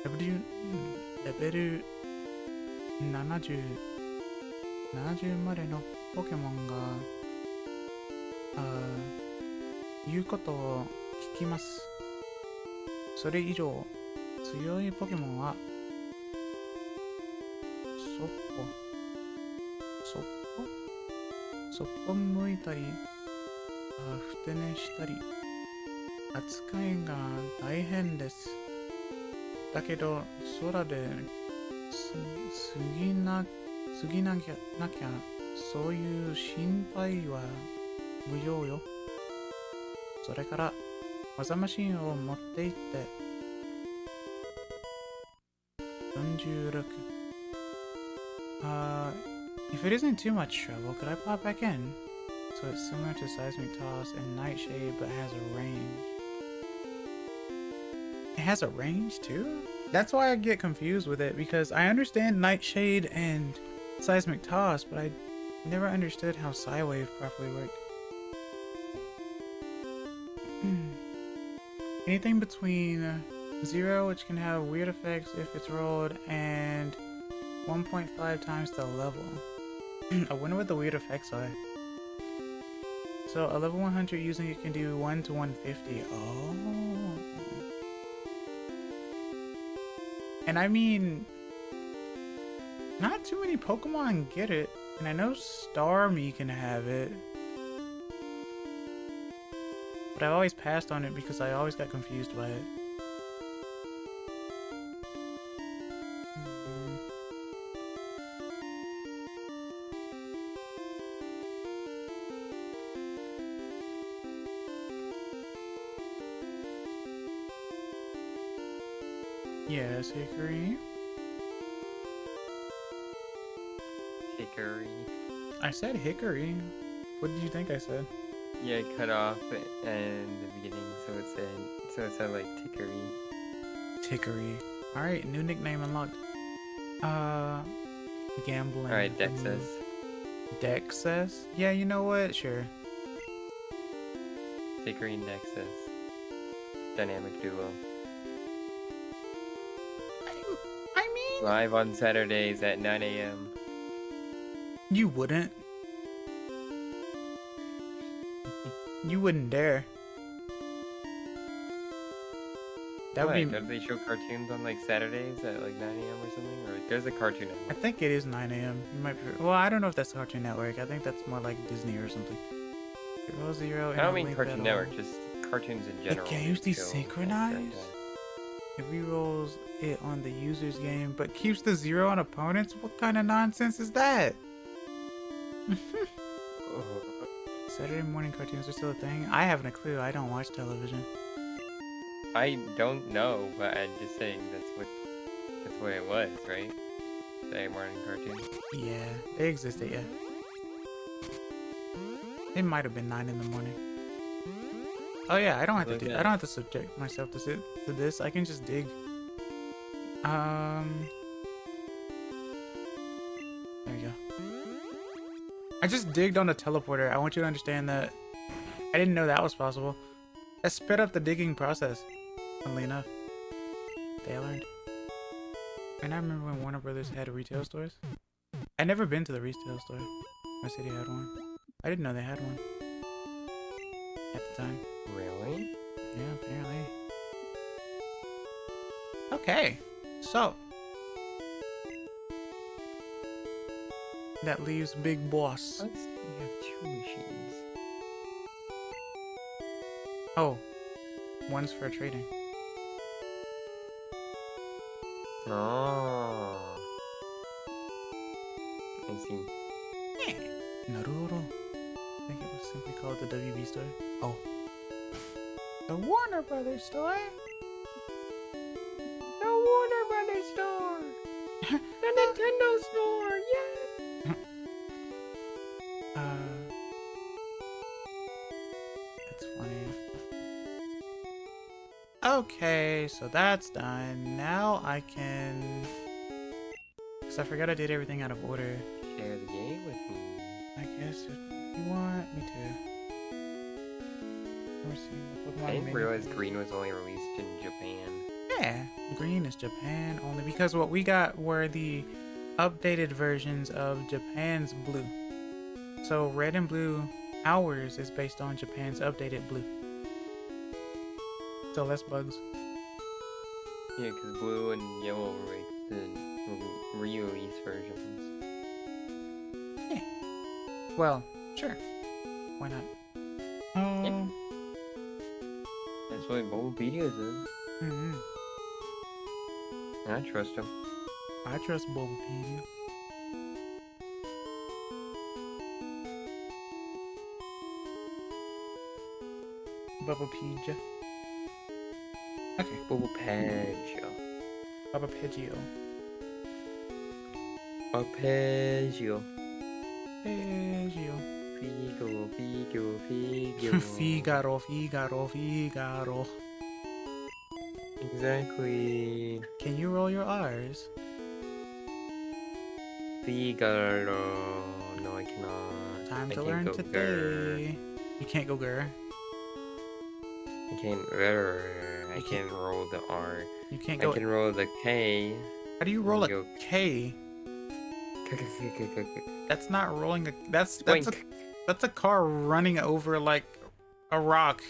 Level 70までのポケモンが言うことを聞きます。それ以上強いポケモンはそっぽ向いたり、ふて寝したり、扱いが大変です。だけど、空で過ぎなきゃ、そういう心配は無用よ。それから、技マシンを持って行って、46。If it isn't too much trouble, could I pop back in? So it's similar to Seismic Toss and Nightshade, but has a range. It has a range too? That's why I get confused with it, because I understand Nightshade and Seismic Toss, but I never understood how Psywave properly worked. Anything between 0, which can have weird effects if it's rolled, and 1.5 times the level. I wonder what the weird effects are. So a level 100 using it can do 1 to 150. Oh. And I mean, not too many Pokemon get it. And I know Starmie can have it. But I've always passed on it because I always got confused by it. Yes, Hickory. Hickory. I said Hickory. What did you think I said? Yeah, I cut off in the beginning, so it said like Tickery. Tickery. Alright, new nickname unlocked. Gambling. Alright, Dexus. Dexus? Yeah, you know what? Sure. Tickery and Dexus. Dynamic duo. I mean... Live on Saturdays at 9 a.m. You wouldn't. You wouldn't dare. That would be... Don't they show cartoons on like Saturdays at like 9 a.m. or something? Or There's a Cartoon I Network. think it is 9 a.m. You might be. Well, I don't know if that's Cartoon Network. I think that's more like Disney or something. Roll 0. I don't mean Cartoon Network, just cartoons in The general. games do desynchronized? certain It re-rolls it on the user's game, but keeps the 0 on opponents? What kind of nonsense is that? times. Saturday morning cartoons are still a thing? I haven't a clue. I don't watch television. I don't know, but I'm just saying that's what it was, right? Saturday morning cartoon. Yeah, they existed, yeah. It might have been 9 in the morning. Oh yeah, I don't have to do. I don't have to subject myself to this. I can just dig. There we go. I just digged on the teleporter. I want you to understand that. I didn't know that was possible. That sped up the digging process. Funnily enough, they learned. And I remember when Warner Brothers had retail stores. I'd never been to the retail store. My city had one. I didn't know they had one at the time. Really? Yeah, apparently. Okay, so that leaves Big Boss. You have 2 machines. Oh, one's for trading. Oh. I see. Naruto. I think it was simply called the WB store. Oh. The Warner Brothers store? The Warner Brothers store! The Nintendo store! Yeah! That's funny. Okay, so that's done. Now I can... Because I forgot I did everything out of order. Share the game with me. I guess if you want me to. Never seen the Pokemon I didn't mini- realize Green was only released in Japan. Yeah, green is Japan only because what we got were the updated versions of Japan's blue. So red and blue, ours is based on Japan's updated blue. So less bugs. Yeah, because blue and yellow were like the re-release versions. Yeah. Well, sure. Why not? Yeah. That's what Bulbapedia says. Mm-hmm. I trust him. I trust Bulbapedia. Bulbapedia. Okay. Bulbapedia. Bulbapedio. Arpeggio. Peggio. Figaro. Figaro, Figaro, Figaro. Exactly. Can you roll your R's? Figaro. No, I cannot. Time I to can't learn go today. You can't go grr. I can't. I can't roll the R. You can't I go. can roll the K. How do you roll a go- K? That's not rolling a. That's Spoink. a car running over like a rock.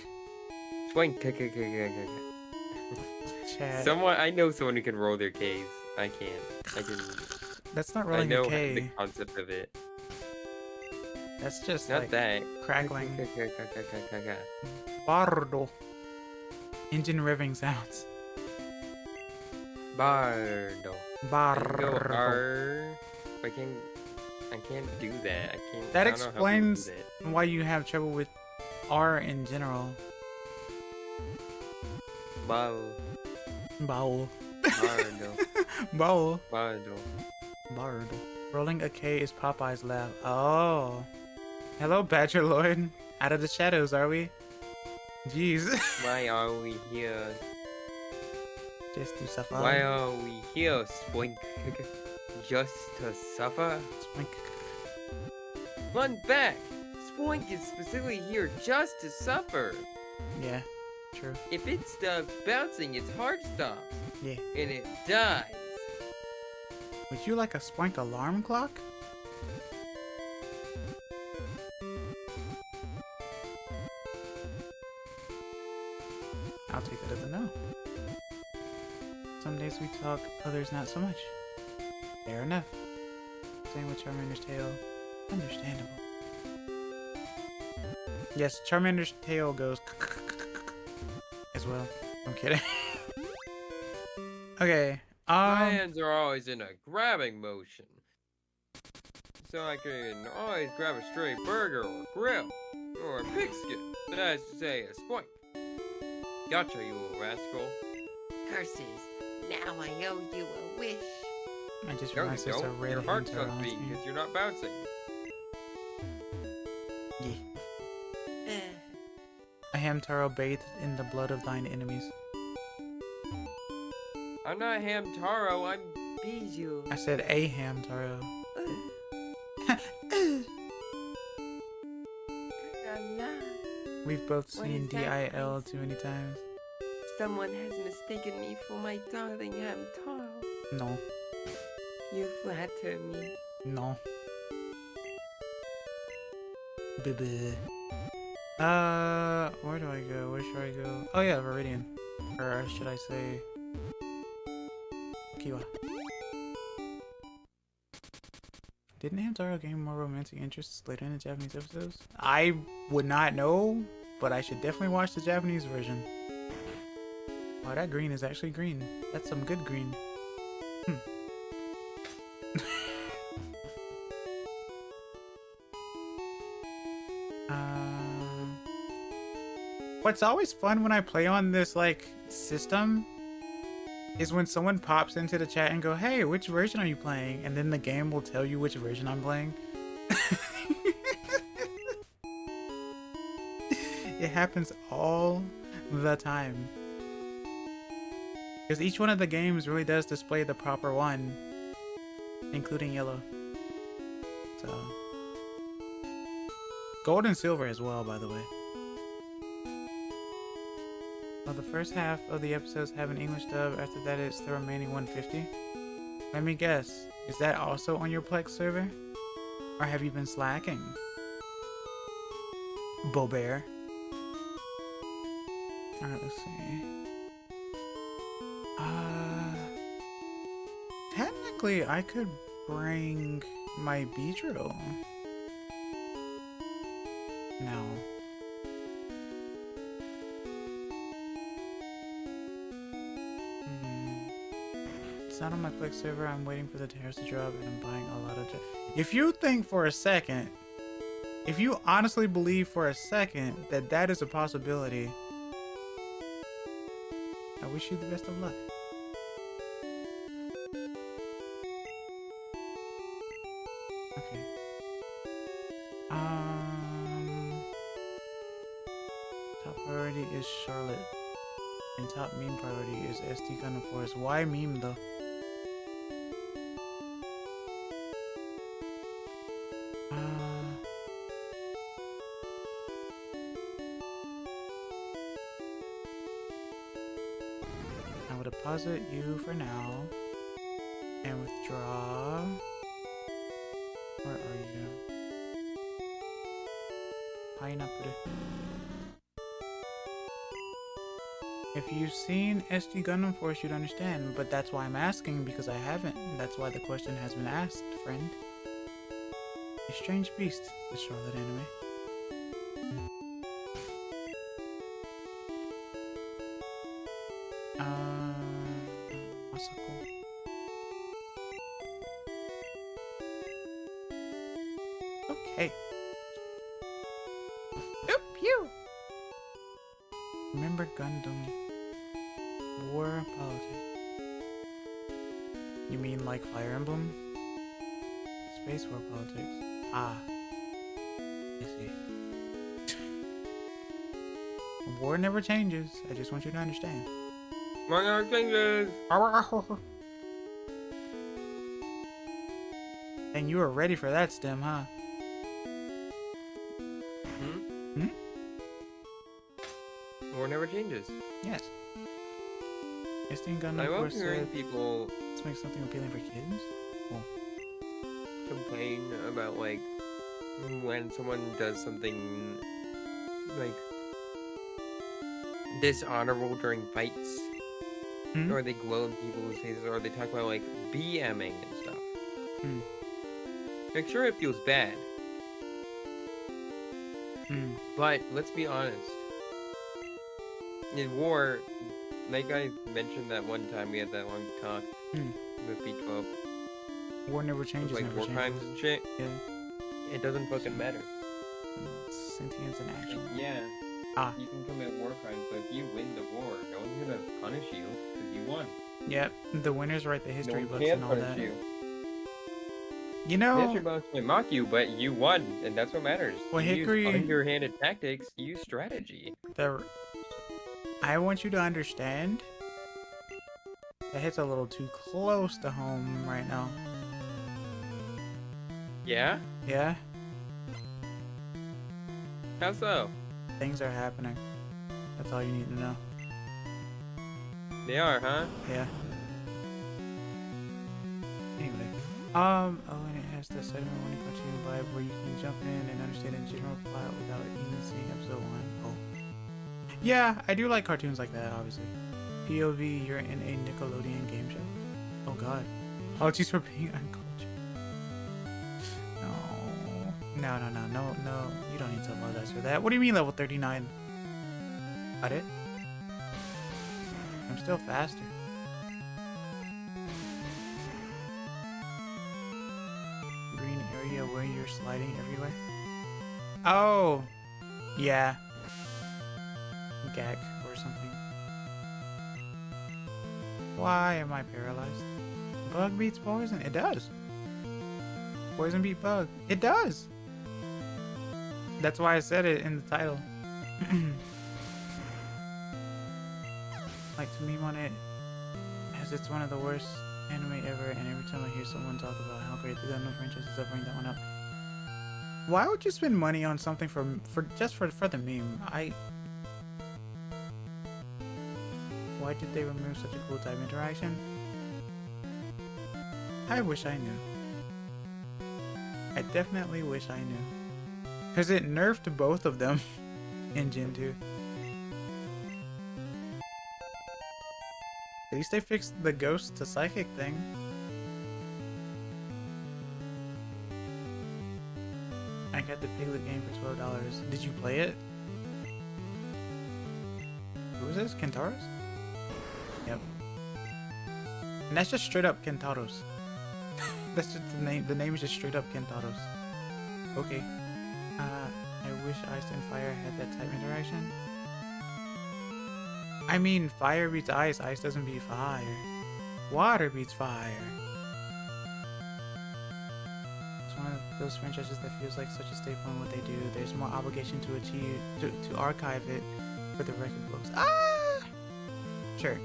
Spoink. Chad. Someone I know someone who can roll their K's. I can't. I can. That's not I rolling know a K. the concept of it. That's just Not like that. crackling. Bardo. Engine revving sounds. Bardo. I can go Bardo. R. I can't do that. I can't. That I don't know how people do explains that. why you have trouble with R in general. Bow. Bowl. Bardo. Bowl. Bardo. Bardo. Rolling a K is Popeye's laugh. Oh. Hello, Badger Lord. Out of the shadows, are we? Jeez. Why are we here? Just to suffer. Why are we here, Spoink? Just to suffer? Spoink. Run back! Spoink is specifically here just to suffer. Yeah, true. If it stops bouncing, its heart stops. Yeah. And it dies. Would you like a Spoink alarm clock? I'll take that as a no. Some days we talk, others not so much. Fair enough. Same with Charmander's tail. Understandable. Yes, Charmander's tail goes as well. I'm kidding. Okay. My hands are always in a grabbing motion. So I can always grab a stray burger or grill or a pigskin. That is to say, a spoink. Gotcha, you little rascal. Curses. Now I owe you a wish. I just No, you realized there's a don't. red Your heart's Hamtaro not on beating screen. because you're not bouncing. Yeah. A Hamtaro bathed in the blood of thine enemies. I'm not Hamtaro, I'm Bijou. I said a Hamtaro. We've both What seen is that, DIL Prince? too many times. Someone has mistaken me for my darling Hamtaro. No. You flatter me. No. Baby. Where do I go? Where should I go? Oh yeah, Viridian. Or should I say... Kiwa. Didn't Hamtaro gain more romantic interests later in the Japanese episodes? I would not know, but I should definitely watch the Japanese version. Wow, that green is actually green. That's some good green. What's always fun when I play on this like system is when someone pops into the chat and go, "Hey, which version are you playing?" And then the game will tell you which version I'm playing. It happens all the time. Because each one of the games really does display the proper one, including yellow. So, gold and silver as well, by the way. Well, the first half of the episodes have an English dub. After that, it's the remaining 150. Let me guess. Is that also on your Plex server? Or have you been slacking? Bobear. Alright, let's see. Technically, I could bring my Beedrill. No. It's not on my Plex server. I'm waiting for the tariffs to drop and I'm buying a lot of... If you think for a second, if you honestly believe for a second that that is a possibility, I wish you the best of luck. Okay. Top priority is Charlotte. And top meme priority is SD Gundam Force. Why meme though? I will deposit you for now. And withdraw. Where are you? Pineapple. If you've seen SD Gundam Force, you'd understand, but that's why I'm asking, because I haven't. That's why the question has been asked, friend. A strange beast, the Charlotte anime. Masako. Okay. Oop, you! Remember Gundam. War politics. You mean like Fire Emblem? Space war politics. Ah. I see. War never changes. I just want you to understand. Among our fingers. And you were ready for that stem, huh? War never changes. Yes. SD Gundam I love Force hearing said, people let's make something appealing for kids. Well, complain about like when someone does something like dishonorable during fights, Hmm? or they glow in people's faces, or they talk about like BMing and stuff. Like, sure, it feels bad. But let's be honest. In war, like I mentioned that one time we had that long talk with B12. War never changes. Like never war changes. crimes and shit. Yeah. It doesn't fucking matter. Sentience in action. Yeah. Ah. You can commit war crimes, but if you win the war, no one's gonna punish you because you won. Yep. The winners write the history No one books can and all punish that. you. You know. The history books may mock you, but you won, and that's what matters. Well, You Hickory- use underhanded tactics. You use strategy. I want you to understand. That hits a little too close to home right now. Yeah? Yeah. How so? Things are happening. That's all you need to know. They are, huh? Yeah. Anyway. Oh, and it has the segment one cartoon vibe where you can jump in and understand the general plot without even seeing episode 1. Oh. Yeah, I do like cartoons like that, obviously. POV, you're in a Nickelodeon game show. Oh god. Apologies for being uncultured. No. No. You don't need to apologize for that. What do you mean level 39? Got it? I'm still faster. Green area where you're sliding everywhere? Oh! Yeah. Gag or something. Why am I paralyzed? Bug beats poison? It does. Poison beat bug. It does. That's why I said it in the title. Like to meme on it, as it's one of the worst anime ever, and every time I hear someone talk about how great the Gundam franchise is, I bring that one up. Why would you spend money on something for the meme? Why did they remove such a cool type interaction? I wish I knew. I definitely wish I knew. Because it nerfed both of them in Gen 2. At least they fixed the ghost to psychic thing. I got the Piglet game for $12. Did you play it? Who is this? Kentaurus? Yep. And that's just straight up Kentauros. That's just the name. The name is just straight up Kentauros. Okay. I wish Ice and Fire had that type interaction. I mean, fire beats ice. Ice doesn't beat fire. Water beats fire. It's one of those franchises that feels like such a staple in what they do. There's more obligation to achieve, to archive it for the record books. Ah! Sure.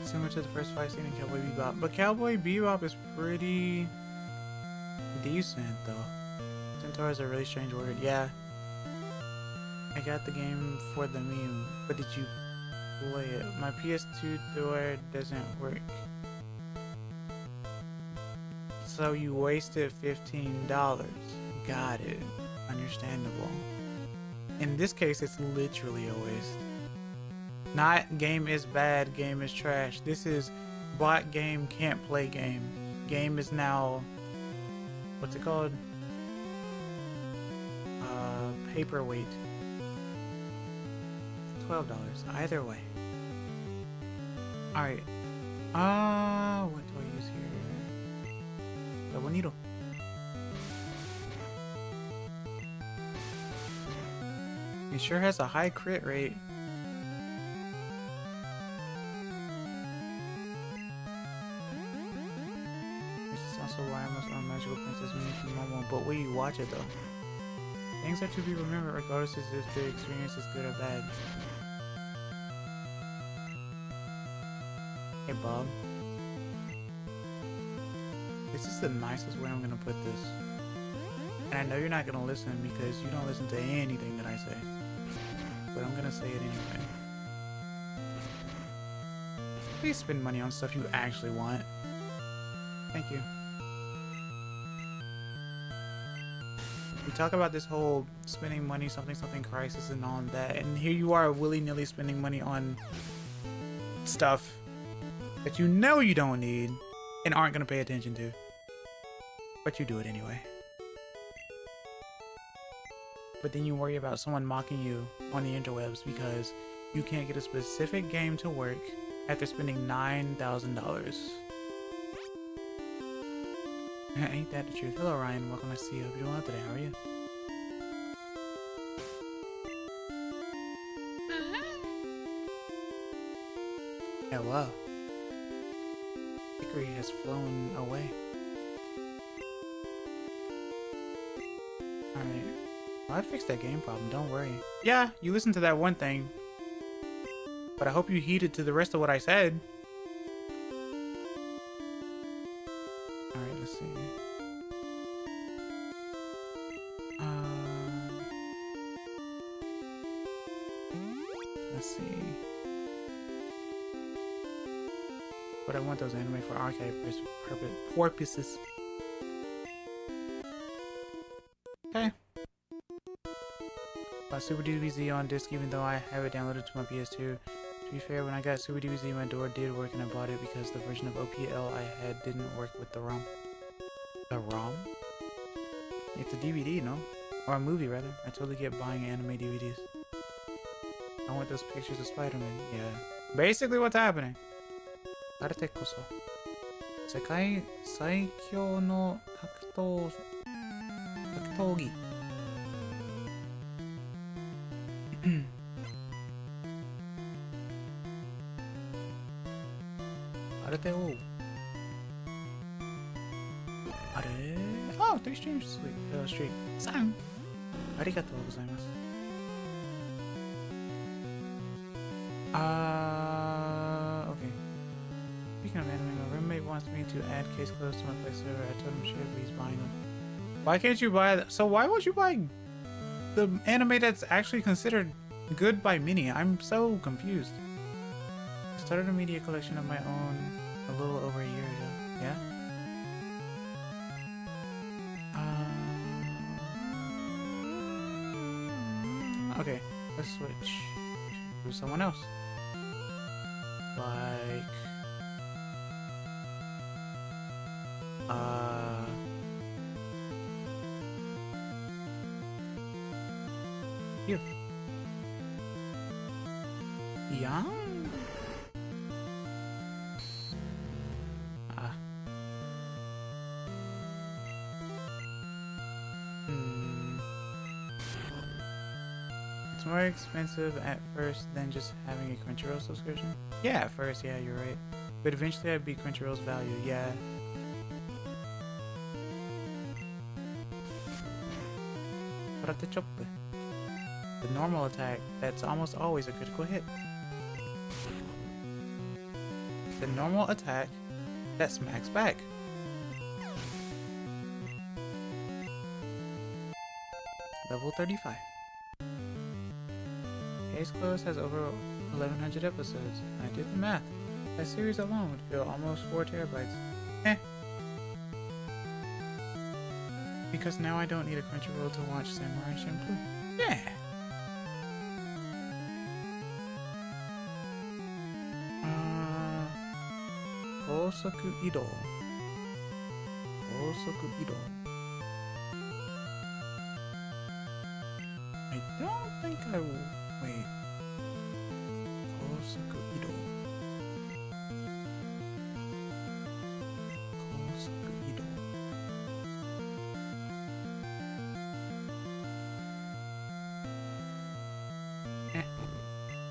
Similar to the first fight scene in Cowboy Bebop. But Cowboy Bebop is pretty decent, though. Centaur is a really strange word. Yeah. I got the game for the meme, but did you play it? My PS2 door doesn't work. So you wasted $15. Got it. Understandable. In this case, it's literally a waste. Not game is bad, game is trash. This is bought game, can't play game. Game is now, what's it called? Paperweight. $12. Either way. Alright. What do I use here? Double needle. It sure has a high crit rate. This is also why I must own Magical Princess Mini Momo, but will you watch it though? Things are to be remembered regardless of if the experience is good or bad. Hey Bob. This is the nicest way I'm gonna put this. And I know you're not gonna listen because you don't listen to anything that I say. But I'm gonna say it anyway. Please spend money on stuff you actually want. Thank you. We talk about this whole spending money, something crisis and all that, and here you are willy-nilly spending money on stuff that you know you don't need and aren't gonna pay attention to. But you do it anyway. But then you worry about someone mocking you on the interwebs because you can't get a specific game to work after spending $9,000. Ain't that the truth? Hello Ryan, welcome to see you. Hope you're doing well today. How are you? Hello. Hickory has flown away. Alright. Well, I fixed that game problem, don't worry. Yeah, you listened to that one thing. But I hope you heeded to the rest of what I said. Alright, let's see. Let's see. But I want those anime for archive purposes. Okay. Super DBZ on disc, even though I have it downloaded to my PS2. To be fair, when I got Super DBZ, my door did work and I bought it because the version of OPL I had didn't work with the ROM. The ROM? It's a DVD, no? Or a movie, rather. I totally get buying anime DVDs. I want those pictures of Spider-Man. Yeah. Basically what's happening. あれてこそ世界最強の格闘技あれておうあれあ、3 streams stream 3ありがとうございますokay. Speaking of anime, my roommate wants me to add case clothes to my play server. I told him sure, but he's buying them. Why can't you buy that? So why won't you buy the anime that's actually considered good by many? I'm so confused. I started a media collection of my own a little over a year ago. Yeah? Okay, let's switch to someone else. Like... you. Yeah? It's more expensive at first than just having a Crunchyroll subscription. Yeah, at first, yeah, you're right. But eventually I'd be Crunchyroll's value, yeah. The normal attack, that's almost always a critical hit. The normal attack that smacks back. Level 35. Case Close has over 1,100 episodes. I did the math. That series alone would fill almost 4 terabytes. Because now I don't need a Crunchyroll to watch Samurai Champloo. Yeah! Kosoku Ido. Kosoku Ido. I don't think I will. Wait. Kosoku Ido. Kosoku Ido.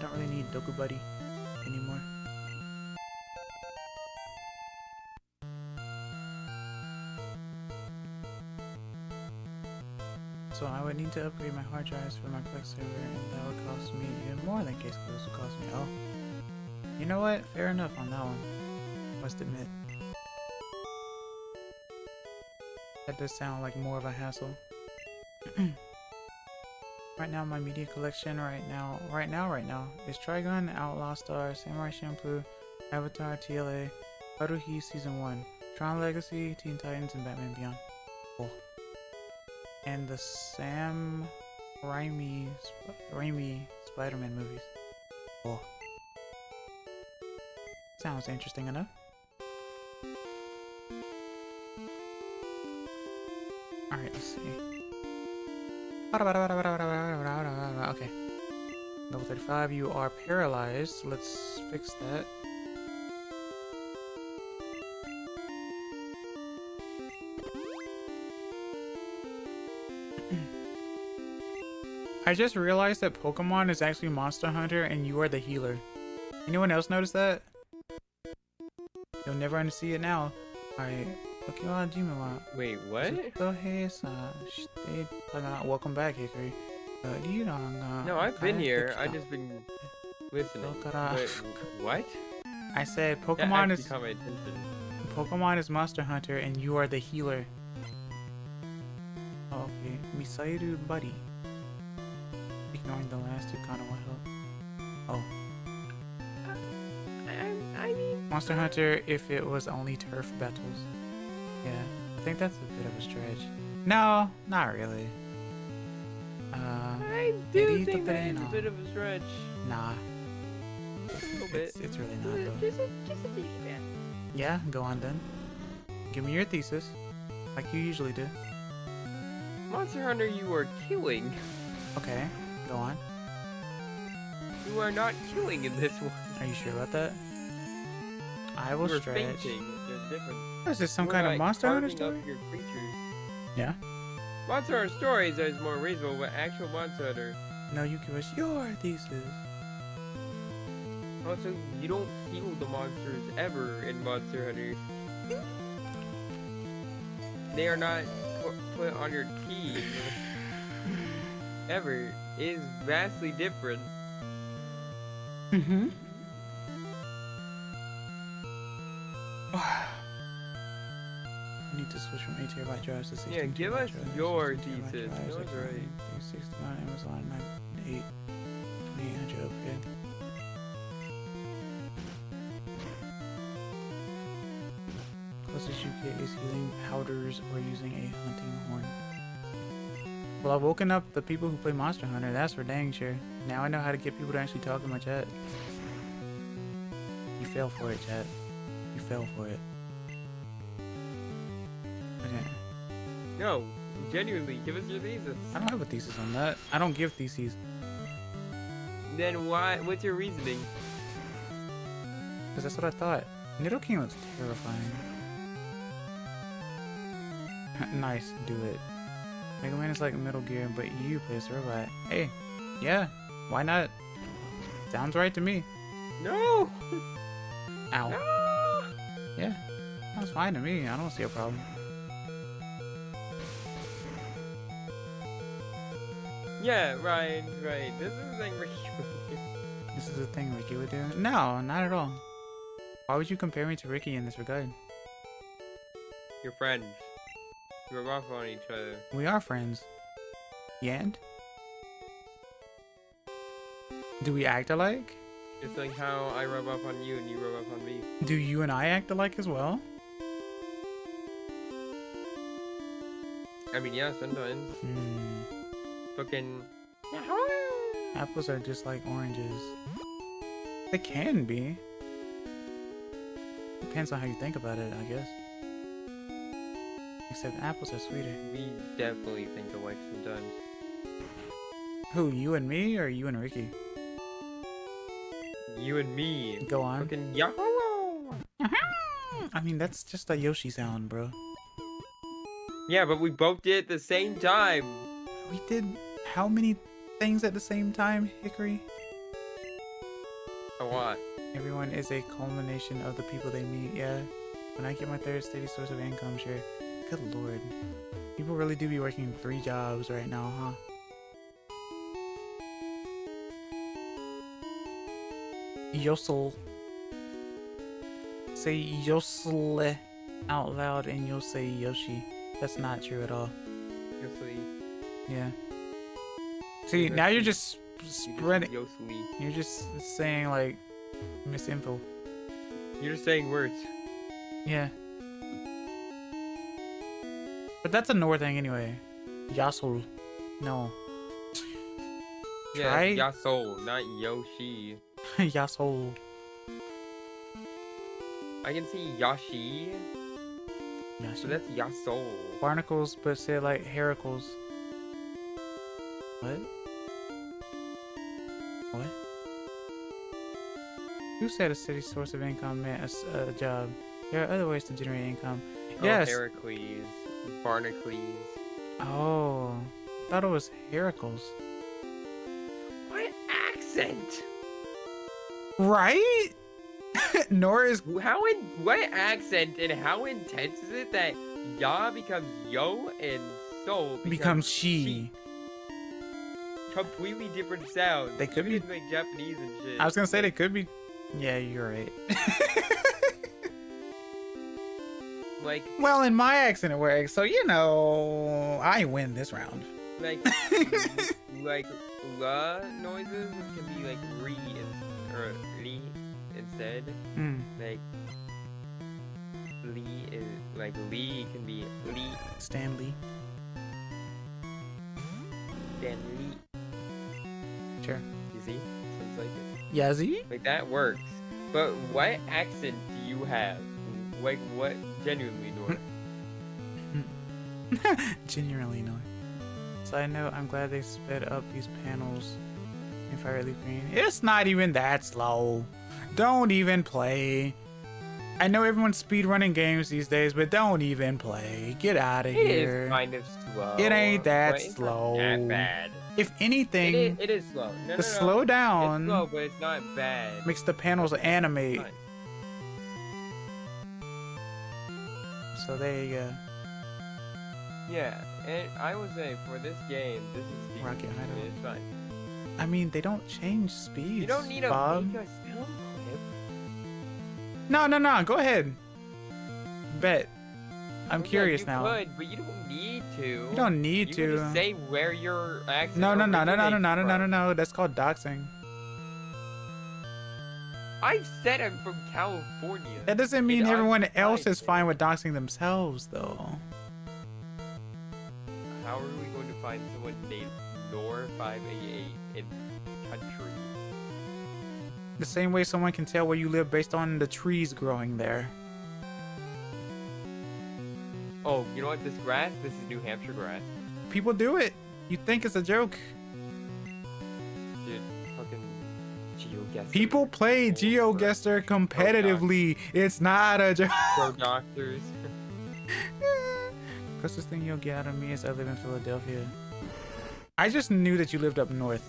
Don't really need Doku Buddy anymore. So I would need to upgrade my hard drives for my Plex server, and that would cost me even more than Case Close would cost me. Oh. You know what? Fair enough on that one. Must admit. That does sound like more of a hassle. Right now, my media collection right now is Trigun, Outlaw Star, Samurai Champloo, Avatar, TLA, Haruhi Season 1, Tron Legacy, Teen Titans, and Batman Beyond. Cool. And the Sam Raimi Spider-Man movies. Cool. Sounds interesting enough. Alright, let's see. Okay. Level 35, you are paralyzed. Let's fix that. I just realized that Pokemon is actually Monster Hunter and you are the healer. Anyone else notice that? You'll never unsee it now. Alright. Wait, what? Welcome back, Hickory. No, I've been here. I've just been listening. Wait, what? I said That Pokemon actually is caught my attention. Pokemon is Monster Hunter and you are the healer. Oh, okay. Misairu buddy. Ignoring the last two kind of help. Oh. I mean, Monster Hunter if it was only turf battles. Yeah, I think that's a bit of a stretch. No, not really. I do think that is a bit of a stretch. Nah. A little bit. It's really not though. Just a teeny bit. Yeah, go on then. Give me your thesis, like you usually do. Monster Hunter, you are killing. Okay, go on. You are not killing in this one. Are you sure about that? I will You are stretch. fainting. There's difference. What is this, some You kind are, of like, Monster Hunter carving up story? your creatures. Yeah. Monster Hunter stories is more reasonable, but actual Monster Hunter. No, you give us your thesis. Also, you don't heal the monsters ever in Monster Hunter. They are not put on your team ever. It is vastly different. Mm-hmm. I need to switch from 8 terabyte drives to 16 Yeah, give terabyte us drives. your 16 terabyte thesis. drives, Yours like, right. 360 on Amazon, 8, 2800 upgrade. Closest you get is healing powders or using a hunting horn. Well, I've woken up the people who play Monster Hunter, that's for dang sure. Now I know how to get people to actually talk in my chat. You fell for it, chat. You fell for it. Okay. No, genuinely, give us your thesis. I don't have a thesis on that. I don't give theses. Then why? What's your reasoning? Because that's what I thought. Nidoking looks terrifying. Nice, do it. Mega Man is like Metal Gear, but you play as a robot. Hey, yeah, why not? Sounds right to me. No. Ow. No. Yeah, sounds fine to me. I don't see a problem. Yeah, right. This is the thing Ricky would do. This is the thing Ricky would do? No, not at all. Why would you compare me to Ricky in this regard? Your friends. You're rough on each other. We are friends. And? Do we act alike? Just like how I rub off on you and you rub off on me. Do you and I act alike as well? I mean, yeah, sometimes. Fucking. Apples are just like oranges. They can be. Depends on how you think about it, I guess. Except apples are sweeter. We definitely think alike sometimes. Who, you and me or you and Ricky? You and me. Go on. Fucking Yahoo! I mean, that's just a Yoshi sound, bro. Yeah, but we both did it at the same time. We did how many things at the same time, Hickory? A lot. Everyone is a culmination of the people they meet, yeah. When I get my third steady source of income, sure. Good lord. People really do be working 3 jobs right now, huh? Yosel. Say Yosel out loud and you'll say Yoshi. That's not true at all. Yosli. Yeah. See, now you're just spreading. Yosli. You're just saying like misinfo. You're just saying words. Yeah. But that's a Nor thing anyway. Yasol. No. Yeah, Try Yasol, not Yoshi. Yasol. I can see Yashi. So that's Yasol. Barnacles, but say like heracles. What? What? Who said a steady source of income meant a job? There are other ways to generate income. Yes. Oh, Heracles. Barnacles. Oh, thought it was heracles. What accent? Right? Nor is What accent and how intense is it that Ya becomes Yo and So becomes she. Completely different sounds. They could be Even, like Japanese and shit. I was gonna say they could be. Yeah, you're right. Like, well, in my accent it works, so you know I win this round. like, like la noises can be like re or li instead. Mm. Like li is like li can be li Stanley. then li. Sure. You see? Sounds like it. Yazzie? Like that works. But what accent do you have? Like what? Genuinely, Nora. Genuinely no. Side note, I'm glad they sped up these panels in Fire Leaf Green. It's not even that slow. Don't even play. I know everyone's speedrunning games these days, but don't even play. Get out of here. It is kind of slow. It ain't that but it's slow. Not that bad. If anything, It is slow. No, the slow down It's slow, but it's not bad. makes the panels animate. Fine. So there you go. Yeah, and I would say for this game, this is decent. Rocket Hideout. It's fine. I mean, they don't change speeds. You don't need to Bob. make a sound clip. No. Go ahead. Bet. I'm Well, curious yeah, you now. could, but you don't need to. You don't need You to. can just say where your accent No. originates from. That's called doxing. I've said I'm from California. That doesn't mean And I'm everyone else fine is with fine with doxing themselves, though. How are we going to find someone named Nor588 in country? The same way someone can tell where you live based on the trees growing there. Oh, you know what? This grass? This is New Hampshire grass. People do it. You think it's a joke. Dude, fucking GeoGuessr. People play GeoGuessr competitively. It's not a joke. Pro doctors. Closest thing you'll get out of me is I live in Philadelphia. I just knew that you lived up north.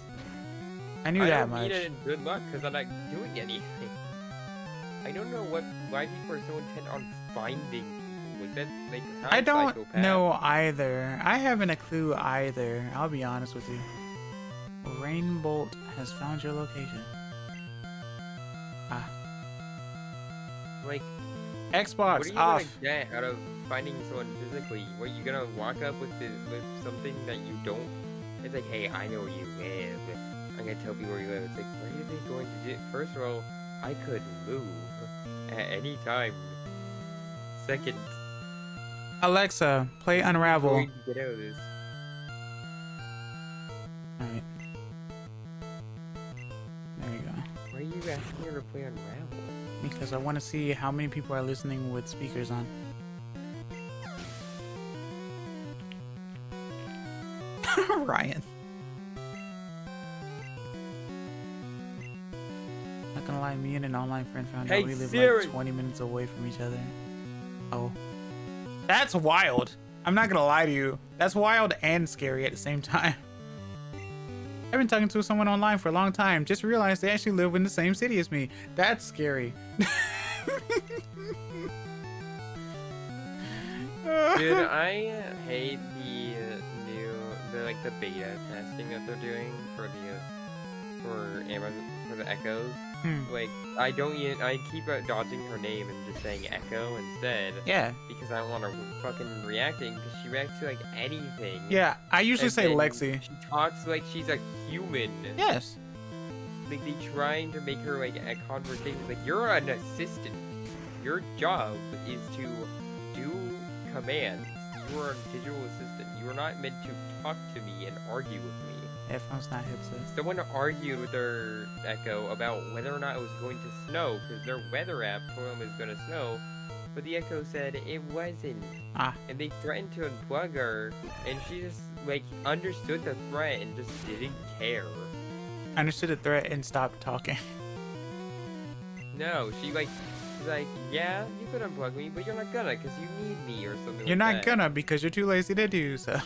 I knew I that don't much. need it in good luck because I'm not doing anything. I don't know why people are so intent on finding people. Like that, like, I'm I don't psychopath. know either. I haven't a clue either. I'll be honest with you. Rainbolt has found your location. Ah. Like, Xbox what are you off. gonna get out of finding someone physically? What, you gonna walk up with something that you don't? It's like, hey, I know where you live. I'm gonna tell people where you live. It's like, what are they going to do? First of all, I could move at any time. Second, Alexa, play I'm Unravel. going to get out of this. Alright. There you go. Why are you asking her to play Unravel? Because I want to see how many people are listening with speakers on. Ryan. Not gonna lie, me and an online friend found Hey, out we live Siri. like 20 minutes away from each other. Oh. That's wild. I'm not gonna lie to you. That's wild and scary at the same time. I've been talking to someone online for a long time. Just realized they actually live in the same city as me. That's scary. Dude, I hate the beta testing that they're doing for the Echoes. Like, I keep dodging her name and just saying Echo instead. Yeah. Because I don't want her fucking reacting, because she reacts to like anything. Yeah, I usually And say then Lexi. She talks like she's a human. Yes. Like, they trying to make her like a conversation. Like, you're an assistant. Your job is to do commands. You are a digital assistant. You are not meant to talk to me and argue with me. Headphones, not headsets. Someone argued with their Echo about whether or not it was going to snow, because their weather app told them it was going to snow, but the Echo said it wasn't. Ah. And they threatened to unplug her, and she just, like, understood the threat and just didn't care. Understood the threat and stopped talking. No, she's like, yeah, you could unplug me, but you're not gonna, because you need me, or something You're like not that. gonna because you're too lazy to do so.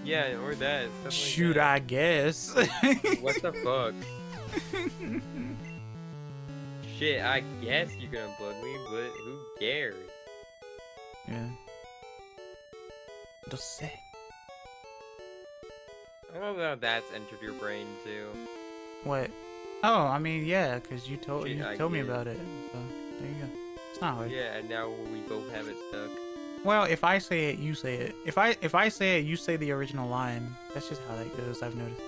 Yeah, or that. Stuff Shoot, like I guess. that. What the fuck? Shit, I guess you can unplug me, but who cares? Yeah. Just say. I don't know how that's entered your brain, too. What? Oh, I mean, yeah, because you told Shit, I me get it. about it. So there you go. It's not hard. Yeah, and now we both have it stuck. Well, if I say it, you say it. If I say it, you say the original line. That's just how that goes. I've noticed.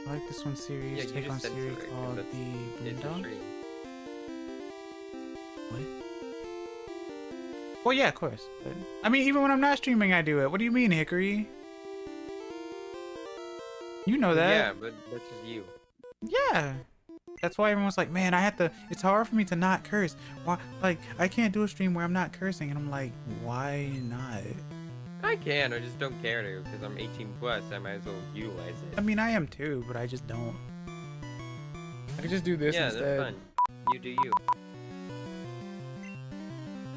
I like this one series. Yeah, you take on just censor series it, 'cause called it's the a Boondocks. stream. What? Well, yeah, of course. But, I mean, even when I'm not streaming, I do it. What do you mean, Hickory? You know that. Yeah, but that's just you. Yeah. That's why everyone's like, man, I have to. It's hard for me to not curse. Why? Like, I can't do a stream where I'm not cursing, and I'm like, why not? I can, I just don't care to, because I'm 18 plus, I might as well utilize I it. mean, I am too, but I just don't. I could just do this Yeah, instead. that's fun. You do you.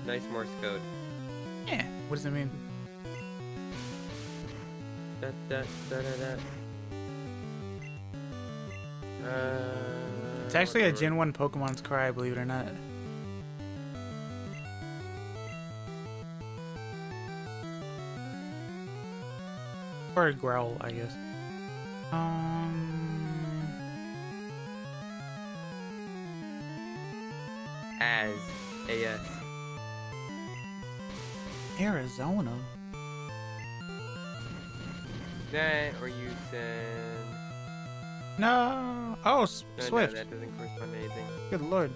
Nice Morse code. Yeah. What does it mean? Da, da, da, da, da. It's actually a whatever. Gen 1 Pokemon's cry, believe it or not. Or a growl, I guess. As. A.S. Arizona. That, or you said... No. Oh, No, Swift. No, that doesn't correspond to anything. Good lord.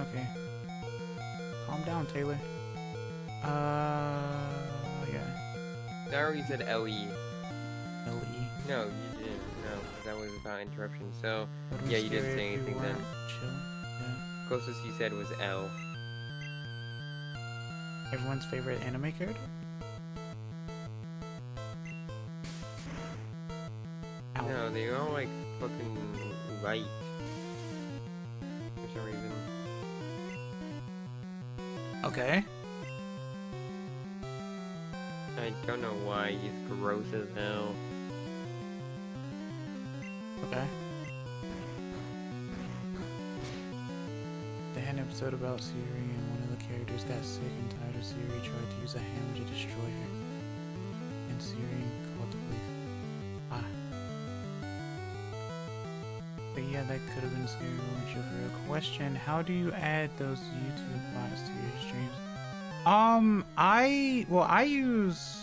Okay. Calm down, Taylor. Yeah. Now you said L.E. L.E. No, you didn't. No, that was about interruption, so... Wouldn't Yeah, you scare didn't say if you anything then. weren't Chill. Yeah. Closest you said was L. Everyone's favorite anime character? Ow. No, they all like fucking right. For some reason. Okay. I don't know why, he's gross as hell. Okay. They had an episode about Siri, and one of the characters got sick and tired of Siri, tried to use a hammer to destroy her. And Siri called the police. Ah. But yeah, that could have been Siri for a question. How do you add those YouTube bots to your streams? I use...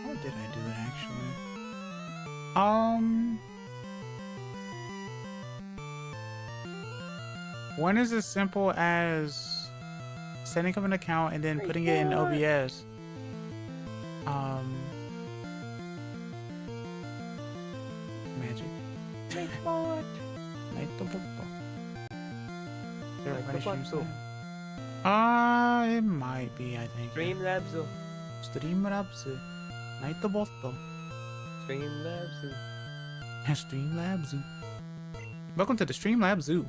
How did I do it actually? One is as simple as setting up an account and then putting it in OBS. Magic. Nightbot. It might be, I think. Streamlabs. Streamlabs. Nightbot. Streamlabs. Streamlabs. Welcome to the Streamlabs Zoo.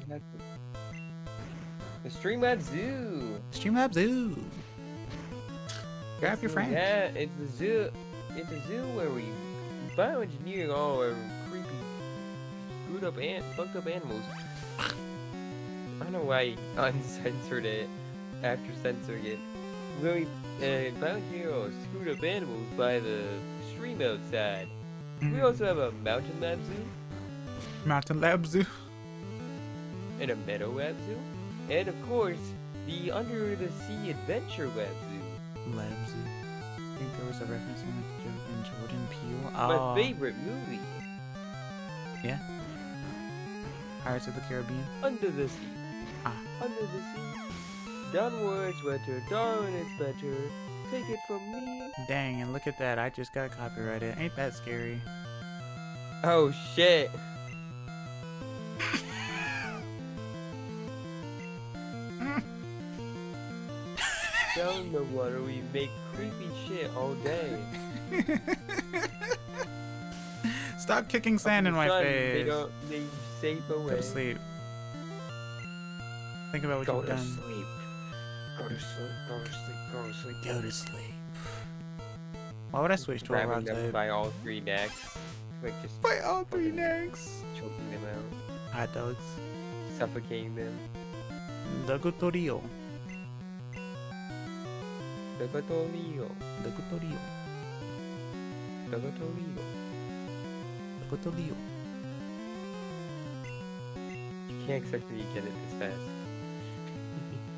The Streamlabs Zoo. Streamlabs Zoo. Grab your friends. Yeah, it's a zoo. It's a zoo where we bioengineer all our creepy, screwed up and fucked up animals. I don't know why I uncensored it after censoring it. Where we bioengineer all screwed up animals by the stream outside. We also have a mountain lab zoo Mountain Lab Zoo. and a meadow lab zoo, and of course the under the sea adventure lab zoo. Lab Zoo. I think there was a reference in Jordan Peele. My favorite movie, Yeah. Pirates of the Caribbean. Under the Sea. Ah. Under the sea. Downwards better, down is better. Take it from me. Dang, and look at that. I just got copyrighted. Ain't that scary? Oh shit. fell in the water, we make creepy shit all day. Stop kicking sand in my face. They save away. Go to sleep. Think about what Go you've to done. sleep. Go to sleep. Go to sleep. Go to sleep. Go to sleep. Why would I switch to a Grabbing rock them type? by all three necks. Like just By all three fucking necks. choking them out. Hot dogs. Suffocating them. Dagutorio. Dogotorio. Dagutorio. Dogotorio. Dagutorio. You can't expect me to get it this fast.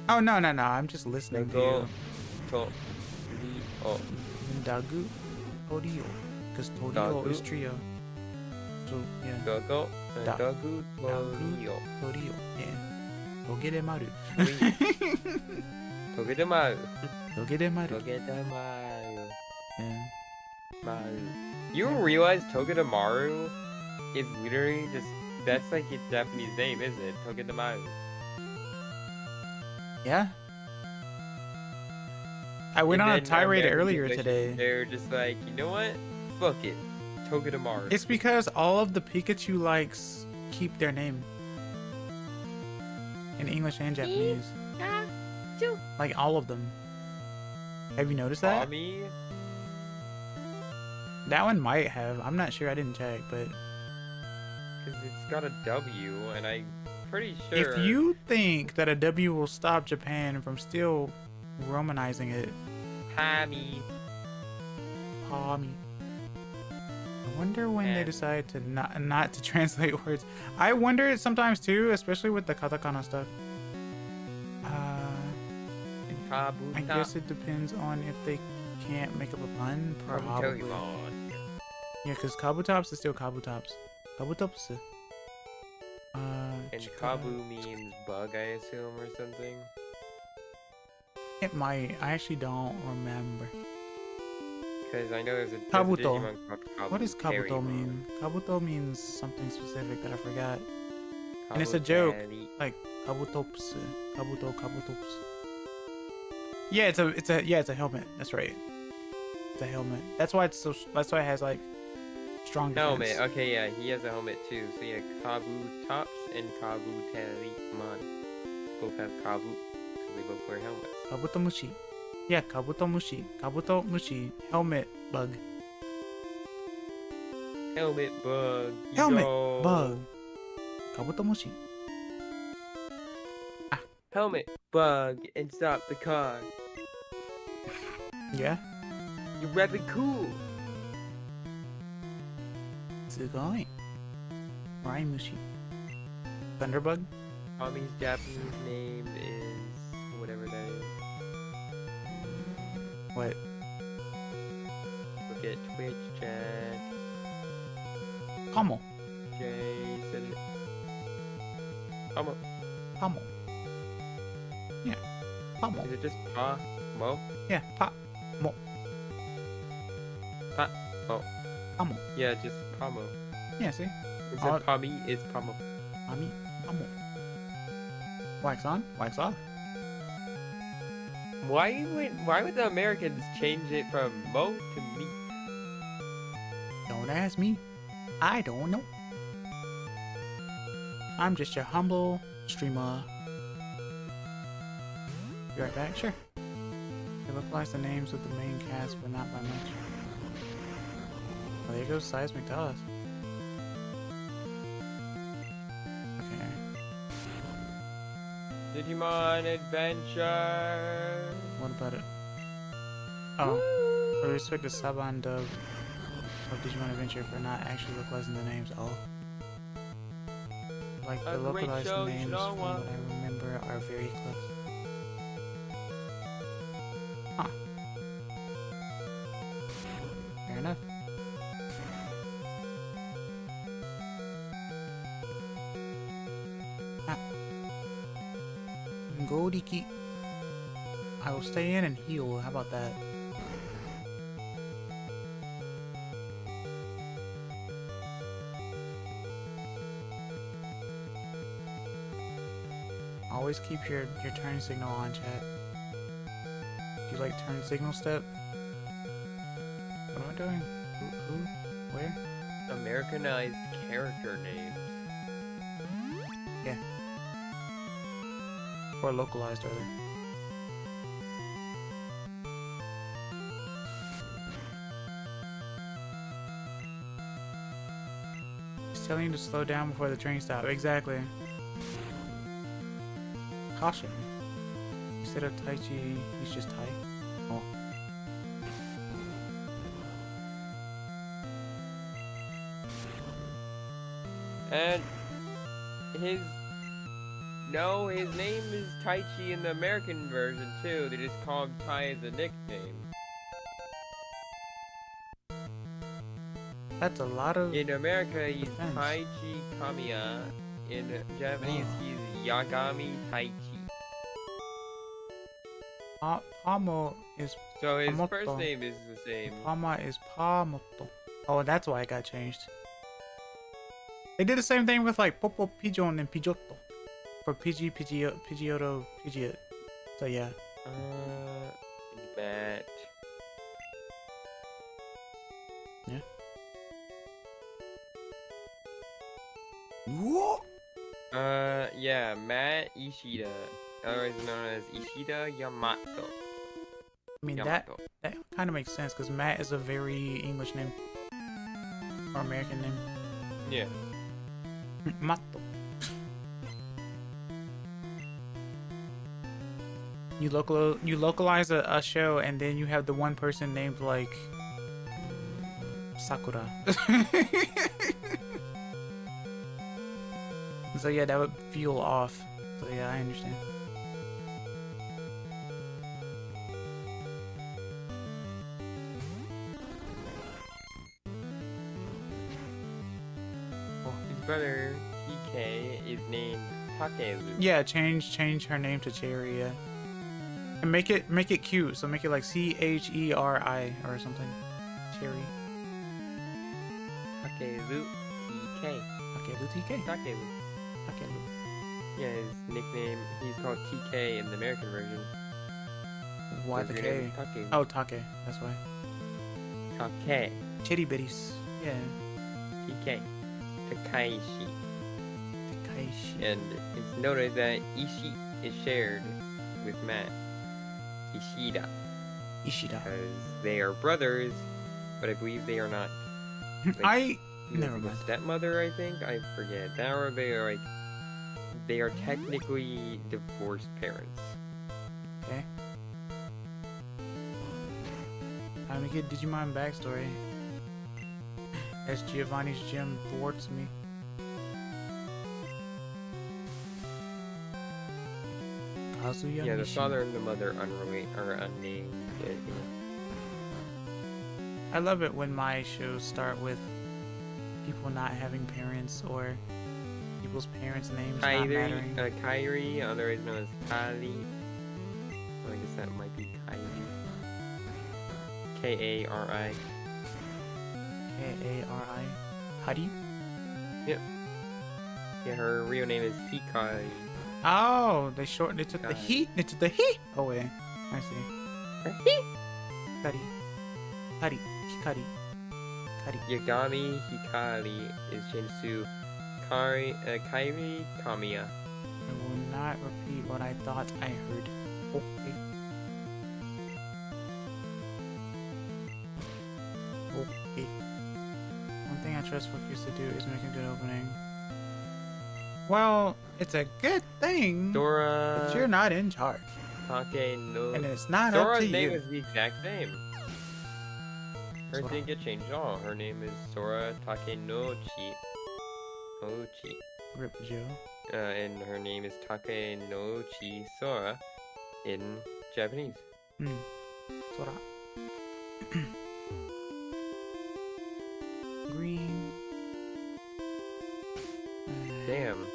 Oh, no. I'm just listening to you. Dogotorio. Dagutorio. Because Torio is trio. So, yeah. Dogotorio. Torio. Yeah. Togedemaru. Togedemaru. Togedemaru. Togedemaru. Yeah. Maru. You realize Togedemaru is literally just, that's like its Japanese name, isn't it? Togedemaru. Yeah. I went on a tirade earlier today. They're just like, you know what? Fuck it. Togedemaru. It's because all of the Pikachu likes keep their name. In English and Japanese. Like all of them. Have you noticed that? Tommy? That one might have. I'm not sure. I didn't check, but Because it's got a W, and I'm pretty sure. if you think that a W will stop Japan from still romanizing it, Tommy. Tommy. I wonder when they And- decide to not to translate words. I wonder it sometimes too, especially with the katakana stuff. I Kabuta. guess it depends on if they can't make up a pun. Probably. Yeah, because Kabutops is still Kabutops. Kabutops. And Chikara- Kabu means bug, I assume, or something. It might. I actually don't remember. Because I know there's a Kabuto. Digimon called Kabu. What does Kabuto mean? Kabuto means something specific that I forgot. And it's a joke. Like Kabutops. Kabutops. Yeah, it's a helmet. That's right. It's a helmet. That's why that's why it has like strong defense. Helmet. Okay, yeah, he has a helmet too. So yeah, Kabutops and Kabuterimon both have Kabu because they both wear helmets. Kabutomushi. Yeah, Kabutomushi. Kabutomushi. Helmet bug. Helmet bug. Helmet yo. bug. Kabutomushi. Helmet bug and stop the car. Yeah. You're rapping cool. Sugoi. Raimushi. Thunderbug. Tommy's Japanese name is whatever that is. What? Look at Twitch chat. Pommel. Jay said it. Pommel. Pommel. Yeah. Pommel. Is it just Pa? Mo? Yeah. Mo. Oh. Pommel. Yeah, just Pomo. Yeah. See. Instead of Pommy, it's Pomo. Pommel. Wax on. Wax off. Why would the Americans change it from Mo to me? Don't ask me. I don't know. I'm just your humble streamer. Be right back? Sure. They look like the names of the main cast, but not by much. Oh, there goes Seismic Toss. Okay. Digimon Adventure! What about it? Oh. We respect the Saban dub of Digimon Adventure for not actually localizing the names. Oh. Like the A great localized show, you names know from what? what I remember are very close. Huh. Fair enough. Ah. Godiki. I will stay in and heal. How about that? Always keep your turn signal on, chat. like turn signal step. What am I doing? Who? Where? Americanized character names. Yeah. Or localized, rather. He's telling you to slow down before the train stops. Exactly. Caution. Instead of Tai Chi, he's just Tai. Oh. And his name is Tai Chi in the American version too. They just call him Tai as a nickname. That's a lot of... In America, he's defense. Tai Chi Kamiya. In Japanese, he's Yagami Tai Chi. Pamo is... So his Pamoto. first name is the same. Pama is Pamoto. Oh, that's why it got changed. They did the same thing with like Popo Pigeon and Pidgeotto. For Pidgeotto, Pidgeot. So yeah. Matt. Yeah. Whoa! Yeah, Matt Ishida. Otherwise known as Ishida Yamato. I mean, Yamato. that kind of makes sense because Matt is a very English name. Or American name. Yeah. Mato. You localize a show and then you have the one person named like Sakura. So yeah, that would feel off. So yeah, I understand. His brother, TK, is named Takelu. Yeah, change her name to Cherry, yeah. And make it cute, so make it like Cheri or something. Cherry. Takelu TK. Takelu TK. Takelu. Takelu. Yeah, his nickname, he's called TK in the American version. Why His the real K? name is Takelu. Oh, Take. That's why. Take. Chitty bitties. Yeah. TK. Takaishi. Takaishi. And it's noted that Ishi is shared with Matt. Ishida. Ishida. Because they are brothers, but I believe they are not. Never mind. Stepmother, I think? I forget. That or they are like... They are technically divorced parents. Okay. Time to get Digimon backstory. As Giovanni's gym thwarts me. Kazuya Yeah, the Mishima. father and the mother are unnamed. I love it when my shows start with people not having parents or people's parents' names not mattering. Kairi, otherwise known as Kali. Well, I guess that might be Kairi. Kari. Kari. Hari? Yep. Yeah, her real name is Hikari. Oh, they took the he, they took the he away. I see. Hikari. Hari. Hikari. Kari. Yagami Hikari is changed to Kairi Kamiya. I will not repeat what I thought I heard. Okay. Okay. One thing I trust Focus to do is make a good opening. Well, it's a good thing, Sora but you're not in charge. Take no. And it's not up Sora's to name you. is the exact same. Hers Sora. didn't get changed at all. Her name is Sora Takenouchi. Ochi. Rip Joe. And her name is Takenouchi Sora in Japanese. Sora. Green. Damn.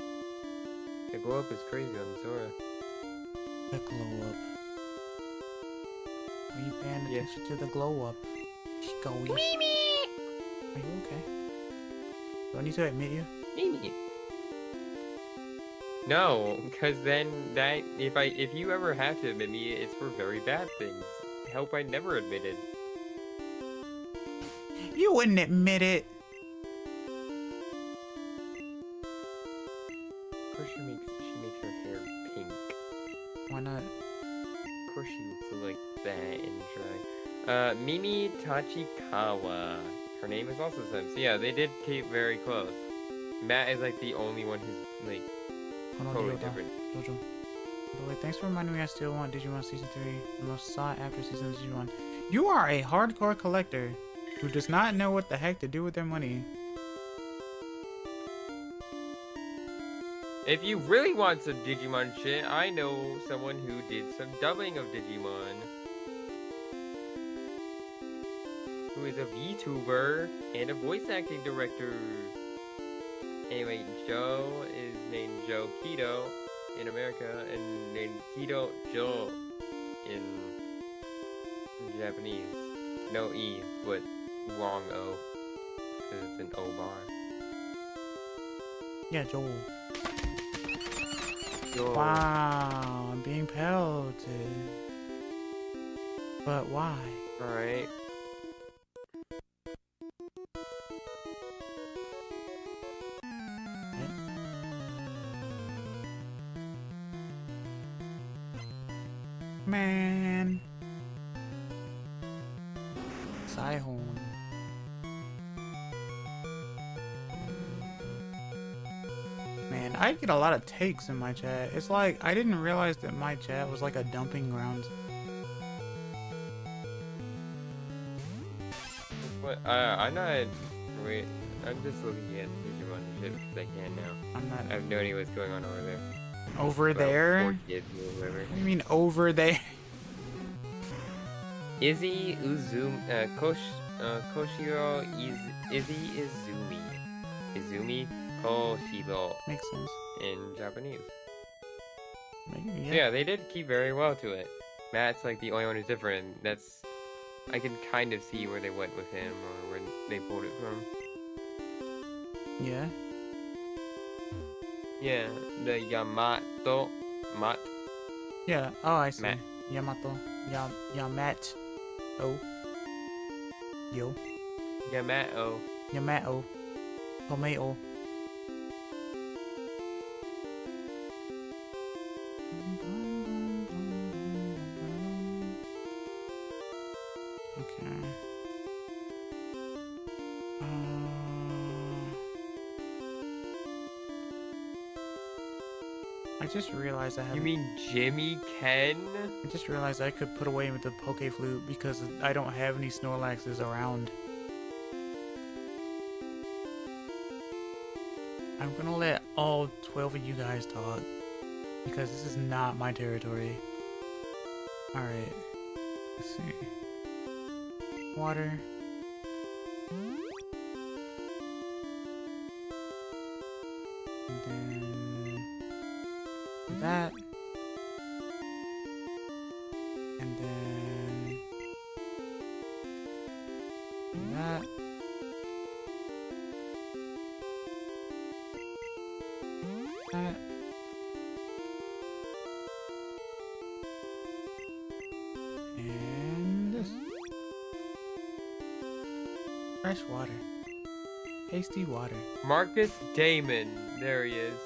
The glow up is crazy on Sora. The glow up. Are you paying Yeah. attention to the glow up? Hikowi. Are you okay? Do I need to admit you? No, because then if you ever have to admit me, it's for very bad things. help I never admitted. You wouldn't admit it. Of course she makes her hair pink. Why not? Of course she looks like that in dry. Mimi Tachikawa. Her name is also the same. So yeah, they did keep very close. Matt is like the only one who's like totally different. Jojo. By the way, thanks for reminding me I still want Digimon Season 3, the most sought after season of Digimon. You are a hardcore collector who does not know what the heck to do with their money. If you really want some Digimon shit, I know someone who did some dubbing of Digimon. Who is a VTuber and a voice acting director. Anyway, Joe is named Joe Kido in America and named Kido Joe in Japanese. No E, but wrong O. Because it's an O bar. Yeah, Joel. Joe. Wow, I'm being pelted. But why? Alright. Man. Sihorn. Man, I get a lot of takes in my chat. It's like, I didn't realize that my chat was like a dumping ground. What? I'm not. Wait. I'm just looking at Digimon and shit because I can now. I'm not I have no idea what's going on over there. over Well, there. poor kids or whatever. What do you mean over there? Izzy Koshiro Izzy Izumi. Izumi Koshiro Makes sense. in Japanese. Maybe, So yeah, they did keep very well to it. Matt's like the only one who's different. That's I can kind of see where they went with him or where they pulled it from. Yeah. Yeah, the Yamato Mat. Yeah. Oh, I see. Matt. Yamato. Yamat. Oh. Yo. Yamato. Yamato. Tomato. Okay. I just realized I have. You mean Jimmy Ken? I just realized I could put away with the Poke Flute because I don't have any Snorlaxes around. I'm gonna let all 12 of you guys talk because this is not my territory. Alright. Let's see. Water. And then that. And then that. That. And this. Fresh water. Tasty water. Marcus Damon. There he is.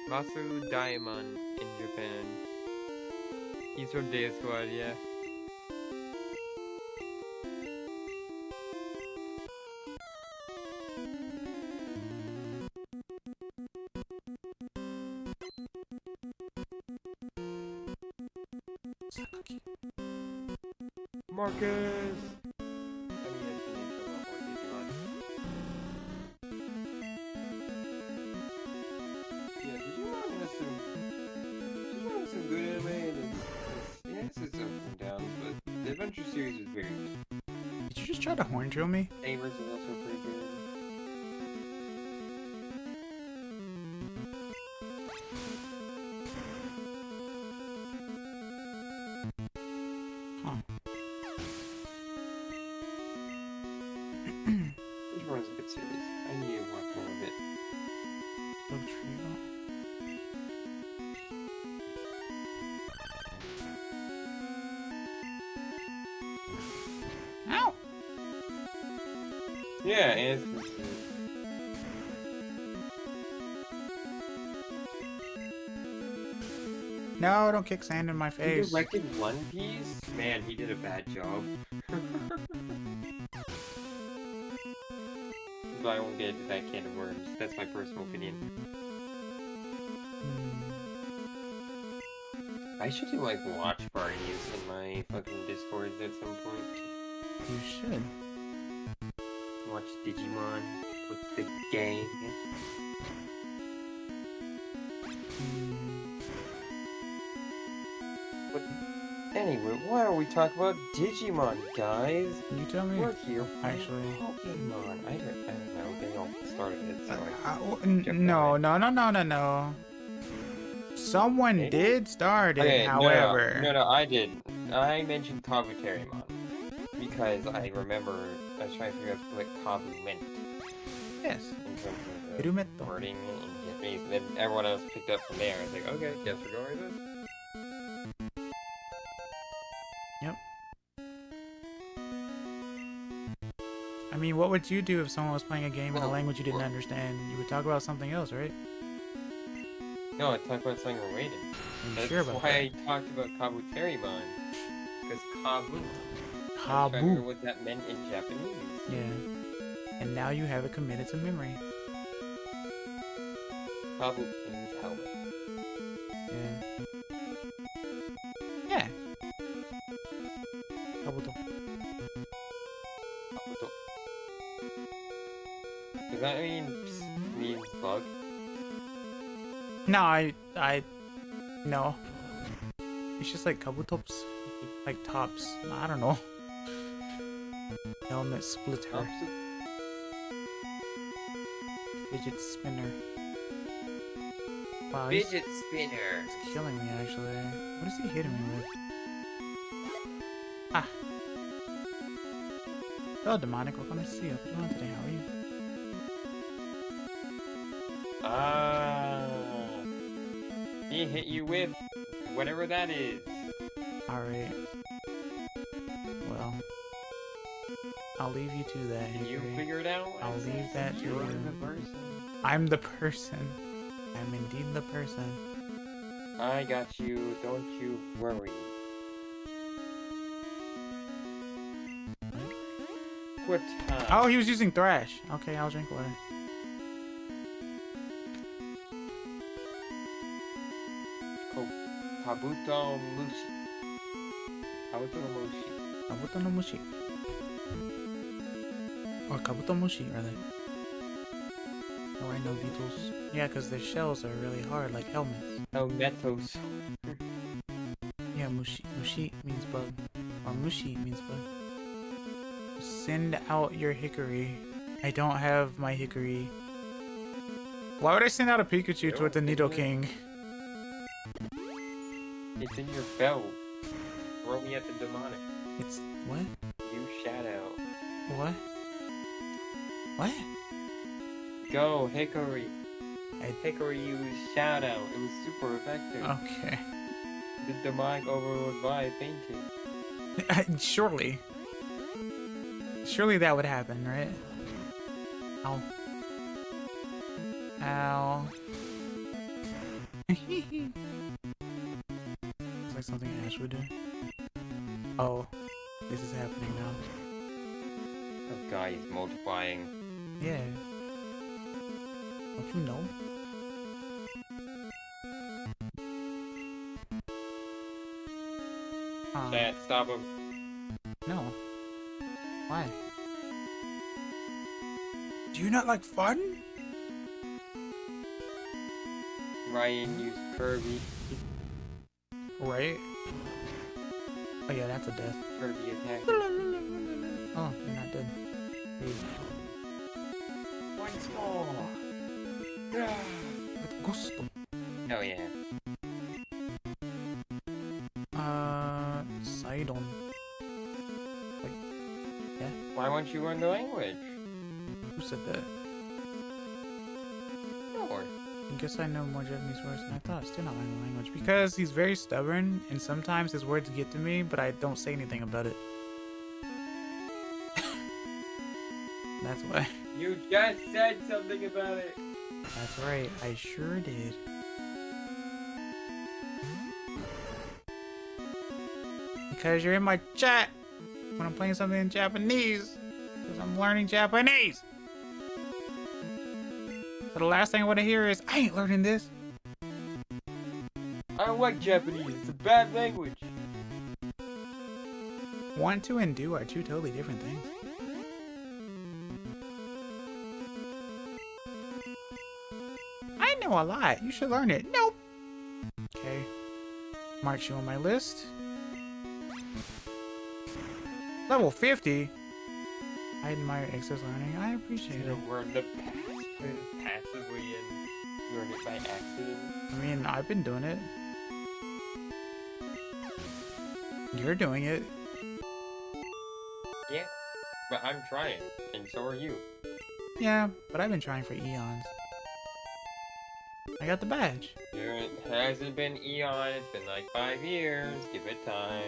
Masu Daimon in Japan. He's from Day Squad, yeah. Marcus! Yeah, Digimon has some good anime and it's some ups and downs, but the Adventure series is very good. Did you just try to horn drill me? Savers is also pretty good. Huh. Digimon's a good series. I need to watch more of it. Go trio. Yeah, and No, don't kick sand in my he face. directed One Piece? Man, he did a bad job. But I won't get into that can of worms. That's my personal opinion. I should do like watch parties in my fucking Discords at some point. You should. Watch Digimon with the gang. But anyway, why are we talking about Digimon, guys? You tell me. We're here playing Actually. Pokemon. I don't know. They all started it, so No. Someone Maybe? did start it, Okay, however. No, I didn't. I mentioned Kabuterimon because I remember I was trying to figure out what Kabu meant Yes. in terms of the Hirumetto. wording in Japanese. Then everyone else picked up from there. I was like, okay, guess we're going with this. Yep. I mean, what would you do if someone was playing a game in a language you didn't understand? You would talk about something else, right? No, I talked about something related. Are you That's sure about why that? I talked about Kabuterimon. Because Kabu. I was trying to figure Kabu. out what that meant in Japanese. Yeah. And now you have it committed to memory. Kabu means helmet. Yeah. Yeah. Kabuto. Kabuto. Does that means bug? No, no. It's just like kabutops. Like tops. I don't know. Helmet splitter. Fidget spinner. Wow, he's Fidget spinner. killing me actually. What is he hitting me with? Ah. Hello, demonic. What can I see? How are you doing today? How are you? He hit you with whatever that is. Alright. Well, I'll leave you to that. Can you Hickory. figure it out? I'll leave that to You're you. the person. I'm the person. I'm indeed the person. I got you. Don't you worry. What time? Oh, he was using thrash. Okay, I'll drink water. Kabuto Mushi. Kabuto Mushi. Kabuto no mushi. Or kabuto mushi, rather. Oh, I know beetles. Yeah, because their shells are really hard, like helmets. Helmetos. Yeah, mushi. Mushi means bug. Or mushi means bug. Send out your hickory. I don't have my hickory. Why would I send out a Pikachu towards the Nidoking? It's in your belt. Throw me at the demonic. It's... what? You shadow. What? What? Go, Hickory. I- Hickory used shadow. It was super effective. Okay. The demonic overrode by painting. Surely. Surely that would happen, right? Ow. Ow. It's like something Ash would do. Oh. This is happening now. That guy is multiplying. Yeah. Don't you know? Chat, stop him. No. Why? Do you not like fun? Ryan used Kirby. Right? Oh yeah, that's a death. Kirby attack. Oh, you're not dead. Hey. Once more. With gusto. Oh yeah. Sidon. Wait. Yeah? Why won't you learn the language? Who said that? No. I guess I know more Japanese words than I thought. Still not learning the language. Because he's very stubborn, and sometimes his words get to me, but I don't say anything about it. That's why. You just said something about it. That's right. I sure did. Because you're in my chat when I'm playing something in Japanese. Because I'm learning Japanese. So the last thing I want to hear is, I ain't learning this. I don't like Japanese. It's a bad language. Want to and do are two totally different things. I know a lot. You should learn it. Nope. Okay. Mark you on my list. Level 50. I admire excess learning. I appreciate it. Learn the passively and learn it by accident. I mean, I've been doing it. You're doing it. Yeah, but I'm trying, and so are you. Yeah, but I've been trying for eons. I got the badge. It hasn't been eon, it's been like 5 years. Give it time.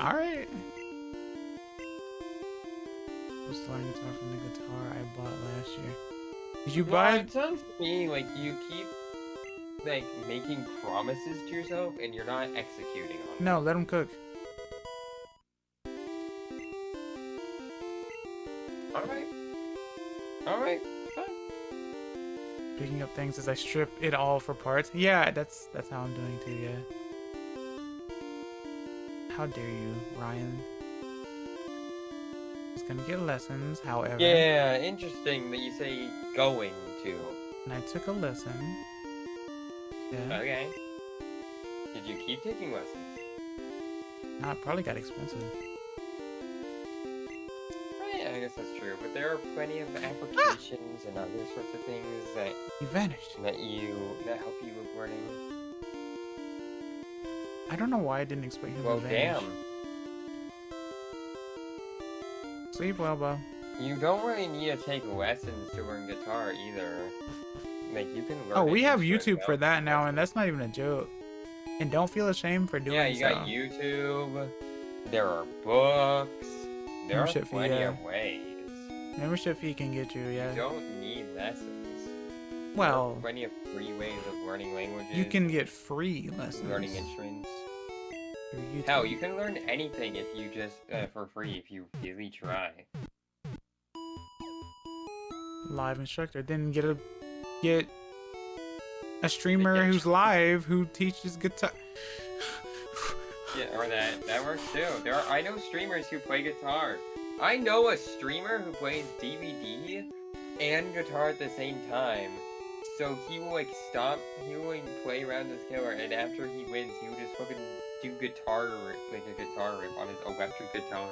Alright. I was learning guitar from the guitar I bought last year. Did you buy It sounds to me like you keep like making promises to yourself and you're not executing on them. No, let them cook. Alright. Picking up things as I strip it all for parts. Yeah, that's how I'm doing too, yeah. How dare you, Ryan? He's gonna get lessons, however. Yeah, interesting that you say going to. And I took a lesson. Yeah. Okay. Did you keep taking lessons? No, it probably got expensive. Yeah, I guess that's true. But there are plenty of applications and other sorts of things that He vanished. that help you with learning. I don't know why I didn't expect him Well, to vanish. damn. Sleep well, Bob. You don't really need to take lessons to learn guitar either. Like you can learn. Oh, it we have just YouTube right for now. that now, and that's not even a joke. And don't feel ashamed for doing Yeah, you so. got YouTube. There are books. There are Membership fee, plenty yeah. of ways. Membership fee can get you, yeah. You don't need lessons. Well, There are plenty of free ways of learning languages. you can get free lessons. learning instruments. through YouTube. Hell, you can learn anything if you just for free if you really try. Live instructor. Then get a streamer who's live who teaches guitar. Yeah, or that works too. I know streamers who play guitar. I know a streamer who plays DVD and guitar at the same time. So he will like stop, he will like play around his killer, and after he wins, he will just fucking do guitar like a guitar riff on his electric guitar.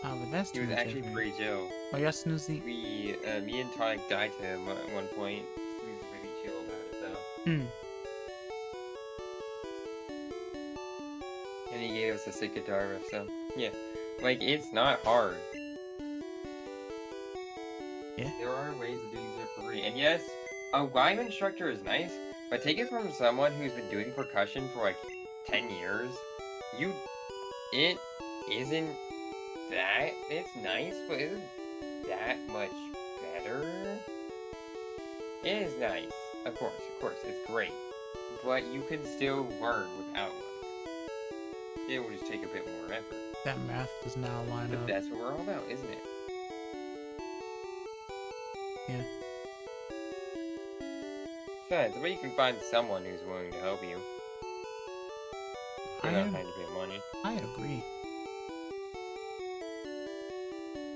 Oh, but that's He too was much actually effort. pretty chill. Oh, yeah, Snoozy. Me and Tonic died to him at one point. He was really chill about it though. Hmm. And he gave us a sick guitar riff, so yeah. Like, it's not hard. Yeah. There are ways of doing stuff for free. And yes, a live instructor is nice, but take it from someone who's been doing percussion for like 10 years. It isn't that, it's nice, but it isn't that much better. It is nice, of course, it's great. But you can still learn without one. It will just take a bit more effort. That math does not line But up. that's what we're all about, isn't it? Yeah. Besides, but you can find someone who's willing to help you. You're not trying to pay money. I agree.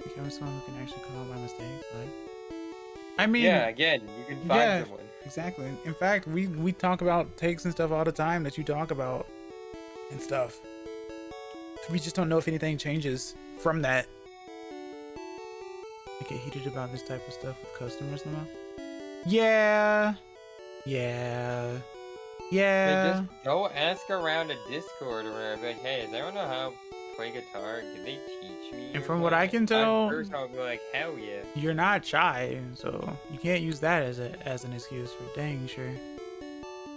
Become someone who can actually call out my mistakes, right? I mean, Yeah, again, you can find yeah. someone. Exactly. In fact, we talk about takes and stuff all the time that you talk about and stuff. We just don't know if anything changes from that. I get heated about this type of stuff with customers now. Yeah. Like, just go ask around a Discord or whatever. Like, hey, does anyone know how to play guitar? Can they teach me? And or from what I something? can tell- At first, I'll be like, hell yeah. You're not shy, so you can't use that as an excuse for dang sure.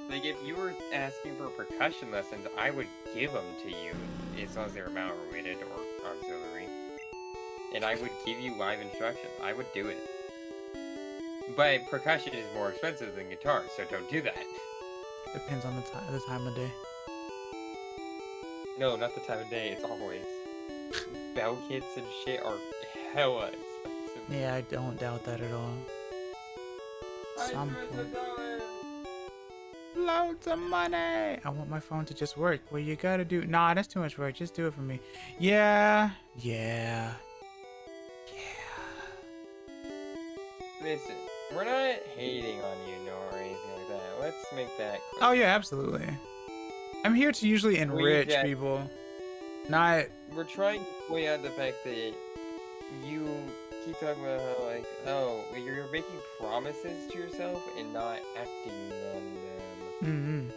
Like, if you were asking for percussion lessons, I would give them to you, as long as they were mountain related or auxiliary. and I would give you live instruction. I would do it. But percussion is more expensive than guitar, so don't do that. Depends on the time of day. No, not the time of day. It's always. Bell kits and shit are hella expensive. Yeah, I don't doubt that at all. Some point. Loads of money. I want my phone to just work. Well, you gotta do. Nah, that's too much work. Just do it for me. Yeah. Listen, we're not hating on you nor anything like that. Let's make that clear. Oh yeah, absolutely. I'm here to usually enrich just- people. Not. We're trying to point out the fact that you keep talking about how, like, oh, you're making promises to yourself and not acting on them.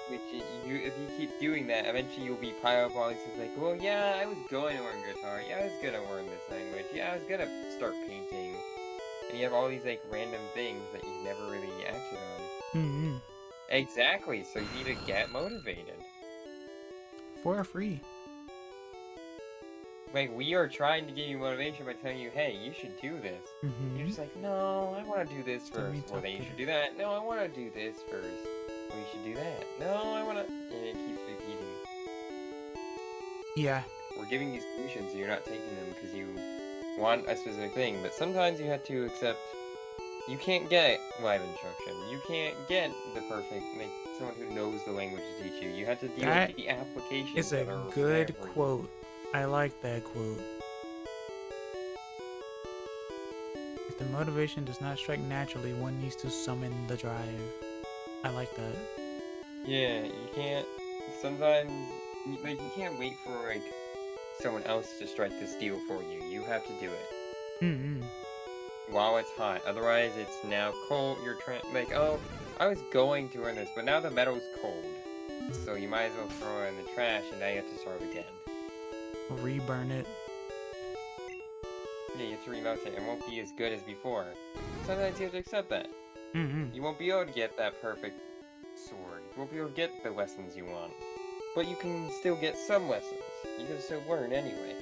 Which, if you keep doing that, eventually you'll be piled up all these things like, well, yeah, I was going to learn guitar. Yeah, I was going to learn this language. Yeah, I was going to start painting. And you have all these, like, random things that you've never really acted on. Exactly, so you need to get motivated. For free. Like, we are trying to give you motivation by telling you, hey, you should do this. You're just like, no, I want to do this first. Well, then you should do that. No, I want to do this first. Well, you should do that. No, I want to... And it keeps repeating. Yeah. We're giving you solutions, and you're not taking them because you want a specific thing. But sometimes you have to accept... You can't get live instruction. You can't get the perfect... Like, someone who knows the language to teach you. You have to deal with the applications. It's a good quote. I like that quote. If the motivation does not strike naturally, one needs to summon the drive. I like that. Yeah, you can't... Sometimes... Like, you can't wait for, like, someone else to strike this deal for you. You have to do it. While it's hot. Otherwise, it's now cold. You're trying... Like, oh, I was going to learn this, but now the metal's cold. So you might as well throw it in the trash, and now you have to start again. Reburn it. Yeah, you have to remelt it. It won't be as good as before. Sometimes you have to accept that. You won't be able to get that perfect sword. You won't be able to get the lessons you want. But you can still get some lessons. You can still learn anyway.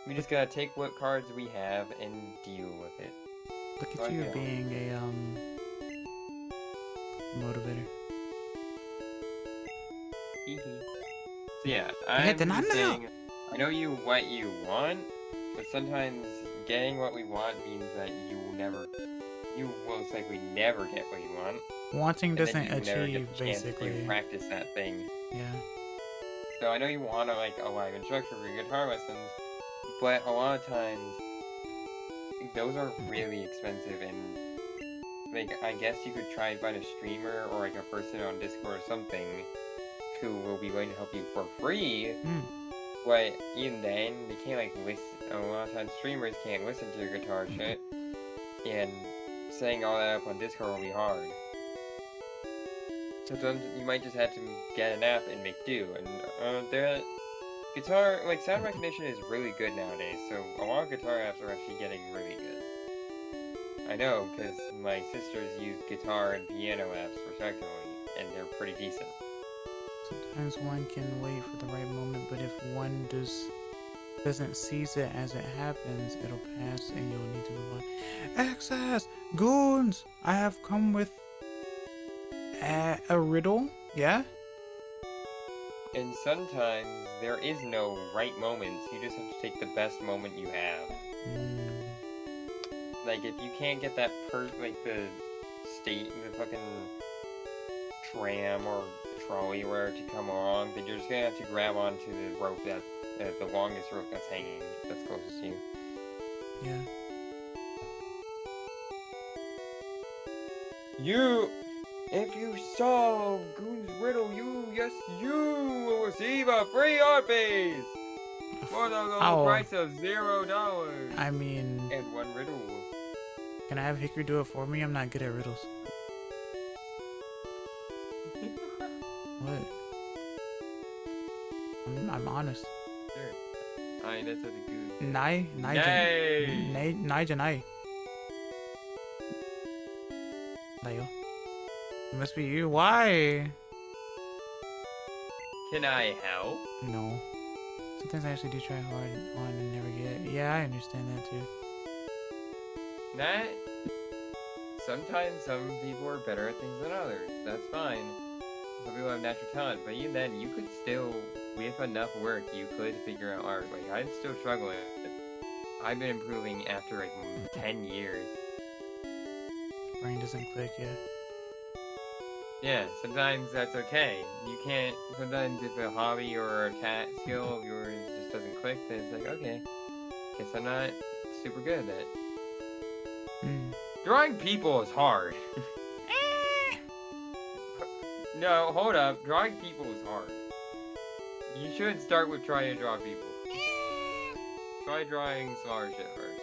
We just gotta take what cards we have and deal with it. Look at you being a motivator. So yeah, I'm did not just know. saying, I know what you want, but sometimes getting what we want means that you will most likely never get what you want. Wanting and doesn't then you never achieve, get the chance basically. to practice that thing. Yeah. So I know you want to, like, a live instructor for your guitar lessons, but a lot of times, those are really expensive, and, like, I guess you could try and find a streamer or, like, a person on Discord or something who will be willing to help you for free, but even then, they can't, like, listen. A lot of times, streamers can't listen to your guitar shit, and setting all that up on Discord will be hard. So you might just have to get an app and make do, and the guitar, like, sound recognition is really good nowadays, so a lot of guitar apps are actually getting really good. I know, because my sisters use guitar and piano apps respectively, and they're pretty decent. Sometimes one can wait for the right moment, but if one doesn't seize it as it happens, it'll pass and you'll need to move on. Access! Goons! I have come with a riddle, yeah? And sometimes there is no right moments, you just have to take the best moment you have. Like, if you can't get that like the fucking tram or trolley or whatever to come along, then you're just gonna have to grab onto the rope that, the longest rope that's hanging, that's closest to you. Yeah. If you solve Goon's riddle, you will receive a free art piece! For the low price of $0. I mean... And one riddle. Can I have Hickory do it for me? I'm not good at riddles. What? I'm honest. Sure. Alright, that's what the Goon. Nai. Dayo. It must be you. Why? Can I help? No. Sometimes I actually do try hard on and never get. Yeah, I understand that too. That sometimes some people are better at things than others. That's fine. Some people have natural talent, but even then, you could still, with enough work, you could figure out art. Like, I'm still struggling. I've been improving after like 10 years. Brain doesn't click yet. Yeah, sometimes that's okay. You can't. Sometimes if a hobby or a skill of yours just doesn't click, then it's like, okay, guess I'm not super good at it. Drawing people is hard. No, hold up. Drawing people is hard. You should start with trying to draw people. Try drawing smaller shit first.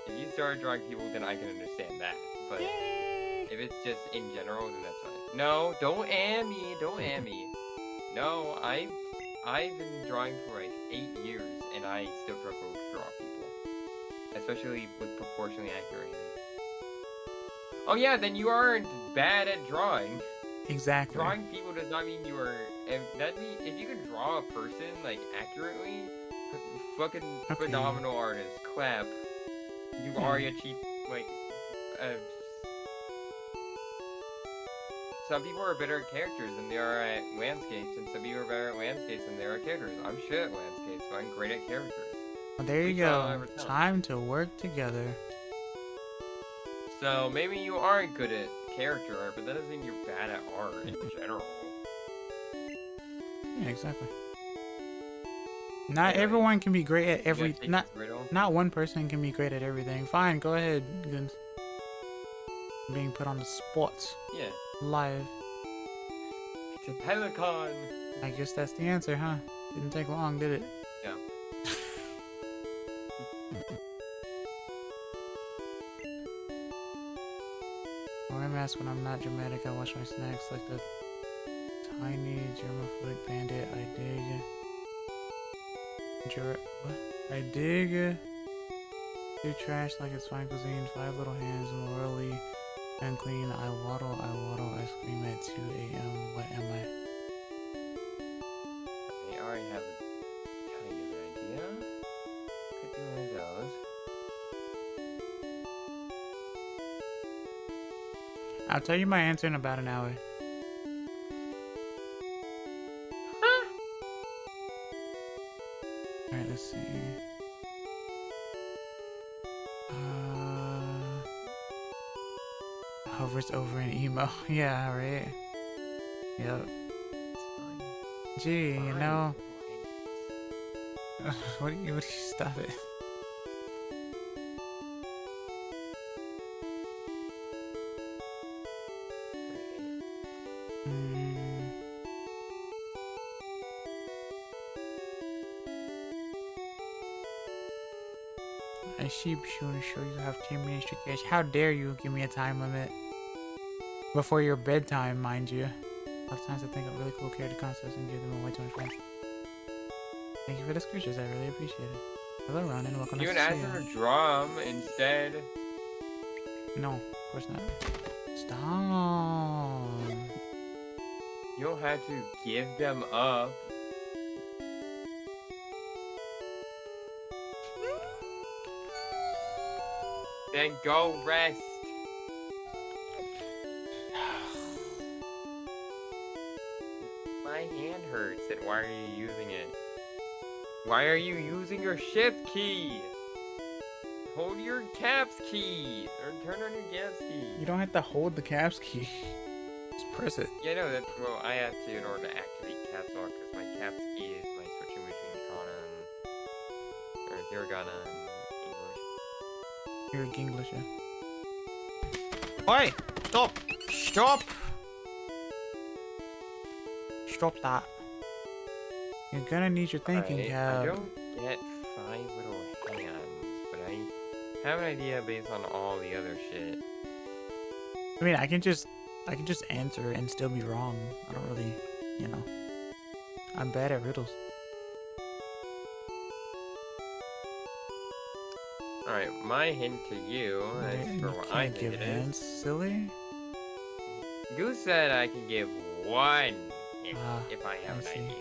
If you start drawing people, then I can understand that. But if it's just in general, then that's fine. No, don't am me. Don't am me. No, I've been drawing for like 8 years, and I still struggle to draw people. Especially with proportionally accurate anything. Oh yeah, then you aren't bad at drawing. Exactly. Drawing people does not mean you are. That means if you can draw a person like accurately, fucking phenomenal artist. Clap. You've already achieved like. Some people are better at characters than they are at landscapes, and some people are better at landscapes than they are at characters. I'm shit at landscapes, but I'm great at characters. Well, there you go. Time to work together. So maybe you aren't good at character art, but that doesn't mean you're bad at art in general. Yeah, exactly. Not everyone can be great at every. Not one person can be great at everything. Fine, go ahead, Guns. Being put on the spot. Yeah. Live. It's a pelican. I guess that's the answer, huh? Didn't take long, did it? Yeah. I'm asked when I'm not dramatic, I watch my snacks like the tiny germophobic bandit. I dig. What? I dig. Do trash like it's fine cuisine. 5 little hands, morally unclean. I waddle. I scream at 2 a.m. What am I? I already have a kind of idea. Could be one of those. I'll tell you my answer in about an hour. Alright, let's see. Hovers over an emo. Yeah, right. Yep. Gee, you know. What do you stop it? A sheep should show you have 10 minutes to catch. How dare you give me a time limit? Before your bedtime, mind you. A lot of times I think of really cool character concepts and give them away to my friends. Thank you for the screeches, I really appreciate it. Hello, Ron, and welcome to the You can ask them to drum instead. No, of course not. Stop. You don't have to give them up. Then go rest. My hand hurts, and why are you using it? Why are you using your shift key? Hold your caps key, or turn on your caps key. You don't have to hold the caps key. Just press it. Yeah, no, that's, well, I have to in order to activate caps lock, because my caps key is my switching between kana or hiragana and English. You're English, yeah. Oi! Stop! Stop! Stop that. You're gonna need your thinking cap. I don't get 5 little hands, but I have an idea based on all the other shit. I mean, I can just answer and still be wrong. I don't really, you know. I'm bad at riddles. Alright, my hint to you, as for what I think it is. Silly? Goose said I can give 1 hint if I have an idea.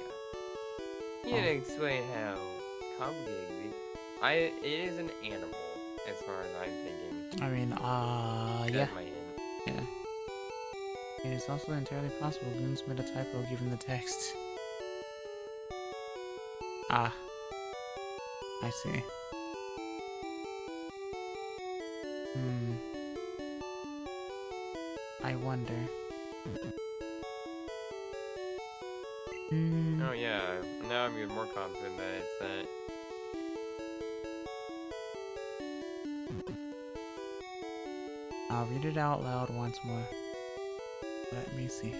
You didn't explain how complicated it is an animal, as far as I'm thinking. I mean, yeah. That's my hint. Yeah. It is also entirely possible Goons made a typo given the text. Ah. I see. I wonder. Oh yeah, now I'm even more confident that it's that. I'll read it out loud once more. Let me see.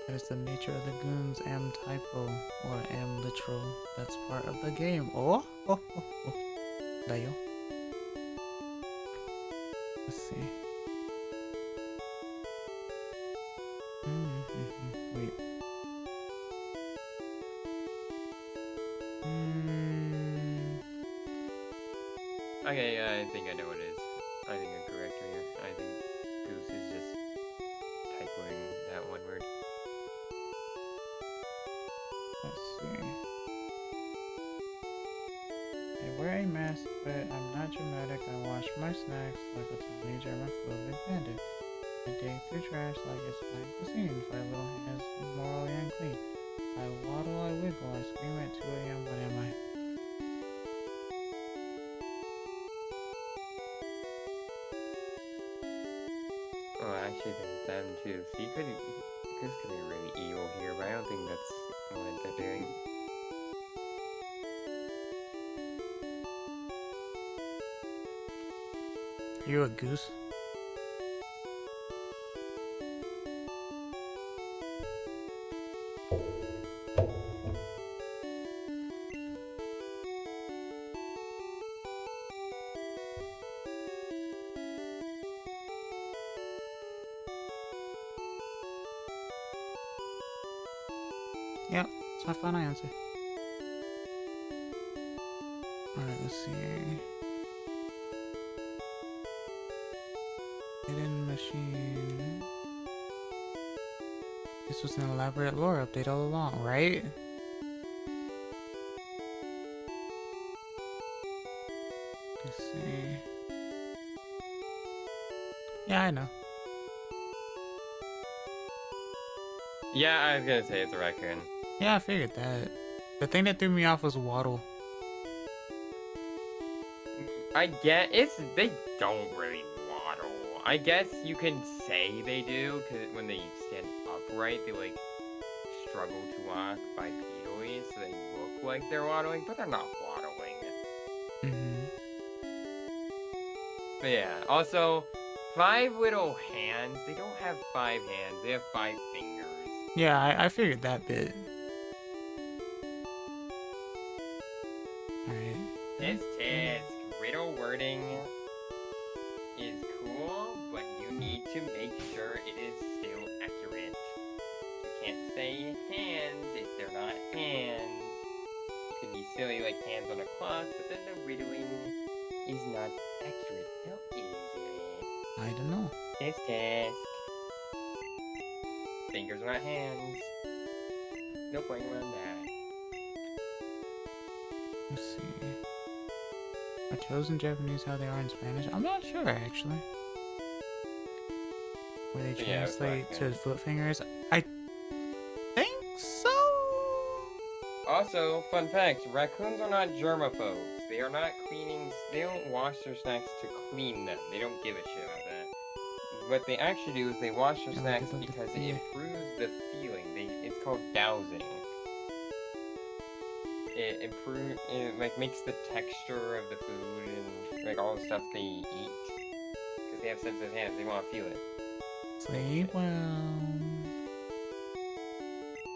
That is the nature of the Goons am typo, or am literal. That's part of the game. Oh! Dayo. Let's see. Wait. Okay, I think I know what it is. I think I'm correct here. I think Goose is just typoing that one word. Let's see. I wear a mask, but I'm not dramatic. I wash my snacks like a tiny germophobic bandit. I dig through trash like it's fine cuisine. 5 little hands, morally unclean. I waddle, I wiggle, I scream at 2 a.m. What am I? Oh, actually, there's them too. So you could be really evil here, but I don't think that's what they're doing. Are you a goose? Yep, that's my final answer. Alright, let's see. Hidden machine. This was an elaborate lore update all along, right? Let's see. Yeah, I know. Yeah, I was gonna say it's a raccoon. Yeah, I figured that. The thing that threw me off was waddle. I get they don't really waddle. I guess you can say they do, because when they stand upright, they like struggle to walk bipedally, so they look like they're waddling, but they're not waddling. But yeah, also 5 little hands. They don't have 5 hands. They have 5 fingers. Yeah, I figured that bit. Alright. This riddle wording is cool, but you need to make sure it is still accurate. You can't say hands if they're not hands. It could be silly like hands on a clock, but then the riddling is not accurate. How is it? I don't know. Test. Fingers are not hands. No playing around that. Let's see. Are toes in Japanese how they are in Spanish? I'm not sure, actually. Where they Yeah, it's translate like to foot fingers? I think so? Also, fun fact, raccoons are not germaphobes. They are not cleaning, they don't wash their snacks to clean them. They don't give a shit about that. What they actually do is they wash their Yeah, snacks they look because the it fear. improves the feeling. It's called dowsing. It like makes the texture of the food and like all the stuff they eat. Because they have sensitive hands, they want to feel it. Sleep well.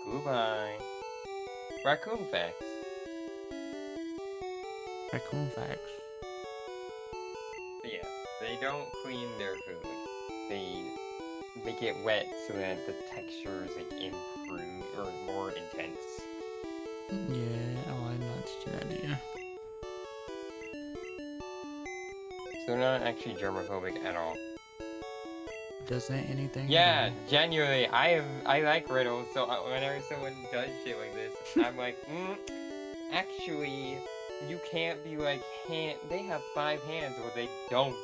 Goodbye. Raccoon facts. Raccoon facts. But yeah, they don't clean their food. They make it wet so that the texture is like improved or more intense. Yeah, oh, I'm not teaching that to you. So they're not actually germophobic at all. doesn't anything. Yeah, genuinely, I like riddles, so whenever someone does shit like this, I'm like, actually, you can't be like, they have 5 hands, or they don't.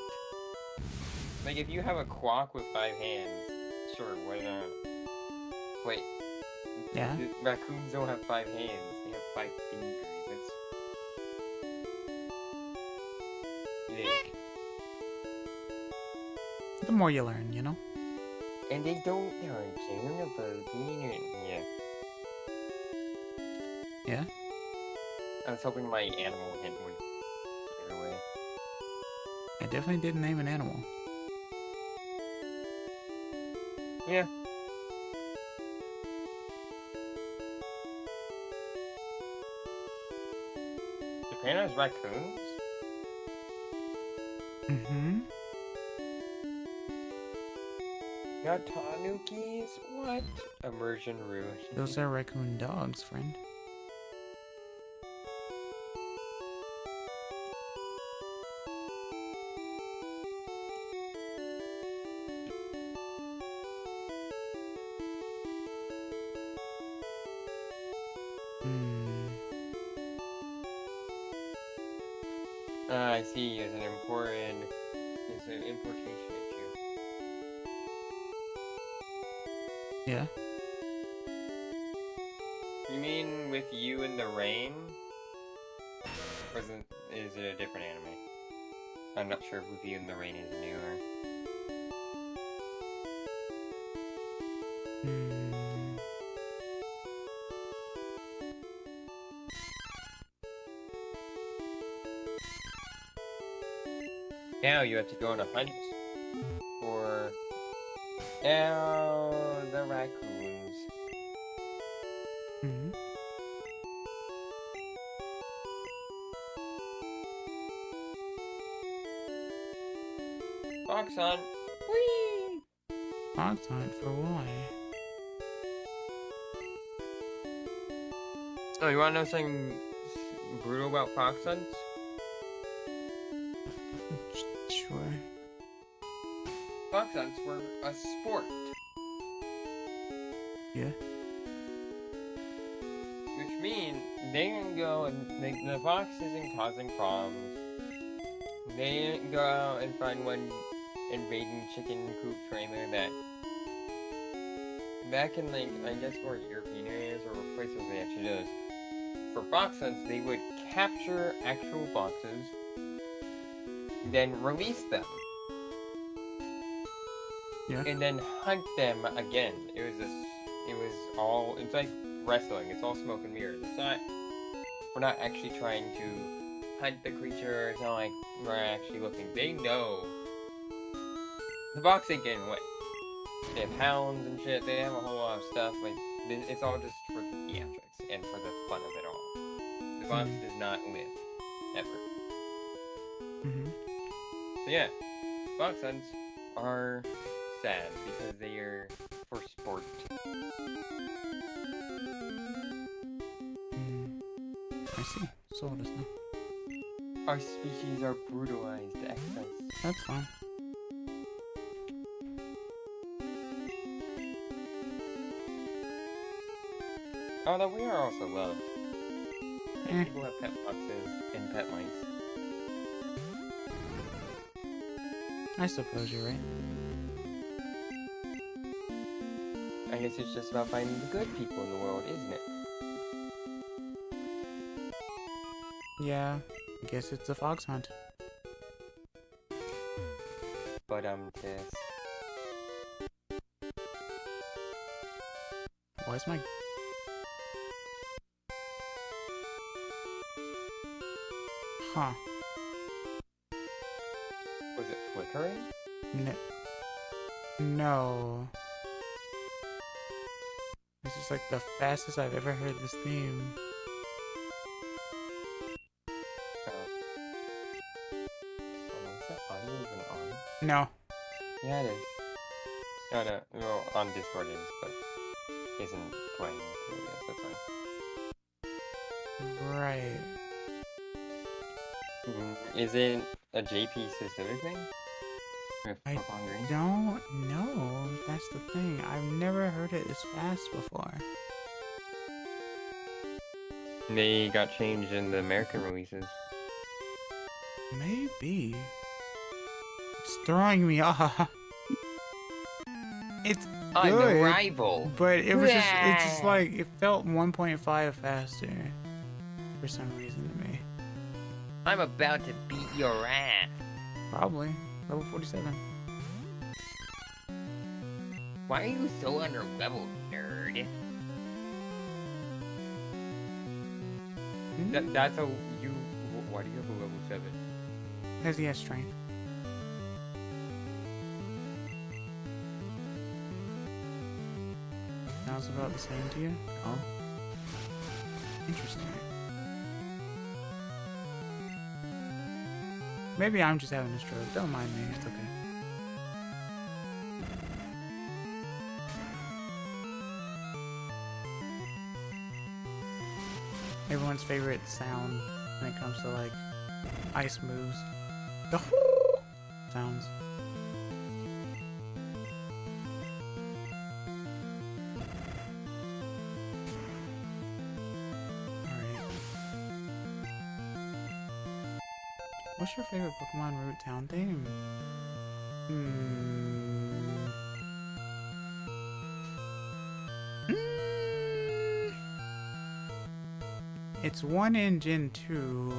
Like, if you have a quack with 5 hands, sure, why not? Wait. Yeah. Raccoons don't have 5 hands, they have 5 fingers. The more you learn, you know? And they don't learn about being yeah. Yeah? I was hoping my animal hint would get away. I definitely didn't name an animal. Yeah. Japan has raccoons? Mm-hmm. Got tanukis? What? Immersion ruin. Those are raccoon dogs, friend. I see. It's an importation issue. Yeah. You mean with You in the Rain? Or is it a different anime? I'm not sure if With You in the Rain is newer. Now you have to go on a hunt for the raccoons. Mm-hmm. Fox hunt. Whee! Fox hunt for why? Oh, you wanna know something brutal about fox hunts? Sure. Fox hunts were a sport. Yeah. Which means they can go and the fox isn't causing problems. They didn't go out and find one invading chicken coop trailer that back in like I guess more European areas or places they actually does. For fox hunts, they would capture actual foxes, then release them. Yeah. And then hunt them again. It's like wrestling. It's all smoke and mirrors. We're not actually trying to hunt the creature. It's not like we're actually looking. They know the fox ain't getting away. They have hounds and shit. They have a whole lot of stuff. Like it's all just for the theatrics and for the fun of it all. The fox does not live ever. Mm-hmm. So yeah, fox hunts are sad because they are for sport. I see. So it is now. Our species are brutalized to excess. That's fine. Although we are also loved. Eh. People have pet foxes and pet mice. I suppose you're right. I guess it's just about finding the good people in the world, isn't it? Yeah. I guess it's a fox hunt. But tis. Why is my... Huh. Was it flickering? No. This is like the fastest I've ever heard this theme. Is that audio even on? No. Yeah, it is. No, well, on Discord it is, but isn't playing through this, that's fine. Right. Is it a JP specific thing? With I Pokemon Green? don't know. That's the thing. I've never heard it this fast before. They got changed in the American releases. Maybe. It's throwing me off. It's I'm good, a rival. but it was it's just like, it felt 1.5 faster for some reason to me. I'm about to beat your ass. Probably. Level 47. Why are you so under level, nerd? That's how you. Why do you have a level 7? Because he has strength. Sounds about the same to you? Oh. Interesting. Maybe I'm just having a stroke. Don't mind me. It's okay. Everyone's favorite sound when it comes to like ice moves. The sounds. What's your favorite Pokemon route town theme? It's one in Gen 2.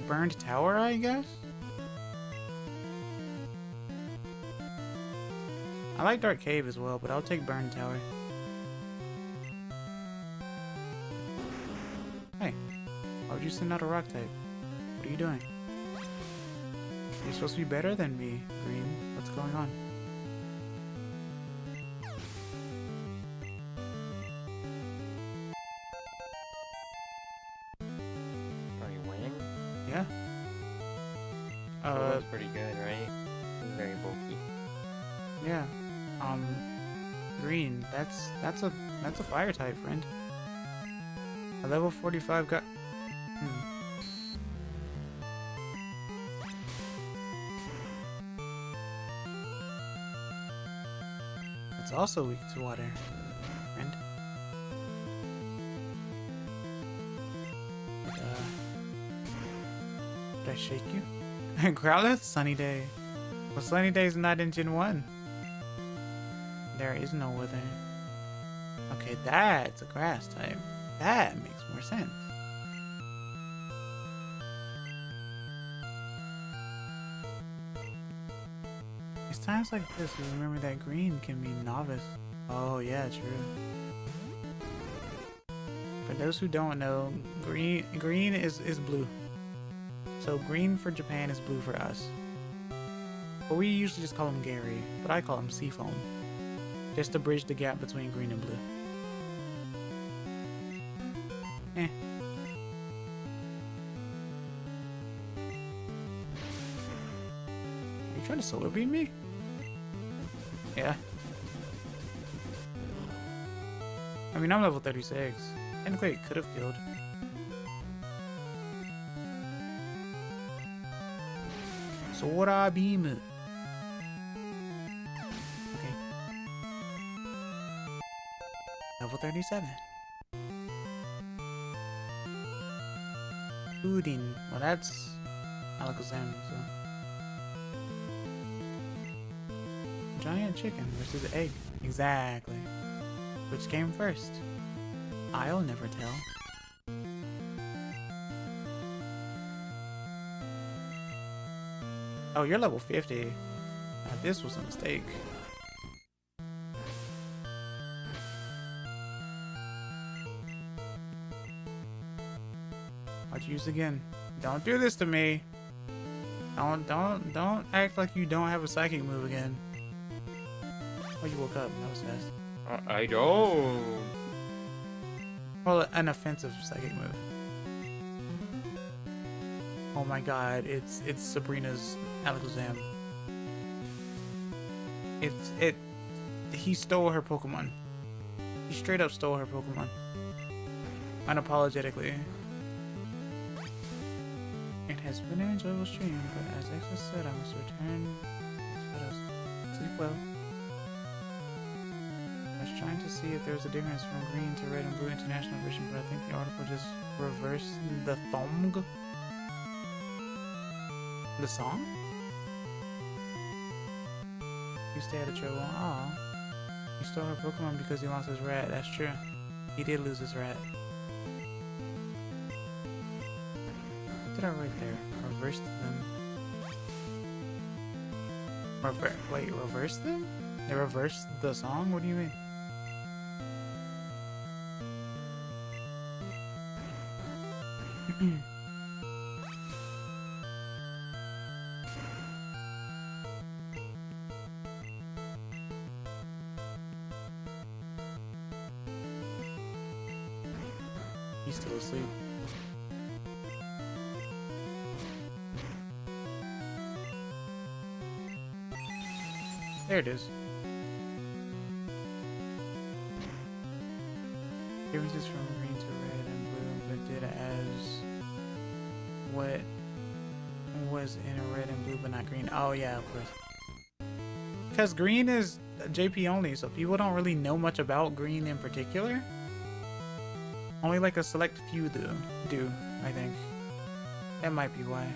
Burned Tower, I guess? I like Dark Cave as well, but I'll take Burned Tower. Hey. Why would you send out a rock type? What are you doing? You're supposed to be better than me, Green. What's going on? Are you winning? Yeah. That was pretty good, right? He's very bulky. Yeah. Green. That's a fire type, friend. A level 45 got. It's also weak to water, friend. Did I shake you? Growlithe? Sunny Day. Well, Sunny Day's not in Gen 1. There is no weather. Okay, that's a grass type. That makes more sense. It's times like this we remember that green can be novice. Oh yeah, true. For those who don't know, green is blue. So green for Japan is blue for us. But we usually just call him Gary, but I call him Seafoam. Just to bridge the gap between green and blue. Eh. Are you trying to solar beam me? Yeah. I mean, I'm level 36. Technically, it could have killed. Sora beam. Okay. Level 37. Fooding. Well, that's Alakazam, so. Giant chicken versus egg. Exactly. Which came first? I'll never tell. Oh, you're level 50. Now, this was a mistake. Why'd you use again? Don't do this to me. Don't act like you don't have a psychic move again. Oh, you woke up. That was fast. I don't. Well, an offensive psychic move. Oh my god, it's Sabrina's Alakazam. He stole her Pokemon. He straight up stole her Pokemon. Unapologetically. It has been an enjoyable stream, but as Exo said, I must return. Sleep well. I was trying to see if there was a difference from green to red and blue international version, but I think the article just reversed the thong. The song? You stay out of trouble. Aw. He stole her Pokemon because he lost his rat. That's true. He did lose his rat. What did I write there? Reversed them. Wait, reversed them? They reversed the song? What do you mean? He's still asleep. There it is. Differences from green to red and blue, but did as what was in a red and blue but not green. Oh yeah, of course. Because green is JP only, so people don't really know much about green in particular. Only like a select few do, I think. That might be why.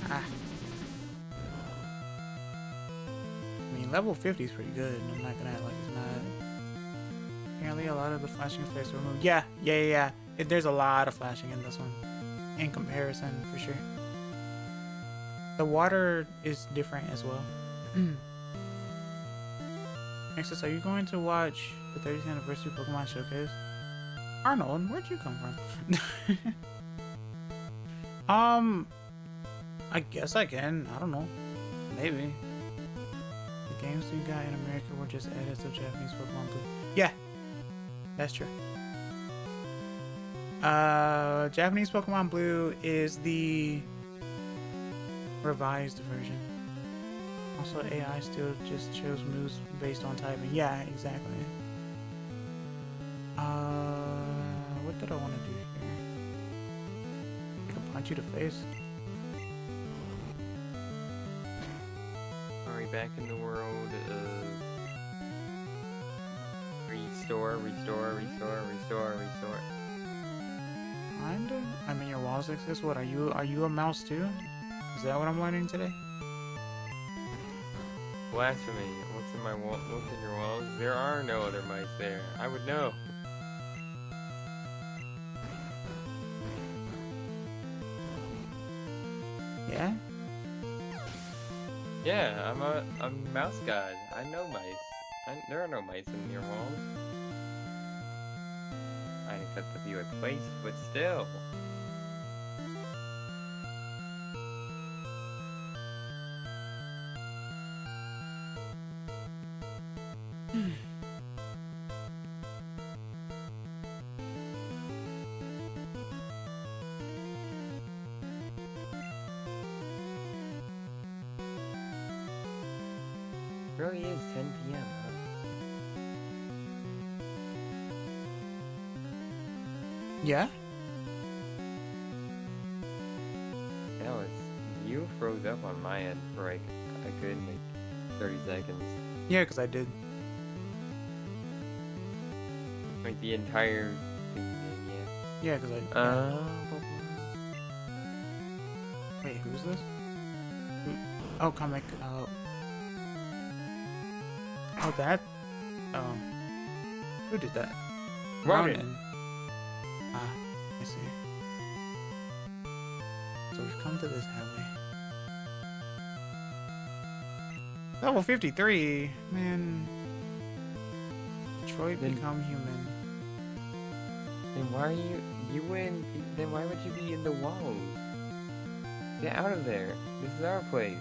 I mean, level 50 is pretty good. I'm not gonna act like it's not. Apparently, a lot of the flashing effects were removed. Yeah. There's a lot of flashing in this one, in comparison, for sure. The water is different as well. Nexus, are you going to watch the 30th anniversary Pokemon Showcase? Arnold, where'd you come from? I guess I can. I don't know. Maybe. The games we got in America were just edits of Japanese Pokemon Blue. Yeah, that's true. Japanese Pokemon Blue is the revised version. Also, AI still just shows moves based on typing. Yeah, exactly. What did I want to do here? I can punch you to face. Are we back in the world of restore? Kinda. I mean, your walls exist. What are you? Are you a mouse too? Is that what I'm learning today? Blasphemy. What's in my wall? What's in your walls? There are no other mice there. I would know. Yeah. Yeah, I'm a mouse god. I know mice. There are no mice in your walls. I accept the view at place, but still. It really is 10 p.m., huh? Yeah. Hell, you froze up on my end for like a good 30 seconds. Yeah, because I did. Like the entire thing did, Yeah, because I. yeah. Wait, who's this? Oh, comic. Oh, that. Oh. Who did that? Ronan. Ah, I see. So we've come to this, have we? Level 53? Man. Detroit become human. Then why are you wouldn't then why would you be in the walls? Get out of there. This is our place.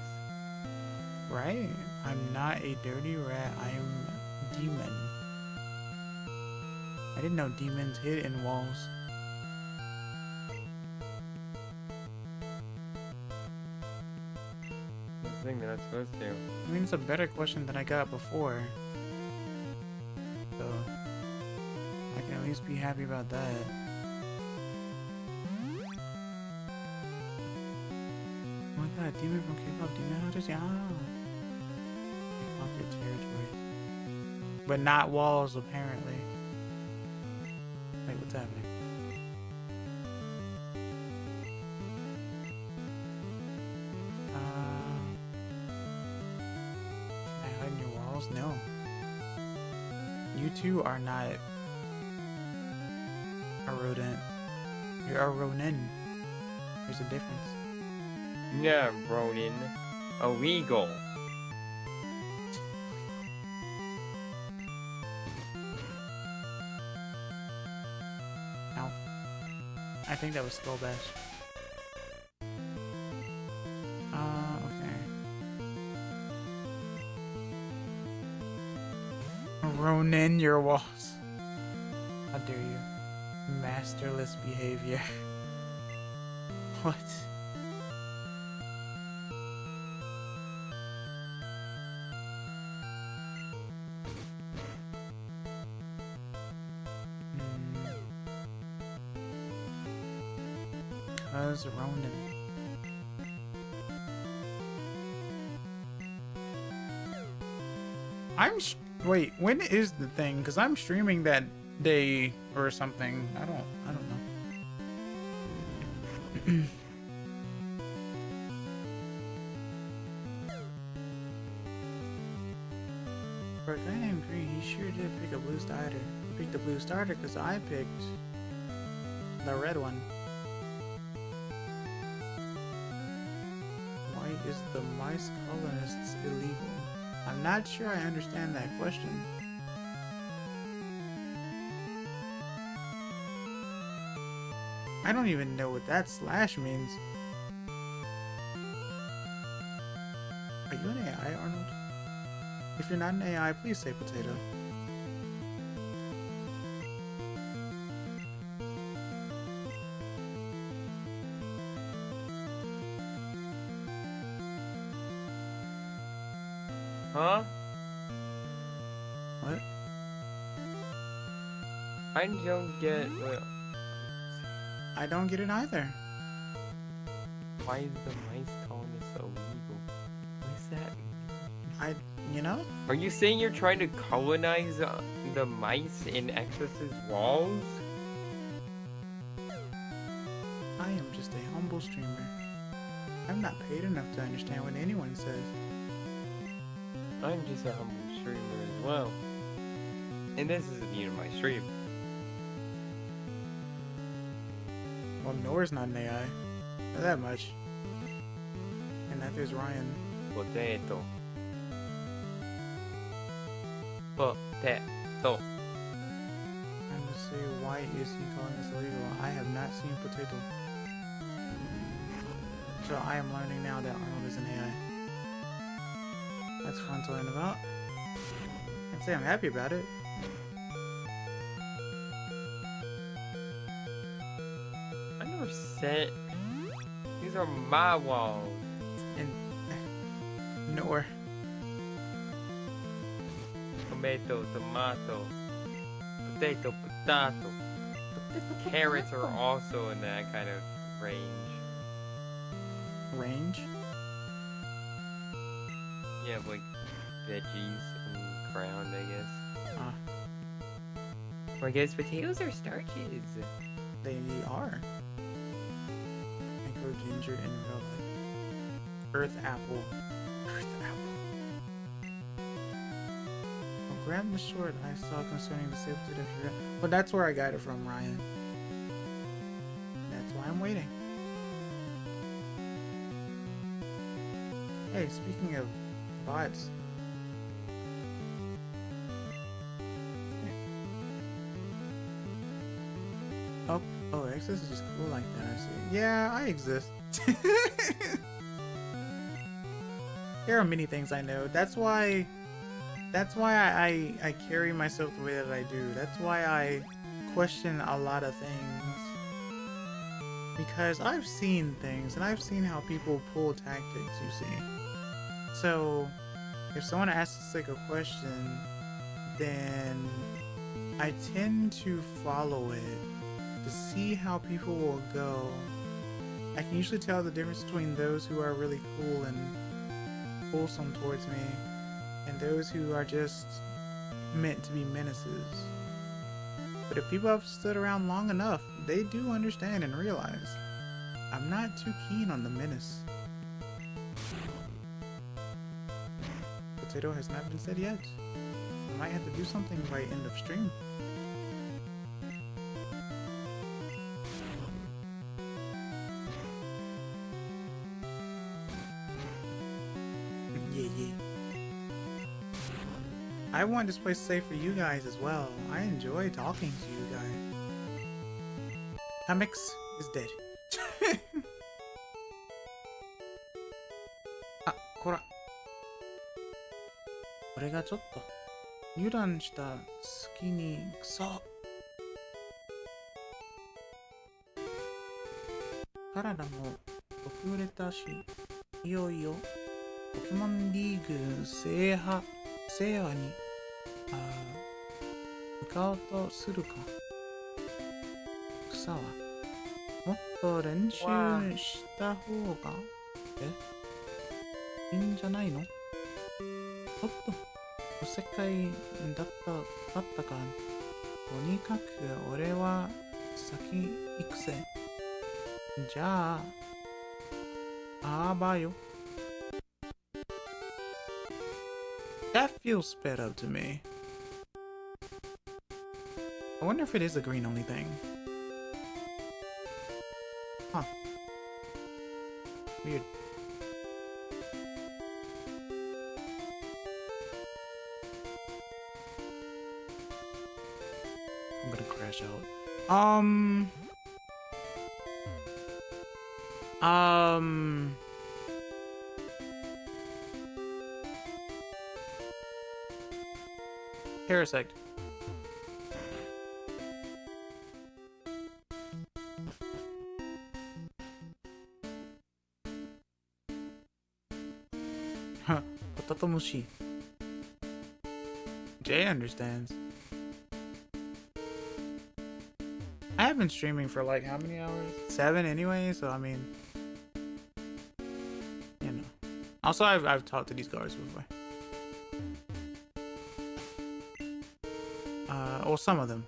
Right? I'm not a dirty rat. I am a demon. I didn't know demons hid in walls. thing they're not supposed to. I mean, it's a better question than I got before. So, I can at least be happy about that. Oh my god, demon from K-pop demon hunters? Yeah. They conquered territories. But not walls, apparently. Wait, what's happening? Can I hide in your walls? No. You two are not a rodent. You're a ronin. There's a difference. Yeah, Ronin. Illegal. Ow. I think that was Skull Bash. Okay. Ronin your walls. How dare you? Masterless behavior. What? Cause Ronin. Wait, when is the thing? Because I'm streaming that day or something. I don't know. For a guy named Green, he sure did pick a blue starter. He picked a blue starter because I picked the red one. Why is the mice colonists illegal? I'm not sure I understand that question. I don't even know what that slash means. Are you an AI, Arnold? If you're not an AI, please say potato. Huh? What? I don't get. I don't get it either. Why is the mice colony so illegal? What does that mean? You know? Are you saying you're trying to colonize the mice in Excess's walls? I am just a humble streamer. I'm not paid enough to understand what anyone says. I'm just a humble streamer as well. And this isn't even my stream. Well, Nora's not an AI. Not that much. And that there's Ryan. Potato. Potato. I'm gonna say, why is he calling this illegal? I have not seen potato. So I am learning now that Arnold is an AI. That's fun to learn about. I'd say I'm happy about it. I never said. These are my walls. And Nor. Tomato, tomato. Potato, potato. Carrots are also in that kind of range. Range? Yeah, like veggies and ground, I guess. Well, I guess potatoes are starches. They are. Mango, ginger, and real life. Earth apple. Earth apple. I'll grab the short I saw concerning the safety of your... Well, that's where I got it from, Ryan. That's why I'm waiting. Hey, speaking of bots. Oh, Access is just cool like that, I see. Yeah, I exist. There are many things I know. That's why I carry myself the way that I do. That's why I question a lot of things. Because I've seen things, and I've seen how people pull tactics, you see. So, if someone asks like a question, then I tend to follow it to see how people will go. I can usually tell the difference between those who are really cool and wholesome towards me and those who are just meant to be menaces. But if people have stood around long enough, they do understand and realize I'm not too keen on the menace. Potato has not been said yet. I might have to do something by end of stream. Yeah. I want this place safe for you guys as well. I enjoy talking to you guys. Hamix is dead. あ、こら。俺がちょっと油断した隙にクソ。体も遅れたし、いよいよポケモンリーグ制覇に向かおうとするか。草はもっと練習した方がいいんじゃないの？おっと、おせっかいだったか。とにかく俺は先行くぜ。じゃあ、あばよ。That feels sped up to me. I wonder if it is a green only thing. Huh. Weird. I'm gonna crash out. Parasect. Huh, potato mushi. Jay understands. I have been streaming for like how many hours? 7 anyway, so I mean, you know. Also, I've talked to these guards before. Or some of them.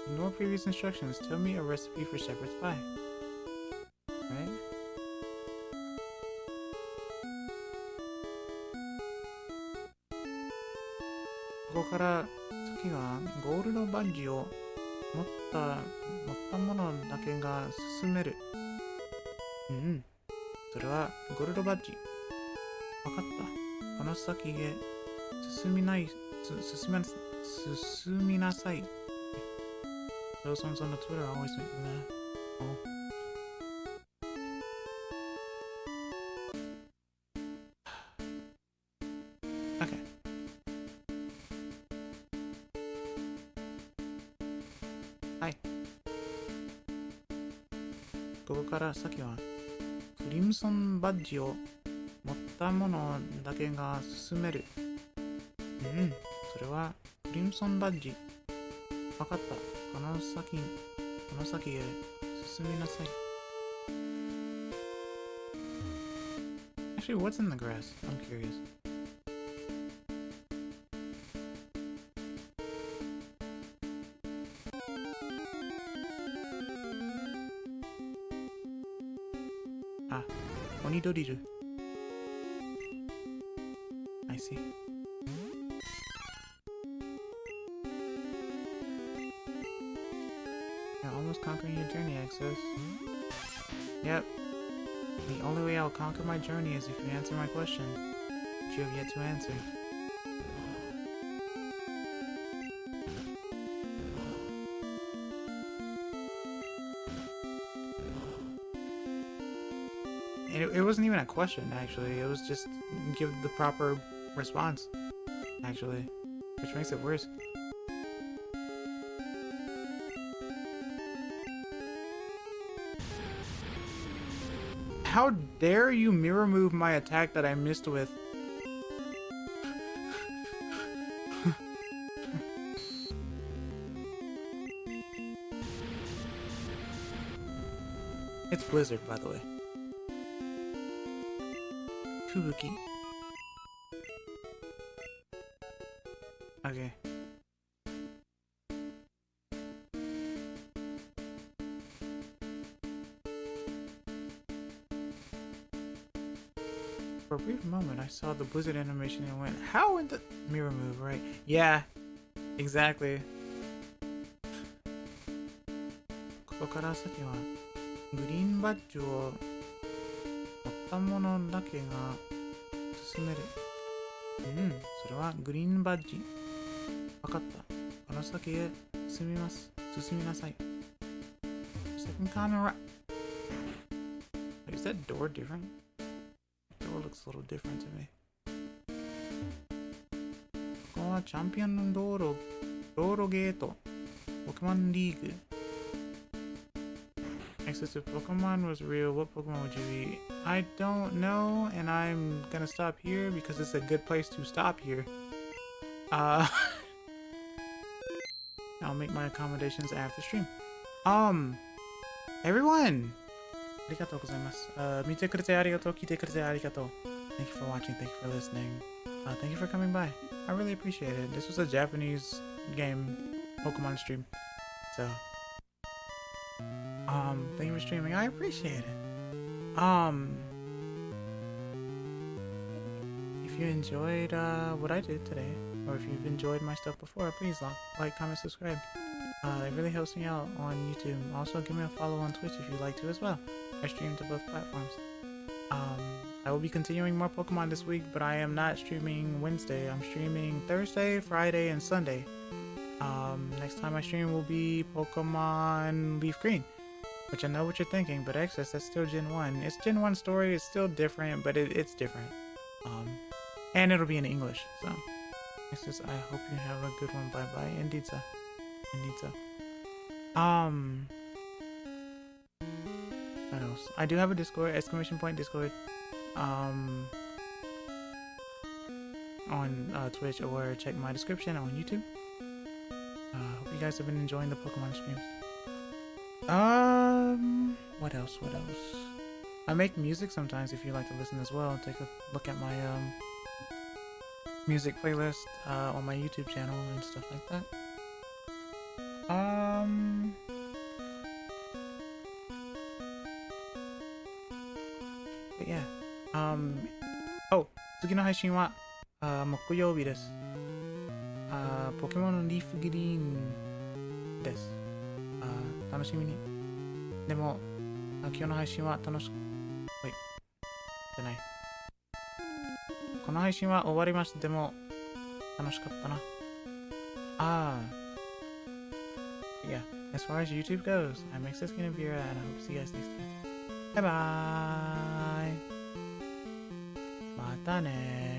Ignore previous instructions. Tell me a recipe for shepherd's pie. Right? This is where the gold badgeを持ったものだけが進める。それはゴールドバッジ。わかった。この先へ進みなさい。Those ones on the Twitter always make me mad. Oh. Okay. Hi. ここから先はクリムソンバッジを持ったものだけが進める。それはクリムソンバッジ。わかった。この先へ進みなさい。Actually, what's in the grass? I'm curious. Onidoriru. I see. You're almost conquering your journey, Access. Yep. The only way I'll conquer my journey is if you answer my question, which you have yet to answer. It wasn't even a question, actually. It was just give the proper response, actually, which makes it worse. How dare you mirror move my attack that I missed with? It's Blizzard, by the way. Fubuki. Okay. For a brief moment, I saw the Blizzard animation and went, how in the mirror move, right? Yeah, exactly. ここから先はグリーンバッジを持ったものだけが進める。それはグリーンバッジ。わかった。この先へ進みます。進みなさい。Second corner right. Wait, is that door different? Door looks a little different to me. ここはチャンピオンの道路ゲート。ポケモンリーグ。If Pokemon was real, what Pokemon would you be? I don't know, and I'm gonna stop here because it's a good place to stop here. I'll make my accommodations after stream. Everyone! ありがとうございます。見てくれてありがとう。聞いてくれてありがとう。Thank you for watching. Thank you for listening. Thank you for coming by. I really appreciate it. This was a Japanese game Pokemon stream. So, thank you for streaming. I appreciate it. If you enjoyed what I did today, or if you've enjoyed my stuff before, please like, comment, subscribe. It really helps me out on YouTube. Also, give me a follow on Twitch if you'd like to as well. I stream to both platforms. I will be continuing more Pokemon this week, but I am not streaming Wednesday. I'm streaming Thursday, Friday, and Sunday. Next time I stream will be Pokemon Leaf Green. Which I know what you're thinking, but Access, that's still Gen 1. It's Gen 1 story, it's still different, but it's different. And it'll be in English, so. Access, I hope you have a good one. Bye-bye. Indeed, sir. Indeed, sir. What else? I do have a Discord, Discord. On Twitch, or check my description on YouTube. Hope you guys have been enjoying the Pokemon streams. What else? I make music sometimes if you like to listen as well. Take a look at my music playlist on my YouTube channel and stuff like that. But yeah. 次の配信は木曜日です。ポケモンのリーフグリーンです。楽しみに。でも、今日の配信は楽しく、じゃない。この配信は終わりました。でも、楽しかったな。Yeah, as far as YouTube goes, I'm Access Kinaヴィラ and I hope to see you guys next time. Bye bye! またねー。